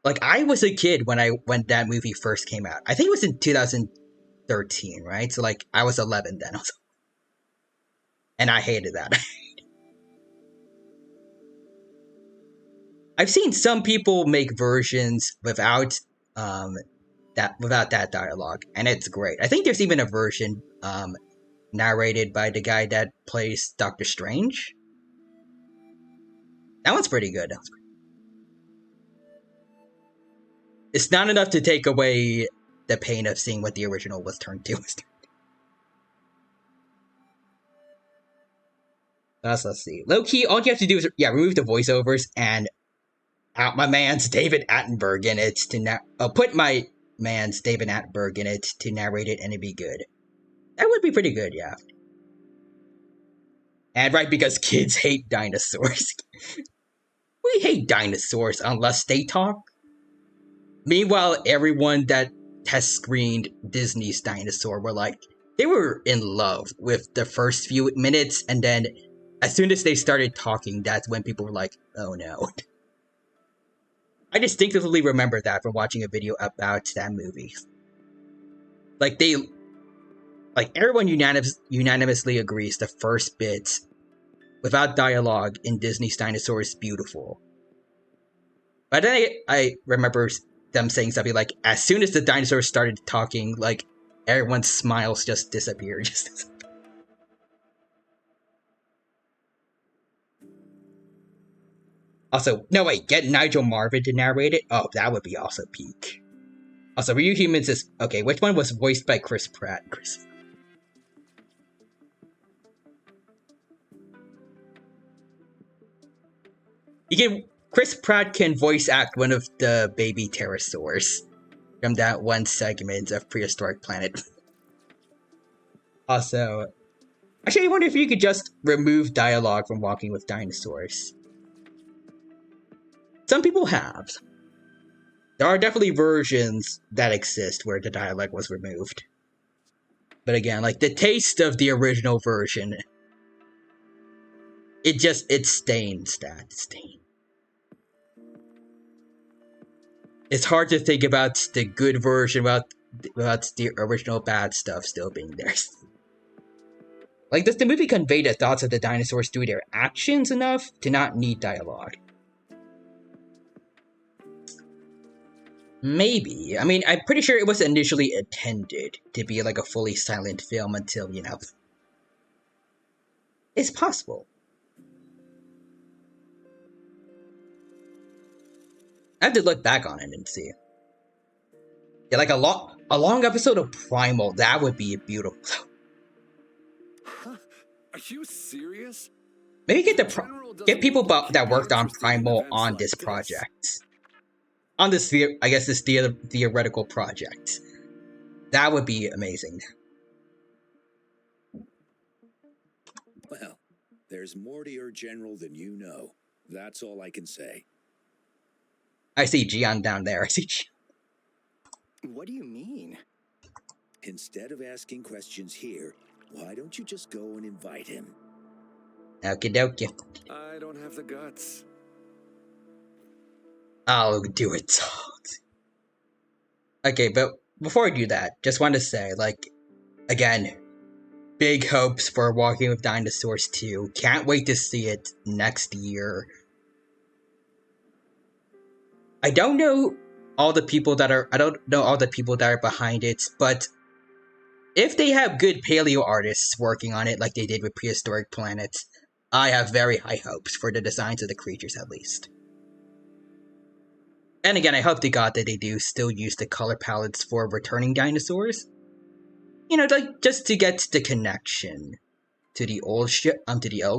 Like, I was a kid when that movie first came out. I think it was in 2013, right? So, like, I was 11 then. And I hated that. I've seen some people make versions without that dialogue, and it's great. I think there's even a version narrated by the guy that plays Doctor Strange. That one's pretty good. It's not enough to take away the pain of seeing what the original was turned to. Let's see. Low-key, all you have to do is remove the voiceovers and out my man's David Attenborough in it to put my man's David Attenborough in it to narrate it, and it'd be good. That would be pretty good, yeah. And right, because kids hate dinosaurs. We hate dinosaurs unless they talk. Meanwhile, everyone that has screened Disney's Dinosaur they were in love with the first few minutes, and then as soon as they started talking, that's when people were like, oh no. I distinctively remember that from watching a video about that movie. Everyone unanimously agrees the first bit, without dialogue, in Disney's Dinosaur is beautiful. But then I remember them saying something like, as soon as the dinosaurs started talking, everyone's smiles just disappeared. Also, no wait, get Nigel Marven to narrate it? Oh, that would be also peak. Also, Real Humans is... Okay, which one was voiced by Chris Pratt? Chris Pratt can voice act one of the baby pterosaurs from that one segment of Prehistoric Planet. Also, actually, I wonder if you could just remove dialogue from Walking with Dinosaurs. Some people have. There are definitely versions that exist where the dialogue was removed. But again, the taste of the original version, it stains that. It's hard to think about the good version without the original bad stuff still being there. Does the movie convey the thoughts of the dinosaurs through their actions enough to not need dialogue? Maybe. I mean, I'm pretty sure it was initially intended to be a fully silent film until, It's possible. I have to look back on it and see. Yeah, like a long episode of Primal. That would be beautiful. Huh? Are you serious? Maybe get Get people that worked on Primal on this project. On this theoretical project. That would be amazing. Well, there's more to your general than you know. That's all I can say. I see Gian down there. I see Gian. What do you mean? Instead of asking questions here, why don't you just go and invite him? Okie dokie. I don't have the guts. I'll do it. Okay, but before I do that, just want to say, like, again, big hopes for Walking with Dinosaurs 2. Can't wait to see it next year. I don't know all the people that are behind it, but if they have good paleo artists working on it like they did with Prehistoric Planet, I have very high hopes for the designs of the creatures at least. And again, I hope to God that they do still use the color palettes for returning dinosaurs. You know, like just to get the connection to the old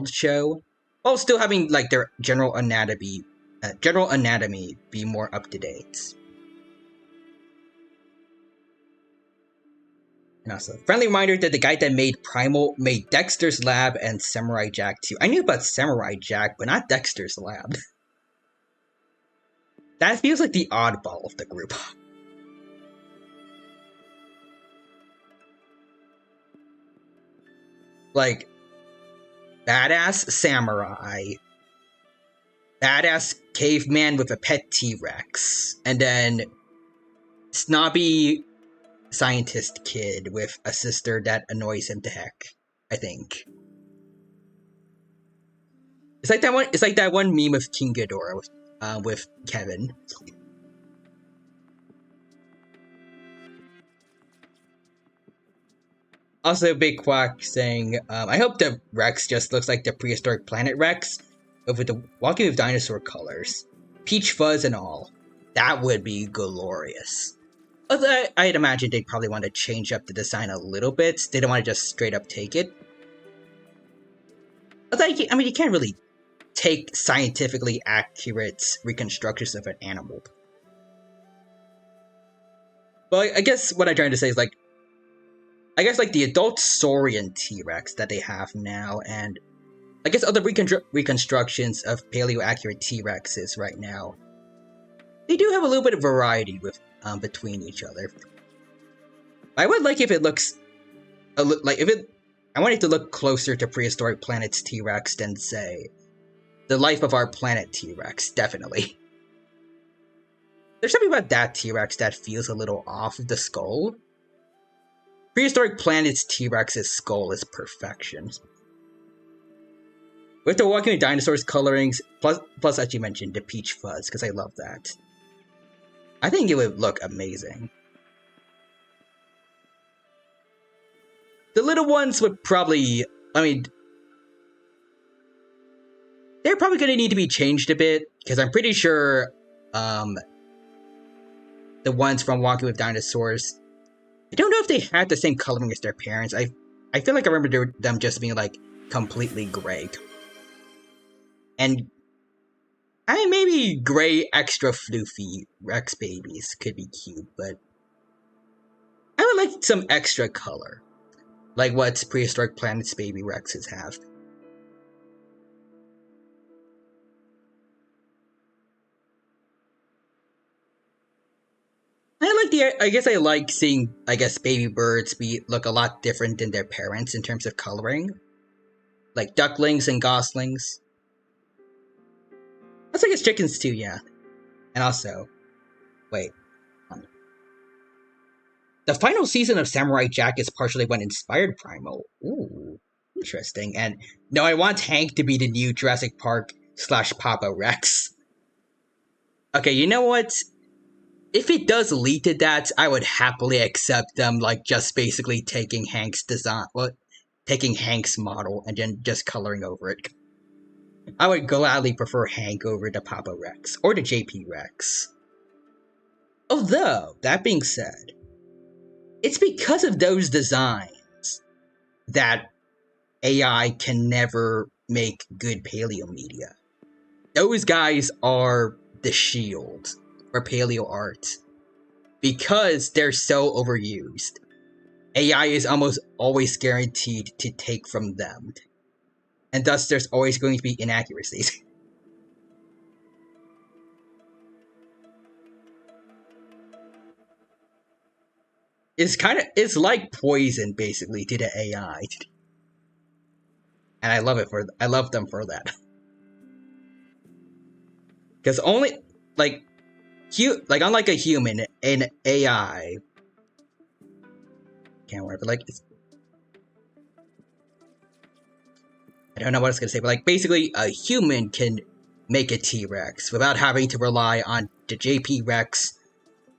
show, while still having like their general anatomy be more up to date. And also, friendly reminder that the guy that made Primal made Dexter's Lab and Samurai Jack 2. I knew about Samurai Jack, but not Dexter's Lab. That feels like the oddball of the group. Like, badass samurai, badass caveman with a pet T-Rex, and then snobby scientist kid with a sister that annoys him to heck, I think. It's like that one meme of King Ghidorah with Kevin. Also, Big Quack saying, I hope the Rex just looks like the Prehistoric Planet Rex, but with the Walking with Dinosaur colors. Peach fuzz and all. That would be glorious. Although I'd imagine they'd probably want to change up the design a little bit. They don't want to just straight up take it. Although, I mean, you can't really take scientifically accurate reconstructions of an animal. But I guess what I'm trying to say is, like, I guess, like, the adult Saurian T-Rex that they have now, and I guess other reconstructions of paleo-accurate T-Rexes right now, they do have a little bit of variety with between each other. I would like if it looks I want it to look closer to Prehistoric Planet's T-Rex than, say, the Life of Our Planet T-Rex, definitely. There's something about that T-Rex that feels a little off of the skull. Prehistoric Planet's T-Rex's skull is perfection. With the Walking with Dinosaurs colorings, plus as you mentioned, the peach fuzz, because I love that. I think it would look amazing. The little ones would probably, I mean, they're probably going to need to be changed a bit, because I'm pretty sure the ones from Walking with Dinosaurs, I don't know if they had the same coloring as their parents. I feel like I remember them just being, like, completely gray. And I mean, maybe gray extra floofy Rex babies could be cute, but I would like some extra color, like what Prehistoric Planet's baby Rexes have. I guess I like seeing, baby birds look a lot different than their parents in terms of coloring. Like ducklings and goslings. That's like it's chickens too, yeah. And also, wait. The final season of Samurai Jack is partially what inspired Primal. Ooh, interesting. And no, I want Hank to be the new Jurassic Park / Papa Rex. Okay, you know what? If it does lead to that, I would happily accept them, like, just basically taking Hank's design, taking Hank's model and then just coloring over it. I would gladly prefer Hank over the Papa Rex, or the JP Rex. Although, that being said, it's because of those designs that AI can never make good paleo media. Those guys are the shield for paleo art. Because they're so overused, AI is almost always guaranteed to take from them. And thus there's always going to be inaccuracies. It's like poison basically to the AI. And I love them for that. Because only unlike a human, an AI can't work, but I don't know what I was gonna say, but basically a human can make a T-Rex without having to rely on the JP Rex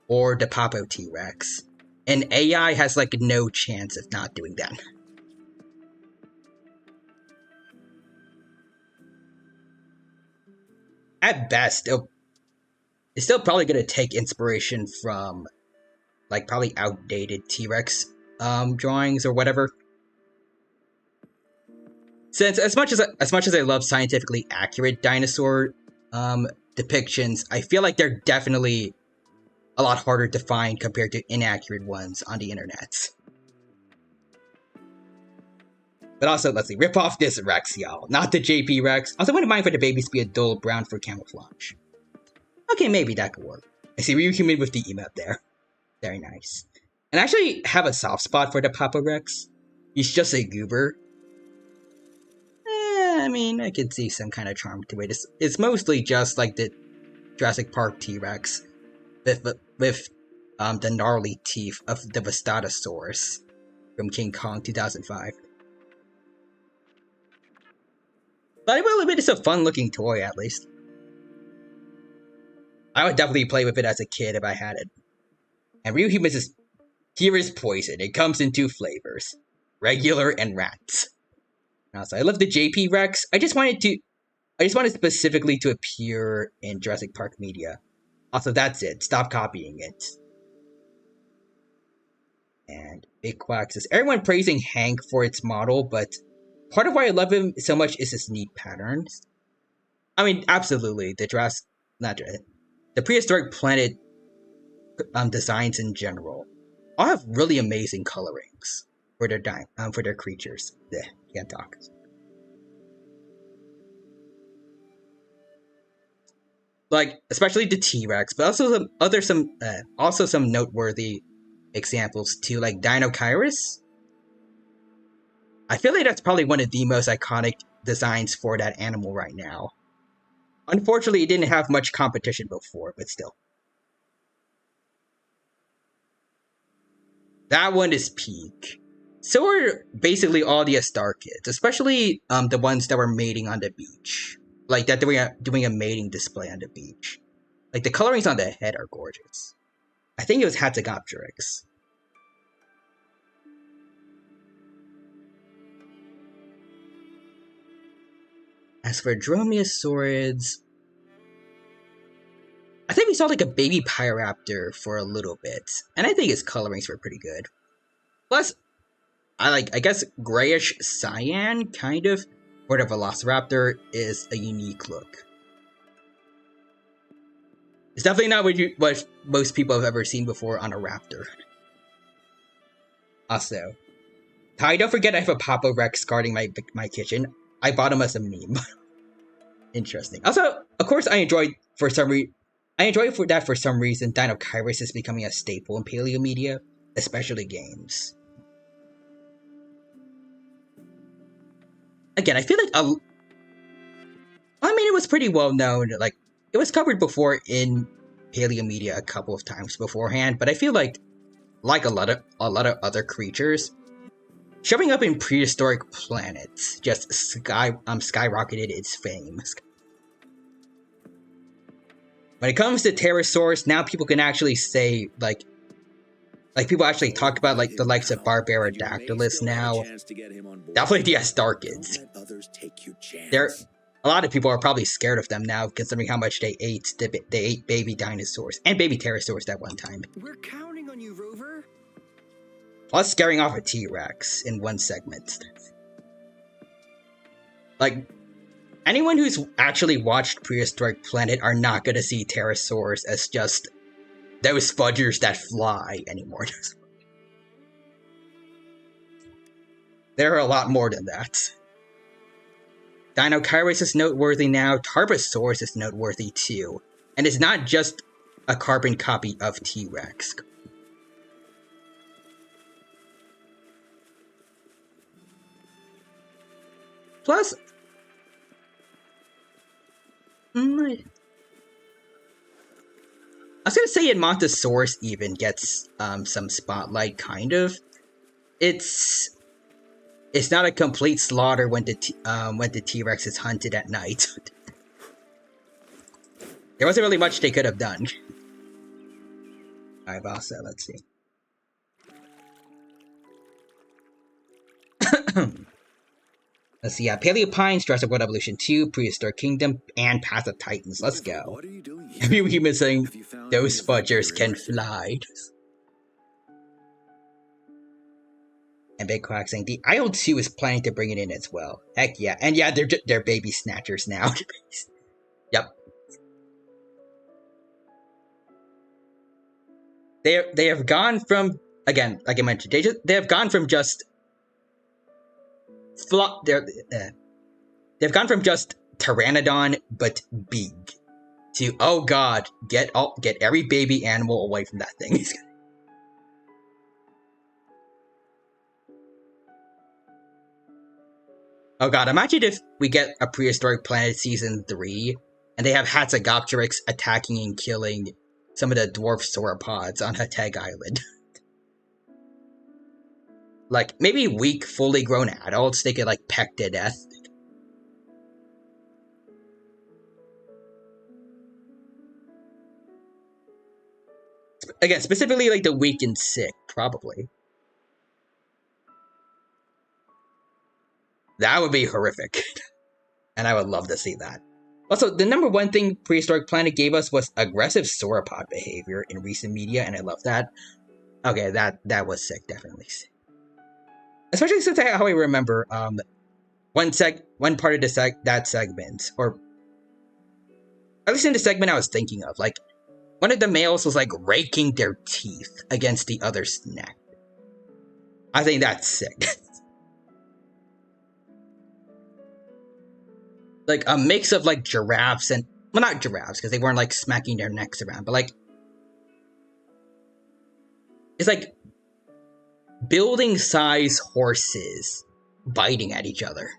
or the Papo T-Rex. And AI has no chance of not doing that. At best, it's still probably gonna take inspiration from probably outdated T-Rex drawings or whatever. Since as much as I love scientifically accurate dinosaur depictions, I feel like they're definitely a lot harder to find compared to inaccurate ones on the internet. But also, let's see, rip off this Rex, y'all. Not the JP Rex. Also, wouldn't mind for the babies to be a dull brown for camouflage. Okay, maybe that could work. I see Real Human with the emote there. Very nice. And I actually have a soft spot for the Papa Rex. He's just a goober. I mean, I could see some kind of charm to it. It's mostly just like the Jurassic Park T-Rex with the gnarly teeth of the Vistatosaurus from King Kong 2005. But I will admit it's a fun-looking toy, at least. I would definitely play with it as a kid if I had it. And Real Humans is... Here is poison. It comes in 2 flavors. Regular and rats. Also, I love the JP Rex. I just wanted specifically to appear in Jurassic Park media. Also, that's it. Stop copying it. And Big Quack says, everyone praising Hank for its model, but part of why I love him so much is his neat patterns. I mean, absolutely. The prehistoric planet designs in general all have really amazing colorings for their creatures. Can't talk. Especially the T-Rex, but also some noteworthy examples too, like Dino-Kyrus. I feel like that's probably one of the most iconic designs for that animal right now. Unfortunately, it didn't have much competition before, but still. That one is peak. So are basically all the Star Kids, especially the ones that were mating on the beach. That doing a mating display on the beach. The colorings on the head are gorgeous. I think it was Hatzegopteryx. As for Dromaeosaurids, I think we saw a baby Pyroraptor for a little bit, and I think his colorings were pretty good. Plus, I guess grayish cyan, kind of, for the Velociraptor is a unique look. It's definitely not what most people have ever seen before on a raptor. Also, Ty, don't forget I have a Papa Rex guarding my kitchen. I bought him as a meme. Interesting. Also, of course, I enjoy for some reason Dino-Kyrus is becoming a staple in paleo media, especially games. Again, I feel like it was pretty well known. It was covered before in paleo media a couple of times beforehand, but I feel like a lot of other creatures, showing up in prehistoric planets just skyrocketed its fame. When it comes to pterosaurs, now people can actually say people actually talk about the likes of Barbarodactylus now. Definitely the Astarchids. A lot of people are probably scared of them now, considering how much they ate baby dinosaurs and baby pterosaurs at one time. We're counting on you, Rover. Plus scaring off a T-Rex in one segment. Like, anyone who's actually watched Prehistoric Planet are not gonna see pterosaurs as just those fudgers that fly anymore. There are a lot more than that. Dinochirus is noteworthy now, Tarbosaurus is noteworthy too. And it's not just a carbon copy of T-Rex. Plus, I was gonna say Edmontosaurus even gets some spotlight, kind of. It's not a complete slaughter when the T-Rex is hunted at night. There wasn't really much they could have done. Alright, also, let's see. Let's see, Paleopines, Jurassic World Evolution 2, Prehistoric Kingdom, and Path of Titans. Let's go. What are you doing here? Every human saying, those fudgers can fly. And Big Quack saying, the IL-2 is planning to bring it in as well. Heck yeah. And yeah, they're baby snatchers now. Yep. They have gone from, again, like I mentioned, they have gone from just they've gone from just Pteranodon but big to, oh god, get every baby animal away from that thing. Oh god, imagine if we get a Prehistoric Planet Season 3, and they have Hatzegopteryx attacking and killing some of the dwarf sauropods on Hateg Island. Like, maybe weak, fully grown adults they could, like, peck to death. Again, specifically, like, the weak and sick, probably. That would be horrific. And I would love to see that. Also, the number one thing Prehistoric Planet gave us was aggressive sauropod behavior in recent media, and I love that. Okay, that was sick, definitely sick. Especially since how I remember, one part of that segment, or at least in the segment I was thinking of, like, one of the males was, like, raking their teeth against the other's neck. I think that's sick. Like, a mix of, like, giraffes and... Well, not giraffes, because they weren't, like, smacking their necks around, but, like... It's, like, building-size horses biting at each other.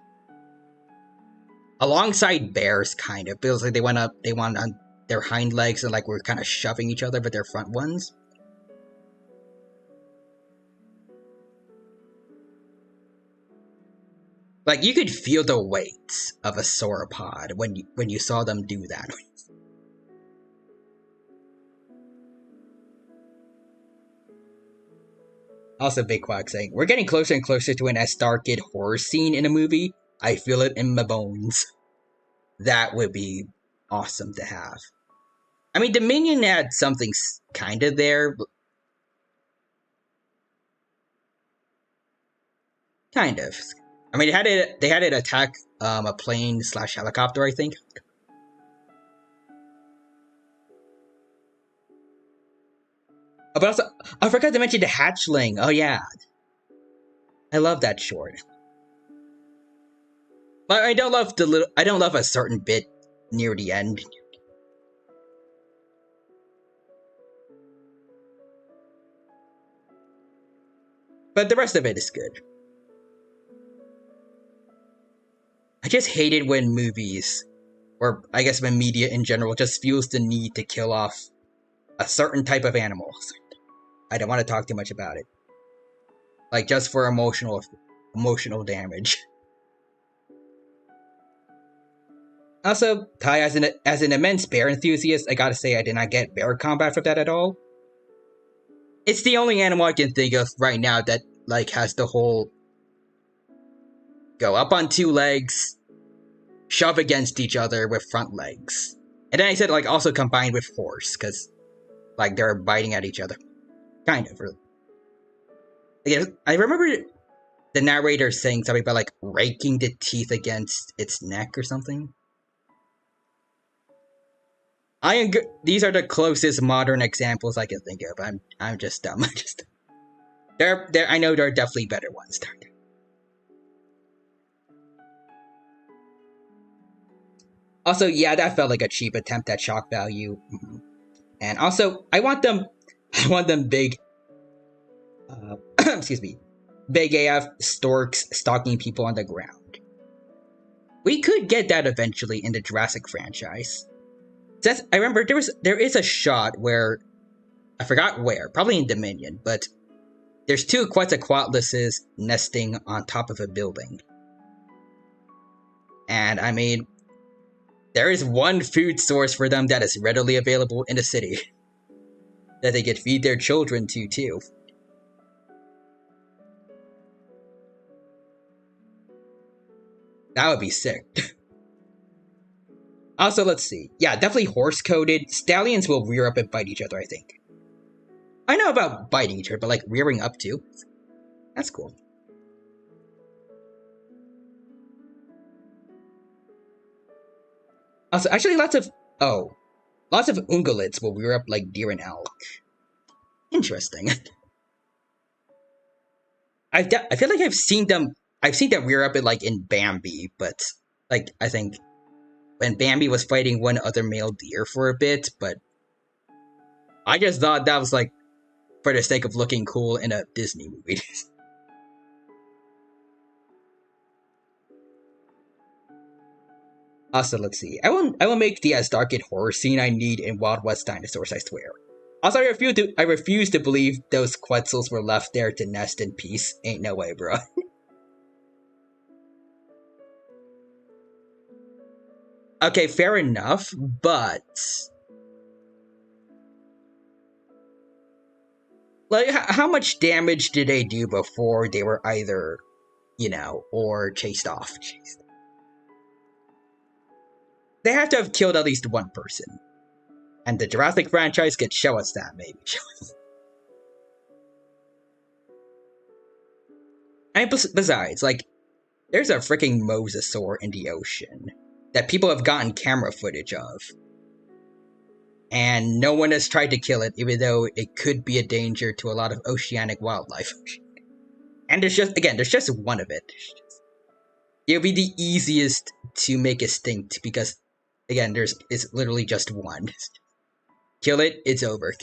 Alongside bears, kind of. Feels like they went on their hind legs and, like, were kind of shoving each other with their front ones. Like, you could feel the weight of a sauropod when you saw them do that. Also, Big Quack saying, we're getting closer and closer to an Star Kid horror scene in a movie. I feel it in my bones. That would be awesome to have. I mean, Dominion had something kind of there. But kind of. I mean, they had it attack a plane / helicopter, I think. Oh, but also, I forgot to mention the hatchling. Oh yeah, I love that short. But I don't love a certain bit near the end. But the rest of it is good. I just hate it when movies, or I guess when media in general, just feels the need to kill off a certain type of animal. I don't want to talk too much about it. Like, just for emotional damage. Also, Ty, as an immense bear enthusiast, I gotta say I did not get bear combat from that at all. It's the only animal I can think of right now that, like, has the whole go up on two legs, shove against each other with front legs. And then I said, like, also combined with horse, because, like, they're biting at each other. Kind of, really. Again, I remember the narrator saying something about, like, raking the teeth against its neck or something. These are the closest modern examples I can think of. I'm just dumb. I know there are definitely better ones. Also, yeah, that felt like a cheap attempt at shock value. And also, I want them big, excuse me, big AF storks stalking people on the ground. We could get that eventually in the Jurassic franchise. I remember there is a shot where, I forgot where, probably in Dominion, but there's two Quetzalcoatluses nesting on top of a building. And I mean, there is one food source for them that is readily available in the city that they could feed their children to, too. That would be sick. Also, let's see. Yeah, definitely horse-coded. Stallions will rear up and bite each other, I think. I know about biting each other, but like rearing up too? That's cool. Also, actually lots of ungulates will rear up like deer and elk. Interesting. I feel like I've seen them rear up in Bambi, but like I think when Bambi was fighting one other male deer for a bit, but I just thought that was like for the sake of looking cool in a Disney movie. Also, let's see. I will make the as dark and horror scene I need in Wild West Dinosaurs, I swear. Also, I refuse to believe those Quetzals were left there to nest in peace. Ain't no way, bro. Okay, fair enough, but like, how much damage did they do before they were either, or chased off? They have to have killed at least one person. And the Jurassic franchise could show us that, maybe. And besides, like, there's a freaking mosasaur in the ocean that people have gotten camera footage of. And no one has tried to kill it, even though it could be a danger to a lot of oceanic wildlife. And there's just one of it. It'll be the easiest to make extinct because, again, it's literally just one. Kill it, it's over.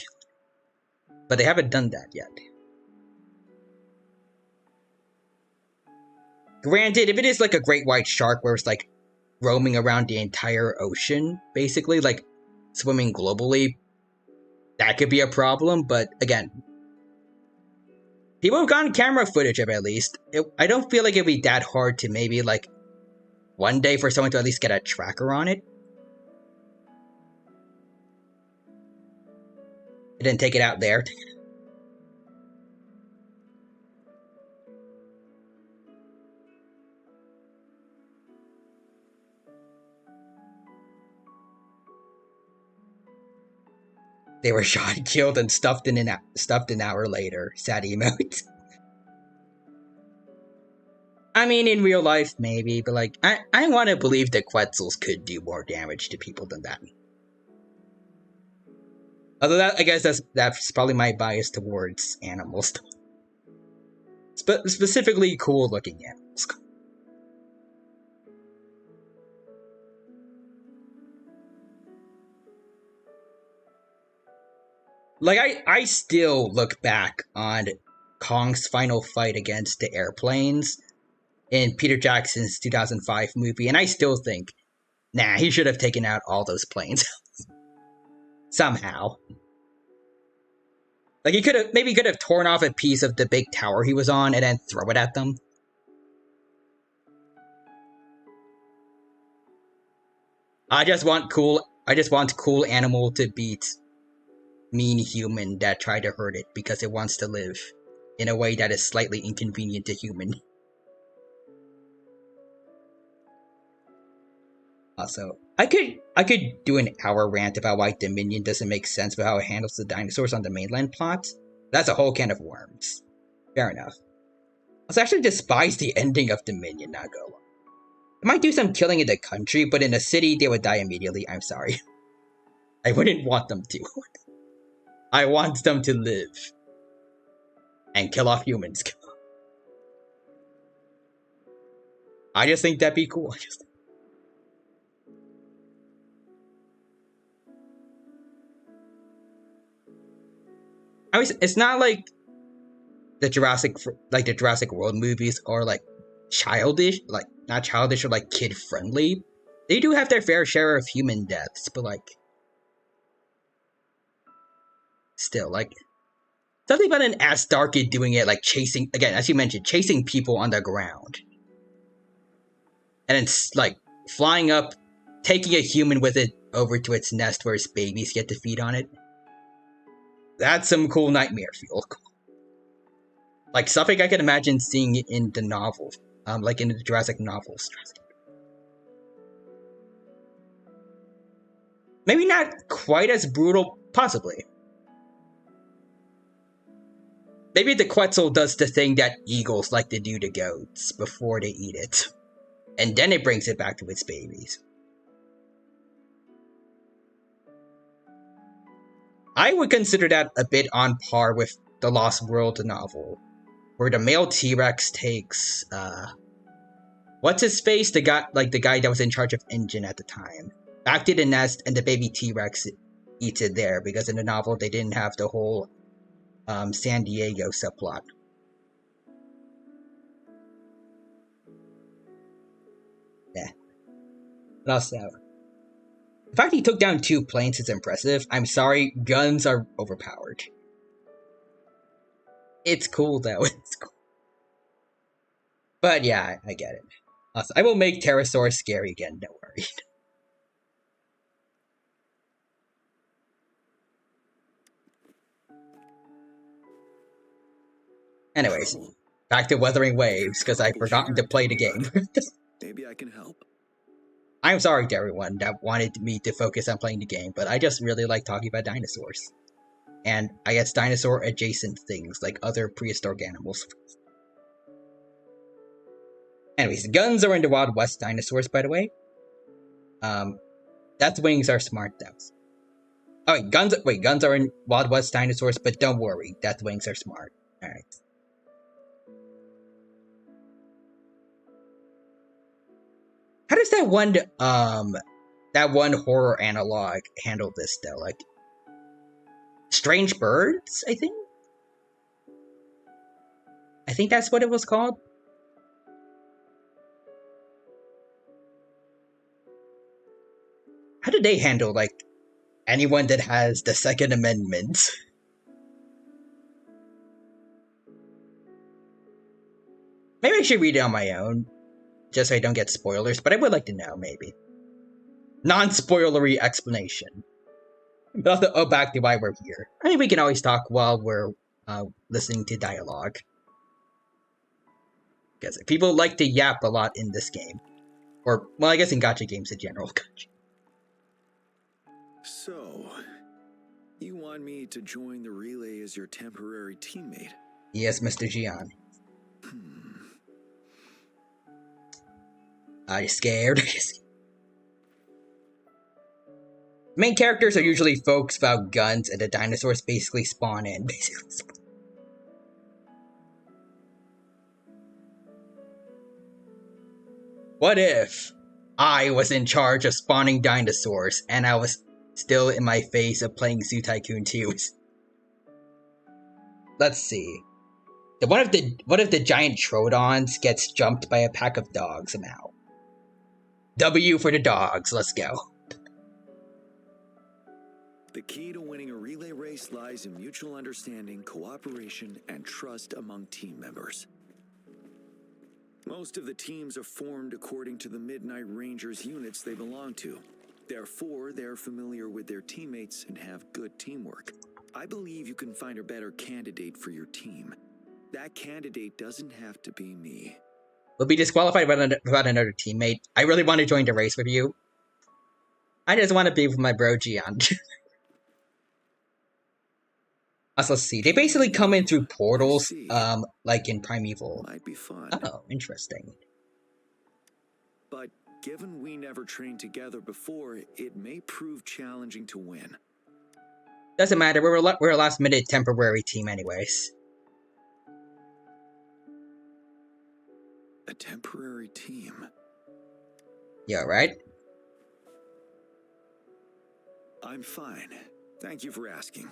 But they haven't done that yet. Granted, if it is like a great white shark where it's like roaming around the entire ocean, basically, like swimming globally, that could be a problem, but again, people have gotten camera footage of it at least. I don't feel like it'd be that hard to maybe like one day for someone to at least get a tracker on it. And then take it out there. They were shot, killed, and stuffed an hour later. Sad emote. I mean, in real life, maybe, but like, I want to believe that Quetzals could do more damage to people than that. Although I guess that's probably my bias towards animals. Specifically cool-looking animals. Like, I still look back on Kong's final fight against the airplanes in Peter Jackson's 2005 movie, and I still think, nah, he should have taken out all those planes. Somehow. Like, he could have torn off a piece of the big tower he was on and then throw it at them. I just want cool animal to beat mean human that try to hurt it because it wants to live in a way that is slightly inconvenient to human. Also, I could do an hour rant about why Dominion doesn't make sense with how it handles the dinosaurs on the mainland plot. That's a whole can of worms. Fair enough. I actually despise the ending of Dominion, not gonna lie. They might do some killing in the country, but in the city they would die immediately. I'm sorry. I wouldn't want them to. I want them to live. And kill off humans. I just think that'd be cool. I mean, it's not like the Jurassic World movies are like childish, like not childish or like kid friendly. They do have their fair share of human deaths, but like still, like something about an Astarkid doing it, like chasing, again, as you mentioned, chasing people on the ground. And it's like flying up, taking a human with it over to its nest where its babies get to feed on it. That's some cool nightmare fuel. Like something I can imagine seeing in the novel, like in the Jurassic novels. Maybe not quite as brutal, possibly. Maybe the Quetzal does the thing that eagles like to do to goats before they eat it. And then it brings it back to its babies. I would consider that a bit on par with the Lost World novel, where the male T-Rex takes, what's his face? The guy that was in charge of Engine at the time. Back to the nest, and the baby T-Rex eats it there, because in the novel they didn't have the whole San Diego subplot. Yeah. But also, the fact he took down 2 planes is impressive. I'm sorry, guns are overpowered. It's cool though, it's cool. But yeah, I get it. Also, I will make pterosaurs scary again, don't worry. Anyways, back to Wuthering Waves, because I've forgotten to play the game. Maybe I can help. I'm sorry to everyone that wanted me to focus on playing the game, but I just really like talking about dinosaurs. And I guess dinosaur-adjacent things, like other prehistoric animals. Anyways, guns are in the Wild West dinosaurs, by the way. Deathwings are smart, though. Oh, guns are in Wild West dinosaurs, but don't worry, Deathwings are smart. Alright. How does that one horror analog handle this though? Like, Strange Birds, I think? I think that's what it was called. How do they handle, like, anyone that has the Second Amendment? Maybe I should read it on my own, just so I don't get spoilers, but I would like to know, maybe. Non-spoilery explanation. But also, back to why we're here. I mean, we can always talk while we're listening to dialogue. Because people like to yap a lot in this game. Or, well, I guess in gacha games in general. So, you want me to join the relay as your temporary teammate? Yes, Mr. Gian. Are you scared? Main characters are usually folks without guns, and the dinosaurs basically spawn in. What if I was in charge of spawning dinosaurs, and I was still in my phase of playing Zoo Tycoon 2? Let's see. What if the giant Troodons gets jumped by a pack of dogs somehow? W for the dogs, let's go. The key to winning a relay race lies in mutual understanding, cooperation, and trust among team members. Most of the teams are formed according to the Midnight Rangers units they belong to. Therefore, they're familiar with their teammates and have good teamwork. I believe you can find a better candidate for your team. That candidate doesn't have to be me. We'll be disqualified without another teammate. I really want to join the race with you. I just want to be with my bro Gian. Also, let's see. They basically come in through portals, like in Primeval. Might be fun. Oh, interesting. But given we never trained together before, it may prove challenging to win. Doesn't matter. We're a last-minute temporary team, anyways. A temporary team. Yeah, right. I'm fine. Thank you for asking.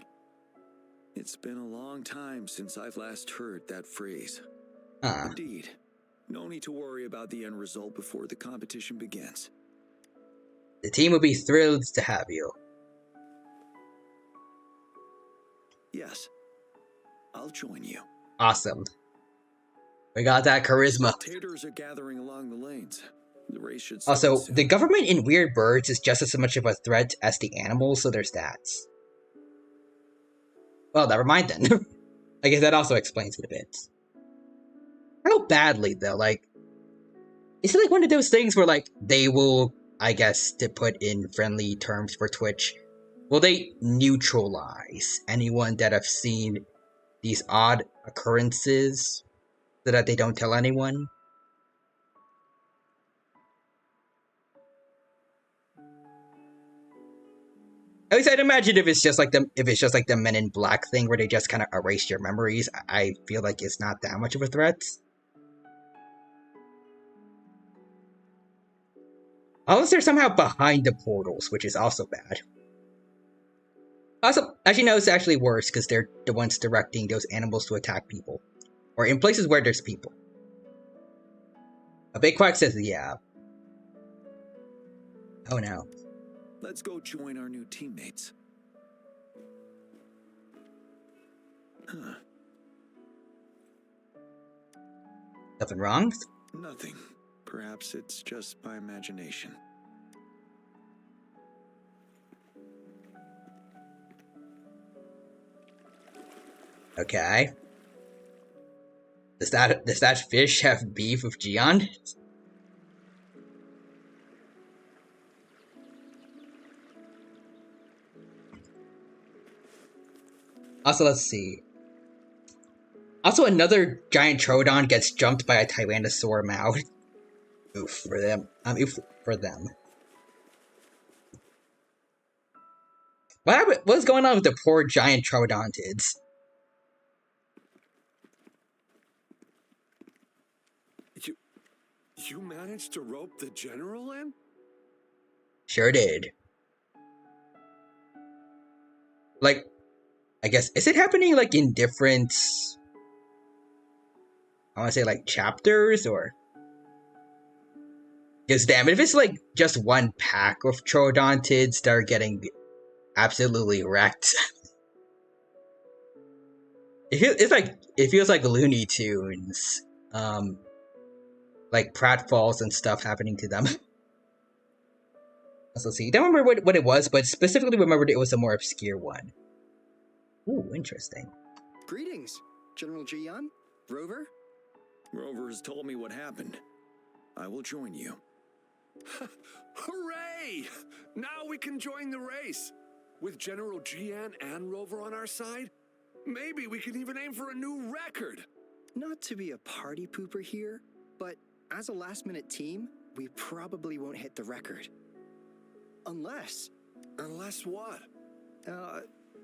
It's been a long time since I've last heard that phrase. Indeed. No need to worry about the end result before the competition begins. The team will be thrilled to have you. Yes. I'll join you. Awesome. We got that charisma. Spectators are gathering along the lanes. The race should start Also, soon. the government in Weird Birds is just as much of a threat as the animals, so there's that. Well, never mind then. I guess that also explains it a bit. How badly, though? Like, is it like one of those things where, like, they will, I guess, to put in friendly terms for Twitch, will they neutralize anyone that have seen these odd occurrences so that they don't tell anyone? At least I'd imagine if it's just like the Men in Black thing where they just kind of erase your memories, I feel like it's not that much of a threat. Unless they're somehow behind the portals, which is also bad. Also, actually no, it's actually worse because they're the ones directing those animals to attack people. Or in places where there's people. A Big Quack says, yeah. Oh no. Let's go join our new teammates. Huh. Nothing wrong? Nothing. Perhaps it's just my imagination. Okay. Does that fish have beef with Gian? Also, let's see. Also, another giant Troodon gets jumped by a Tyrannosaur Mouth. Oof for them. Oof for them. What's going on with the poor giant Troodontids? You managed to rope the general in? Sure did. Like, I guess, is it happening like in different, I want to say like chapters or? Because damn, if it's like just one pack of Troodontids that are getting absolutely wrecked. It feels like Looney Tunes. Like pratfalls and stuff happening to them. Let's see. Don't remember what it was, but specifically remembered it was a more obscure one. Ooh, interesting. Greetings, General Gian, Rover. Rover has told me what happened. I will join you. Hooray! Now we can join the race. With General Gian and Rover on our side, maybe we can even aim for a new record. Not to be a party pooper here, but as a last-minute team, we probably won't hit the record. Unless... Unless what?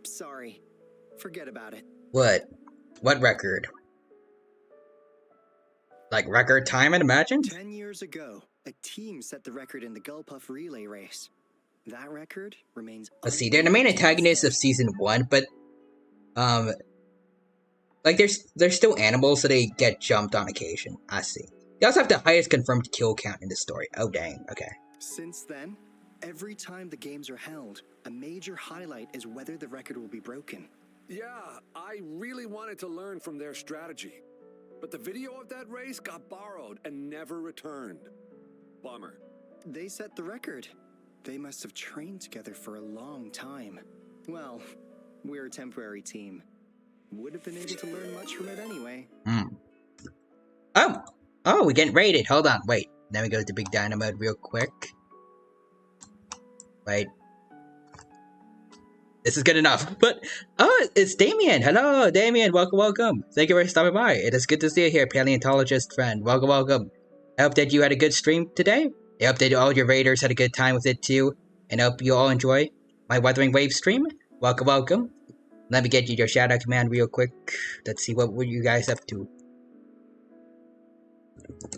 Sorry. Forget about it. What? What record? Like record time, I'd imagine? 10 years ago, a team set the record in the Gulpuff relay race. That record remains... Let's see, they're the main antagonists of Season 1, but... like, they're still animals, so they get jumped on occasion. I see. They also have the highest confirmed kill count in the story. Oh, dang. Okay. Since then, every time the games are held, a major highlight is whether the record will be broken. Yeah, I really wanted to learn from their strategy. But the video of that race got borrowed and never returned. Bummer. They set the record. They must have trained together for a long time. Well, we're a temporary team. Would have been able to learn much from it anyway. Oh, we're getting raided. Hold on, wait. Let me go to Big Dino mode real quick. Wait. This is good enough. But, oh, it's Damien. Hello, Damien. Welcome, welcome. Thank you for stopping by. It is good to see you here, paleontologist friend. Welcome, welcome. I hope that you had a good stream today. I hope that all your raiders had a good time with it too. And I hope you all enjoy my Wuthering Waves stream. Welcome, welcome. Let me get you your shout out command real quick. Let's see what were you guys up to.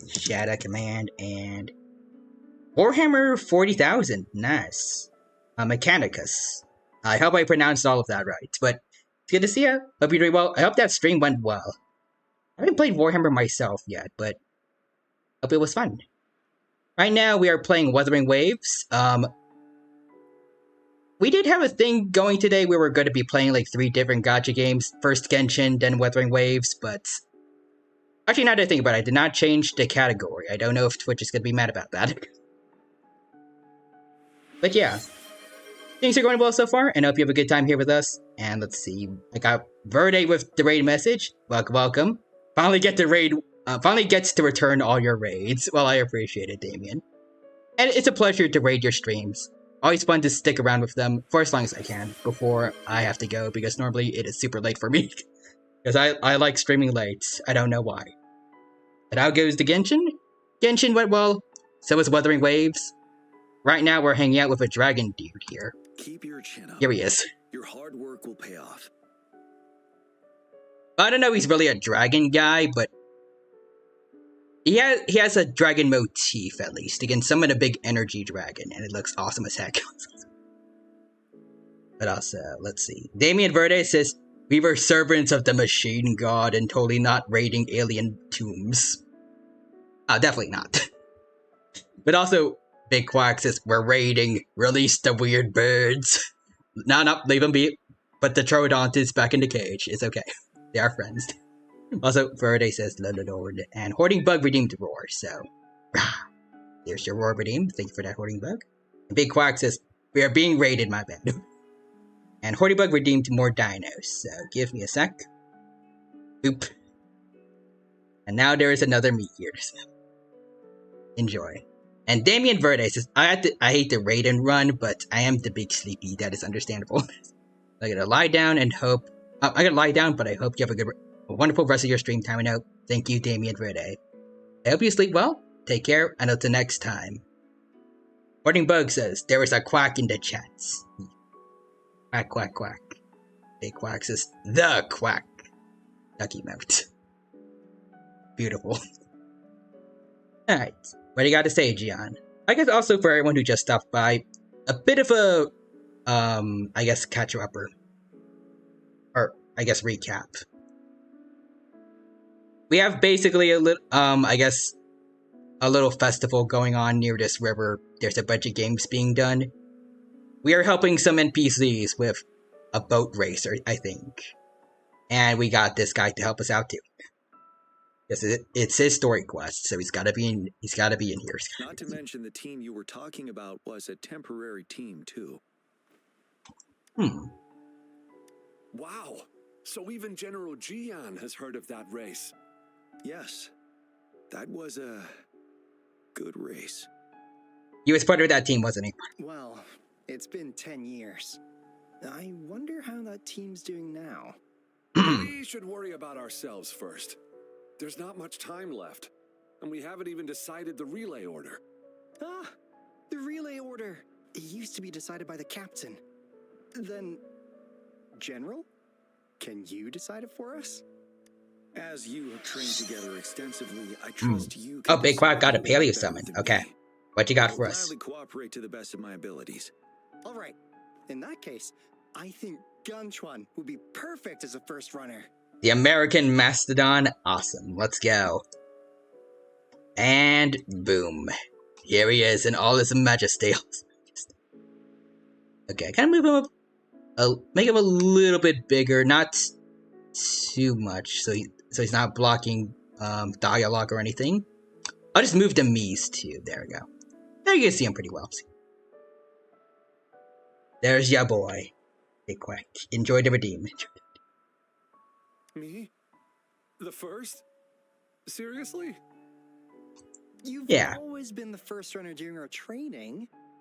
Shout out command and Warhammer 40,000. Nice. Mechanicus. I hope I pronounced all of that right. But it's good to see you. Hope you're doing well. I hope that stream went well. I haven't played Warhammer myself yet, but hope it was fun. Right now we are playing Wuthering Waves. We did have a thing going today where we're going to be playing like 3 different gacha games. First Genshin, then Wuthering Waves, but actually now that I think about it, I did not change the category. I don't know if Twitch is going to be mad about that. But yeah, things are going well so far, and I hope you have a good time here with us. And let's see, I got Verde with the raid message. Welcome, welcome. Finally gets to return all your raids. Well, I appreciate it, Damien. And it's a pleasure to raid your streams. Always fun to stick around with them for as long as I can before I have to go, because normally it is super late for me. Because I like streaming late. I don't know why. But how goes the Genshin? Genshin went well. So is Wuthering Waves. Right now we're hanging out with a dragon dude here. Keep your chin up. Here he is. Your hard work will pay off. I don't know if he's really a dragon guy, but he has a dragon motif, at least. He can summon a big energy dragon, and it looks awesome as heck. But also, let's see. Damien Verde says, we were servants of the machine god and totally not raiding alien tombs. Definitely not. But also, Big Quack says, we're raiding, release the weird birds. No, leave them be. But the Troodontids back in the cage. It's okay. They are friends. Also, Verde says, Lord, and Hoarding Bug redeemed the Roar, so. There's your Roar redeemed. Thank you for that, Hoarding Bug. And Big Quack says, we are being raided, my bad. And Hoarding Bug redeemed more dinos, so give me a sec. Oop. And now there is another meat here. Enjoy. And Damien Verde says, I hate to raid and run, but I am the big sleepy. That is understandable. I gotta lie down and hope. I gotta lie down, but I hope you have a wonderful rest of your stream time. And out. Thank you, Damien Verde. I hope you sleep well. Take care, and until next time. Hoarding Bug says, there is a quack in the chats. Quack, quack, quack. Big Quack says, the quack. Ducky mouth. Beautiful. Alright. What do you got to say, Gian? I guess also for everyone who just stopped by, a bit of a, I guess catch-upper. Or, I guess recap. We have basically a little, I guess, a little festival going on near this river. There's a bunch of games being done. We are helping some NPCs with a boat racer, I think. And we got this guy to help us out too. Yes, it's his story quest, so he's gotta be in here. Not to mention the team you were talking about was a temporary team too. Wow. So even General Gian has heard of that race. Yes. That was a good race. He was part of that team, wasn't he? Well, it's been 10 years. I wonder how that team's doing now. We should worry about ourselves first. There's not much time left, and we haven't even decided the relay order. Ah, the relay order. It used to be decided by the captain. Then, General, can you decide it for us? As you have trained together extensively, I trust you. Oh, Big Quack got a paleo summon. Okay. What you got for us? I'll gladly cooperate to the best of my abilities. All right. In that case, I think Gunchuan would be perfect as a first runner. The American Mastodon. Awesome. Let's go. And boom. Here he is in all his majesty. Okay, kind of move him up. Make him a little bit bigger. Not too much. So he's not blocking dialogue or anything. I'll just move the Mies too. There we go. There you can see him pretty well. There's ya boy. Big Quack. Enjoy the redeem. Me? The first? Seriously? You've always been the first runner during our training.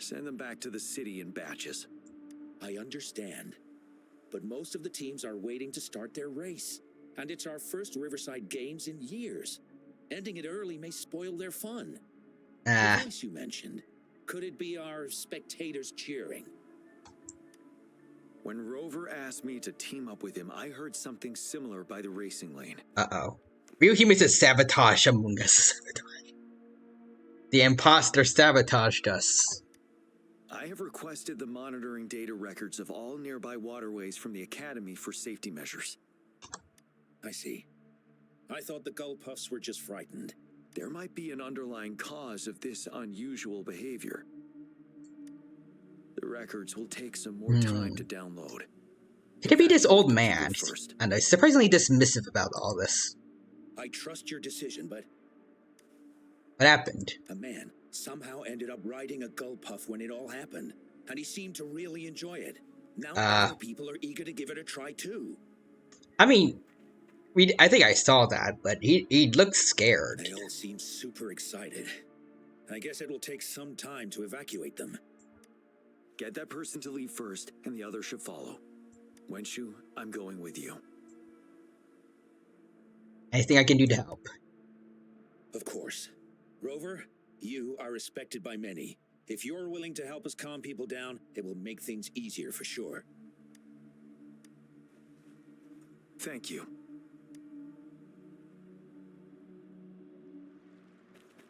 Send them back to the city in batches. I understand. But most of the teams are waiting to start their race. And it's our first Riverside Games in years. Ending it early may spoil their fun. The voice you mentioned, could it be our spectators cheering? When Rover asked me to team up with him, I heard something similar by the racing lane. Uh-oh. Real humans is sabotage among us. The imposter sabotaged us. I have requested the monitoring data records of all nearby waterways from the Academy for safety measures. I see. I thought the Gullpuffs were just frightened. There might be an underlying cause of this unusual behavior. The records will take some more time to download. Could it be this old man? And I'm surprisingly dismissive about all this. I trust your decision, but... What happened? A man somehow ended up riding a Gullpuff when it all happened, and he seemed to really enjoy it. Now other people are eager to give it a try too. I mean, I think I saw that, but he looked scared. They all seem super excited. I guess it will take some time to evacuate them. Get that person to leave first, and the others should follow. Wenshu, I'm going with you. Anything I can do to help? Of course. Rover, you are respected by many. If you're willing to help us calm people down, it will make things easier for sure. Thank you.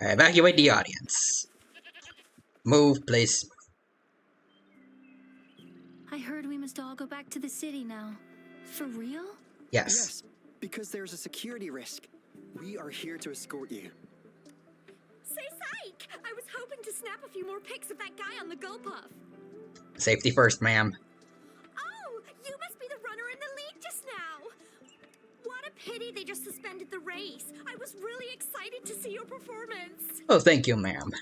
Evacuate the audience. Move, please. I heard we must all go back to the city now. For real? Yes. Because there's a security risk. We are here to escort you. Say psych! I was hoping to snap a few more pics of that guy on the Gullpuff. Safety first, ma'am. Oh, you must be the runner in the lead just now. What a pity they just suspended the race. I was really excited to see your performance. Oh, thank you, ma'am.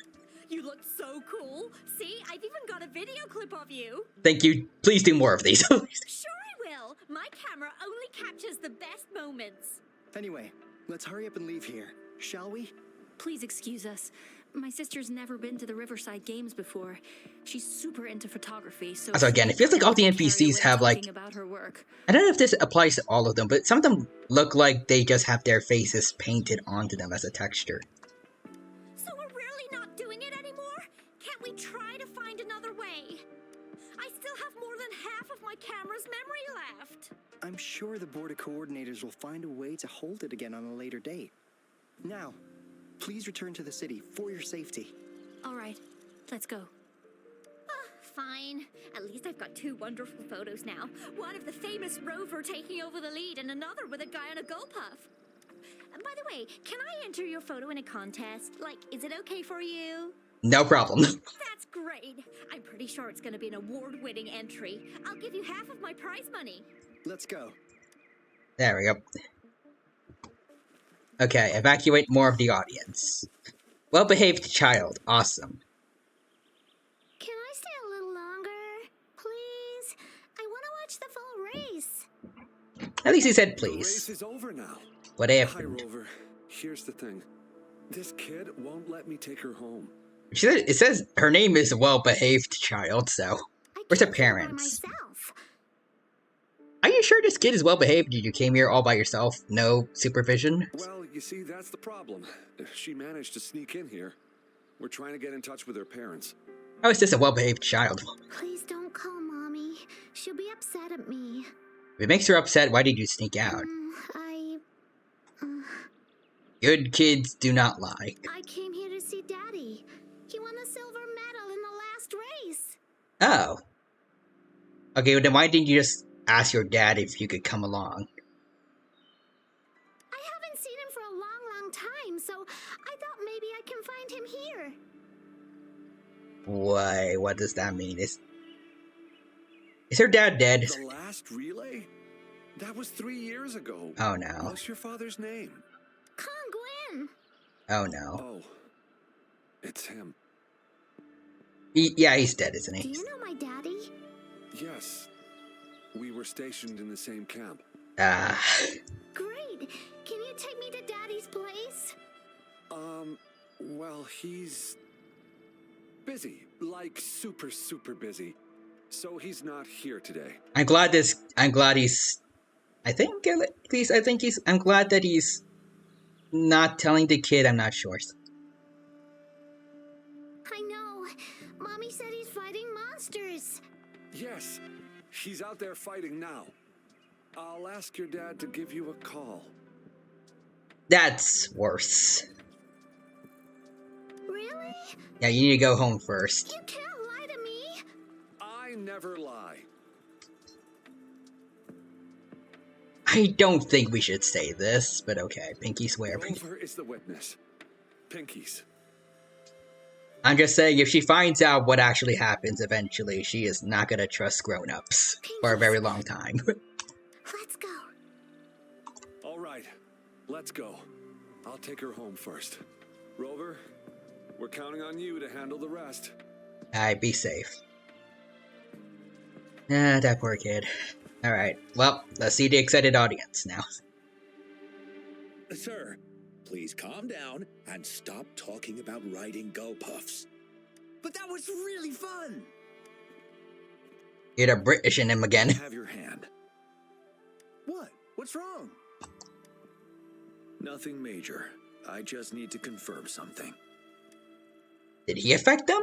You looked so cool. See, I've even got a video clip of you. Thank you. Please do more of these. Sure I will. My camera only captures the best moments. Anyway, let's hurry up and leave here, shall we? Please excuse us. My sister's never been to the Riverside Games before. She's super into photography, so again, it feels like all the NPCs have like... about her work. I don't know if this applies to all of them, but some of them look like they just have their faces painted onto them as a texture. So we're really not doing it anymore? Can't we try to find another way? I still have more than half of my camera's memory left. I'm sure the board of coordinators will find a way to hold it again on a later date. Now, please return to the city for your safety. All right, let's go. Fine. At least I've got two wonderful photos now. One of the famous Rover taking over the lead and another with a guy on a Gullpuff. And by the way, can I enter your photo in a contest? Like, is it okay for you? No problem. That's great. I'm pretty sure it's going to be an award-winning entry. I'll give you half of my prize money. Let's go. There we go. Okay, evacuate more of the audience. Well-behaved child. Awesome. Can I stay a little longer? Please? I want to watch the full race. At least he said The please. race is over now. What happened? Hi, Rover. Here's the thing. This kid won't let me take her home. She said, it says her name is a well-behaved child, so... Where's her parents? Are you sure this kid is well-behaved? You came here all by yourself? No supervision? Well, you see, that's the problem. She managed to sneak in here. We're trying to get in touch with her parents. How is this a well-behaved child? Please don't call Mommy. She'll be upset at me. If it makes her upset, why did you sneak out? Good kids do not lie. I came here to see Daddy. He won the silver medal in the last race. Oh. Okay, well then why didn't you just ask your dad if you could come along? I haven't seen him for a long, long time, so I thought maybe I can find him here. Why? What does that mean? Is her dad dead? The last relay? That was 3 years ago. Oh no. What's your father's name? Gwen. Oh no. Oh. It's him. Yeah, he's dead, isn't he? Do you know my daddy? Yes. We were stationed in the same camp. Great. Can you take me to Daddy's place? Well, he's busy, like super, super busy. So he's not here today. I'm glad he's. I'm glad that he's not telling the kid. I'm not sure. I know. Mommy said he's fighting monsters. Yes, he's out there fighting now. I'll ask your dad to give you a call. That's worse. Really? Yeah, you need to go home first. You can't lie to me. I never lie. I don't think we should say this, but okay. Pinky swear. Rover is the witness. Pinky's. I'm just saying, if she finds out what actually happens eventually, she is not gonna trust grown-ups for a very long time. Let's go. All right, let's go. I'll take her home first. Rover, we're counting on you to handle the rest. Alright, be safe. Ah, that poor kid. Alright, well, let's see the excited audience now. Sir, please calm down and stop talking about riding gull puffs. But that was really fun! You're the British in him again. Have your hand. What? What's wrong? Nothing major. I just need to confirm something. Did he affect them?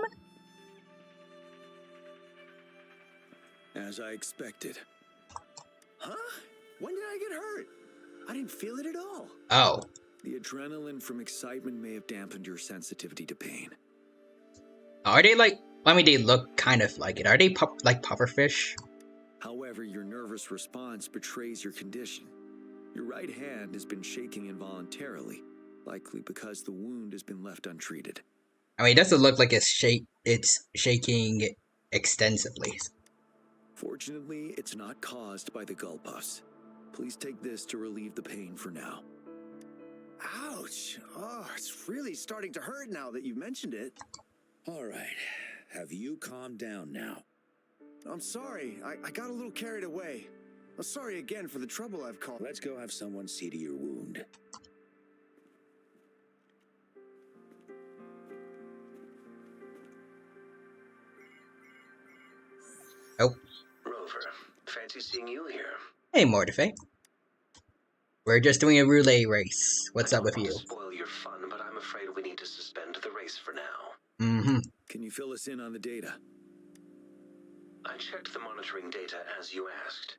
As I expected. Huh? When did I get hurt? I didn't feel it at all. Oh. The adrenaline from excitement may have dampened your sensitivity to pain. Are they like... I mean, they look kind of like it. Are they like pufferfish? However, your nervous response betrays your condition. Your right hand has been shaking involuntarily, likely because the wound has been left untreated. I mean, it doesn't look like it's shaking extensively. Fortunately, it's not caused by the gull puffs. Please take this to relieve the pain for now. Ouch! Oh, it's really starting to hurt now that you mentioned it. All right. Have you calmed down now? I'm sorry. I got a little carried away. I'm sorry again for the trouble I've caused. Let's go have someone see to your wound. Oh. Rover, fancy seeing you here. Hey, Mortife. We're just doing a relay race. What's up with you? I don't want to spoil your fun, but I'm afraid we need to suspend the race for now. Mm-hmm. Can you fill us in on the data? I checked the monitoring data as you asked,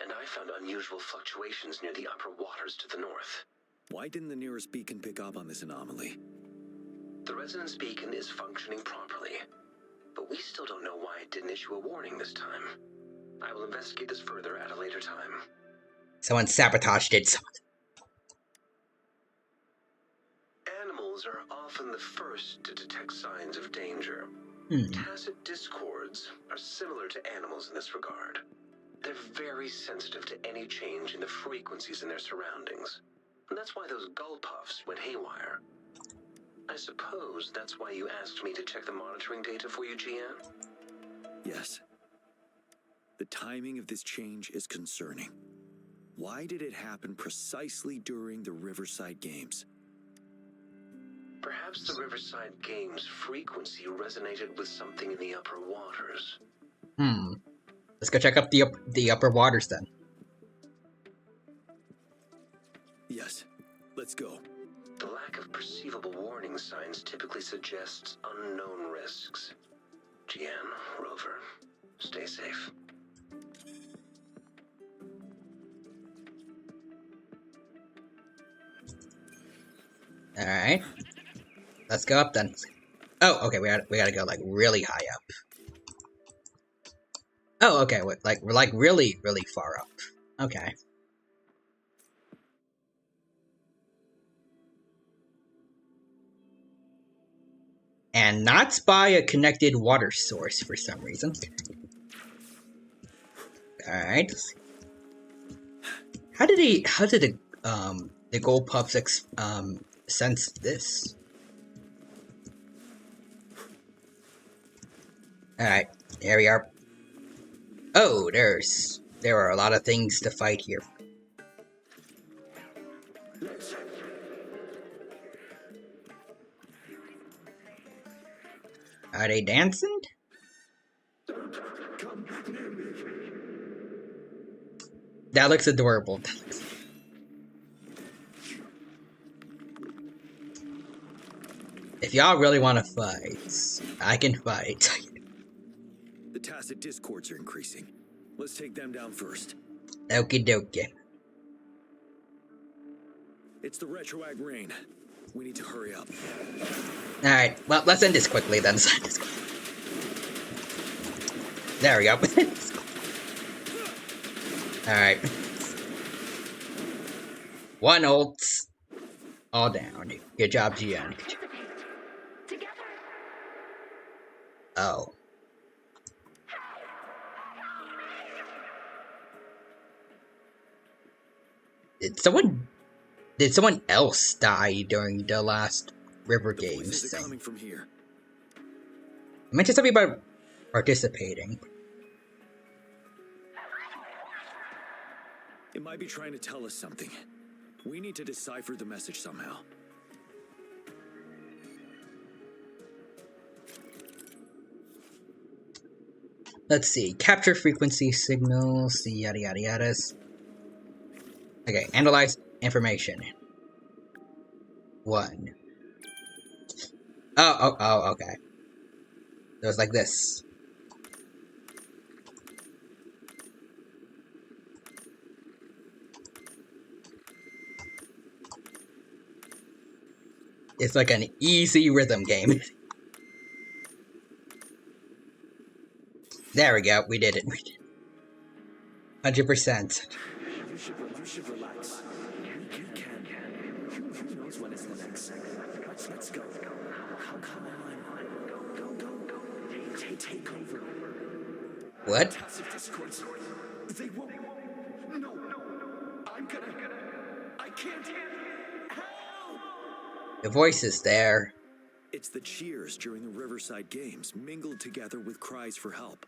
and I found unusual fluctuations near the upper waters to the north. Why didn't the nearest beacon pick up on this anomaly? The resonance beacon is functioning properly, but we still don't know why it didn't issue a warning this time. I will investigate this further at a later time. Someone sabotaged it. Animals are often the first to detect signs of danger. Tacit discords are similar to animals in this regard. They're very sensitive to any change in the frequencies in their surroundings. And that's why those gull puffs went haywire. I suppose that's why you asked me to check the monitoring data for you, GM? Yes. The timing of this change is concerning. Why did it happen precisely during the Riverside Games? Perhaps the Riverside Games frequency resonated with something in the upper waters. Let's go check up the upper waters then. Yes, let's go. The lack of perceivable warning signs typically suggests unknown risks. GN, Rover, stay safe. Alright. Let's go up then. Oh, okay, we gotta go like really high up. Oh, okay, we're like really, really far up. Okay. And not by a connected water source for some reason. Alright. How did the gold puffs sense this? Alright, here we are. Oh, there are a lot of things to fight here. Are they dancing? That looks adorable. If y'all really want to fight, I can fight. The tacit discords are increasing. Let's take them down first. Okie dokie. It's the retroag rain. We need to hurry up. Alright, well, let's end this quickly then. There we go. Alright. One ult. All down. Good job, Gian. Good job. Oh. Did someone else die during the last River Games thing? Coming from here. I mentioned something about participating. It might be trying to tell us something. We need to decipher the message somehow. Let's see. Capture frequency signals, yada yada yadas. Okay, analyze information. 1. Oh, okay. It was like this. It's like an easy rhythm game. There we go. We did it. 100%. You should relax. You can. Who knows when it's the next second? Let's go. Come on. Go. Take over. What? Tacit discords. They won't. No. I can't. Help! The voice is there. It's the cheers during the Riverside Games mingled together with cries for help.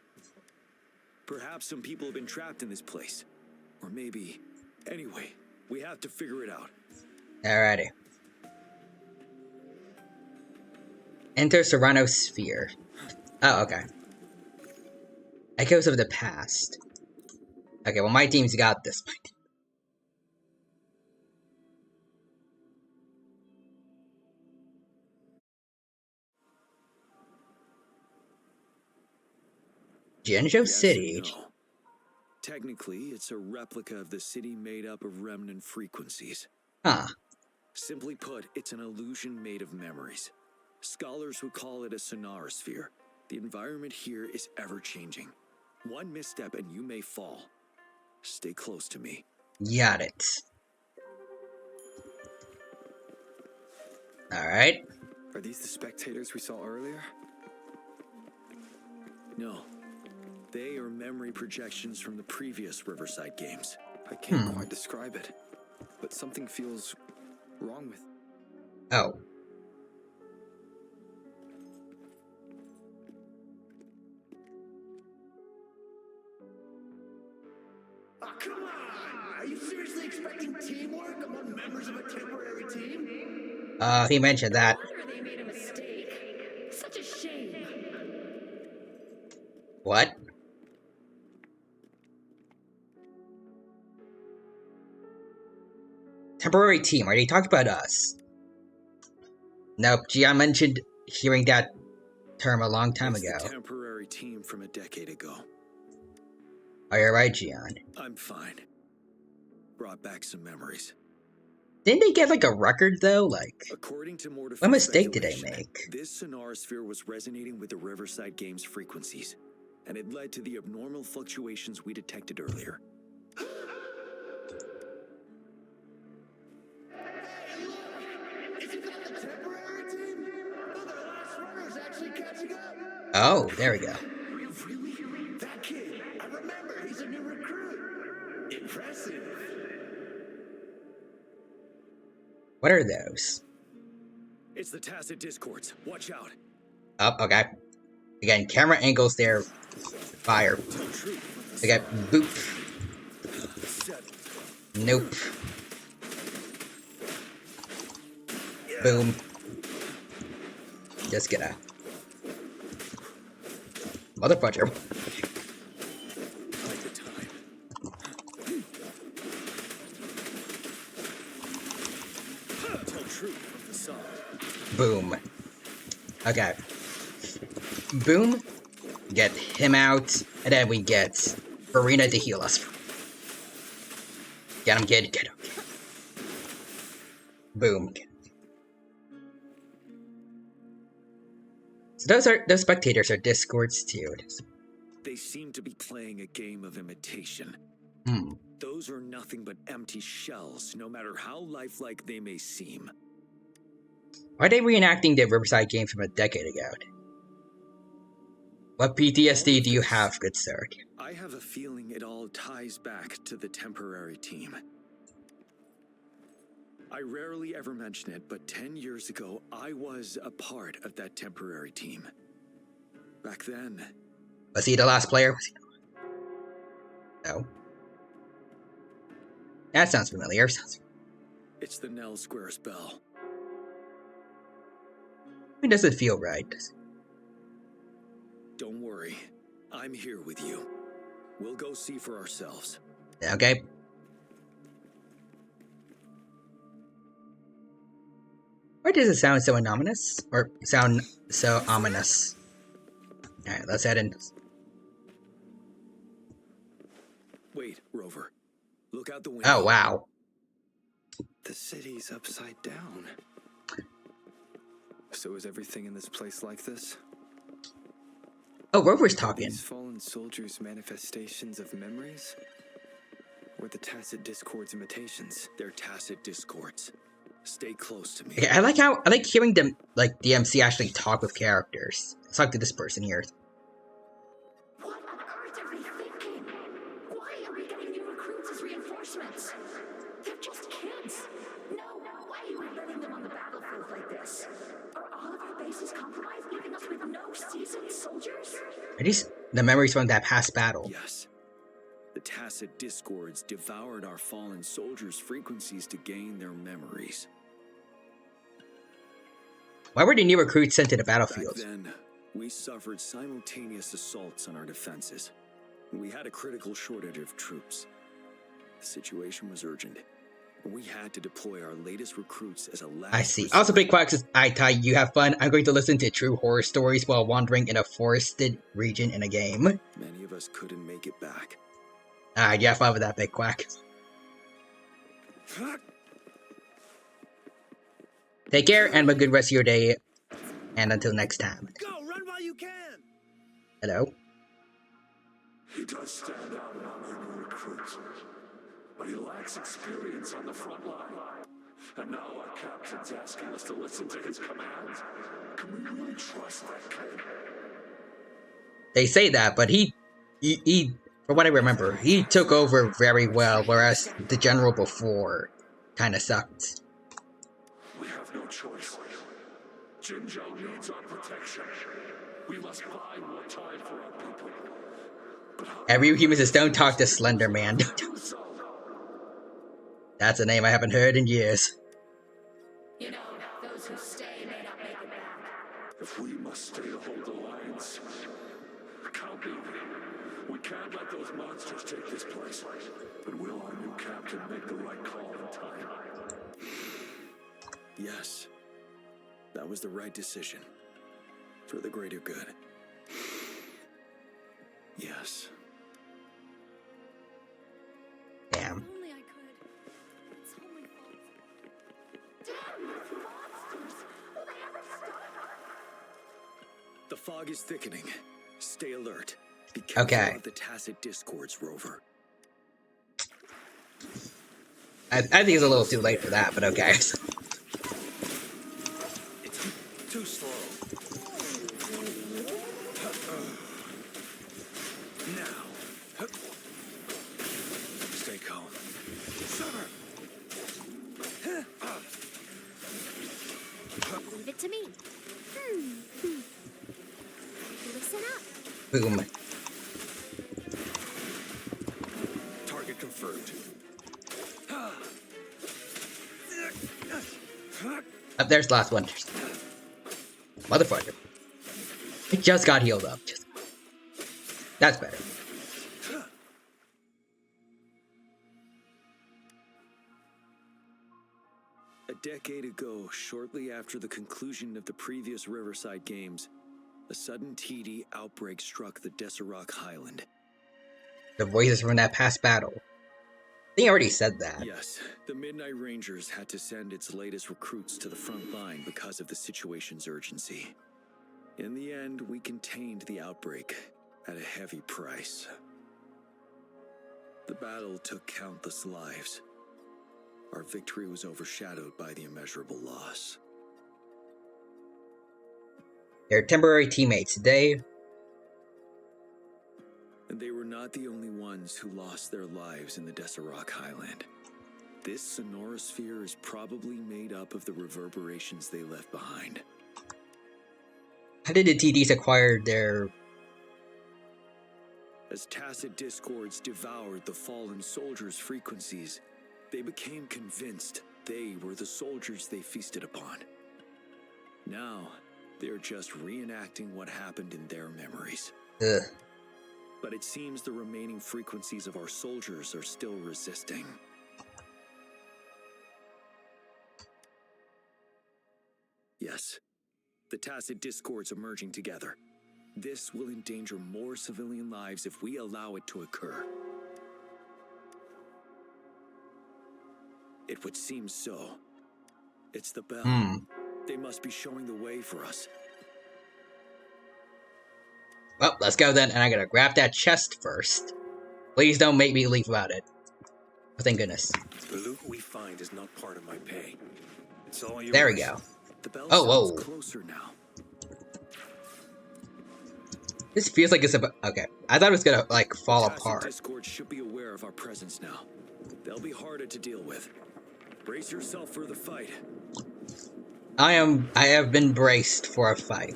Perhaps some people have been trapped in this place. Or maybe... Anyway, we have to figure it out. Alrighty. Enter Serrano Sphere. Oh, okay. Echoes of the past. Okay, well my team's got this. Genjo City. No. Technically, it's a replica of the city made up of remnant frequencies. Huh. Simply put, it's an illusion made of memories. Scholars would call it a sonosphere. The environment here is ever-changing. One misstep and you may fall. Stay close to me. Got it. Alright. Are these the spectators we saw earlier? No. They are memory projections from the previous Riverside Games. I can't quite describe it, but something feels wrong with... Oh. Oh, come on! Are you seriously expecting teamwork among members of a temporary team? He mentioned that. They made a mistake. Such a shame. What? Temporary team, are they talking about us? Nope, Gian mentioned hearing that term a long time ago. The temporary team from a decade ago. Are you right, Gian? I'm fine. Brought back some memories. Didn't they get like a record though? Like, according to what mistake did they make? This sonosphere was resonating with the Riverside Games frequencies, and it led to the abnormal fluctuations we detected earlier. Isn't that the temporary team? Oh, the last runner's actually catching up. Oh, there we go. Really? That kid. I remember. He's a new recruit. Impressive. What are those? It's the tacit discords. Watch out. Oh, okay. Again, camera angles there. Fire. Okay, boop. Nope. Boom. Just gonna Motherfucker. Boom. Okay. Boom. Get him out, and then we get Arena to heal us. Get him, kid. Get him. Boom. So those spectators are Discords too. They seem to be playing a game of imitation. Hmm. Those are nothing but empty shells, no matter how lifelike they may seem. Why are they reenacting the Riverside game from a decade ago? What PTSD do you have, good sir? I have a feeling it all ties back to the temporary team. I rarely ever mention it, but 10 years ago, I was a part of that temporary team. Back then... Was he the last player? No. That sounds familiar. It's the Nell Squares bell. It doesn't feel right. Don't worry. I'm here with you. We'll go see for ourselves. Okay. Why does it sound so ominous? Or sound so ominous? Alright, let's head in. Wait, Rover. Look out the window. Oh, wow. The city's upside down. So is everything in this place like this? Oh, Rover's talking. These fallen soldiers' manifestations of memories? Or the tacit discords imitations? They're tacit discords. Stay close to me. Okay, I like hearing them, like, the MC actually talk with characters. Let's talk to this person here. What on earth are we thinking? Why are we getting new recruits as reinforcements? They're just kids. No way we're letting them on the battlefield like this. Are all of our bases compromised, leaving us with no seasoned soldiers? Are these the memories from that past battle? Yes. The tacit discords devoured our fallen soldiers' frequencies to gain their memories. Why were the new recruits sent to the battlefield? Back then, we suffered simultaneous assaults on our defenses. We had a critical shortage of troops. The situation was urgent. We had to deploy our latest recruits as a last I see. Also, Big Quack says, "I Ty, you have fun. I'm going to listen to true horror stories while wandering in a forested region in a game." Many of us couldn't make it back. Alright, you have fun with that, Big Quack. Take care and have a good rest of your day. And until next time. Go, run while you can. Hello? He does stand out among the new recruits, but he lacks experience on the front line. And now our captain's asking us to listen to his commands. Can we really trust that kid? They say that, but he from what I remember, he took over very well, whereas the general before kind of sucked. We have no choice. Jinzhou needs our protection. We must buy more time for our people. Every human says, "Don't talk to Slender Man." That's a name I haven't heard in years. You know, those who stay may not make it back. If we must stay to hold the lines, count me. We can't let those monsters take this place. But will our new captain make the right call in time? Yes. That was the right decision. For the greater good. Yes. Damn. Only I could. It's all my fault. Damn those monsters! Will they ever stop? The fog is thickening. Stay alert. Be careful Okay. of the tacit discords, Rover. I think it's a little too late for that, but okay. It's too slow. Now. Stay calm. Summer! Leave it to me. Listen up. Boom. Target confirmed. Up there's the last one. Motherfucker. It just got healed up. That's better. A decade ago, shortly after the conclusion of the previous Riverside Games, a sudden TD outbreak struck the Desserok Highland. The voices from that past battle. I think I already said that. Yes, the Midnight Rangers had to send its latest recruits to the front line because of the situation's urgency. In the end, we contained the outbreak at a heavy price. The battle took countless lives. Our victory was overshadowed by the immeasurable loss. They're temporary teammates. And they were not the only ones who lost their lives in the Desserok Highland. This sonorosphere is probably made up of the reverberations they left behind. How did the TDs acquire their... As tacit discords devoured the fallen soldiers' frequencies, they became convinced they were the soldiers they feasted upon. Now, they're just reenacting what happened in their memories. Ugh. But it seems the remaining frequencies of our soldiers are still resisting. Yes, the tacit discords emerging together. This will endanger more civilian lives if we allow it to occur. It would seem so. It's the bell. They must be showing the way for us. Well, let's go then, and I gotta grab that chest first. Please don't make me leave without it. Oh, thank goodness. The loot we find is not part of my pay. It's all yours. There we go. The bell whoa. Closer now. This feels like it's about... Okay. I thought it was gonna, like, fall apart. Discord should be aware of our presence now. They'll be harder to deal with. Brace yourself for the fight. I have been braced for a fight.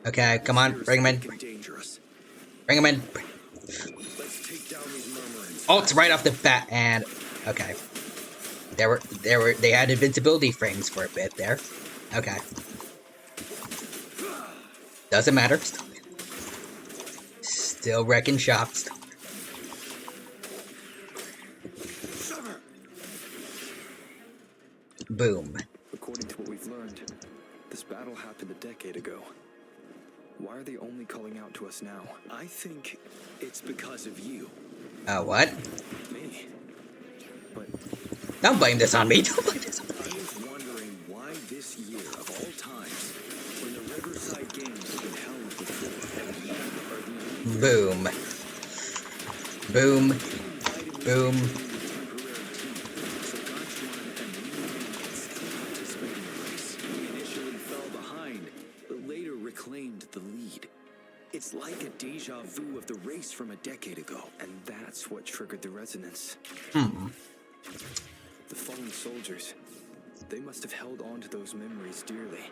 Okay, come on, bring him in. Bring him in. Oh, it's right off the bat, and okay. They had invincibility frames for a bit there. Okay. Doesn't matter. Still wrecking shops. Boom. According to what we've learned, this battle happened a decade ago. Why are they only calling out to us now? I think it's because of you. What? Me. But don't blame this on me. Don't blame this on me. I was wondering why this year of all times, when the Riverside Games have been held before, boom. Boom. Boom. It's like a deja vu of the race from a decade ago. And that's what triggered the resonance. The fallen soldiers, they must have held on to those memories dearly.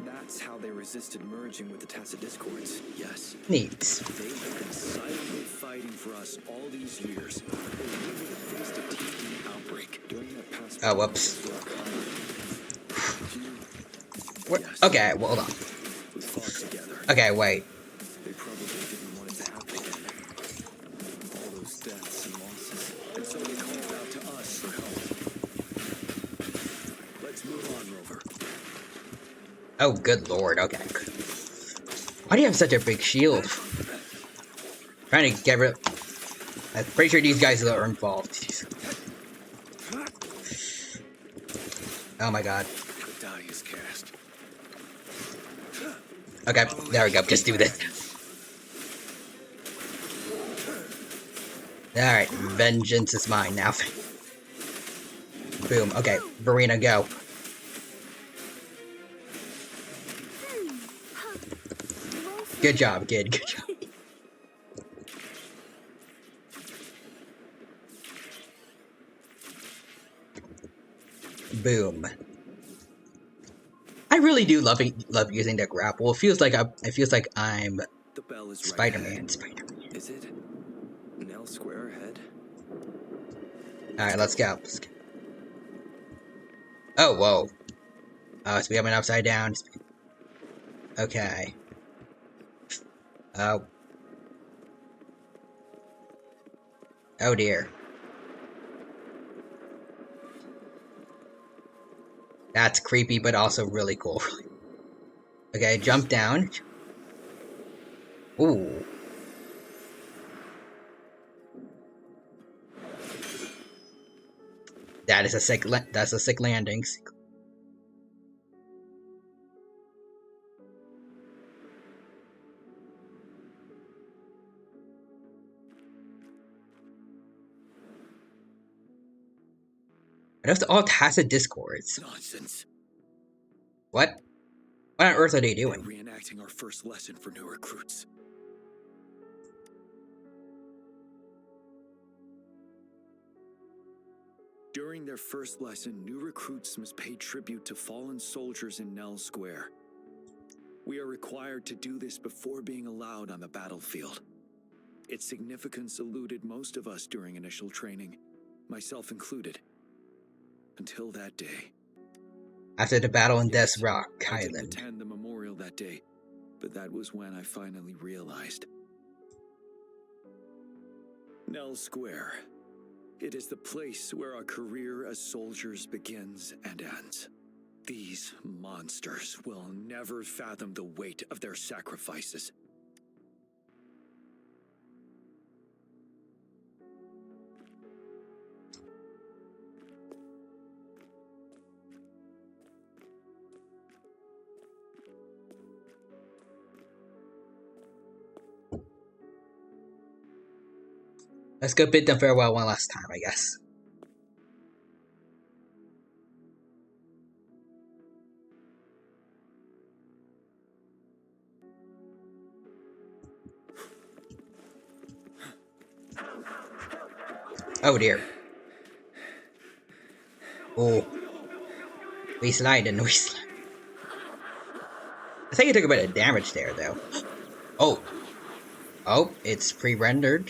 That's how they resisted merging with the tacit discords. Yes. Neat. They have been silently fighting for us all these years. They would have faced a TD outbreak during that past. Oh, whoops. Yes. Okay, well, hold on. We fought together. Okay, wait. They probably didn't want it to happen again. All those deaths and losses. And so they called out to us for help. Let's move on, Rover. Oh, good lord, okay. Why do you have such a big shield? Trying to get rid of... I'm pretty sure these guys are involved. Oh my god. The die is cast. Okay, there we go. Just do this. Alright, vengeance is mine now. Boom. Okay, Verena, go. Good job, kid. Good job. Boom. I really do love using the grapple. It feels like I'm Spider-Man. Spider-Man. Is it an L square ahead? Alright, let's go. Oh, whoa. Oh, so we have an upside down. Okay. Oh dear. That's creepy, but also really cool. Okay, jump down. Ooh. That's a sick landing. I know all tacit discords. Nonsense. What? What on earth are they doing? They're reenacting our first lesson for new recruits. During their first lesson, new recruits must pay tribute to fallen soldiers in Nell Square. We are required to do this before being allowed on the battlefield. Its significance eluded most of us during initial training, myself included. Until that day. After the battle in Death Rock I Island. didn't attend the memorial that day, but that was when I finally realized. Nell Square. It is the place where our career as soldiers begins and ends. These monsters will never fathom the weight of their sacrifices. Let's go bid them farewell one last time, I guess. Oh dear. Oh. We slide and we slide. I think you took a bit of damage there, though. Oh. Oh, it's pre-rendered.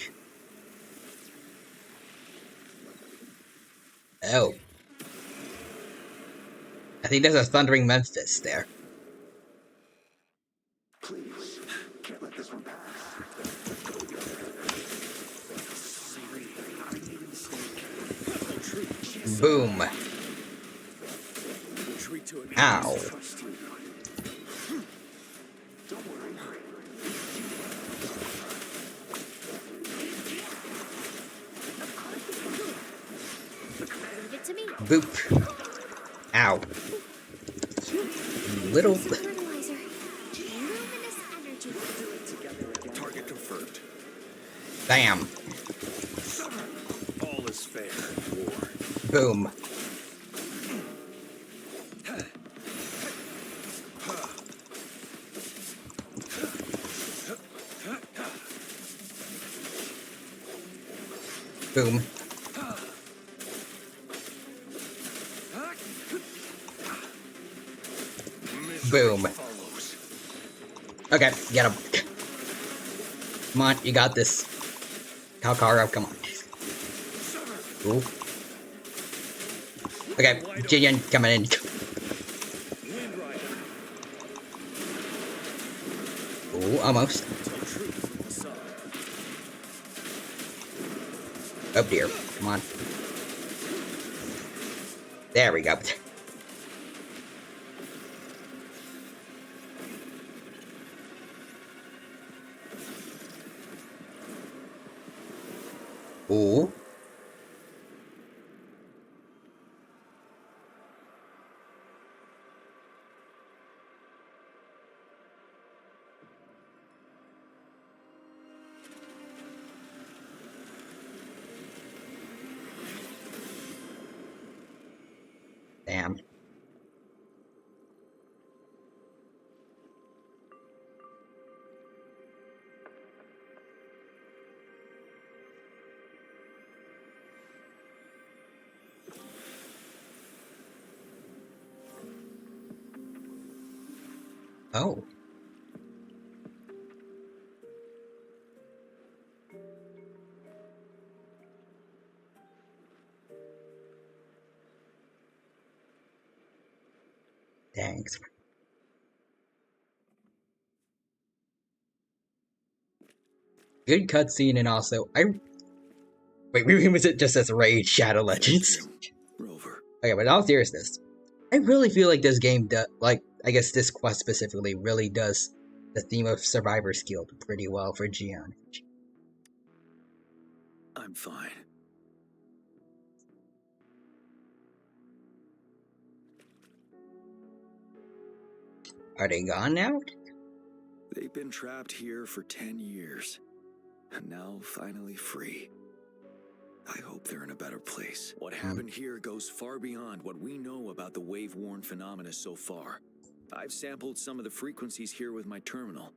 Oh. I think there's a Thundering Memphis there. Please, can't let this one pass. Boom. Ow. Boop. Ow. Little. Target confirmed. Bam. All is fair in war. Boom. Boom. Boom. Okay, get him. Come on, you got this. Kalkaro, come on. Ooh. Okay, Jin coming in. Ooh, almost. Oh dear, come on. There we go. Ooh. Damn. Oh. Thanks. Good cutscene, and also Wait, was it just as Raid Shadow Legends? Rover. Okay, but in all seriousness, I really feel like this game like, I guess this quest specifically really does the theme of Survivor's Guild pretty well for Gian. I'm fine. Are they gone now? They've been trapped here for 10 years, and now finally free. I hope they're in a better place. What happened here goes far beyond what we know about the wave-worn phenomena so far. I've sampled some of the frequencies here with my terminal.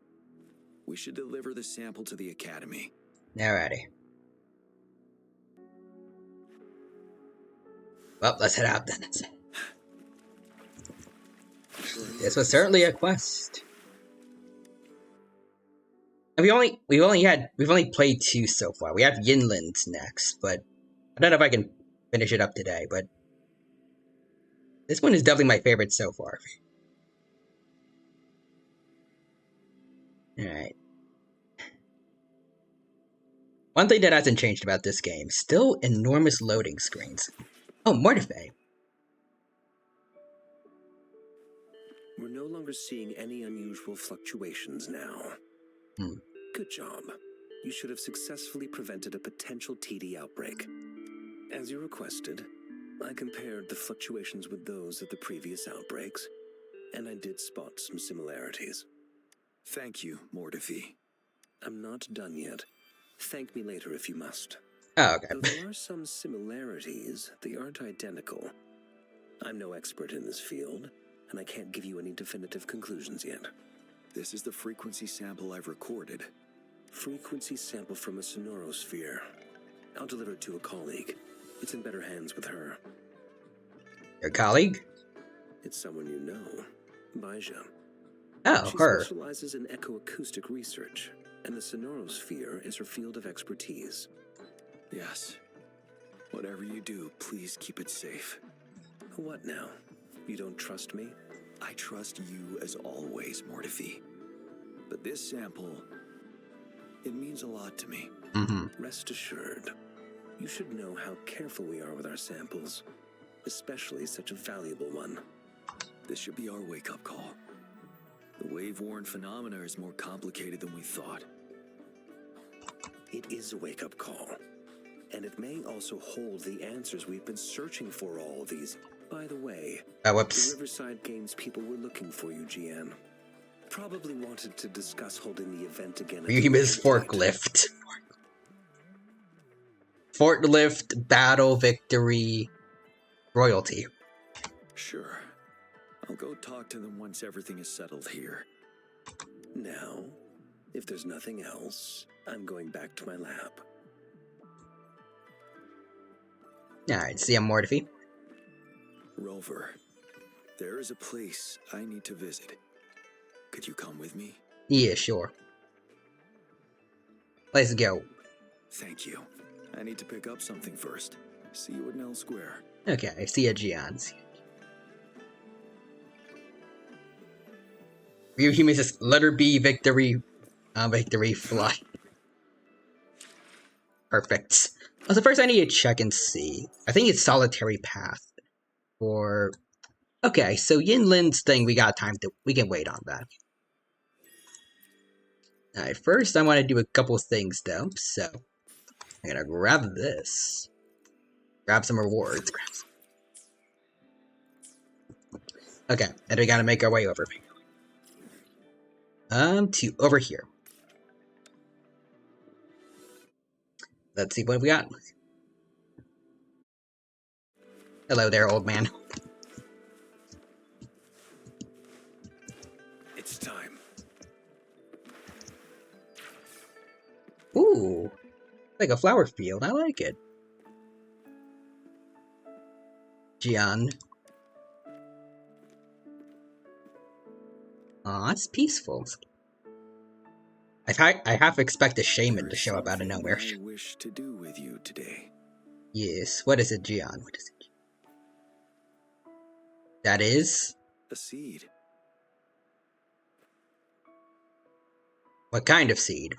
We should deliver the sample to the Academy. Alrighty. Well, let's head out then. This was certainly a quest. And we've only played 2 so far. We have Yinland's next, but I don't know if I can finish it up today, but this one is definitely my favorite so far. Alright. One thing that hasn't changed about this game, still enormous loading screens. Oh, Mortife. We're no longer seeing any unusual fluctuations now. Good job. You should have successfully prevented a potential TD outbreak. As you requested, I compared the fluctuations with those of the previous outbreaks, and I did spot some similarities. Thank you, Mortife. I'm not done yet. Thank me later if you must. Oh, okay. Though there are some similarities, they aren't identical. I'm no expert in this field, and I can't give you any definitive conclusions yet. This is the frequency sample I've recorded. Frequency sample from a sonorosphere. I'll deliver it to a colleague. It's in better hands with her. Your colleague? It's someone you know. Baija. Oh, she her. Specializes in echoacoustic research, and the sonorosphere is her field of expertise. Yes. Whatever you do, please keep it safe. What now? You don't trust me? I trust you as always, Mortife. But this sample, it means a lot to me. Rest assured, you should know how careful we are with our samples, especially such a valuable one. This should be our wake-up call. The wave-worn phenomena is more complicated than we thought. It is a wake-up call, and it may also hold the answers we've been searching for all these. By the way, whoops. The Riverside Games people were looking for you, Gian. Probably wanted to discuss holding the event again. You miss Forklift. Forklift, battle, victory, royalty. Sure. I'll go talk to them once everything is settled here. Now, if there's nothing else, I'm going back to my lab. Alright, see ya, Mortife. Rover, there is a place I need to visit. Could you come with me? Yeah, sure. Let's go. Thank you. I need to pick up something first. See you at Nell Square. Okay, I see ya, Gian. He misses letter B, victory, victory, fly. Perfect. So first I need to check and see. I think it's solitary path. Or okay, so Yinland's thing we got time to we can wait on that. Alright, first I want to do a couple things though, so I'm gonna grab this. Grab some rewards. Okay, and we gotta make our way over. To over here. Let's see what we got. Hello there, old man. It's time. Ooh, like a flower field. I like it. Gian. Aw, it's peaceful. I half expect a shaman to show up out of nowhere. I wish to do with you today. Yes, what is it, Gian? What is it? That is? A seed. What kind of seed?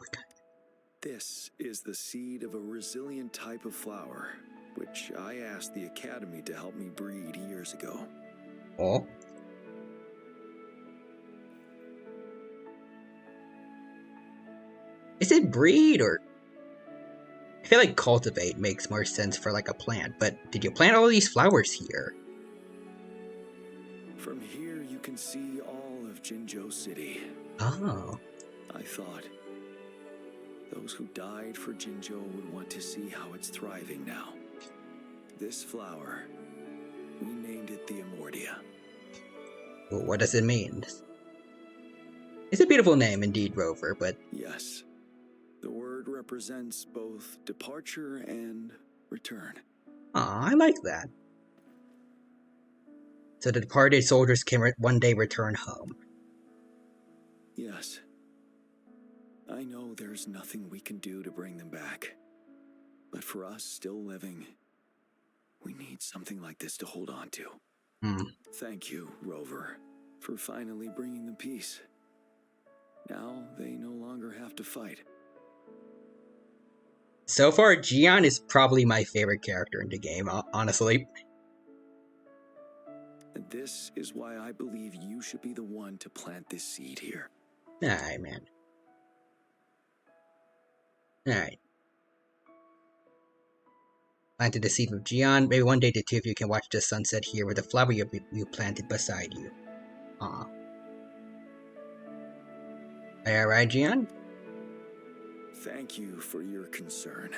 This is the seed of a resilient type of flower, which I asked the Academy to help me breed years ago. Oh. Is it breed or... I feel like cultivate makes more sense for like a plant, but did you plant all these flowers here? From here you can see all of Jinzhou City. Oh. I thought those who died for Jinzhou would want to see how it's thriving now. This flower, we named it the Amordia. Well, what does it mean? It's a beautiful name indeed, Rover, but... Yes. The word represents both departure and return. Aw, I like that. So the departed soldiers can one day return home. Yes. I know there's nothing we can do to bring them back. But for us still living, we need something like this to hold on to. Thank you, Rover, for finally bringing them peace. Now they no longer have to fight. So far, Jian is probably my favorite character in the game, honestly. And this is why I believe you should be the one to plant this seed here. Alright, man. Alright. Planted the seed of Jian. Maybe one day the two of you can watch the sunset here with the flower you planted beside you. Aw. Alright, Jian? Thank you for your concern.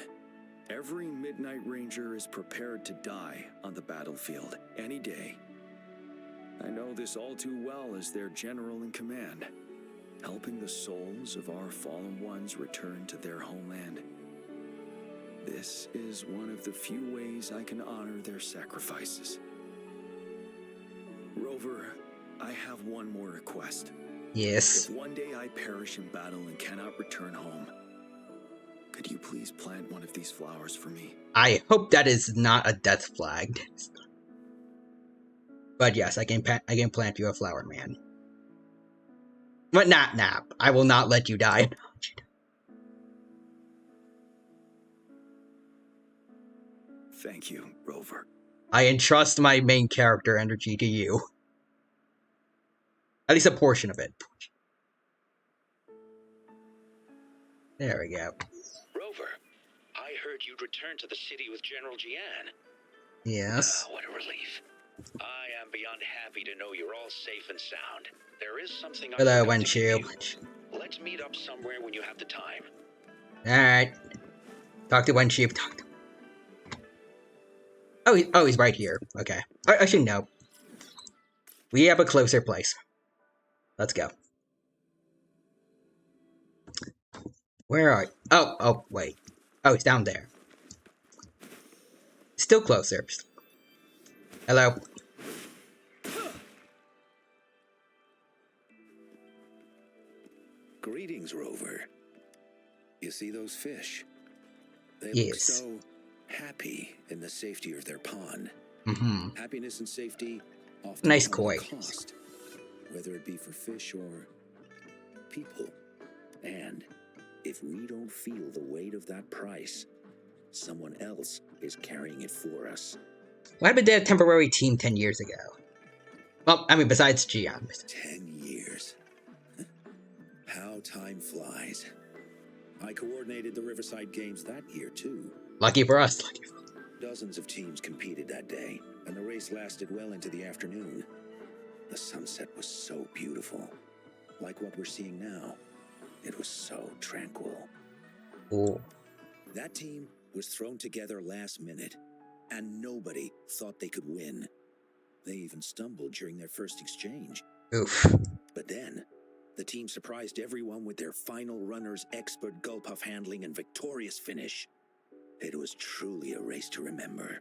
Every Midnight Ranger is prepared to die on the battlefield any day. I know this all too well as their general in command, helping the souls of our fallen ones return to their homeland. This is one of the few ways I can honor their sacrifices. Rover, I have one more request. Yes. If one day I perish in battle and cannot return home, could you please plant one of these flowers for me? I hope that is not a death flag. But yes, I can plant you a flower, man. But nah, I will not let you die. Thank you, Rover. I entrust my main character energy to you. At least a portion of it. There we go. Rover, I heard you'd return to the city with General Jian. Yes. What a relief. I am beyond happy to know you're all safe and sound. There is something I Hello, forgot to give Wenshu. you. Let's meet up somewhere when you have the time. Alright. Talk to Wenshu. Talk to... Oh, he's right here. Okay. Actually, no. We have a closer place. Let's go. Where are you? Oh, wait. Oh, it's down there. Still closer. Hello. Greetings, Rover. You see those fish? They look Yes. so happy in the safety of their pond. Mm-hmm. Happiness and safety often Nice come at a koi. cost, whether it be for fish or people. And if we don't feel the weight of that price, someone else is carrying it for us. Why happened to that temporary team 10 years ago? Well, I mean, besides Gian. 10 years. How time flies. I coordinated the Riverside Games that year, too. Lucky for us. Dozens of teams competed that day, and the race lasted well into the afternoon. The sunset was so beautiful. Like what we're seeing now. It was so tranquil. Ooh. That team was thrown together last minute, and nobody thought they could win. They even stumbled during their first exchange. Oof. But then, the team surprised everyone with their final runner's expert gulp-puff handling and victorious finish. It was truly a race to remember.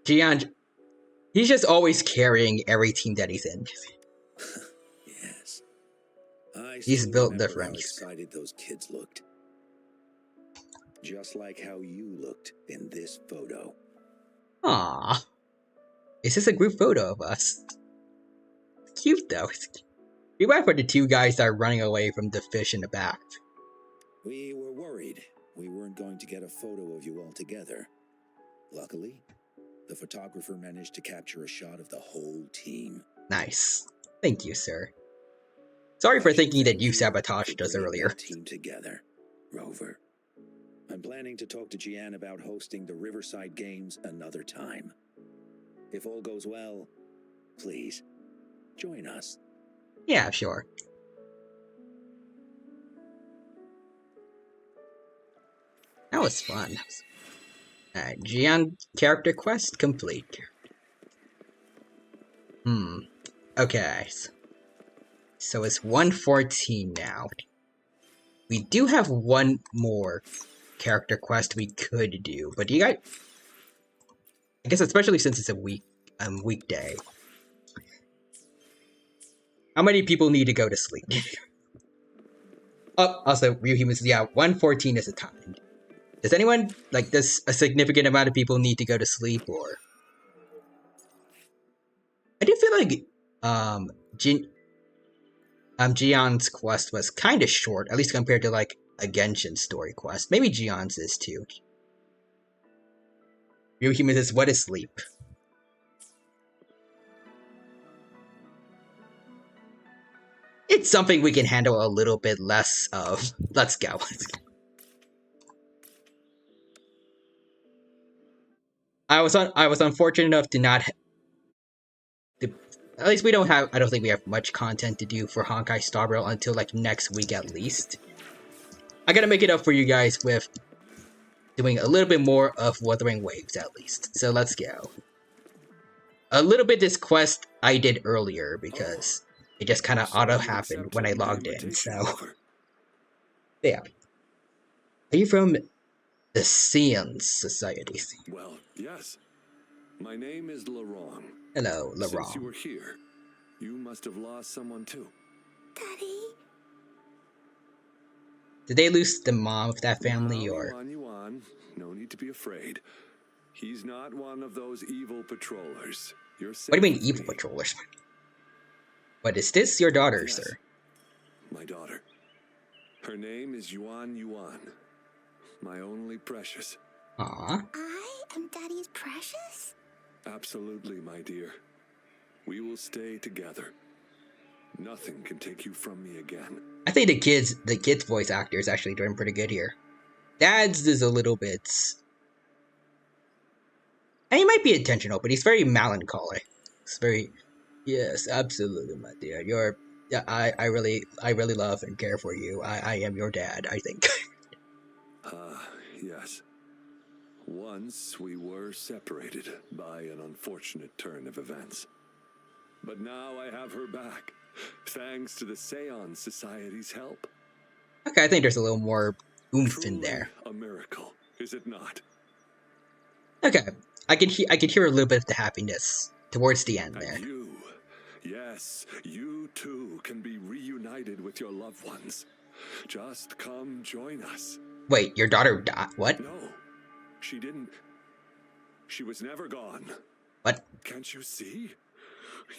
Gian, he's just always carrying every team that he's in. Yes. He's built remember different. How excited those kids looked. Just like how you looked in this photo. Aww. Is this a group photo of us? Cute though. Be right for the two guys that are running away from the fish in the back. We were worried we weren't going to get a photo of you all together. Luckily, the photographer managed to capture a shot of the whole team. Nice. Thank you, sir. Sorry for thinking that you sabotaged us earlier. Team together, Rover. I'm planning to talk to Gian about hosting the Riverside Games another time. If all goes well, please, join us. Yeah, sure. That was fun. Alright, Gian character quest complete. Okay. So it's 114 now. We do have one more character quest we could do, but do you guys... I guess especially since it's a weekday. How many people need to go to sleep? Oh, also, real humans, yeah, 114 is a time. Does anyone, like, does a significant amount of people need to go to sleep, or... I do feel like, Gian's quest was kind of short, at least compared to, like, a Genshin story quest. Maybe Gian's is, too. Real humans is, what is sleep? It's something we can handle a little bit less of. Let's go. I was unfortunate enough to not. At least we don't have. I don't think we have much content to do for Honkai Star Rail until like next week at least. I gotta make it up for you guys with doing a little bit more of Wuthering Waves at least. So let's go. A little bit this quest I did earlier because it just kind of auto happened when I logged in. So yeah. Are you from the Science Society? Well, yes. My name is Laurent. Hello, Laurent. Since you were here, you must have lost someone too. Daddy? Did they lose the mom of that family, or? Yuan, no need to be afraid. He's not one of those evil patrollers. You're safe. What do you mean evil patrollers? What, is this your daughter, yes, sir? My daughter. Her name is Yuan, my only precious. Aww. I am Daddy's precious? Absolutely, my dear. We will stay together. Nothing can take you from me again. I think the kid's voice actor is actually doing pretty good here. Dad's is a little bit... And he might be intentional, but he's very melancholy. It's very... Yes, absolutely, my dear. You're... Yeah, I really love and care for you. I am your dad, I think. Yes. Once we were separated by an unfortunate turn of events. But now I have her back, thanks to the Seance Society's help. Okay, I think there's a little more oomph Truly in there. A miracle, is it not? Okay, I could hear a little bit of the happiness towards the end there. And you, yes, you too can be reunited with your loved ones. Just come join us. Wait, your daughter died? What? No, she didn't. She was never gone. What? Can't you see?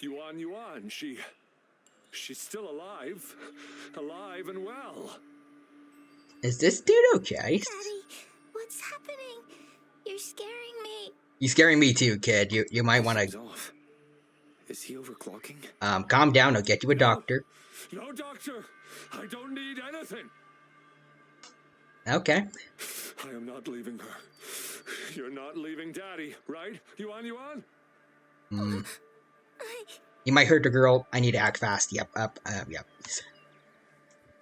Yuan, she's still alive. Alive and well. Is this dude okay? Daddy, what's happening? You're scaring me. You're scaring me too, kid. You might want to... Is he overclocking? Calm down. I'll get you a doctor. No, doctor. I don't need anything. Okay. I am not leaving her. You're not leaving Daddy, right? Yuan? You might hurt the girl. I need to act fast. Yep. Yep.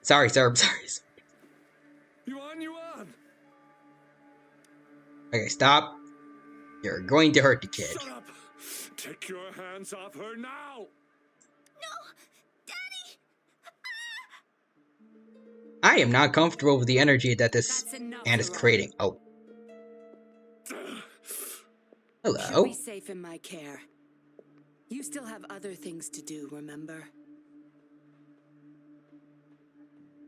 Sorry, sir. I'm sorry. Yuan! Okay, stop. You're going to hurt the kid. Shut up! Take your hands off her now! No! Daddy! I am not comfortable with the energy that this ant is creating. Oh. Hello. You'll be safe in my care. You still have other things to do, remember?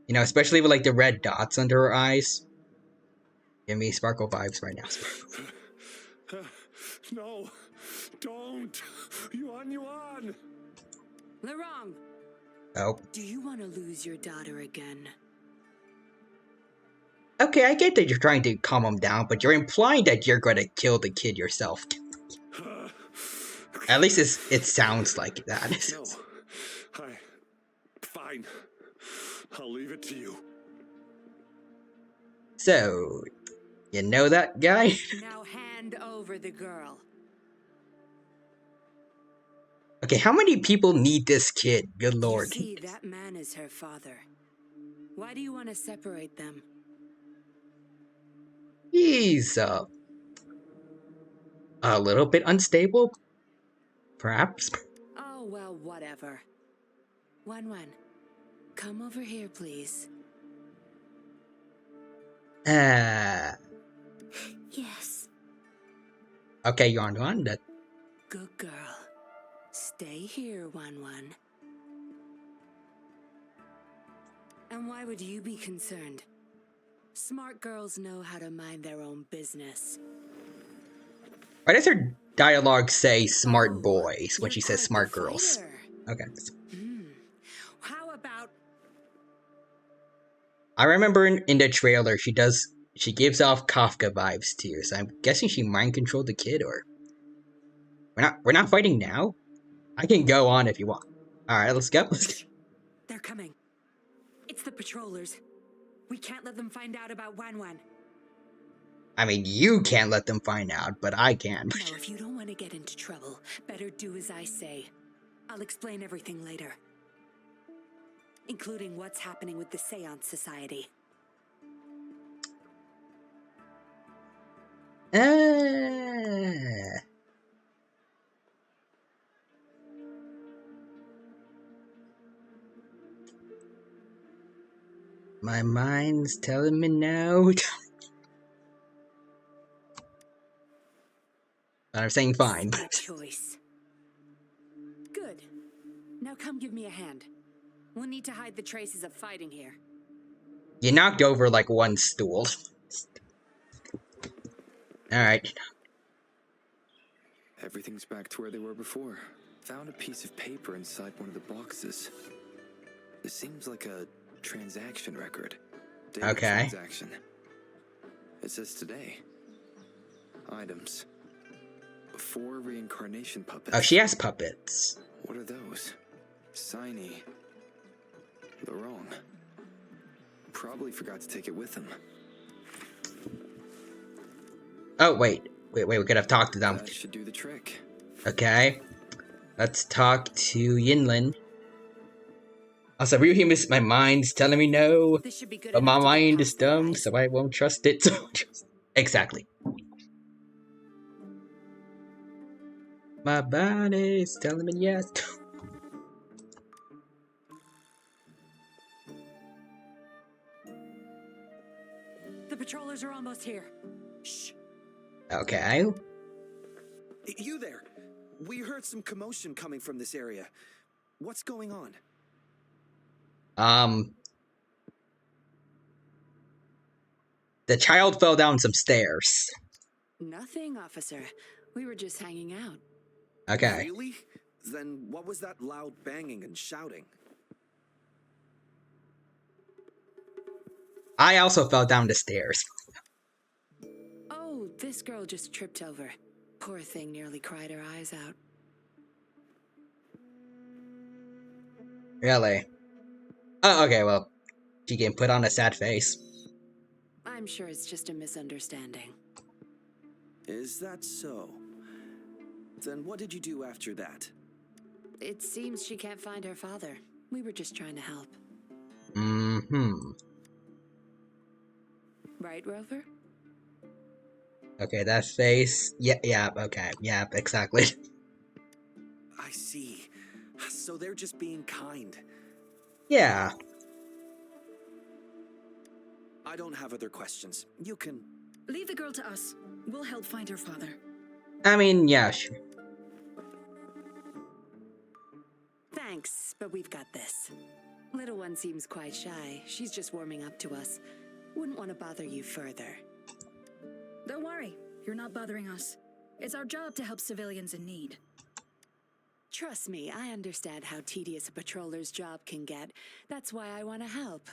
You know, especially with like the red dots under her eyes. Give me Sparkle vibes right now. No, don't. Yuan. Laurent. Oh. Do you want to lose your daughter again? Okay, I get that you're trying to calm him down, but you're implying that you're going to kill the kid yourself. At least it sounds like that. No. Fine. I'll leave it to you. So, you know that guy? Now hand over the girl. Okay, how many people need this kid? Good lord. You see, that man is her father. Why do you want to separate them? He's, a little bit unstable? Perhaps? Oh, well, whatever. Wan, come over here, please. Yes. Okay, Yuan, that... Good girl. Stay here, Wan. And why would you be concerned? Smart girls know how to mind their own business. Why does her dialogue say smart boys when she says smart girls? Okay. How about... I remember in the trailer she gives off Kafka vibes too, so I'm guessing she mind controlled the kid, or... We're not fighting now? I can go on if you want. Alright, let's go. They're coming. It's the patrollers. We can't let them find out about Wan. I mean, you can't let them find out, but I can. No, if you don't want to get into trouble, better do as I say. I'll explain everything later. Including what's happening with the Seance Society. My mind's telling me no. I'm saying fine. Good choice. Good. Now come give me a hand. We'll need to hide the traces of fighting here. You knocked over like one stool. Alright. Everything's back to where they were before. Found a piece of paper inside one of the boxes. It seems like a transaction record. Date okay. Transaction. It says today. Items. 4 reincarnation puppets. Oh, she has puppets. What are those? Shiny. Larong. Probably forgot to take it with him. Oh, wait, we could have talked to them. That should do the trick. Okay. Let's talk to Yinlin. Also, real my mind's telling me no, but my mind is dumb, so I won't trust it. Exactly. My body's telling me yes. The patrollers are almost here. Shh. Okay. You there. We heard some commotion coming from this area. What's going on? The child fell down some stairs. Nothing, officer. We were just hanging out. Okay. Really? Then what was that loud banging and shouting? I also fell down the stairs. Oh, this girl just tripped over. Poor thing nearly cried her eyes out. Really? Oh, okay, well, she can put on a sad face. I'm sure it's just a misunderstanding. Is that so? Then what did you do after that? It seems she can't find her father. We were just trying to help. Right, Rover? Okay, that face. Yeah, okay. Yeah, exactly. I see. So they're just being kind. Yeah. I don't have other questions. You can... Leave the girl to us. We'll help find her father. I mean, yeah, sure. Thanks, but we've got this. Little one seems quite shy. She's just warming up to us. Wouldn't want to bother you further. Don't worry. You're not bothering us. It's our job to help civilians in need. Trust me, I understand how tedious a patroller's job can get. That's why I want to help.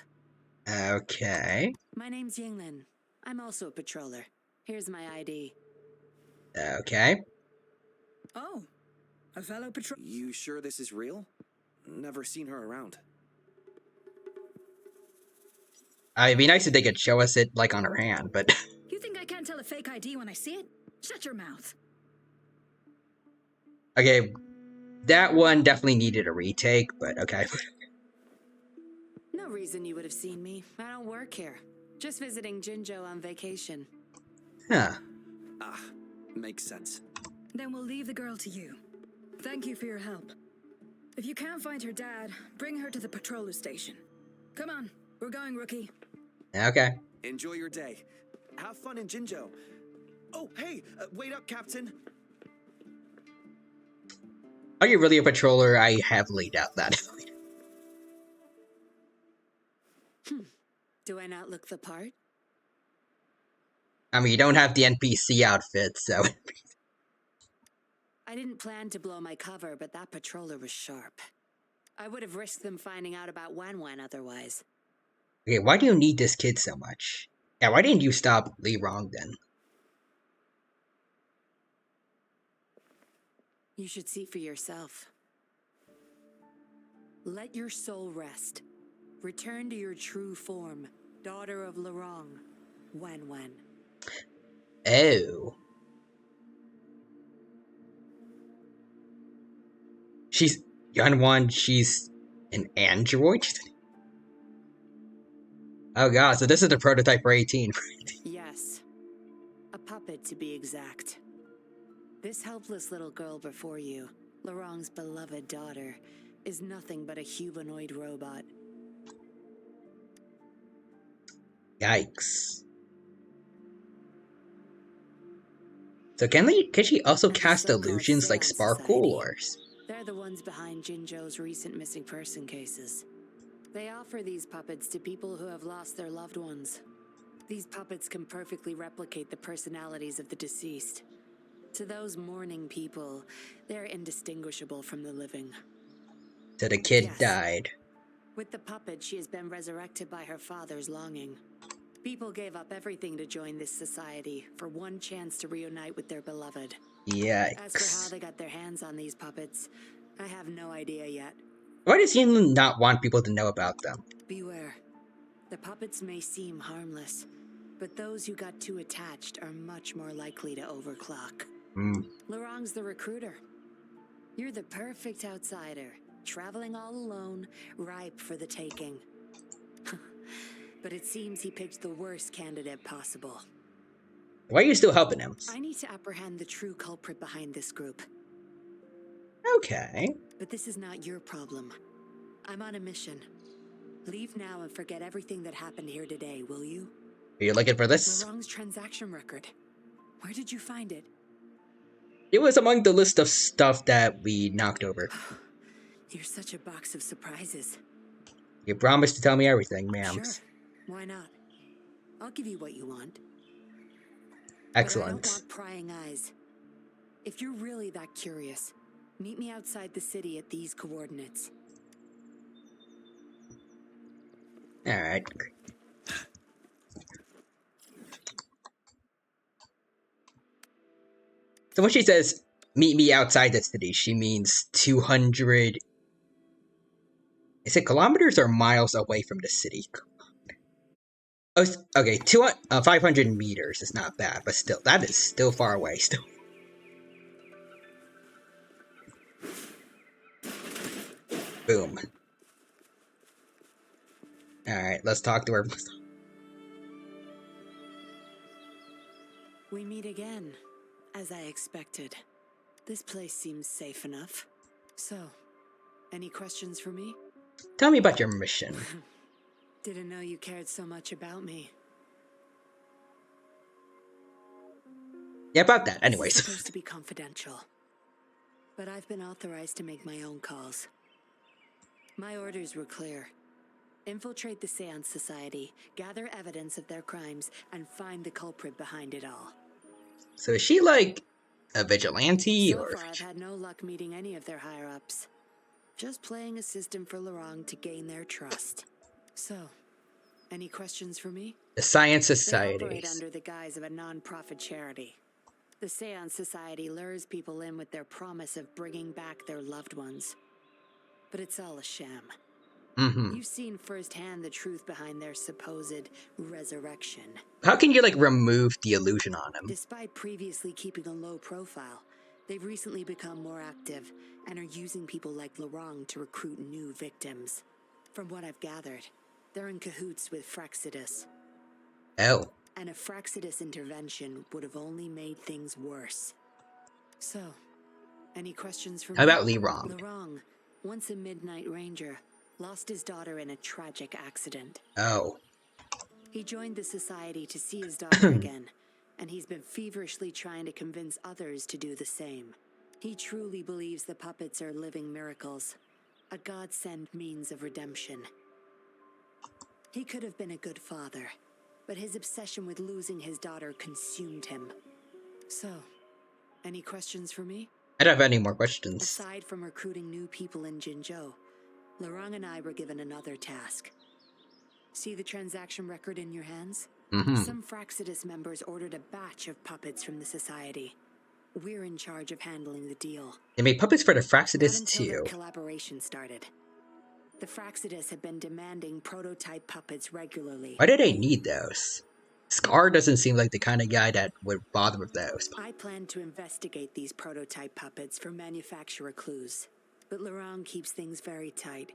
Okay. My name's Yinglin. I'm also a patroller. Here's my ID. Okay. Oh, a fellow patrol. You sure this is real? Never seen her around. It'd be nice if they could show us it, like, on her hand, but... You think I can't tell a fake ID when I see it? Shut your mouth. Okay, that one definitely needed a retake, but okay. No reason you would have seen me. I don't work here. Just visiting Jinjo on vacation. Huh. Ah, makes sense. Then we'll leave the girl to you. Thank you for your help. If you can't find her dad, bring her to the patrol station. Come on, we're going, rookie. Okay. Enjoy your day. Have fun in Jinjo. Oh, hey, wait up, Captain. Are you really a patroller? I heavily doubt that. Do I not look the part? I mean, you don't have the NPC outfit, so... I didn't plan to blow my cover, but that patroller was sharp. I would have risked them finding out about Wan Wan otherwise. Okay, why do you need this kid so much? Yeah, why didn't you stop Lee Rong then? You should see for yourself. Let your soul rest. Return to your true form, daughter of Lorong, Wan Wan. Oh. She's... Yunwan, she's an android? Oh god, so this is the prototype for 18. Yes. A puppet, to be exact. This helpless little girl before you, Lorong's beloved daughter, is nothing but a humanoid robot. Yikes. So can she also cast illusions like Sparkle, or... They're the ones behind Jinjo's recent missing person cases. They offer these puppets to people who have lost their loved ones. These puppets can perfectly replicate the personalities of the deceased. To those mourning people, they're indistinguishable from the living. So the kid died. With the puppet, she has been resurrected by her father's longing. People gave up everything to join this society for one chance to reunite with their beloved. Yikes. As for how they got their hands on these puppets, I have no idea yet. Why does Yinlin not want people to know about them? Beware. The puppets may seem harmless, but those who got too attached are much more likely to overclock. Lorong's the recruiter. You're the perfect outsider, traveling all alone, ripe for the taking. But it seems he picked the worst candidate possible. Why are you still helping him? I need to apprehend the true culprit behind this group. Okay. But this is not your problem. I'm on a mission. Leave now and forget everything that happened here today, will you? Are you looking for this? Lorong's transaction record. Where did you find it? It was among the list of stuff that we knocked over. You're such a box of surprises. You promised to tell me everything, ma'am. Sure. Why not? I'll give you what you want. Excellent. But I don't want prying eyes. If you're really that curious, meet me outside the city at these coordinates. Alright. So when she says, meet me outside the city, she means 200... Is it kilometers or miles away from the city? Oh, okay, 500 meters is not bad, but still, that is still far away, still. Boom. Alright, let's talk to her. We meet again, as I expected. This place seems safe enough. So, any questions for me? Tell me about your mission. Didn't know you cared so much about me. Yeah, about that, anyways. It's supposed to be confidential. But I've been authorized to make my own calls. My orders were clear. Infiltrate the Seance Society, gather evidence of their crimes, and find the culprit behind it all. So is she like a vigilante, So or... far, I've had no luck meeting any of their higher-ups. Just playing a system for Lorong to gain their trust. So, Any questions for me? The Science They Societies. operate under the guise of a non-profit charity. The Seance Society lures people in with their promise of bringing back their loved ones. But it's all a sham. You've seen firsthand the truth behind their supposed resurrection. How can you, like, remove the illusion on them? Despite previously keeping a low profile, they've recently become more active and are using people like Lorang to recruit new victims. From what I've gathered, they're in cahoots with Fraxidus. Oh. And a Fraxidus intervention would have only made things worse. So, any questions for me? How about Lorang? Lorang, once a Midnight Ranger, lost his daughter in a tragic accident. Oh. He joined the society to see his daughter again, and he's been feverishly trying to convince others to do the same. He truly believes the puppets are living miracles, a God-sent means of redemption. He could have been a good father, but his obsession with losing his daughter consumed him. So, any questions for me? I don't have any more questions. Aside from recruiting new people in Jinzhou, Lorang and I were given another task. See the transaction record in your hands? Some Fraxidus members ordered a batch of puppets from the society. We're in charge of handling the deal. They made puppets for the Fraxidus Not until too. their collaboration started. The Fraxidus have been demanding prototype puppets regularly. Why do they need those? Scar doesn't seem like the kind of guy that would bother with those. I plan to investigate these prototype puppets for manufacturer clues, but Lorang keeps things very tight.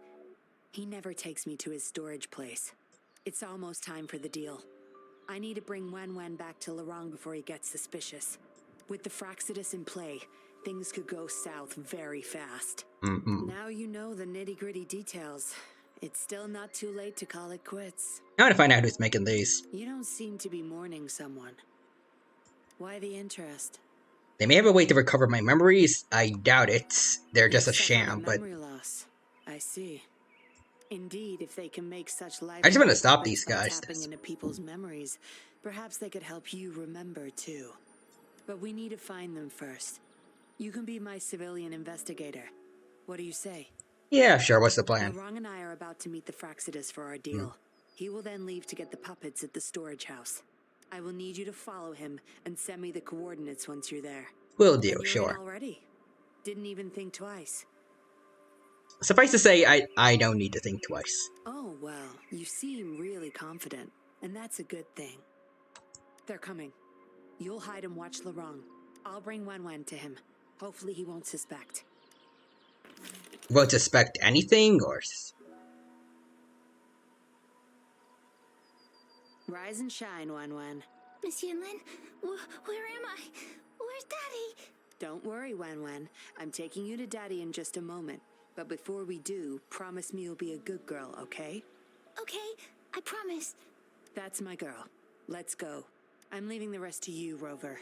He never takes me to his storage place. It's almost time for the deal. I need to bring Wen back to Lorang before he gets suspicious. With the Fraxidus in play, things could go south very fast. Now you know the nitty-gritty details. It's still not too late to call it quits. I want to find out who's making these. You don't seem to be mourning someone. Why the interest? They may have a way to recover my memories. I doubt it. They're just a sham, but... Memory loss. I see. Indeed, if they can make such life... I just want to stop these guys. Tapping into people's memories, perhaps they could help you remember too. But we need to find them first. You can be my civilian investigator. What do you say? Yeah, sure. What's the plan? Lorang and I are about to meet the Fraxidus for our deal. He will then leave to get the puppets at the storage house. I will need you to follow him and send me the coordinates once you're there. Will do, You're sure. in already. Didn't even think twice. Suffice to say, I don't need to think twice. Oh, well, you seem really confident, and that's a good thing. They're coming. You'll hide and watch Lorang. I'll bring Wen to him. Hopefully he won't suspect. Won't suspect anything, or... Rise and shine, Wen. Miss Yinlin, where am I? Where's Daddy? Don't worry, Wen. I'm taking you to Daddy in just a moment. But before we do, promise me you'll be a good girl, okay? Okay, I promise. That's my girl. Let's go. I'm leaving the rest to you, Rover.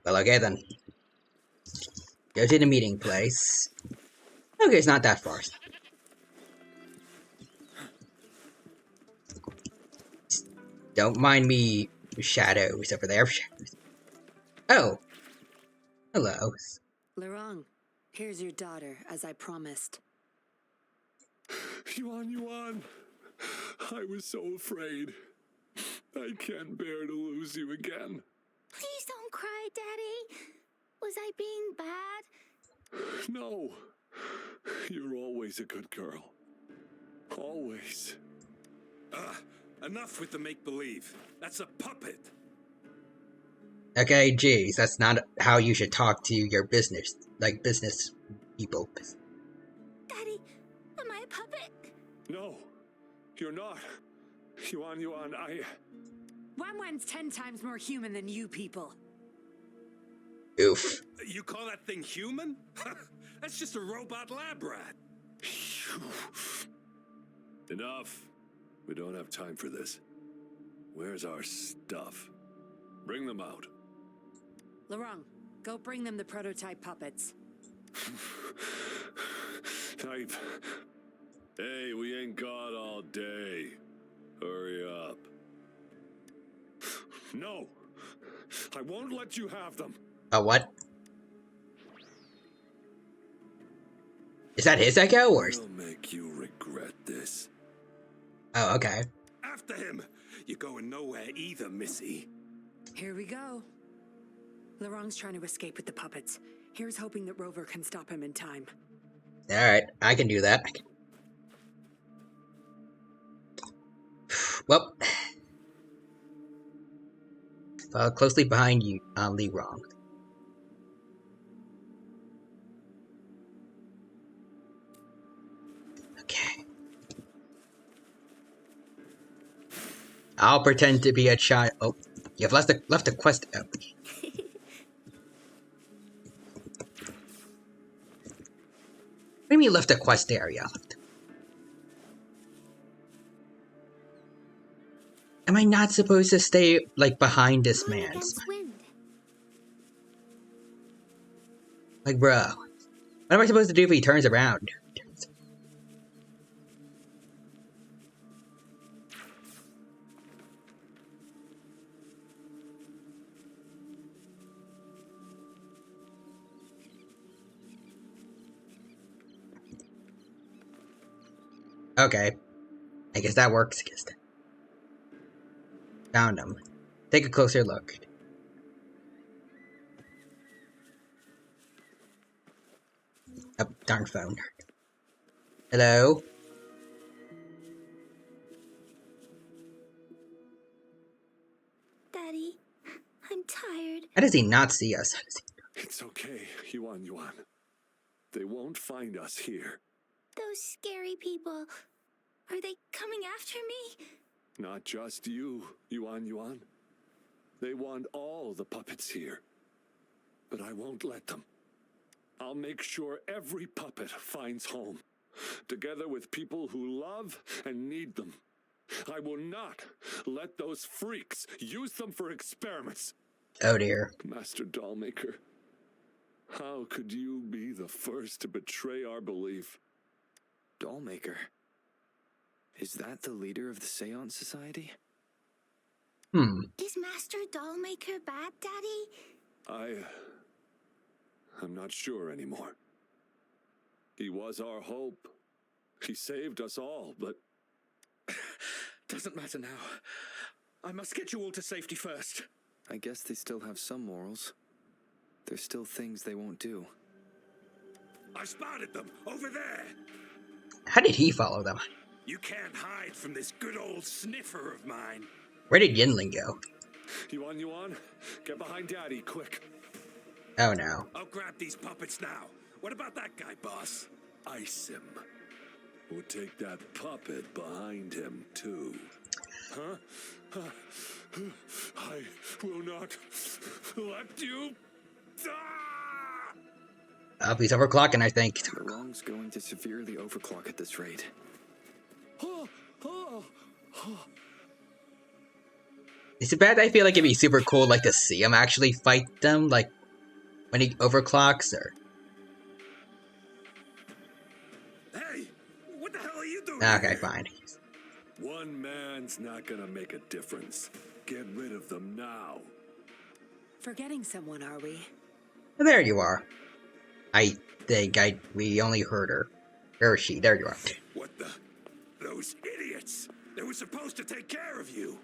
Well, okay then. Go to the meeting place. Okay, it's not that far. Don't mind me, shadows over there. Oh. Hello. Lorang, here's your daughter, as I promised. Yuan. I was so afraid. I can't bear to lose you again. Please don't cry, Daddy. Was I being bad? No. You're always a good girl. Always. Enough with the make-believe. That's a puppet. Okay, geez, that's not how you should talk to your business people. Daddy, am I a puppet? No, you're not. Yuan, Wen's 10 times more human than you people. Oof. You call that thing human? That's just a robot lab rat. Enough. We don't have time for this. Where's our stuff? Bring them out. Lorang, go bring them the prototype puppets. Hey, we ain't got all day. Hurry up. No! I won't let you have them. What? Is that his echo, or? I'll make you regret this. Oh, okay. after him. You're going nowhere either, Missy. Here we go. Laurent's trying to escape with the puppets. Here's hoping that Rover can stop him in time. Alright, I can do that. Well, closely behind you, Lee Wrong. Okay. I'll pretend to be a child. Oh, you've left the quest out. What do you mean left the quest area? Am I not supposed to stay, like, behind this man? Like, bro. What am I supposed to do if he turns around? Okay. I guess that works. Found him. Take a closer look. Oh, darn phone. Hello? Daddy, I'm tired. How does he not see us? It's okay, Yuan. They won't find us here. Those scary people, are they coming after me? Not just you, Yuan. They want all the puppets here. But I won't let them. I'll make sure every puppet finds home, together with people who love and need them. I will not let those freaks use them for experiments. Oh dear. Master Dollmaker, how could you be the first to betray our belief? Dollmaker? Is that the leader of the Seance Society? Is Master Dollmaker bad, Daddy? I'm not sure anymore. He was our hope. He saved us all, but... Doesn't matter now. I must get you all to safety first. I guess they still have some morals. There's still things they won't do. I spotted them over there. How did he follow them? You can't hide from this good old sniffer of mine. Where did Yinling go? Yuan, get behind Daddy, quick. Oh no. I'll grab these puppets now. What about that guy, boss? Ice him. We'll take that puppet behind him, too. Huh? I will not let you die! He's overclocking, I think. Laurent's going to severely overclock at this rate. It's bad. I feel like it'd be super cool, like, to see him actually fight them, like, when he overclocks, or... Hey! What the hell are you doing Okay, here? fine. One man's not gonna make a difference. Get rid of them now. Forgetting someone, are we? There you are. I think we only heard her. Where is she? There you are. What the? Those idiots! They were supposed to take care of you!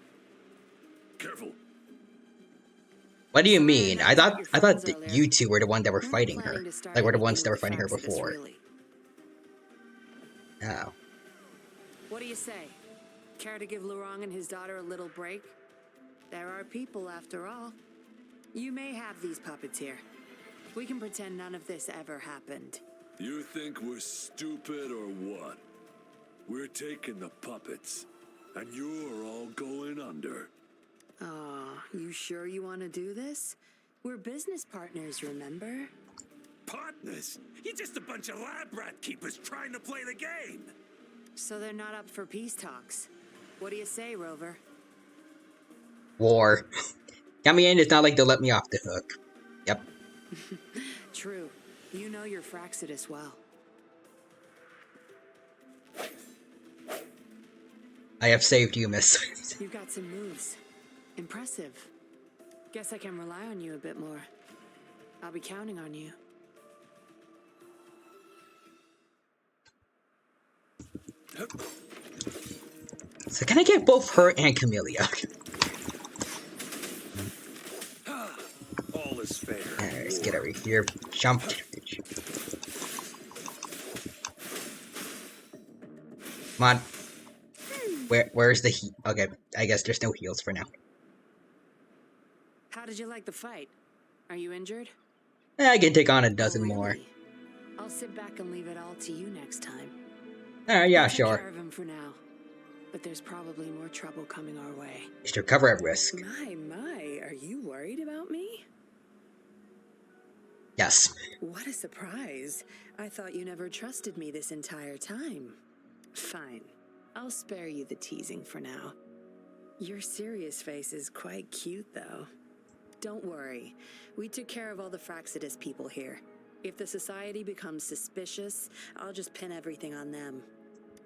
Careful. What do you mean? I thought that you two were the ones that were fighting her. Like, were the ones that were fighting her before. Oh. What do you say? Care to give Laurent and his daughter a little break? There are people, after all. You may have these puppets here. We can pretend none of this ever happened. You think we're stupid or what? We're taking the puppets, and you're all going under. Aw, you sure you want to do this? We're business partners, remember? Partners? You're just a bunch of lab rat keepers trying to play the game! So they're not up for peace talks. What do you say, Rover? War. Got me in, it's not like they'll let me off the hook. Yep. True. You know your Fraxidus well. I have saved you, miss. You've got some moves. Impressive. Guess I can rely on you a bit more. I'll be counting on you. So can I get both her and Camellia? All is fair. Alright, let's get over here. Jump. Come on. Where's the heat? Okay, I guess there's no heals for now. How did you like the fight? Are you injured? I can take on a dozen more. I'll sit back and leave it all to you next time. Yeah, I'll sure. Take care of him for now. But there's probably more trouble coming our way. Just to recover at risk. My, are you worried about me? Yes. What a surprise. I thought you never trusted me this entire time. Fine. I'll spare you the teasing for now. Your serious face is quite cute, though. Don't worry. We took care of all the Fraxidus people here. If the Society becomes suspicious, I'll just pin everything on them.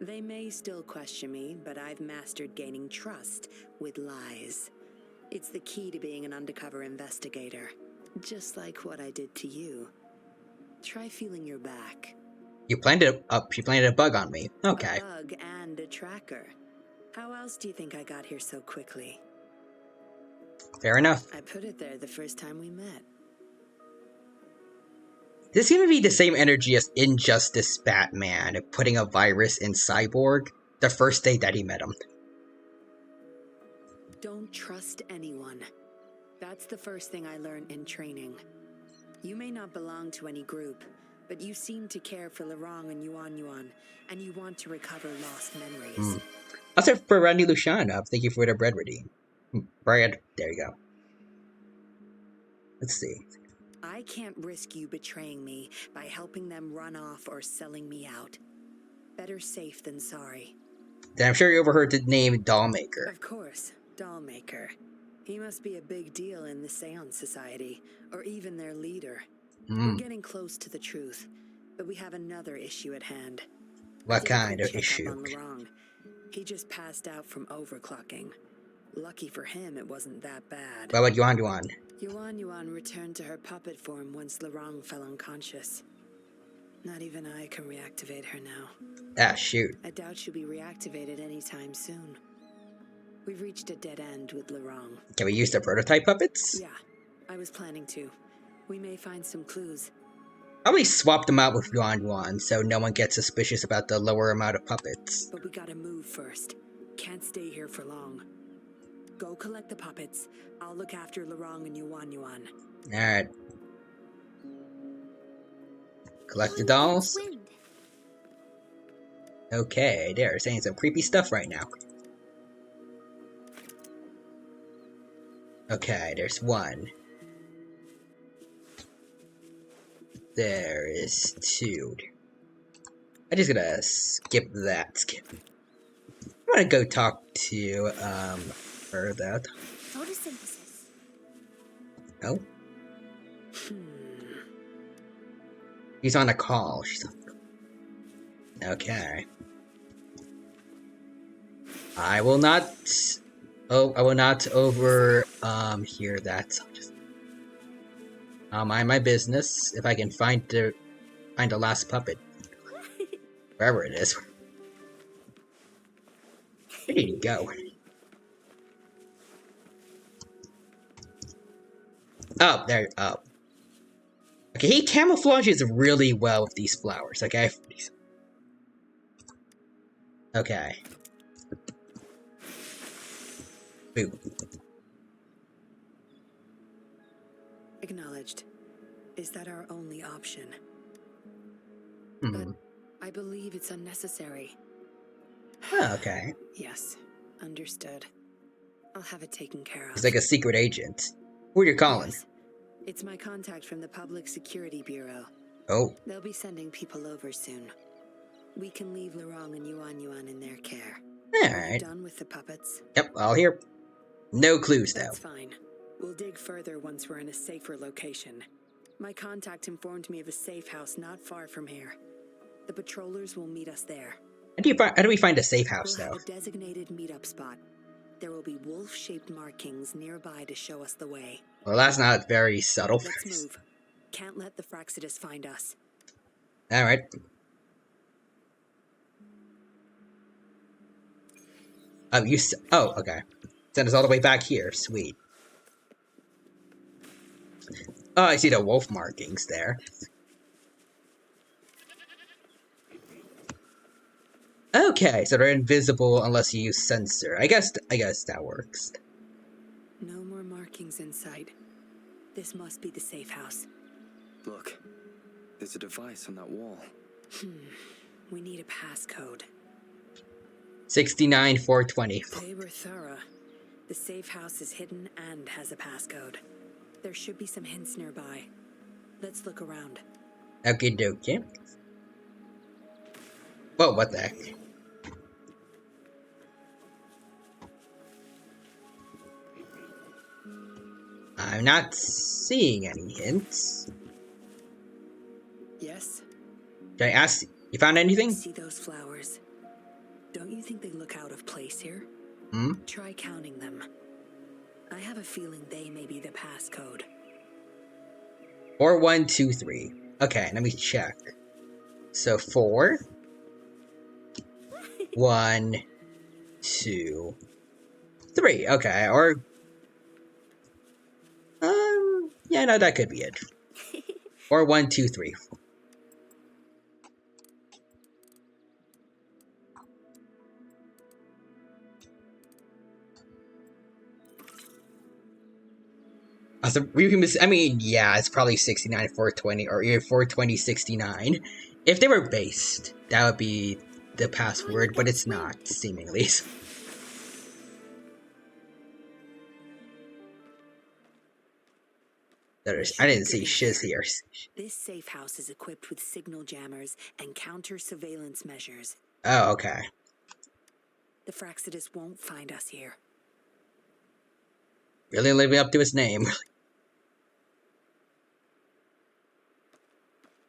They may still question me, but I've mastered gaining trust with lies. It's the key to being an undercover investigator. Just like what I did to you. Try feeling your back. You planted a bug on me. Okay. A bug and a tracker. How else do you think I got here so quickly? Fair enough. I put it there the first time we met. This seems to be the same energy as Injustice Batman putting a virus in Cyborg the first day that he met him. Don't trust anyone. That's the first thing I learned in training. You may not belong to any group, but you seem to care for Lorong and Yuan, and you want to recover lost memories. Also for Randy Luciano, thank you for the bread redeem. Bread, there you go. Let's see. I can't risk you betraying me by helping them run off or selling me out. Better safe than sorry. Then I'm sure you overheard the name Dollmaker. Of course, Dollmaker. He must be a big deal in the Seance Society, or even their leader. We're getting close to the truth, but we have another issue at hand. What kind of issue? He just passed out from overclocking. Lucky for him, it wasn't that bad. What about Yuan? Yuan returned to her puppet form once Lorong fell unconscious. Not even I can reactivate her now. Ah, shoot. I doubt she'll be reactivated anytime soon. We've reached a dead end with Lorong. Can we use the prototype puppets? Yeah, I was planning to. We may find some clues. Probably swap them out with Yuan so no one gets suspicious about the lower amount of puppets. But we gotta move first. Can't stay here for long. Go collect the puppets. I'll look after Lorong and Yuan. Alright. Collect the dolls. Okay, they're saying some creepy stuff right now. Okay, there's one. There is two. I'm just gonna skip that. I'm gonna go talk to, her that. Photosynthesis. Oh? She's on a call. She's on... Okay. I will not hear that. I'll mind my business if I can find the last puppet. Wherever it is. There you go. Oh, there. Oh. Okay, he camouflages really well with these flowers. Okay. Okay. Boom. Acknowledged. Is that our only option? Hmm. But I believe it's unnecessary. Oh, okay. Yes, understood. I'll have it taken care of. He's like a secret agent. Who are you calling? Yes. It's my contact from the Public Security Bureau. Oh. They'll be sending people over soon. We can leave Lorong and Yuan in their care. Alright. Done with the puppets? Yep, all here. No clues, though. That's fine. We'll dig further once we're in a safer location. My contact informed me of a safe house not far from here. The patrollers will meet us there. How do we find a safe house, We'll though? have a designated meetup spot. There will be wolf-shaped markings nearby to show us the way. Well, that's not very subtle. Let's move. Can't let the Fraxidus find us. Alright. Oh, oh, okay. Send us all the way back here. Sweet. Oh, I see the wolf markings there. Okay, so they're invisible unless you use sensor. I guess that works. No more markings in sight. This must be the safe house. Look, there's a device on that wall. We need a passcode. 69420. They were thorough. The safe house is hidden and has a passcode. There should be some hints nearby. Let's look around. Okie dokie. Whoa, what the heck? I'm not seeing any hints. Yes? Can I ask, you found anything? See those flowers? Don't you think they look out of place here? Try counting them. I have a feeling they may be the passcode. 4, 1, 2, 3. Okay, let me check. So 4, 1, 2, 3. Okay, or yeah, no, that could be it. Or 1, 2, 3. So I mean, yeah, it's probably 69, 420, or even 420, 69. If they were based, that would be the password, but it's not, seemingly. I didn't see shiz here. This safe house is equipped with signal jammers and counter surveillance measures. Oh, okay. The Fraxidus won't find us here. Really living up to his name.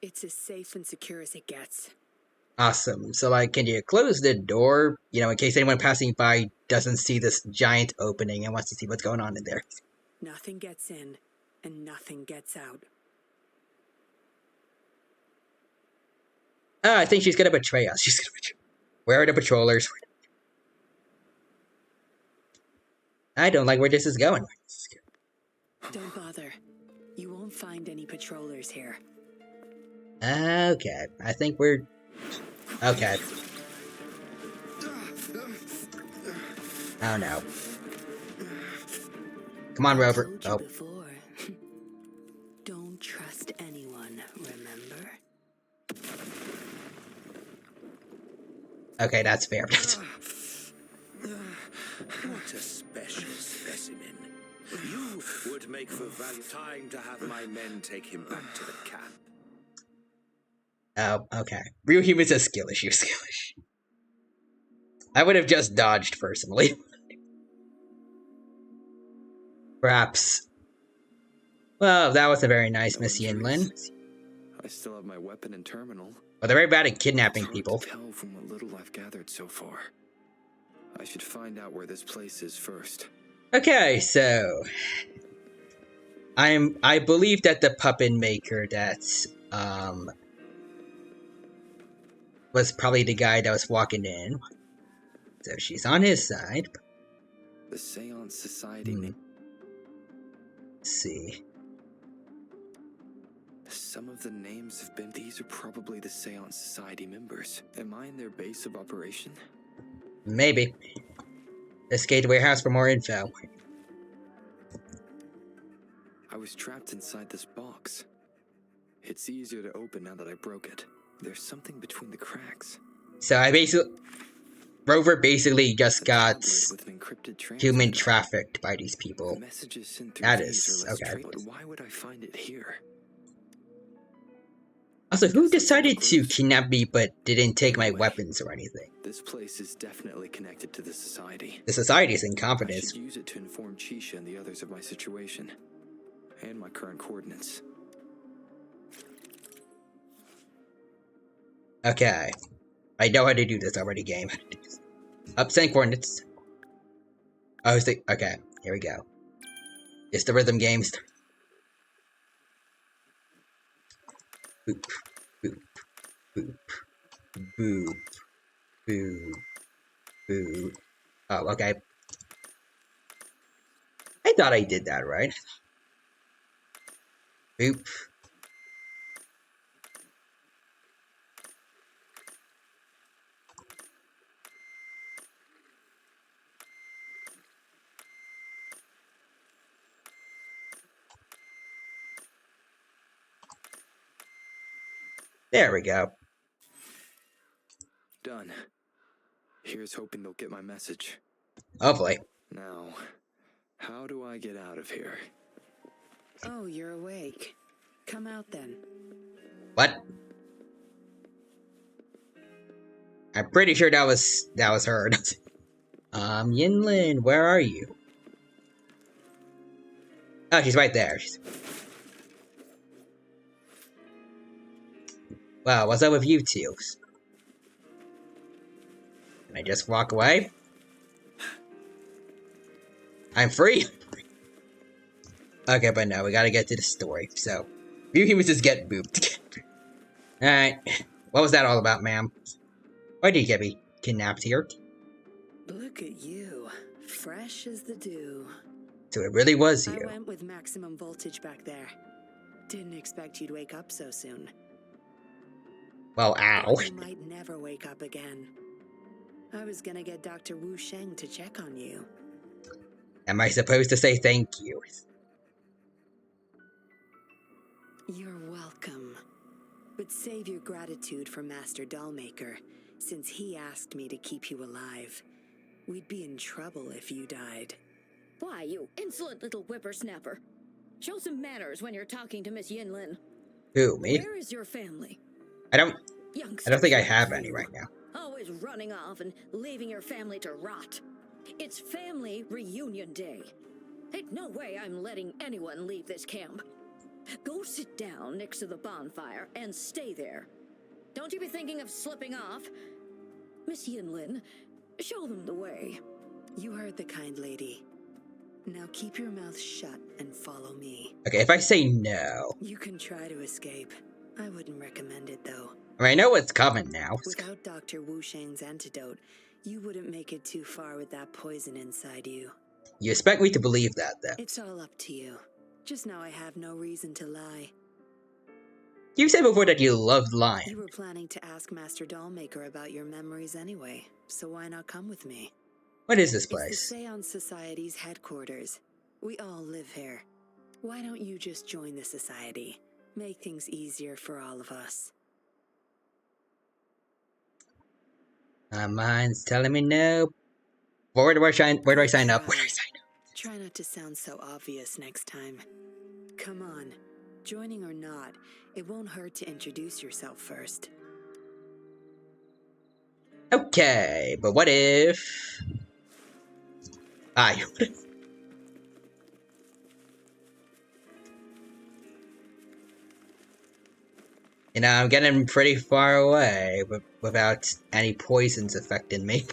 It's as safe and secure as it gets. Awesome. So, like, can you close the door, you know, in case anyone passing by doesn't see this giant opening and wants to see what's going on in there? Nothing gets in, and nothing gets out. Oh, I think she's gonna betray us. Where are the patrollers? I don't like where this is going. Don't bother. You won't find any patrollers here. Okay, I think we're... Okay. Oh no. Come on, Rover. Oh. Before. Don't trust anyone, remember? Okay, that's fair. What a special specimen. You would make for time to have my men take him back to the camp. Oh, okay. Real humans a skill issue. I would have just dodged, personally. Perhaps. Well, that was a very nice Missy and Lynn. I still have my weapon and terminal. But they're very bad at kidnapping people. It's hard to tell from what little I've gathered so far. I should find out where this place is first. Okay, so I believe that the puppet maker that's was probably the guy that was walking in. So she's on his side. The Seance Society. Let's see. Some of the names have been... These are probably the Seance Society members. Am I in their base of operation? Maybe. Escape the warehouse for more info. I was trapped inside this box. It's easier to open now that I broke it. There's something between the cracks. So Rover basically just got human trafficked by these people. That is okay. But why would I find it here? Also, who decided to kidnap me but didn't take my weapons or anything? This place is definitely connected to the Society. The Society's incompetent. I should use it to inform Chisha and the others of my situation. And my current coordinates. Okay. I know how to do this already, game. Send coordinates. Oh, okay, here we go. It's the rhythm games. Boop, boop, boop, boop, boop, boop, Oh, okay. I thought I did that right. Oop. There we go. Done. Here's hoping they'll get my message. Hopefully. Now, how do I get out of here? Oh, you're awake. Come out then. What? I'm pretty sure that was her. Yinlin, where are you? Oh, she's right there. Wow, what's up with you two? Can I just walk away? I'm free? Okay, but no, we gotta get to the story, so... You humans just get booped. Alright. What was that all about, ma'am? Why did you get me kidnapped here? Look at you. Fresh as the dew. So it really was you. I went with maximum voltage back there. Didn't expect you'd wake up so soon. Well, ow. You might never wake up again. I was gonna get Dr. Wu Sheng to check on you. Am I supposed to say thank you? You're welcome. But save your gratitude for Master Dollmaker, since he asked me to keep you alive. We'd be in trouble if you died. Why, you insolent little whippersnapper. Show some manners when you're talking to Miss Yinlin. Who, me? Where is your family? I don't think I have any right now. Always running off and leaving your family to rot. It's family reunion day. Ain't no way I'm letting anyone leave this camp. Go sit down next to the bonfire and stay there. Don't you be thinking of slipping off. Miss Yinlin, show them the way. You heard the kind lady. Now keep your mouth shut and follow me. Okay, if I say no... You can try to escape. I wouldn't recommend it, though. I mean, I know what's coming now. Without Dr. Wu Sheng's antidote, you wouldn't make it too far with that poison inside you. You expect me to believe that, then? It's all up to you. Just now I have no reason to lie. You said before that you loved lying. You were planning to ask Master Dollmaker about your memories anyway, so why not come with me? What is this place? It's the Seance Society's headquarters. We all live here. Why don't you just join the society? Make things easier for all of us. My mind's telling me no. Where do I sign up? Where do I sign up? Try not to sound so obvious next time. Come on. Joining or not, it won't hurt to introduce yourself first. Okay, but what if... You know, I'm getting pretty far away without any poisons affecting me.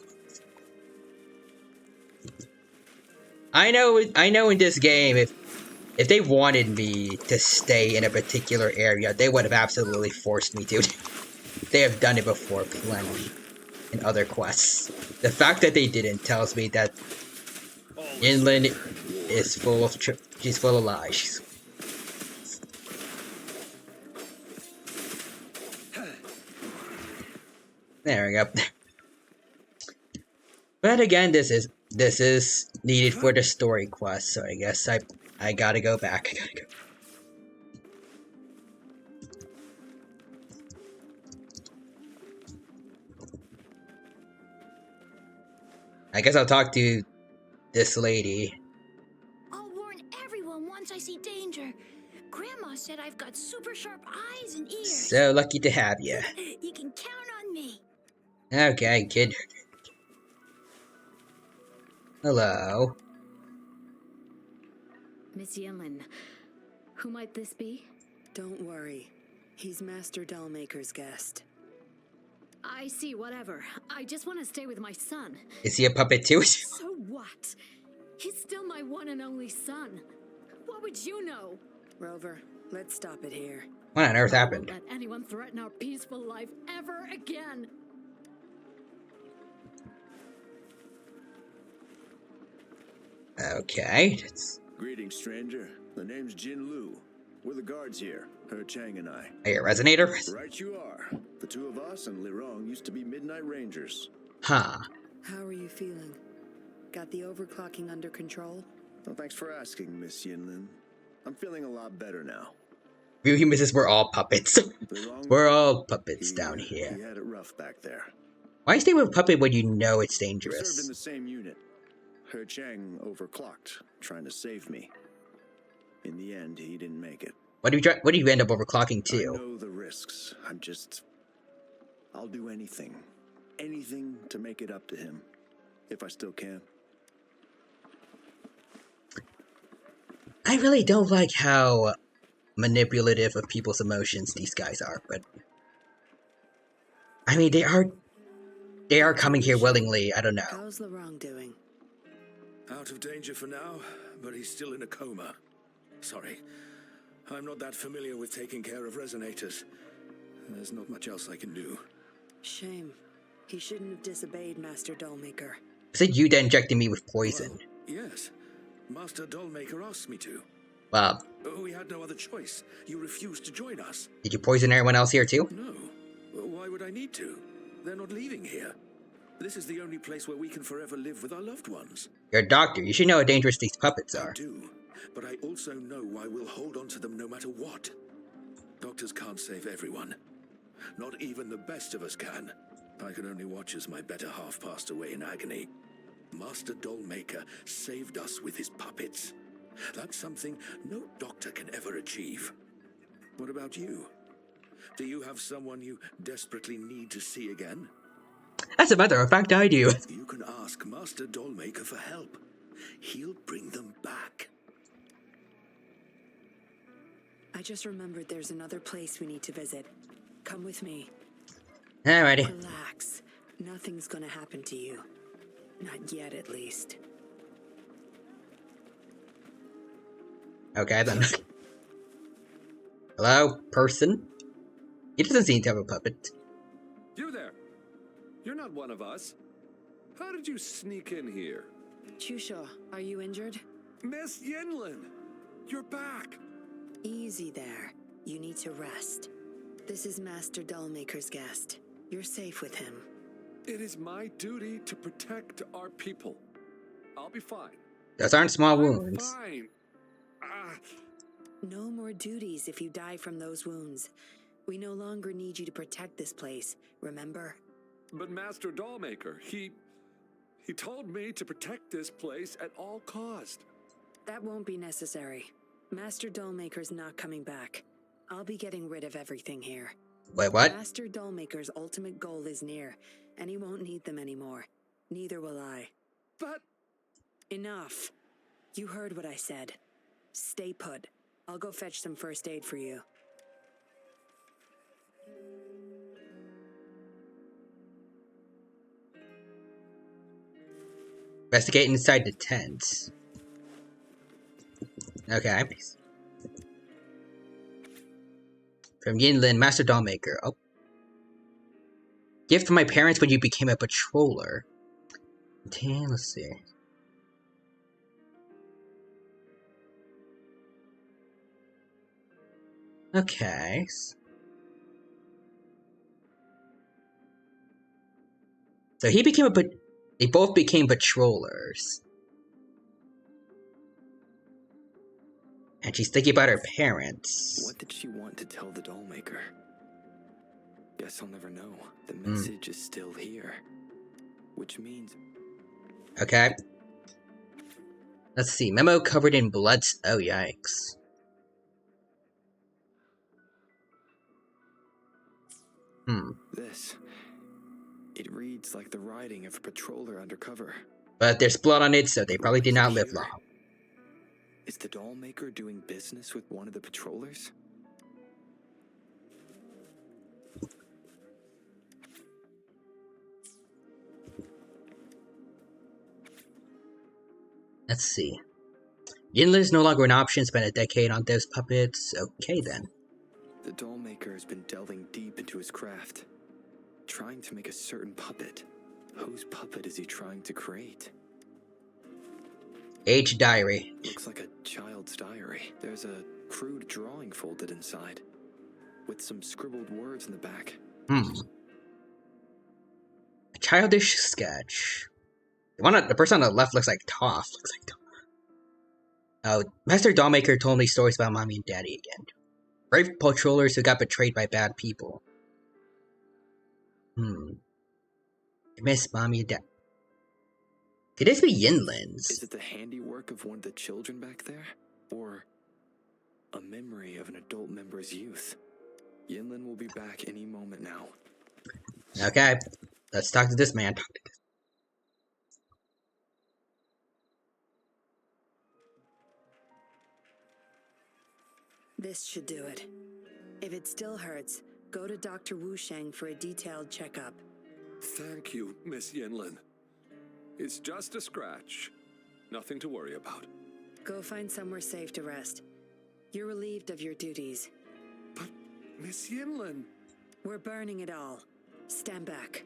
I know in this game, if they wanted me to stay in a particular area, they would have absolutely forced me to. They have done it before plenty in other quests. The fact that they didn't tells me that Yinlin is she's full of lies. There we go. But again, this is needed for the story quest, so I guess I gotta go back. I guess I'll talk to this lady. I'll warn everyone once I see danger. Grandma said I've got super sharp eyes and ears. So lucky to have you. You can count on me. Okay, kid. Hello. Miss Yinlin, who might this be? Don't worry. He's Master Dollmaker's guest. I see, whatever. I just want to stay with my son. Is he a puppet too? So what? He's still my one and only son. What would you know? Rover, let's stop it here. What on earth happened? Don't let anyone threaten our peaceful life ever again. Okay. Greetings, stranger. The name's Jin Lu. We're the guards here, He Chang and I. Are you a resonator? Right you are. The two of us and Lirong used to be Midnight Rangers. Huh. How are you feeling? Got the overclocking under control? Well, thanks for asking, Miss Yinlin. I'm feeling a lot better now. Really, Mrs. We're all puppets. We're all puppets down here. He had it rough back there. Why stay with a puppet when you know it's We dangerous? served in the same unit. He Chang overclocked, trying to save me. In the end, he didn't make it. What do you end up overclocking to? I know the risks. I'll do anything. Anything to make it up to him. If I still can. I really don't like how manipulative of people's emotions these guys are, but I mean, they are coming here willingly. I don't know. How's Lirong doing? Out of danger for now, but he's still in a coma. Sorry, I'm not that familiar with taking care of resonators. There's not much else I can do. Shame. He shouldn't have disobeyed Master Dollmaker. Said you that injected me with poison. Well, yes, Master Dollmaker asked me to. Wow. We had no other choice. You refused to join us. Did you poison everyone else here too? No. Why would I need to? They're not leaving here. This is the only place where we can forever live with our loved ones. You're a doctor. You should know how dangerous these puppets are. I do, but I also know I will hold on to them no matter what. Doctors can't save everyone. Not even the best of us can. I can only watch as my better half passed away in agony. Master Dollmaker saved us with his puppets. That's something no doctor can ever achieve. What about you? Do you have someone you desperately need to see again? As a matter of fact, I do. You can ask Master Dollmaker for help. He'll bring them back. I just remembered there's another place we need to visit. Come with me. Alrighty. Relax. Nothing's gonna happen to you. Not yet, at least. Okay, then. Hello, person? He doesn't seem to have a puppet. You there! You're not one of us. How did you sneak in here? Chusha, are you injured? Miss Yinlin! You're back! Easy there. You need to rest. This is Master Dollmaker's guest. You're safe with him. It is my duty to protect our people. I'll be fine. Those aren't small wounds. Fine. No more duties if you die from those wounds. We no longer need you to protect this place, remember? But Master Dollmaker, he told me to protect this place at all cost. That won't be necessary. Master Dollmaker's not coming back. I'll be getting rid of everything here. Wait, what? Master Dollmaker's ultimate goal is near, and he won't need them anymore. Neither will I. But... Enough. You heard what I said. Stay put. I'll go fetch some first aid for you. Investigate inside the tent. Okay. From Yinlin, Master Dollmaker. Oh. Gift from my parents when you became a patroller. Okay, let's see. Okay. So he became they both became patrollers. And she's thinking about her parents. What did she want to tell the Dollmaker? Guess I'll never know. The message is still here. Which means... Okay. Let's see. Memo covered in blood. Oh, yikes. This. It reads like the writing of a patroller undercover. But there's blood on it, so they probably did not live long. Is the Dollmaker doing business with one of the patrollers? Let's see. Yinlin is no longer an option. Spent a decade on those puppets. Okay, then. The Dollmaker has been delving deep into his craft, trying to make a certain puppet. Whose puppet is he trying to create? Age diary. Looks like a child's diary. There's a crude drawing folded inside, with some scribbled words in the back. A childish sketch. The person on the left looks like Toph. Oh, Master Dollmaker told me stories about mommy and daddy again. Brave patrollers who got betrayed by bad people. Miss mommy and dad. Could this be Yinlin's? Is it the handiwork of one of the children back there? Or a memory of an adult member's youth? Yinlin will be back any moment now. Okay, let's talk to this man. This should do it. If it still hurts, go to Dr. Wu Sheng for a detailed checkup. Thank you, Miss Yinlin. It's just a scratch. Nothing to worry about. Go find somewhere safe to rest. You're relieved of your duties. But, Miss Yinlin... We're burning it all. Stand back.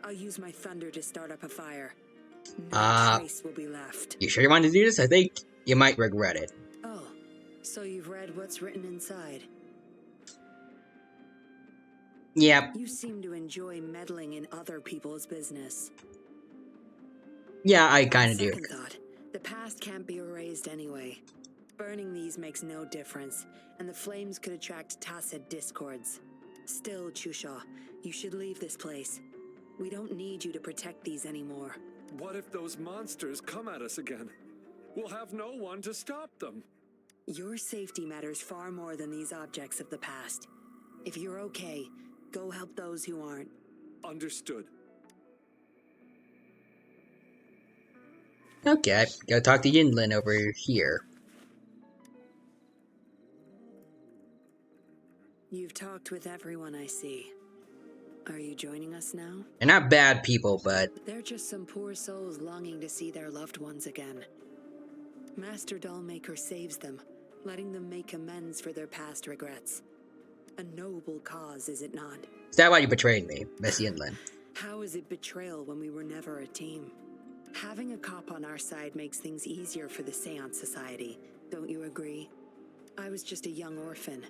I'll use my thunder to start up a fire. No trace will be left. You sure you want to do this? I think you might regret it. Oh, so you've read what's written inside? Yep. You seem to enjoy meddling in other people's business. Yeah, I kind of do. Second thought, the past can't be erased anyway. Burning these makes no difference, and the flames could attract tacit discords. Still, Chusha, you should leave this place. We don't need you to protect these anymore. What if those monsters come at us again? We'll have no one to stop them. Your safety matters far more than these objects of the past. If you're okay, go help those who aren't. Understood. Okay, gotta talk to Yinlin over here. You've talked with everyone I see. Are you joining us now? They're not bad people, but... They're just some poor souls longing to see their loved ones again. Master Dollmaker saves them, letting them make amends for their past regrets. A noble cause, is it not? Is that why you betrayed me, Miss Yinlin? How is it betrayal when we were never a team? Having a cop on our side makes things easier for the Seance Society, don't you agree? I was just a young orphan.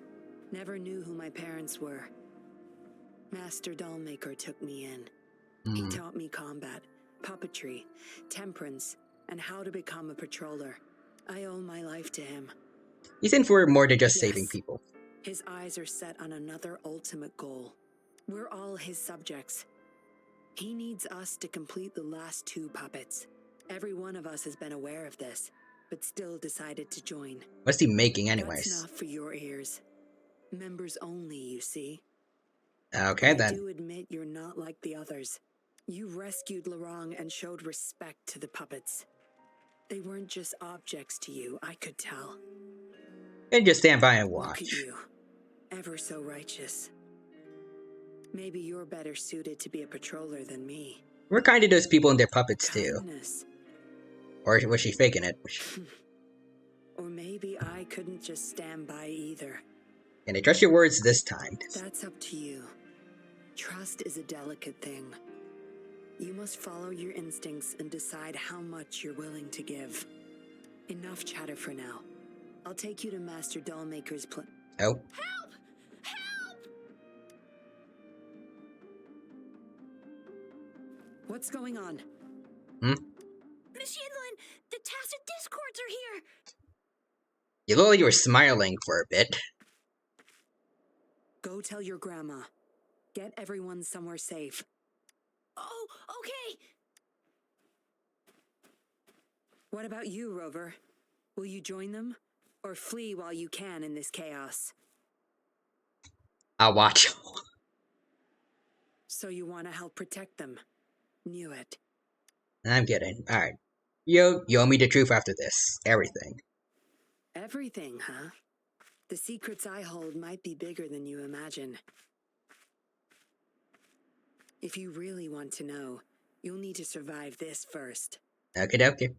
Never knew who my parents were. Master Dollmaker took me in. He taught me combat, puppetry, temperance, and how to become a patroller. I owe my life to him. He's in for more than just saving people. His eyes are set on another ultimate goal. We're all his subjects. He needs us to complete the last 2 puppets. Every one of us has been aware of this, but still decided to join. What's he making anyways? That's not for your ears. Members only, you see. Okay, then. I do admit you're not like the others. You rescued Lorang and showed respect to the puppets. They weren't just objects to you, I could tell. And just stand by and watch. Look at you. Ever so righteous. Maybe you're better suited to be a patroller than me. We're kind of those people and their puppets too. Or was she faking it? Or maybe I couldn't just stand by either. Can I trust your words this time? That's up to you. Trust is a delicate thing. You must follow your instincts and decide how much you're willing to give. Enough chatter for now. I'll take you to Master Dollmaker's Oh. Help! Help! What's going on? Miss Yinlin, the tacit discords are here! You look like you were smiling for a bit. Go tell your grandma. Get everyone somewhere safe. Oh, okay! What about you, Rover? Will you join them? Or flee while you can in this chaos? I'll watch. So you want to help protect them? Knew it. I'm kidding. Alright. You owe me the truth after this. Everything. Everything, huh? The secrets I hold might be bigger than you imagine. If you really want to know, you'll need to survive this first. Okay, okay.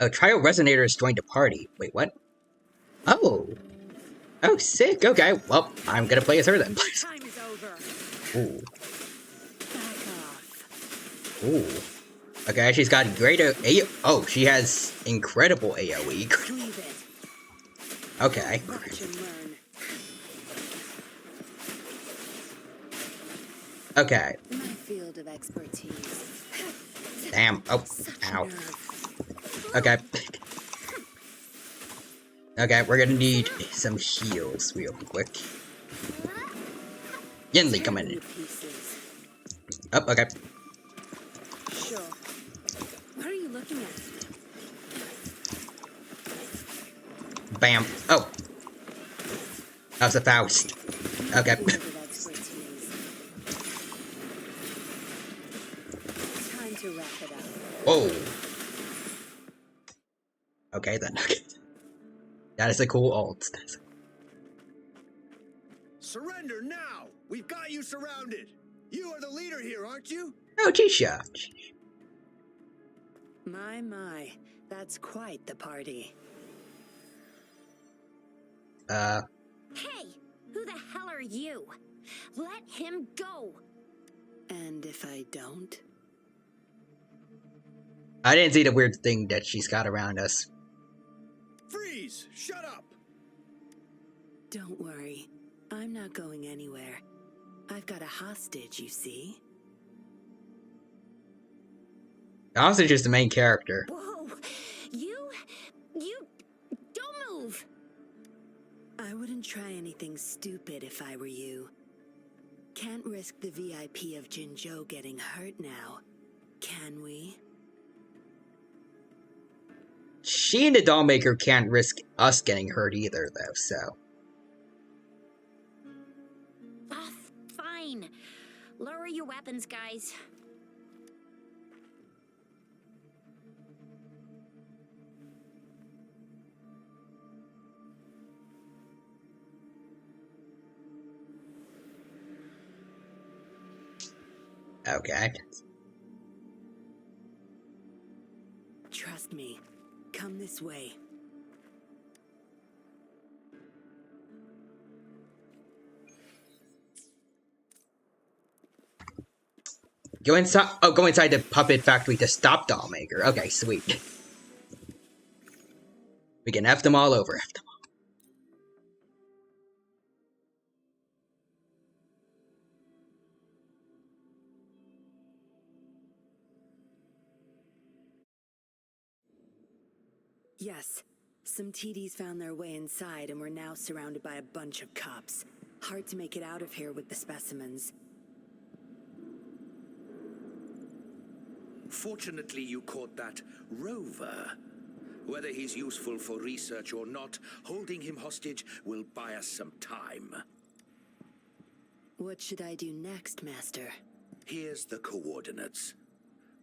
Oh, Trial Resonator has joined the party. Wait, what? Oh. Oh, sick. Okay, well, I'm gonna play as her then. Time is over. Ooh. Ooh. Okay, she's got great oh, she has incredible AoE. Okay. Okay. My field of expertise. Damn. Oh, ow. Okay. Okay, we're gonna need some heals real quick. Yinli, come in. Oh, okay. Sure. What are you looking at? Bam. Oh. That was a Faust. Okay. Time to wrap it up. Whoa. Okay then. That is a cool ult. Surrender now! We've got you surrounded! You are the leader here, aren't you? Oh, Jisha. My. That's quite the party. Hey! Who the hell are you? Let him go! And if I don't? I didn't see the weird thing that she's got around us. Freeze! Shut up! Don't worry. I'm not going anywhere. I've got a hostage, you see? The hostage is the main character. Whoa! You... Don't move! I wouldn't try anything stupid if I were you. Can't risk the VIP of Jinzhou getting hurt now, can we? She and the Dollmaker can't risk us getting hurt either, though, so... Fine. Lower your weapons, guys. Okay. Trust me. Come this way. Go inside. Oh, go inside the puppet factory to stop Dollmaker. Okay, sweet. We can F them all over. F them all. Yes. Some TDs found their way inside and we're now surrounded by a bunch of cops. Hard to make it out of here with the specimens. Fortunately, you caught that rover. Whether he's useful for research or not, holding him hostage will buy us some time. What should I do next, Master? Here's the coordinates.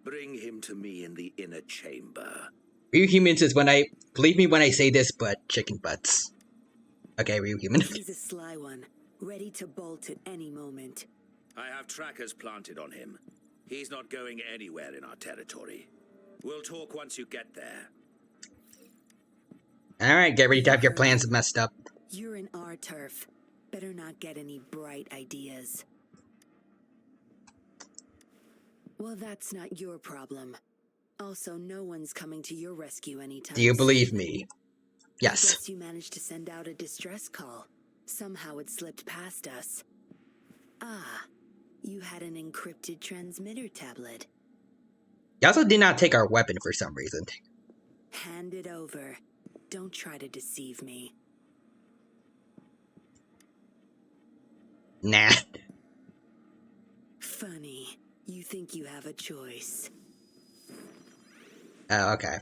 Bring him to me in the inner chamber. Real Humans is when I... Believe me when I say this, but chicken butts. Okay, Real Human. He's a sly one, ready to bolt at any moment. I have trackers planted on him. He's not going anywhere in our territory. We'll talk once you get there. Alright, get ready to have your plans messed up. You're in our turf. Better not get any bright ideas. Well, that's not your problem. Also, no one's coming to your rescue anytime. Do you believe me? Yes. I guess you managed to send out a distress call. Somehow it slipped past us. Ah, you had an encrypted transmitter tablet. You also did not take our weapon for some reason. Hand it over. Don't try to deceive me. Nah. Funny. You think you have a choice. Oh, okay.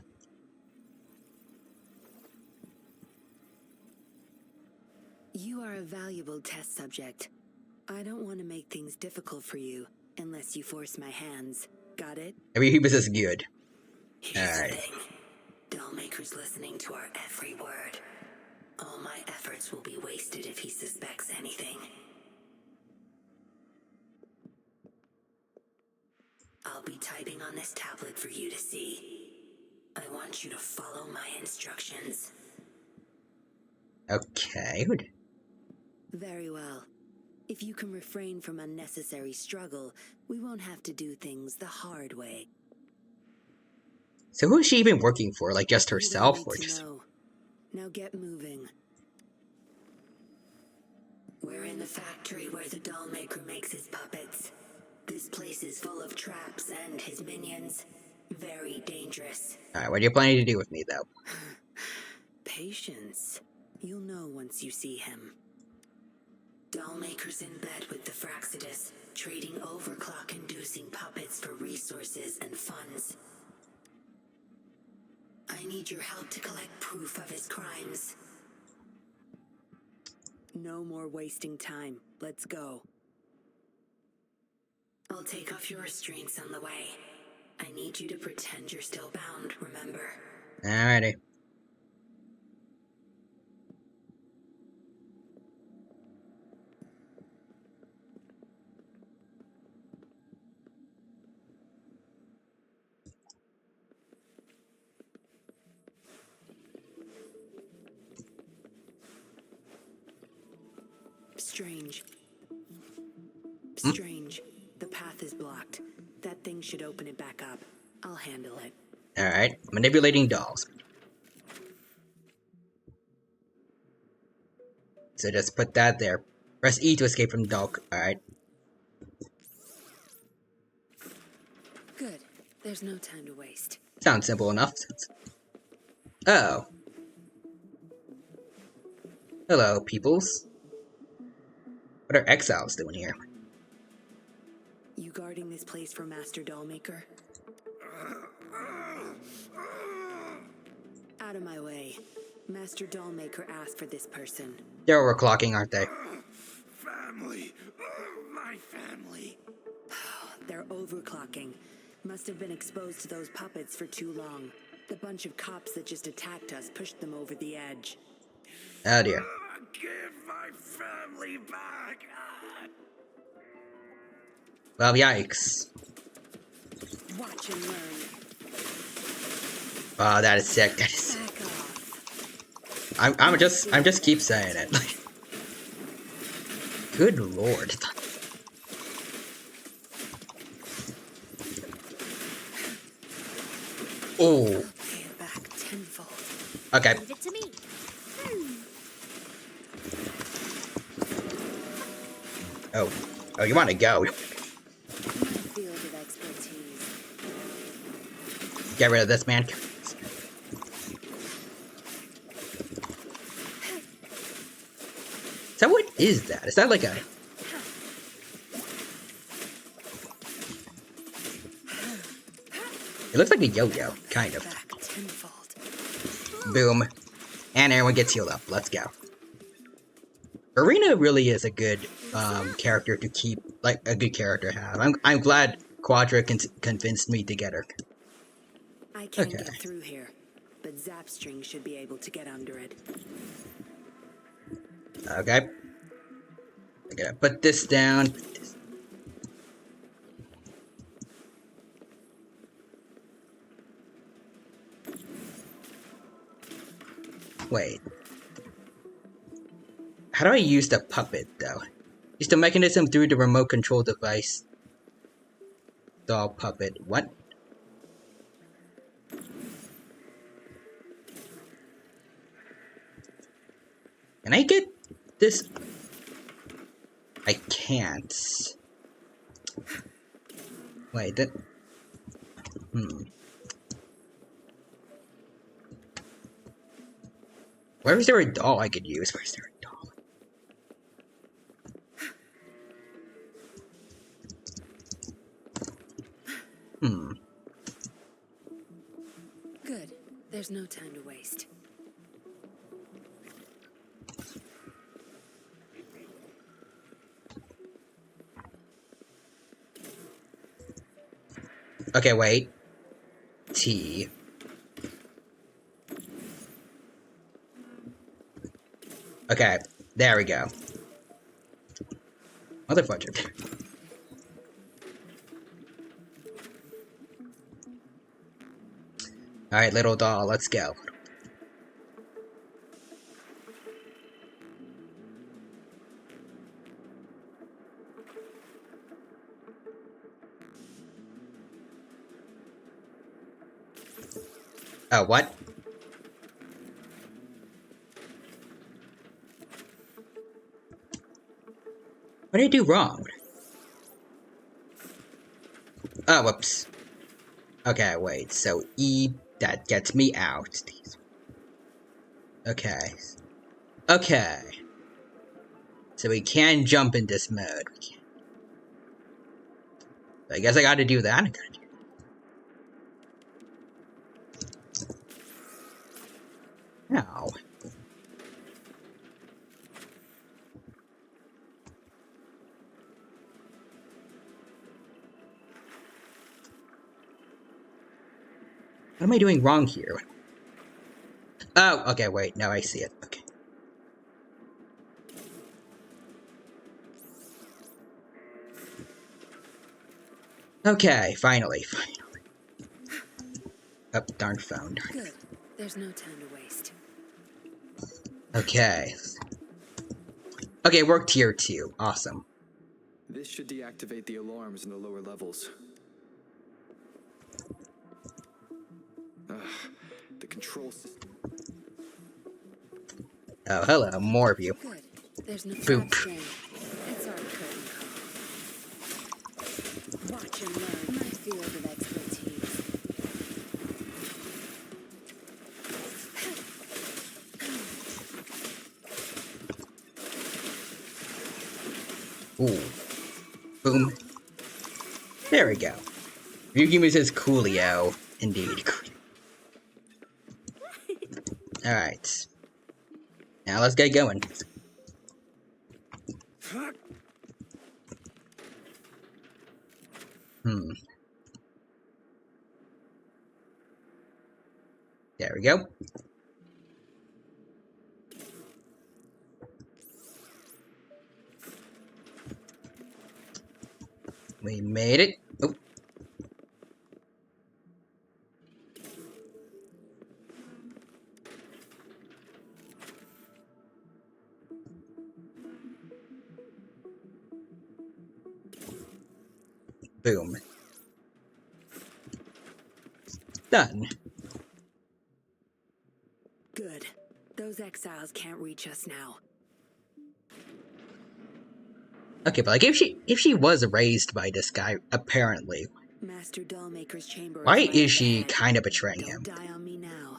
You are a valuable test subject. I don't want to make things difficult for you, unless you force my hands. Got it? Every Hubris is good. Alright. Dollmaker's listening to our every word. All my efforts will be wasted if he suspects anything. I'll be typing on this tablet for you to see. I want you to follow my instructions. Okay. Very well. If you can refrain from unnecessary struggle, we won't have to do things the hard way. So who is she even working for? Like just herself, You don't or need to just? know. Now get moving. We're in the factory where the doll maker makes his puppets. This place is full of traps and his minions. Very dangerous. Alright, what are you planning to do with me, though? Patience. You'll know once you see him. Dollmaker's in bed with the Fraxidus, trading overclock-inducing puppets for resources and funds. I need your help to collect proof of his crimes. No more wasting time. Let's go. I'll take off your restraints on the way. I need you to pretend you're still bound, remember? Alrighty. Strange. Strange. The path is blocked. That thing should open it back up. I'll handle it. Alright, manipulating dolls. So just put that there. Press E to escape from the doll. Alright. Good. There's no time to waste. Sounds simple enough. Oh. Hello, peoples. What are exiles doing here? You guarding this place for Master Dollmaker? Out of my way. Master Dollmaker asked for this person. They're overclocking, aren't they? Family. My family. They're overclocking. Must have been exposed to those puppets for too long. The bunch of cops that just attacked us pushed them over the edge. Oh dear. Give my family back. Well, yikes. Watch and learn. Oh, that is sick. That is sick. I'm just keep saying it. Good lord. Oh. Okay. Leave it to me. Oh. Oh, you want to go? Field of expertise. Get rid of this man. So what is that? Is that like a... It looks like a yo-yo, kind of. Boom. And everyone gets healed up. Let's go. Arena really is a good character to keep, like, a good character to have. I'm glad Quadra convinced me to get her. I can't get through here, but Zapstring should be able to get under it. Okay. I gotta put this down. Wait. How do I use the puppet, though? Use the mechanism through the remote control device. Doll puppet. What? Can I get this? I can't. Wait, that... Where is there a doll I could use? Where is there a doll? Good. There's no time to waste. Okay, wait. T. Okay, there we go. Motherfucker. Alright, little doll, let's go. Oh, what? What did I do wrong? Oh, whoops. Okay, wait, so E, that gets me out. Okay. Okay. So we can jump in this mode. I guess I gotta do that. No. What am I doing wrong here? Oh, okay, wait, now I see it. Okay. Okay, finally. Oh, darn phone. Good. There's no time to waste. Okay. Okay, work tier 2. Awesome. This should deactivate the alarms in the lower levels. The control system. Oh, hello, more of you. Good. There's no Boop. It's our curtain call. Watch and learn. My field of expertise. Ooh. Boom. There we go. Ryugimu says coolio. Indeed. Alright. Now let's get going. There we go. We made it. Oh. Boom. Done. Good. Those exiles can't reach us now. Okay, but like if she was raised by this guy, apparently, Master Dollmaker's chamber. why is she kind of betraying him? Don't die on me now.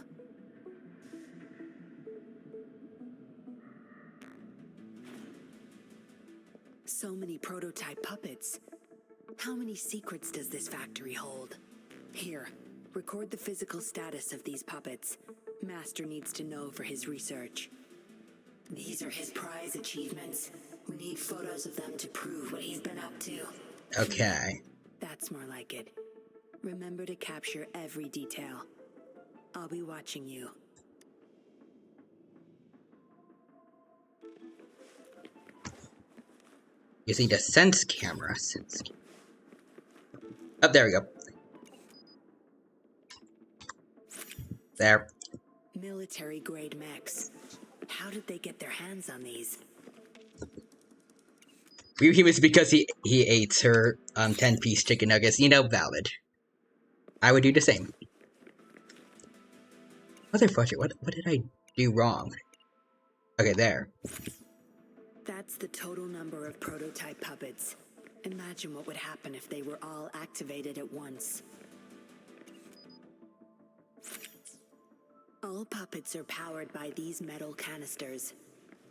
So many prototype puppets. How many secrets does this factory hold? Here, record the physical status of these puppets. Master needs to know for his research. These are his prize achievements. We need photos of them to prove what he's been up to. Okay. That's more like it. Remember to capture every detail. I'll be watching you. You see the sense camera. Oh, there we go. There. Military grade mechs. How did they get their hands on these? It's because he ate her 10-piece chicken nuggets. You know, valid. I would do the same. Motherfucker, what did I do wrong? Okay, there. That's the total number of prototype puppets. Imagine what would happen if they were all activated at once. All puppets are powered by these metal canisters.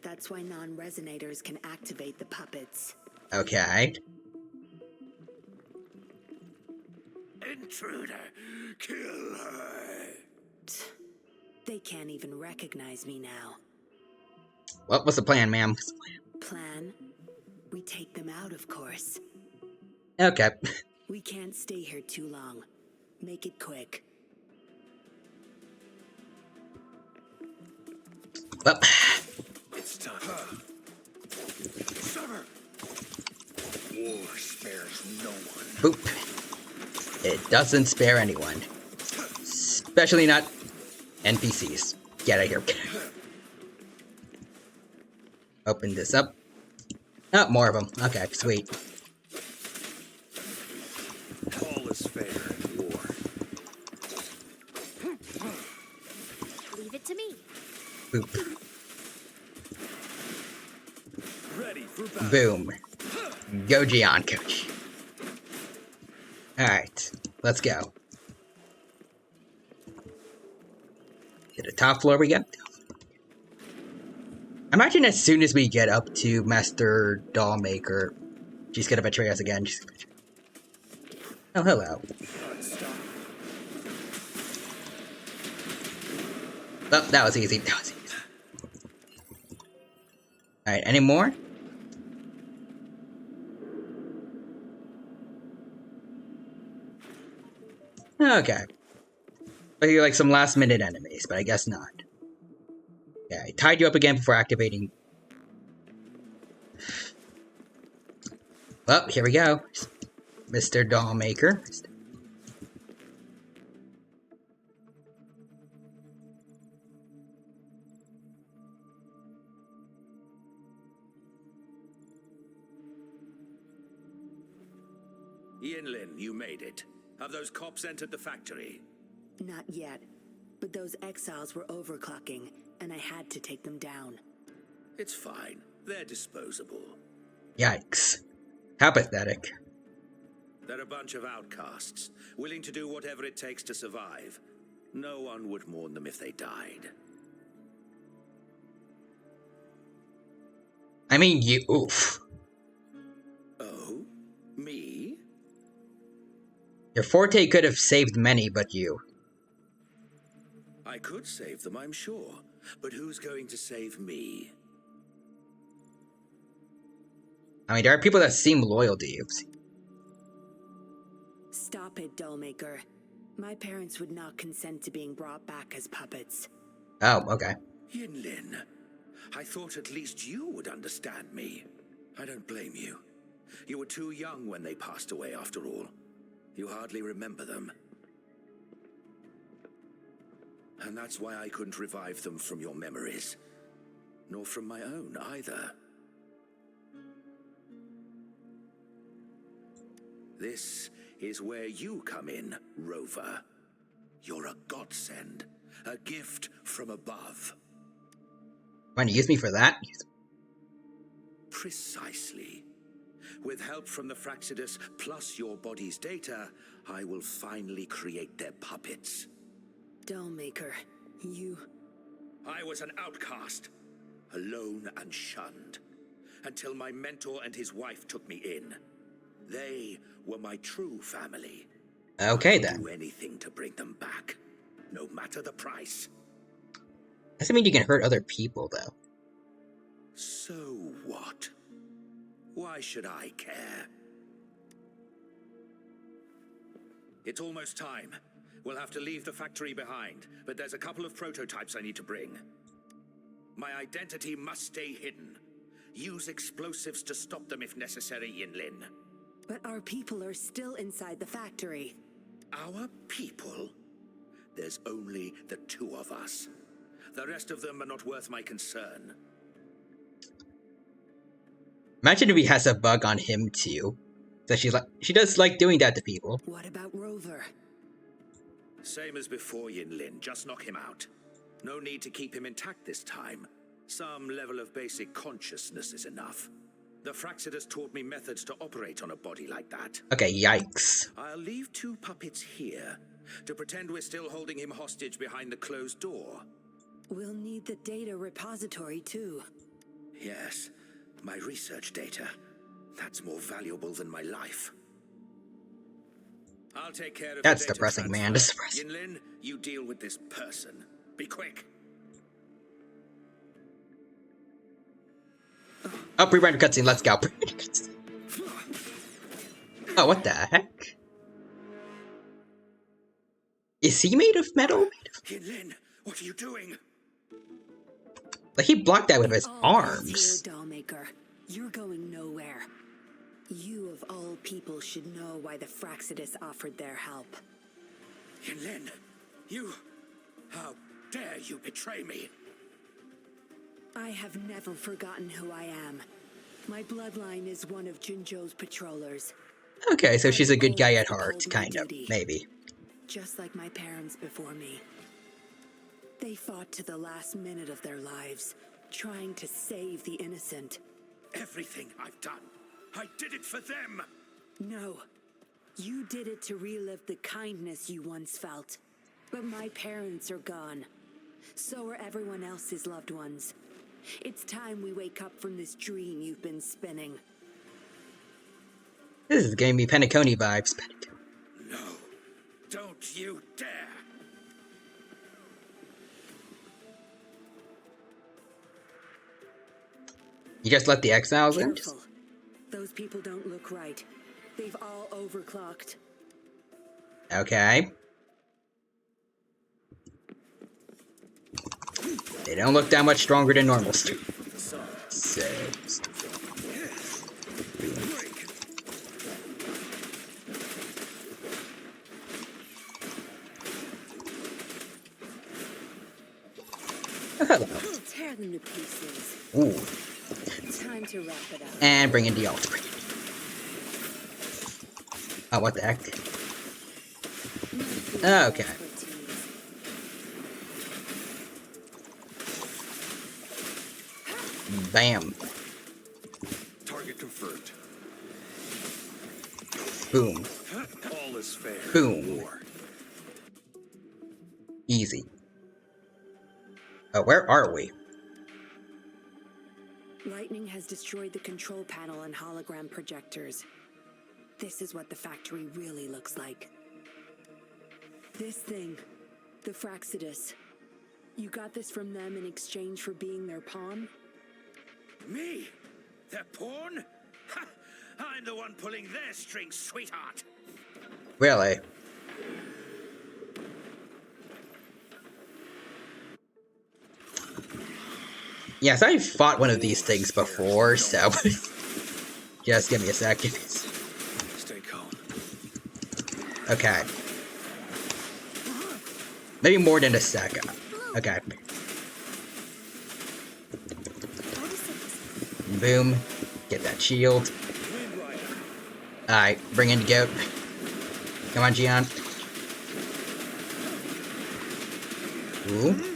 That's why non-resonators can activate the puppets. Okay. Intruder, kill her. They can't even recognize me now. What's the plan, ma'am? Plan? We take them out, of course. Okay. We can't stay here too long. Make it quick. Well. It's time. Summer. War spares no one. Boop. It doesn't spare anyone. Especially not NPCs. Get out of here. Open this up. Oh, more of them. Okay, sweet. All is fair in war. Leave it to me. Boop. Ready for battle. Boom. Go Gian, coach. Alright, let's go. To the top floor we go. I imagine as soon as we get up to Master Dollmaker, she's gonna betray us again. Oh, hello. Oh, that was easy. That was easy. Alright, any more? Okay. I hear like some last minute enemies, but I guess not. Yeah, I tied you up again before activating. Well, here we go. Mr. Dollmaker. Yinlin, you made it. Have those cops entered the factory? Not yet, but those exiles were overclocking, and I had to take them down. It's fine. They're disposable. Yikes. How pathetic. They're a bunch of outcasts, willing to do whatever it takes to survive. No one would mourn them if they died. I mean, you. Oof. Oh? Me? Your forte could have saved many, but you. I could save them, I'm sure. But who's going to save me? I mean, there are people that seem loyal to you. Stop it, Dollmaker. My parents would not consent to being brought back as puppets. Oh, okay. Yinlin, I thought at least you would understand me. I don't blame you. You were too young when they passed away, after all. You hardly remember them. And that's why I couldn't revive them from your memories. Nor from my own, either. This is where you come in, Rover. You're a godsend. A gift from above. Want to use me for that? Precisely. With help from the Fraxidus plus your body's data, I will finally create their puppets. Dollmaker, you... I was an outcast, alone and shunned, until my mentor and his wife took me in. They were my true family. Okay, I'd then. do anything to bring them back, no matter the price. Doesn't mean you can hurt other people, though. So what? Why should I care? It's almost time. We'll have to leave the factory behind, but there's a couple of prototypes I need to bring. My identity must stay hidden. Use explosives to stop them if necessary, Yinlin. But our people are still inside the factory. Our people? There's only the two of us. The rest of them are not worth my concern. Imagine if he has a bug on him too. So she does like doing that to people. What about Rover? Same as before, Yinlin. Just knock him out. No need to keep him intact this time. Some level of basic consciousness is enough. The Fraxidus taught me methods to operate on a body like that. Okay, yikes. I'll leave two puppets here to pretend we're still holding him hostage behind the closed door. We'll need the data repository too. Yes, my research data. That's more valuable than my life. I'll take care of That's the data depressing, transfer. man. That's depressing. Yinlin, you deal with this person. Be quick. Oh, pre-rendered cutscene. Let's go. Oh, what the heck? Is he made of metal? Yinlin, what are you doing? Like he blocked that with his All arms. Here, Dollmaker. You're going nowhere. You of all people should know why the Fraxidus offered their help. Yinlin, you... How dare you betray me? I have never forgotten who I am. My bloodline is one of Jinzhou's patrollers. Okay, so she's a good guy at heart, kind of, maybe. Just like my parents before me. They fought to the last minute of their lives, trying to save the innocent. Everything I've done, I did it for them! No. You did it to relive the kindness you once felt. But my parents are gone. So are everyone else's loved ones. It's time we wake up from this dream you've been spinning. This is giving me Penacony vibes. No. Don't you dare! You just let the exiles in? Careful. Those people don't look right. They've all overclocked. Okay. They don't look that much stronger than normal students. So... We'll tear them to pieces. Ooh. Time to wrap it up. And bring in the altar. Oh, what the heck? Okay. Bam. Target confirmed. Boom. All is fair. Boom. Easy. Oh, where are we? Lightning has destroyed the control panel and hologram projectors. This is what the factory really looks like. This thing, the Fraxidus. You got this from them in exchange for being their pawn? Me? Their pawn? Ha! I'm the one pulling their strings, sweetheart. Really? Yes, I've fought one of these things before, so... Just give me a second. Stay calm. Okay. Maybe more than a second. Okay. Boom. Get that shield. Alright, bring in the goat. Come on, Gian. Ooh.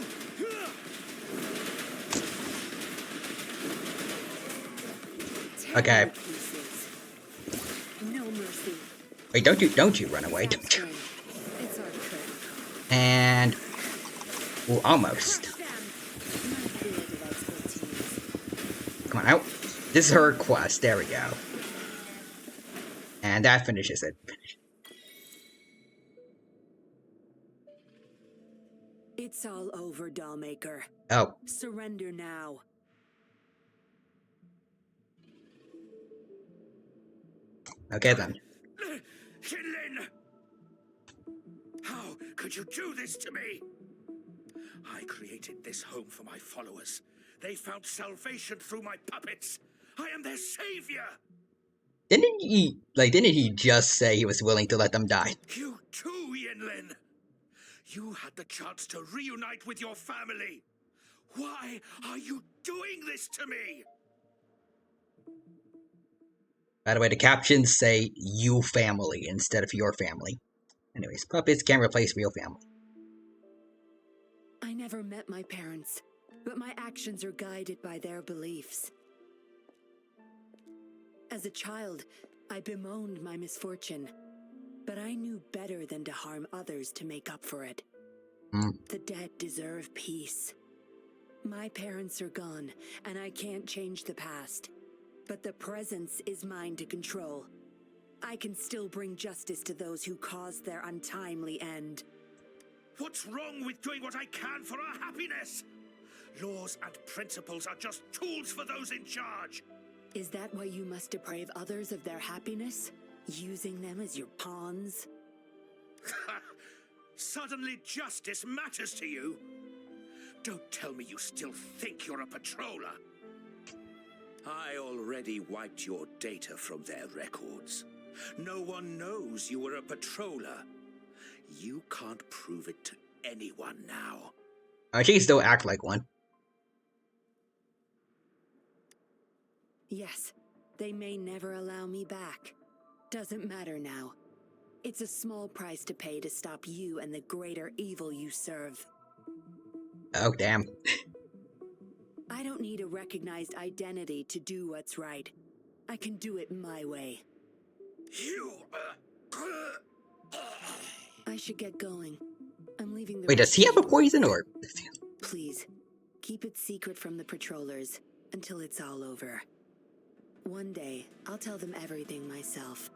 Okay. No mercy. Wait, don't you run away. Don't you. It's our turn. And... Ooh, almost. Come on out. This is her quest. There we go. And that finishes it. It's all over, Dollmaker. Oh. Surrender now. Okay then. Shinlin! How could you do this to me? I created this home for my followers. They found salvation through my puppets. I am their savior! Didn't he just say he was willing to let them die? You too, Yinlin! You had the chance to reunite with your family. Why are you doing this to me? By the way, the captions say "you family" instead of "your family." Anyways, puppets can't replace real family. I never met my parents, but my actions are guided by their beliefs. As a child, I bemoaned my misfortune, but I knew better than to harm others to make up for it. The dead deserve peace. My parents are gone, and I can't change the past. But the presence is mine to control. I can still bring justice to those who caused their untimely end. What's wrong with doing what I can for our happiness? Laws and principles are just tools for those in charge. Is that why you must deprive others of their happiness? Using them as your pawns? Suddenly justice matters to you? Don't tell me you still think you're a patroller. I already wiped your data from their records. No one knows you were a patroller. You can't prove it to anyone now. She can still act like one. Yes, they may never allow me back. Doesn't matter now. It's a small price to pay to stop you and the greater evil you serve. Oh, damn. I don't need a recognized identity to do what's right. I can do it my way. I should get going. I'm leaving the Wait, does he have a poison or? Please, keep it secret from the patrollers until it's all over. One day, I'll tell them everything myself.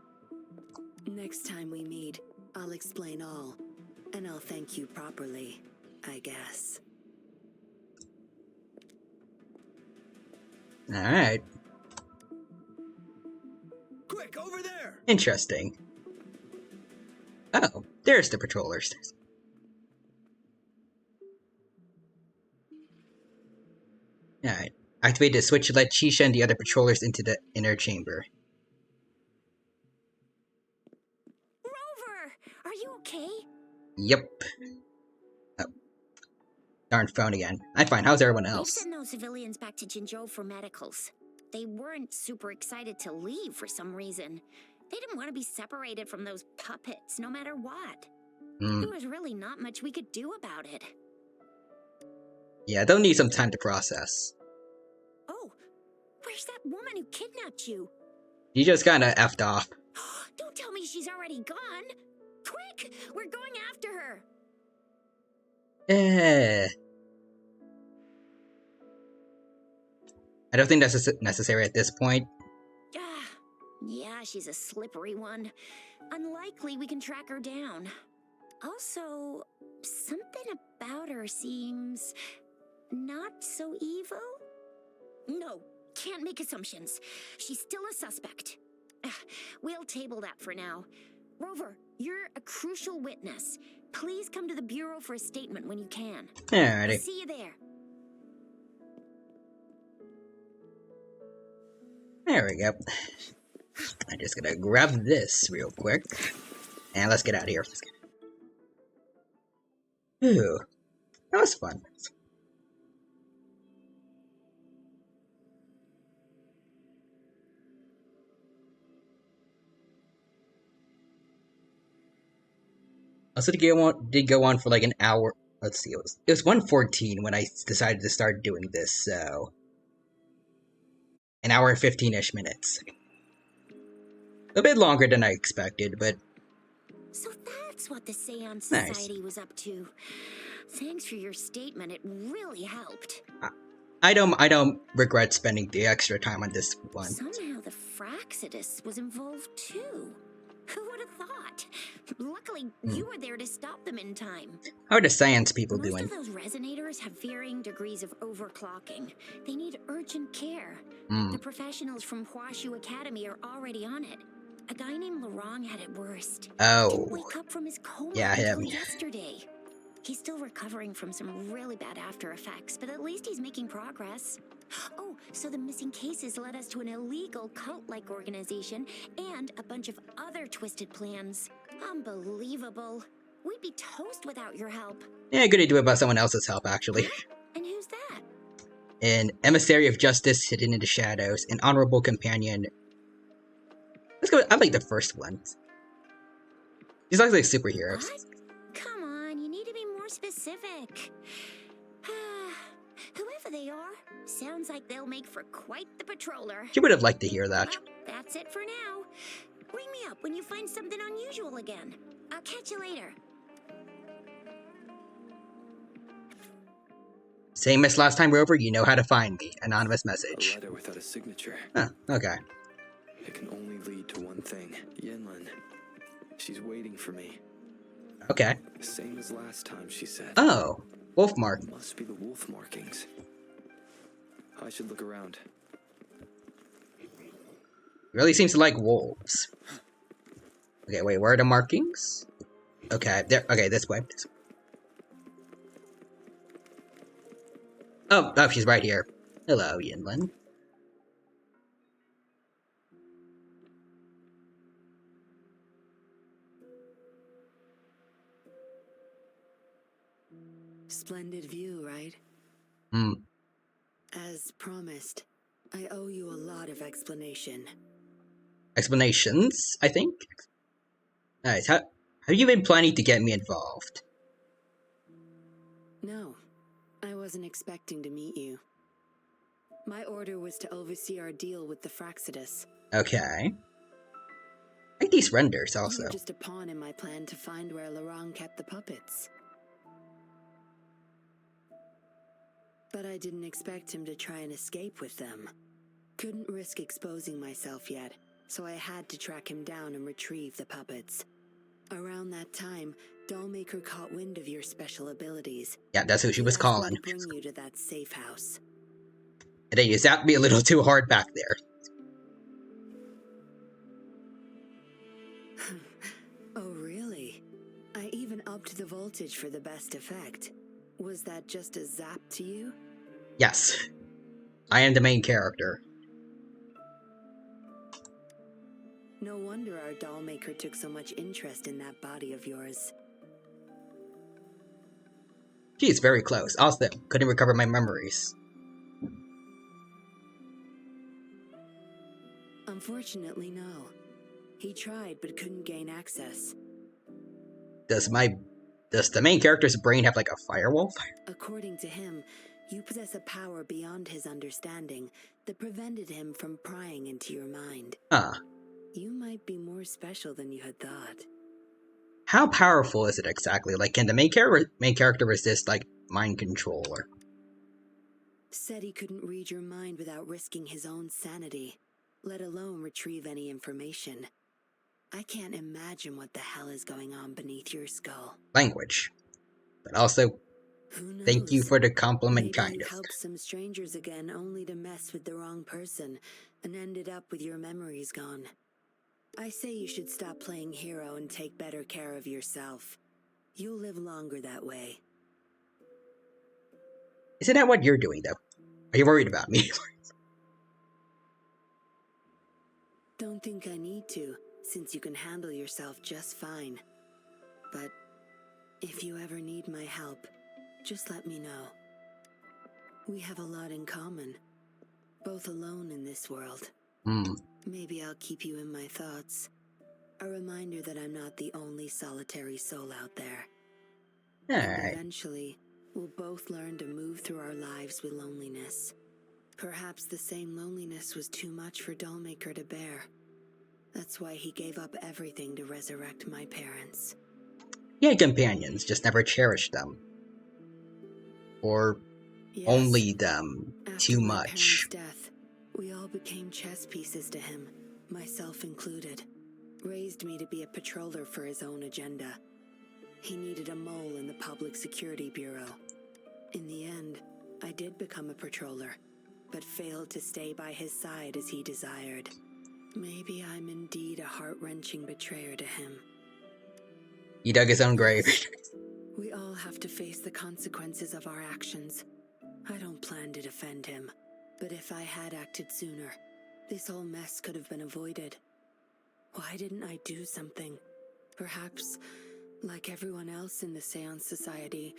Next time we meet, I'll explain all. And I'll thank you properly, I guess. Alright. Quick, over there! Interesting. Oh, there's the patrollers. Alright. Activate the switch to let Chisha and the other patrollers into the inner chamber. Rover! Are you okay? Yep. Oh. Darn phone again. I'm fine. How's everyone We've else? sent those civilians back to Jinzhou for medicals. They weren't super excited to leave for some reason. They didn't want to be separated from those puppets, no matter what. There was really not much we could do about it. Yeah, they'll need some time to process. Oh, where's that woman who kidnapped you? He just kinda effed off. Don't tell me she's already gone. Quick, we're going after her. I don't think that's necessary at this point. Yeah, she's a slippery one. Unlikely we can track her down. Also, something about her seems not so evil? No, can't make assumptions. She's still a suspect. We'll table that for now. Rover, you're a crucial witness. Please come to the Bureau for a statement when you can. Alrighty. I'll see you there. There we go. I'm just gonna grab this real quick. And let's get out of here. Ooh. That was fun. Also, did go on for like an hour. Let's see, it was 1:14 when I decided to start doing this, so an hour and 15-ish minutes. A bit longer than I expected, but So that's what the Seance Nice. Society was up to. Thanks for your statement. It really helped. I don't regret spending the extra time on this one. Somehow the Fraxidus was involved too. Who would have thought? Luckily, you were there to stop them in time. How are the science people Most doing? of those resonators have varying degrees of overclocking. They need urgent care. The professionals from Huashu Academy are already on it. A guy named Lorong had it worst. Oh. Didn't wake up from his coma Yeah, until him. yesterday. He's still recovering from some really bad after effects, but at least he's making progress. Oh, so the missing cases led us to an illegal cult-like organization and a bunch of other twisted plans. Unbelievable. We'd be toast without your help. Yeah, good to do about someone else's help, actually. And who's that? An emissary of justice hidden in the shadows, an honorable companion. Let's go. I like the first one. These look like superheroes. What? Come on, you need to be more specific. Whoever they are, sounds like they'll make for quite the patroller. You would have liked to hear that. Well, that's it for now. Ring me up when you find something unusual again. I'll catch you later. Same as last time, Rover, you know how to find me. Anonymous A message. letter without a signature. Huh, okay. It can only lead to one thing. Yinlin. She's waiting for me. Okay. Same as last time, she said. Oh, wolf mark. Must be the wolf markings. I should look around. Really seems to like wolves. Okay, wait, where are the markings? Okay, there. Okay, this way. Oh, she's right here. Hello, Yinlin. Splendid view, right? Hmm. As promised, I owe you a lot of explanation. Explanations, I think? Nice. How have you been planning to get me involved? No, I wasn't expecting to meet you. My order was to oversee our deal with the Fraxidus. Okay. I like these renders also. You were just a pawn in my plan to find where Lorang kept the puppets. But I didn't expect him to try and escape with them. Couldn't risk exposing myself yet, so I had to track him down and retrieve the puppets. Around that time, Dollmaker caught wind of your special abilities. Yeah, that's who she was calling. To bring you to that safe house. And then you zapped me a little too hard back there. Oh, really? I even upped the voltage for the best effect. Was that just a zap to you? Yes. I am the main character. No wonder our Dollmaker took so much interest in that body of yours. Geez, very close. Also, couldn't recover my memories. Unfortunately, no. He tried, but couldn't gain access. Does the main character's brain have like a firewall? According to him, you possess a power beyond his understanding that prevented him from prying into your mind. Huh. You might be more special than you had thought. How powerful is it exactly? Like, can the main character resist, like, mind control? Or... Said he couldn't read your mind without risking his own sanity, let alone retrieve any information. I can't imagine what the hell is going on beneath your skull. Language. But also, thank you for the compliment, Maybe kind you of. helped some strangers again only to mess with the wrong person and ended up with your memories gone. I say you should stop playing hero and take better care of yourself. You'll live longer that way. Isn't that what you're doing, though? Are you worried about me? Don't think I need to, since you can handle yourself just fine. But if you ever need my help, just let me know. We have a lot in common, both alone in this world. Maybe I'll keep you in my thoughts. A reminder that I'm not the only solitary soul out there. Alright. Eventually, we'll both learn to move through our lives with loneliness. Perhaps the same loneliness was too much for Dollmaker to bear. That's why he gave up everything to resurrect my parents. He had companions, just never cherished them. Or only them too much. After my parents' death, we all became chess pieces to him, myself included. Raised me to be a patroller for his own agenda. He needed a mole in the Public Security Bureau. In the end, I did become a patroller, but failed to stay by his side as he desired. Maybe I'm indeed a heart-wrenching betrayer to him. He dug his own grave. We all have to face the consequences of our actions. I don't plan to defend him, but if I had acted sooner, this whole mess could have been avoided. Why didn't I do something? Perhaps, like everyone else in the Seance Society,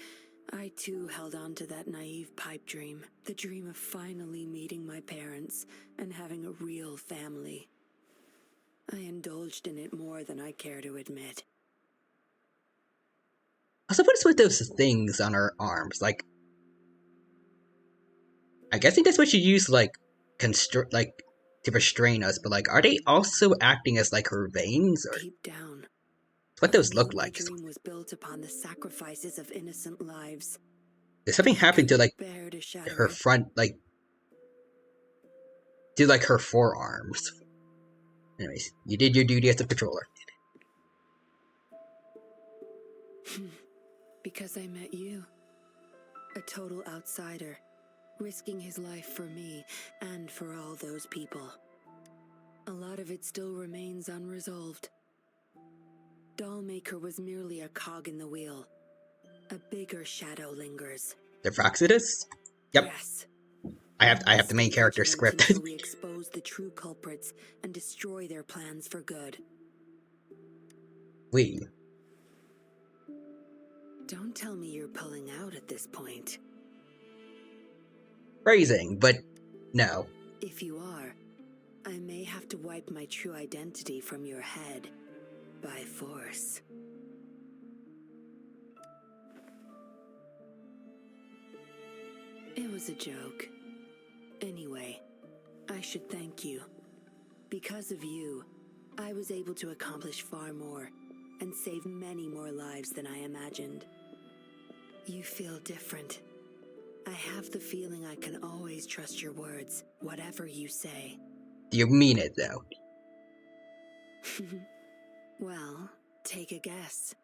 I too held on to that naive pipe dream. The dream of finally meeting my parents and having a real family. I indulged in it more than I care to admit. Also, what is with those things on her arms? Like, I guess that's what you use, like, to restrain us, but, like, are they also acting as, like, her veins? Or deep down, what those look like? My dream was built upon the sacrifices of innocent lives. Did something happen to, like, her front, like, to, like, her forearms? Anyways, you did your duty as a patroller. Because I met you. A total outsider, risking his life for me and for all those people. A lot of it still remains unresolved. Dollmaker was merely a cog in the wheel. A bigger shadow lingers. The Fraxidus? Yep. Yes. I have the main character script. Until we expose the true culprits and destroy their plans for good. Don't tell me you're pulling out at this point. Phrasing, but no. If you are, I may have to wipe my true identity from your head by force. It was a joke. Anyway, I should thank you. Because of you, I was able to accomplish far more and save many more lives than I imagined. You feel different. I have the feeling I can always trust your words, whatever you say. You mean it, though. Well, take a guess.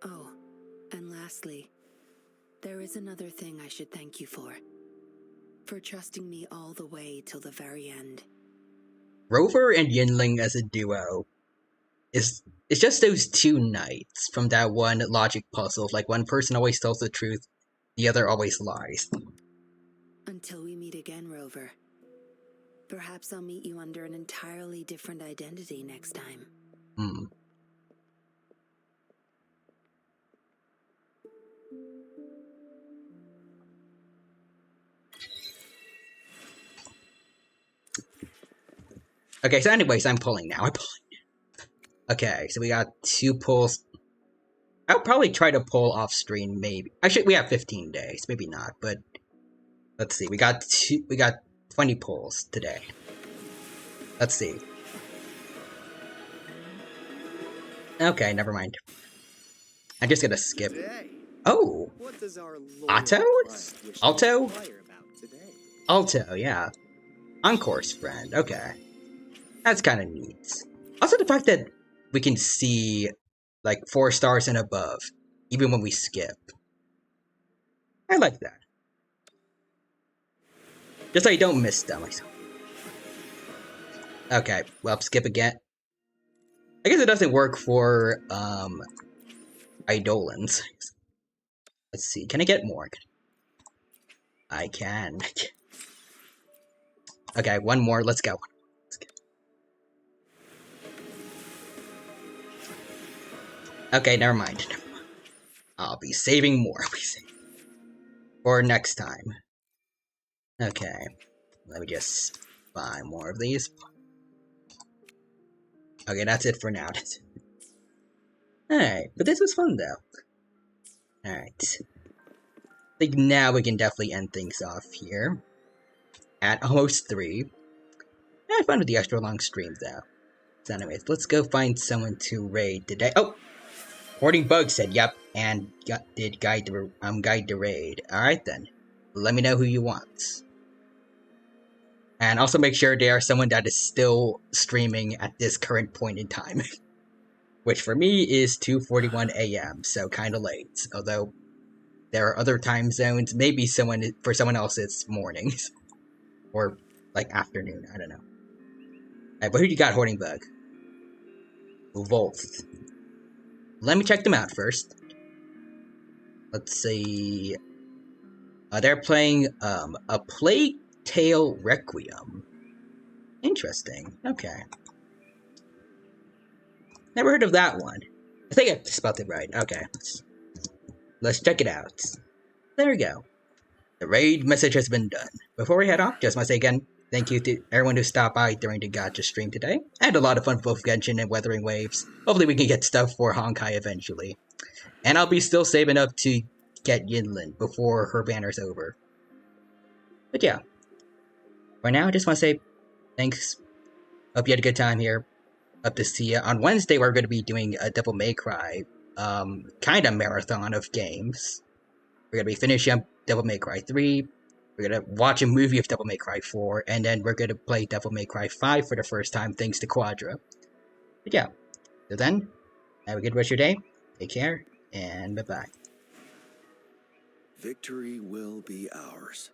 Oh, and lastly, there is another thing I should thank you for. For trusting me all the way till the very end. Rover and Yinling as a duo it's just those two knights from that one logic puzzle. Like, one person always tells the truth, the other always lies. Until we meet again, Rover. Perhaps I'll meet you under an entirely different identity next time. Okay, so anyways, I'm pulling now. Okay, so we got 2 pulls. I'll probably try to pull off stream, maybe. Actually, we have 15 days, maybe not, but let's see. We got 20 pulls today. Let's see. Okay, never mind. I'm just gonna skip. Oh! Otto? Alto? Alto, yeah. Encore's friend, okay. That's kind of neat. Also, the fact that we can see, like, 4 stars and above, even when we skip. I like that. Just so you don't miss them. Okay, well, skip again. I guess it doesn't work for, Eidolons. Let's see, can I get more? I can. Okay, one more, let's go. Okay, never mind. I'll be saving more. For next time. Okay, let me just buy more of these. Okay, that's it for now. Alright, but this was fun though. Alright. I think now we can definitely end things off here. At almost 3. I had fun with the extra long stream though. So anyways, let's go find someone to raid today. Oh! Hoarding Bug said yep, and did guide the raid. Alright then. Let me know who you want. And also make sure they are someone that is still streaming at this current point in time. Which for me is 2:41 AM, so kinda late. Although there are other time zones, maybe for someone else it's mornings. Or like afternoon, I don't know. Alright, but who you got, Hoarding Bug? Volt. Let me check them out first. Let's see. They're playing a Plague Tale Requiem. Interesting. Okay. Never heard of that one. I think I spelled it right. Okay. Let's check it out. There we go. The raid message has been done. Before we head off, just want to say again, thank you to everyone who stopped by during the Gacha stream today. I had a lot of fun with both Genshin and Weathering Waves. Hopefully we can get stuff for Honkai eventually. And I'll be still saving up to get Yinlin before her banner's over. But yeah. For now, I just want to say thanks. Hope you had a good time here. Up to see you. On Wednesday, we're going to be doing a Devil May Cry kind of marathon of games. We're going to be finishing up Devil May Cry 3. We're going to watch a movie of Devil May Cry 4. And then we're going to play Devil May Cry 5 for the first time thanks to Quadra. But yeah. So then, have a good rest of your day. Take care. And bye-bye. Victory will be ours.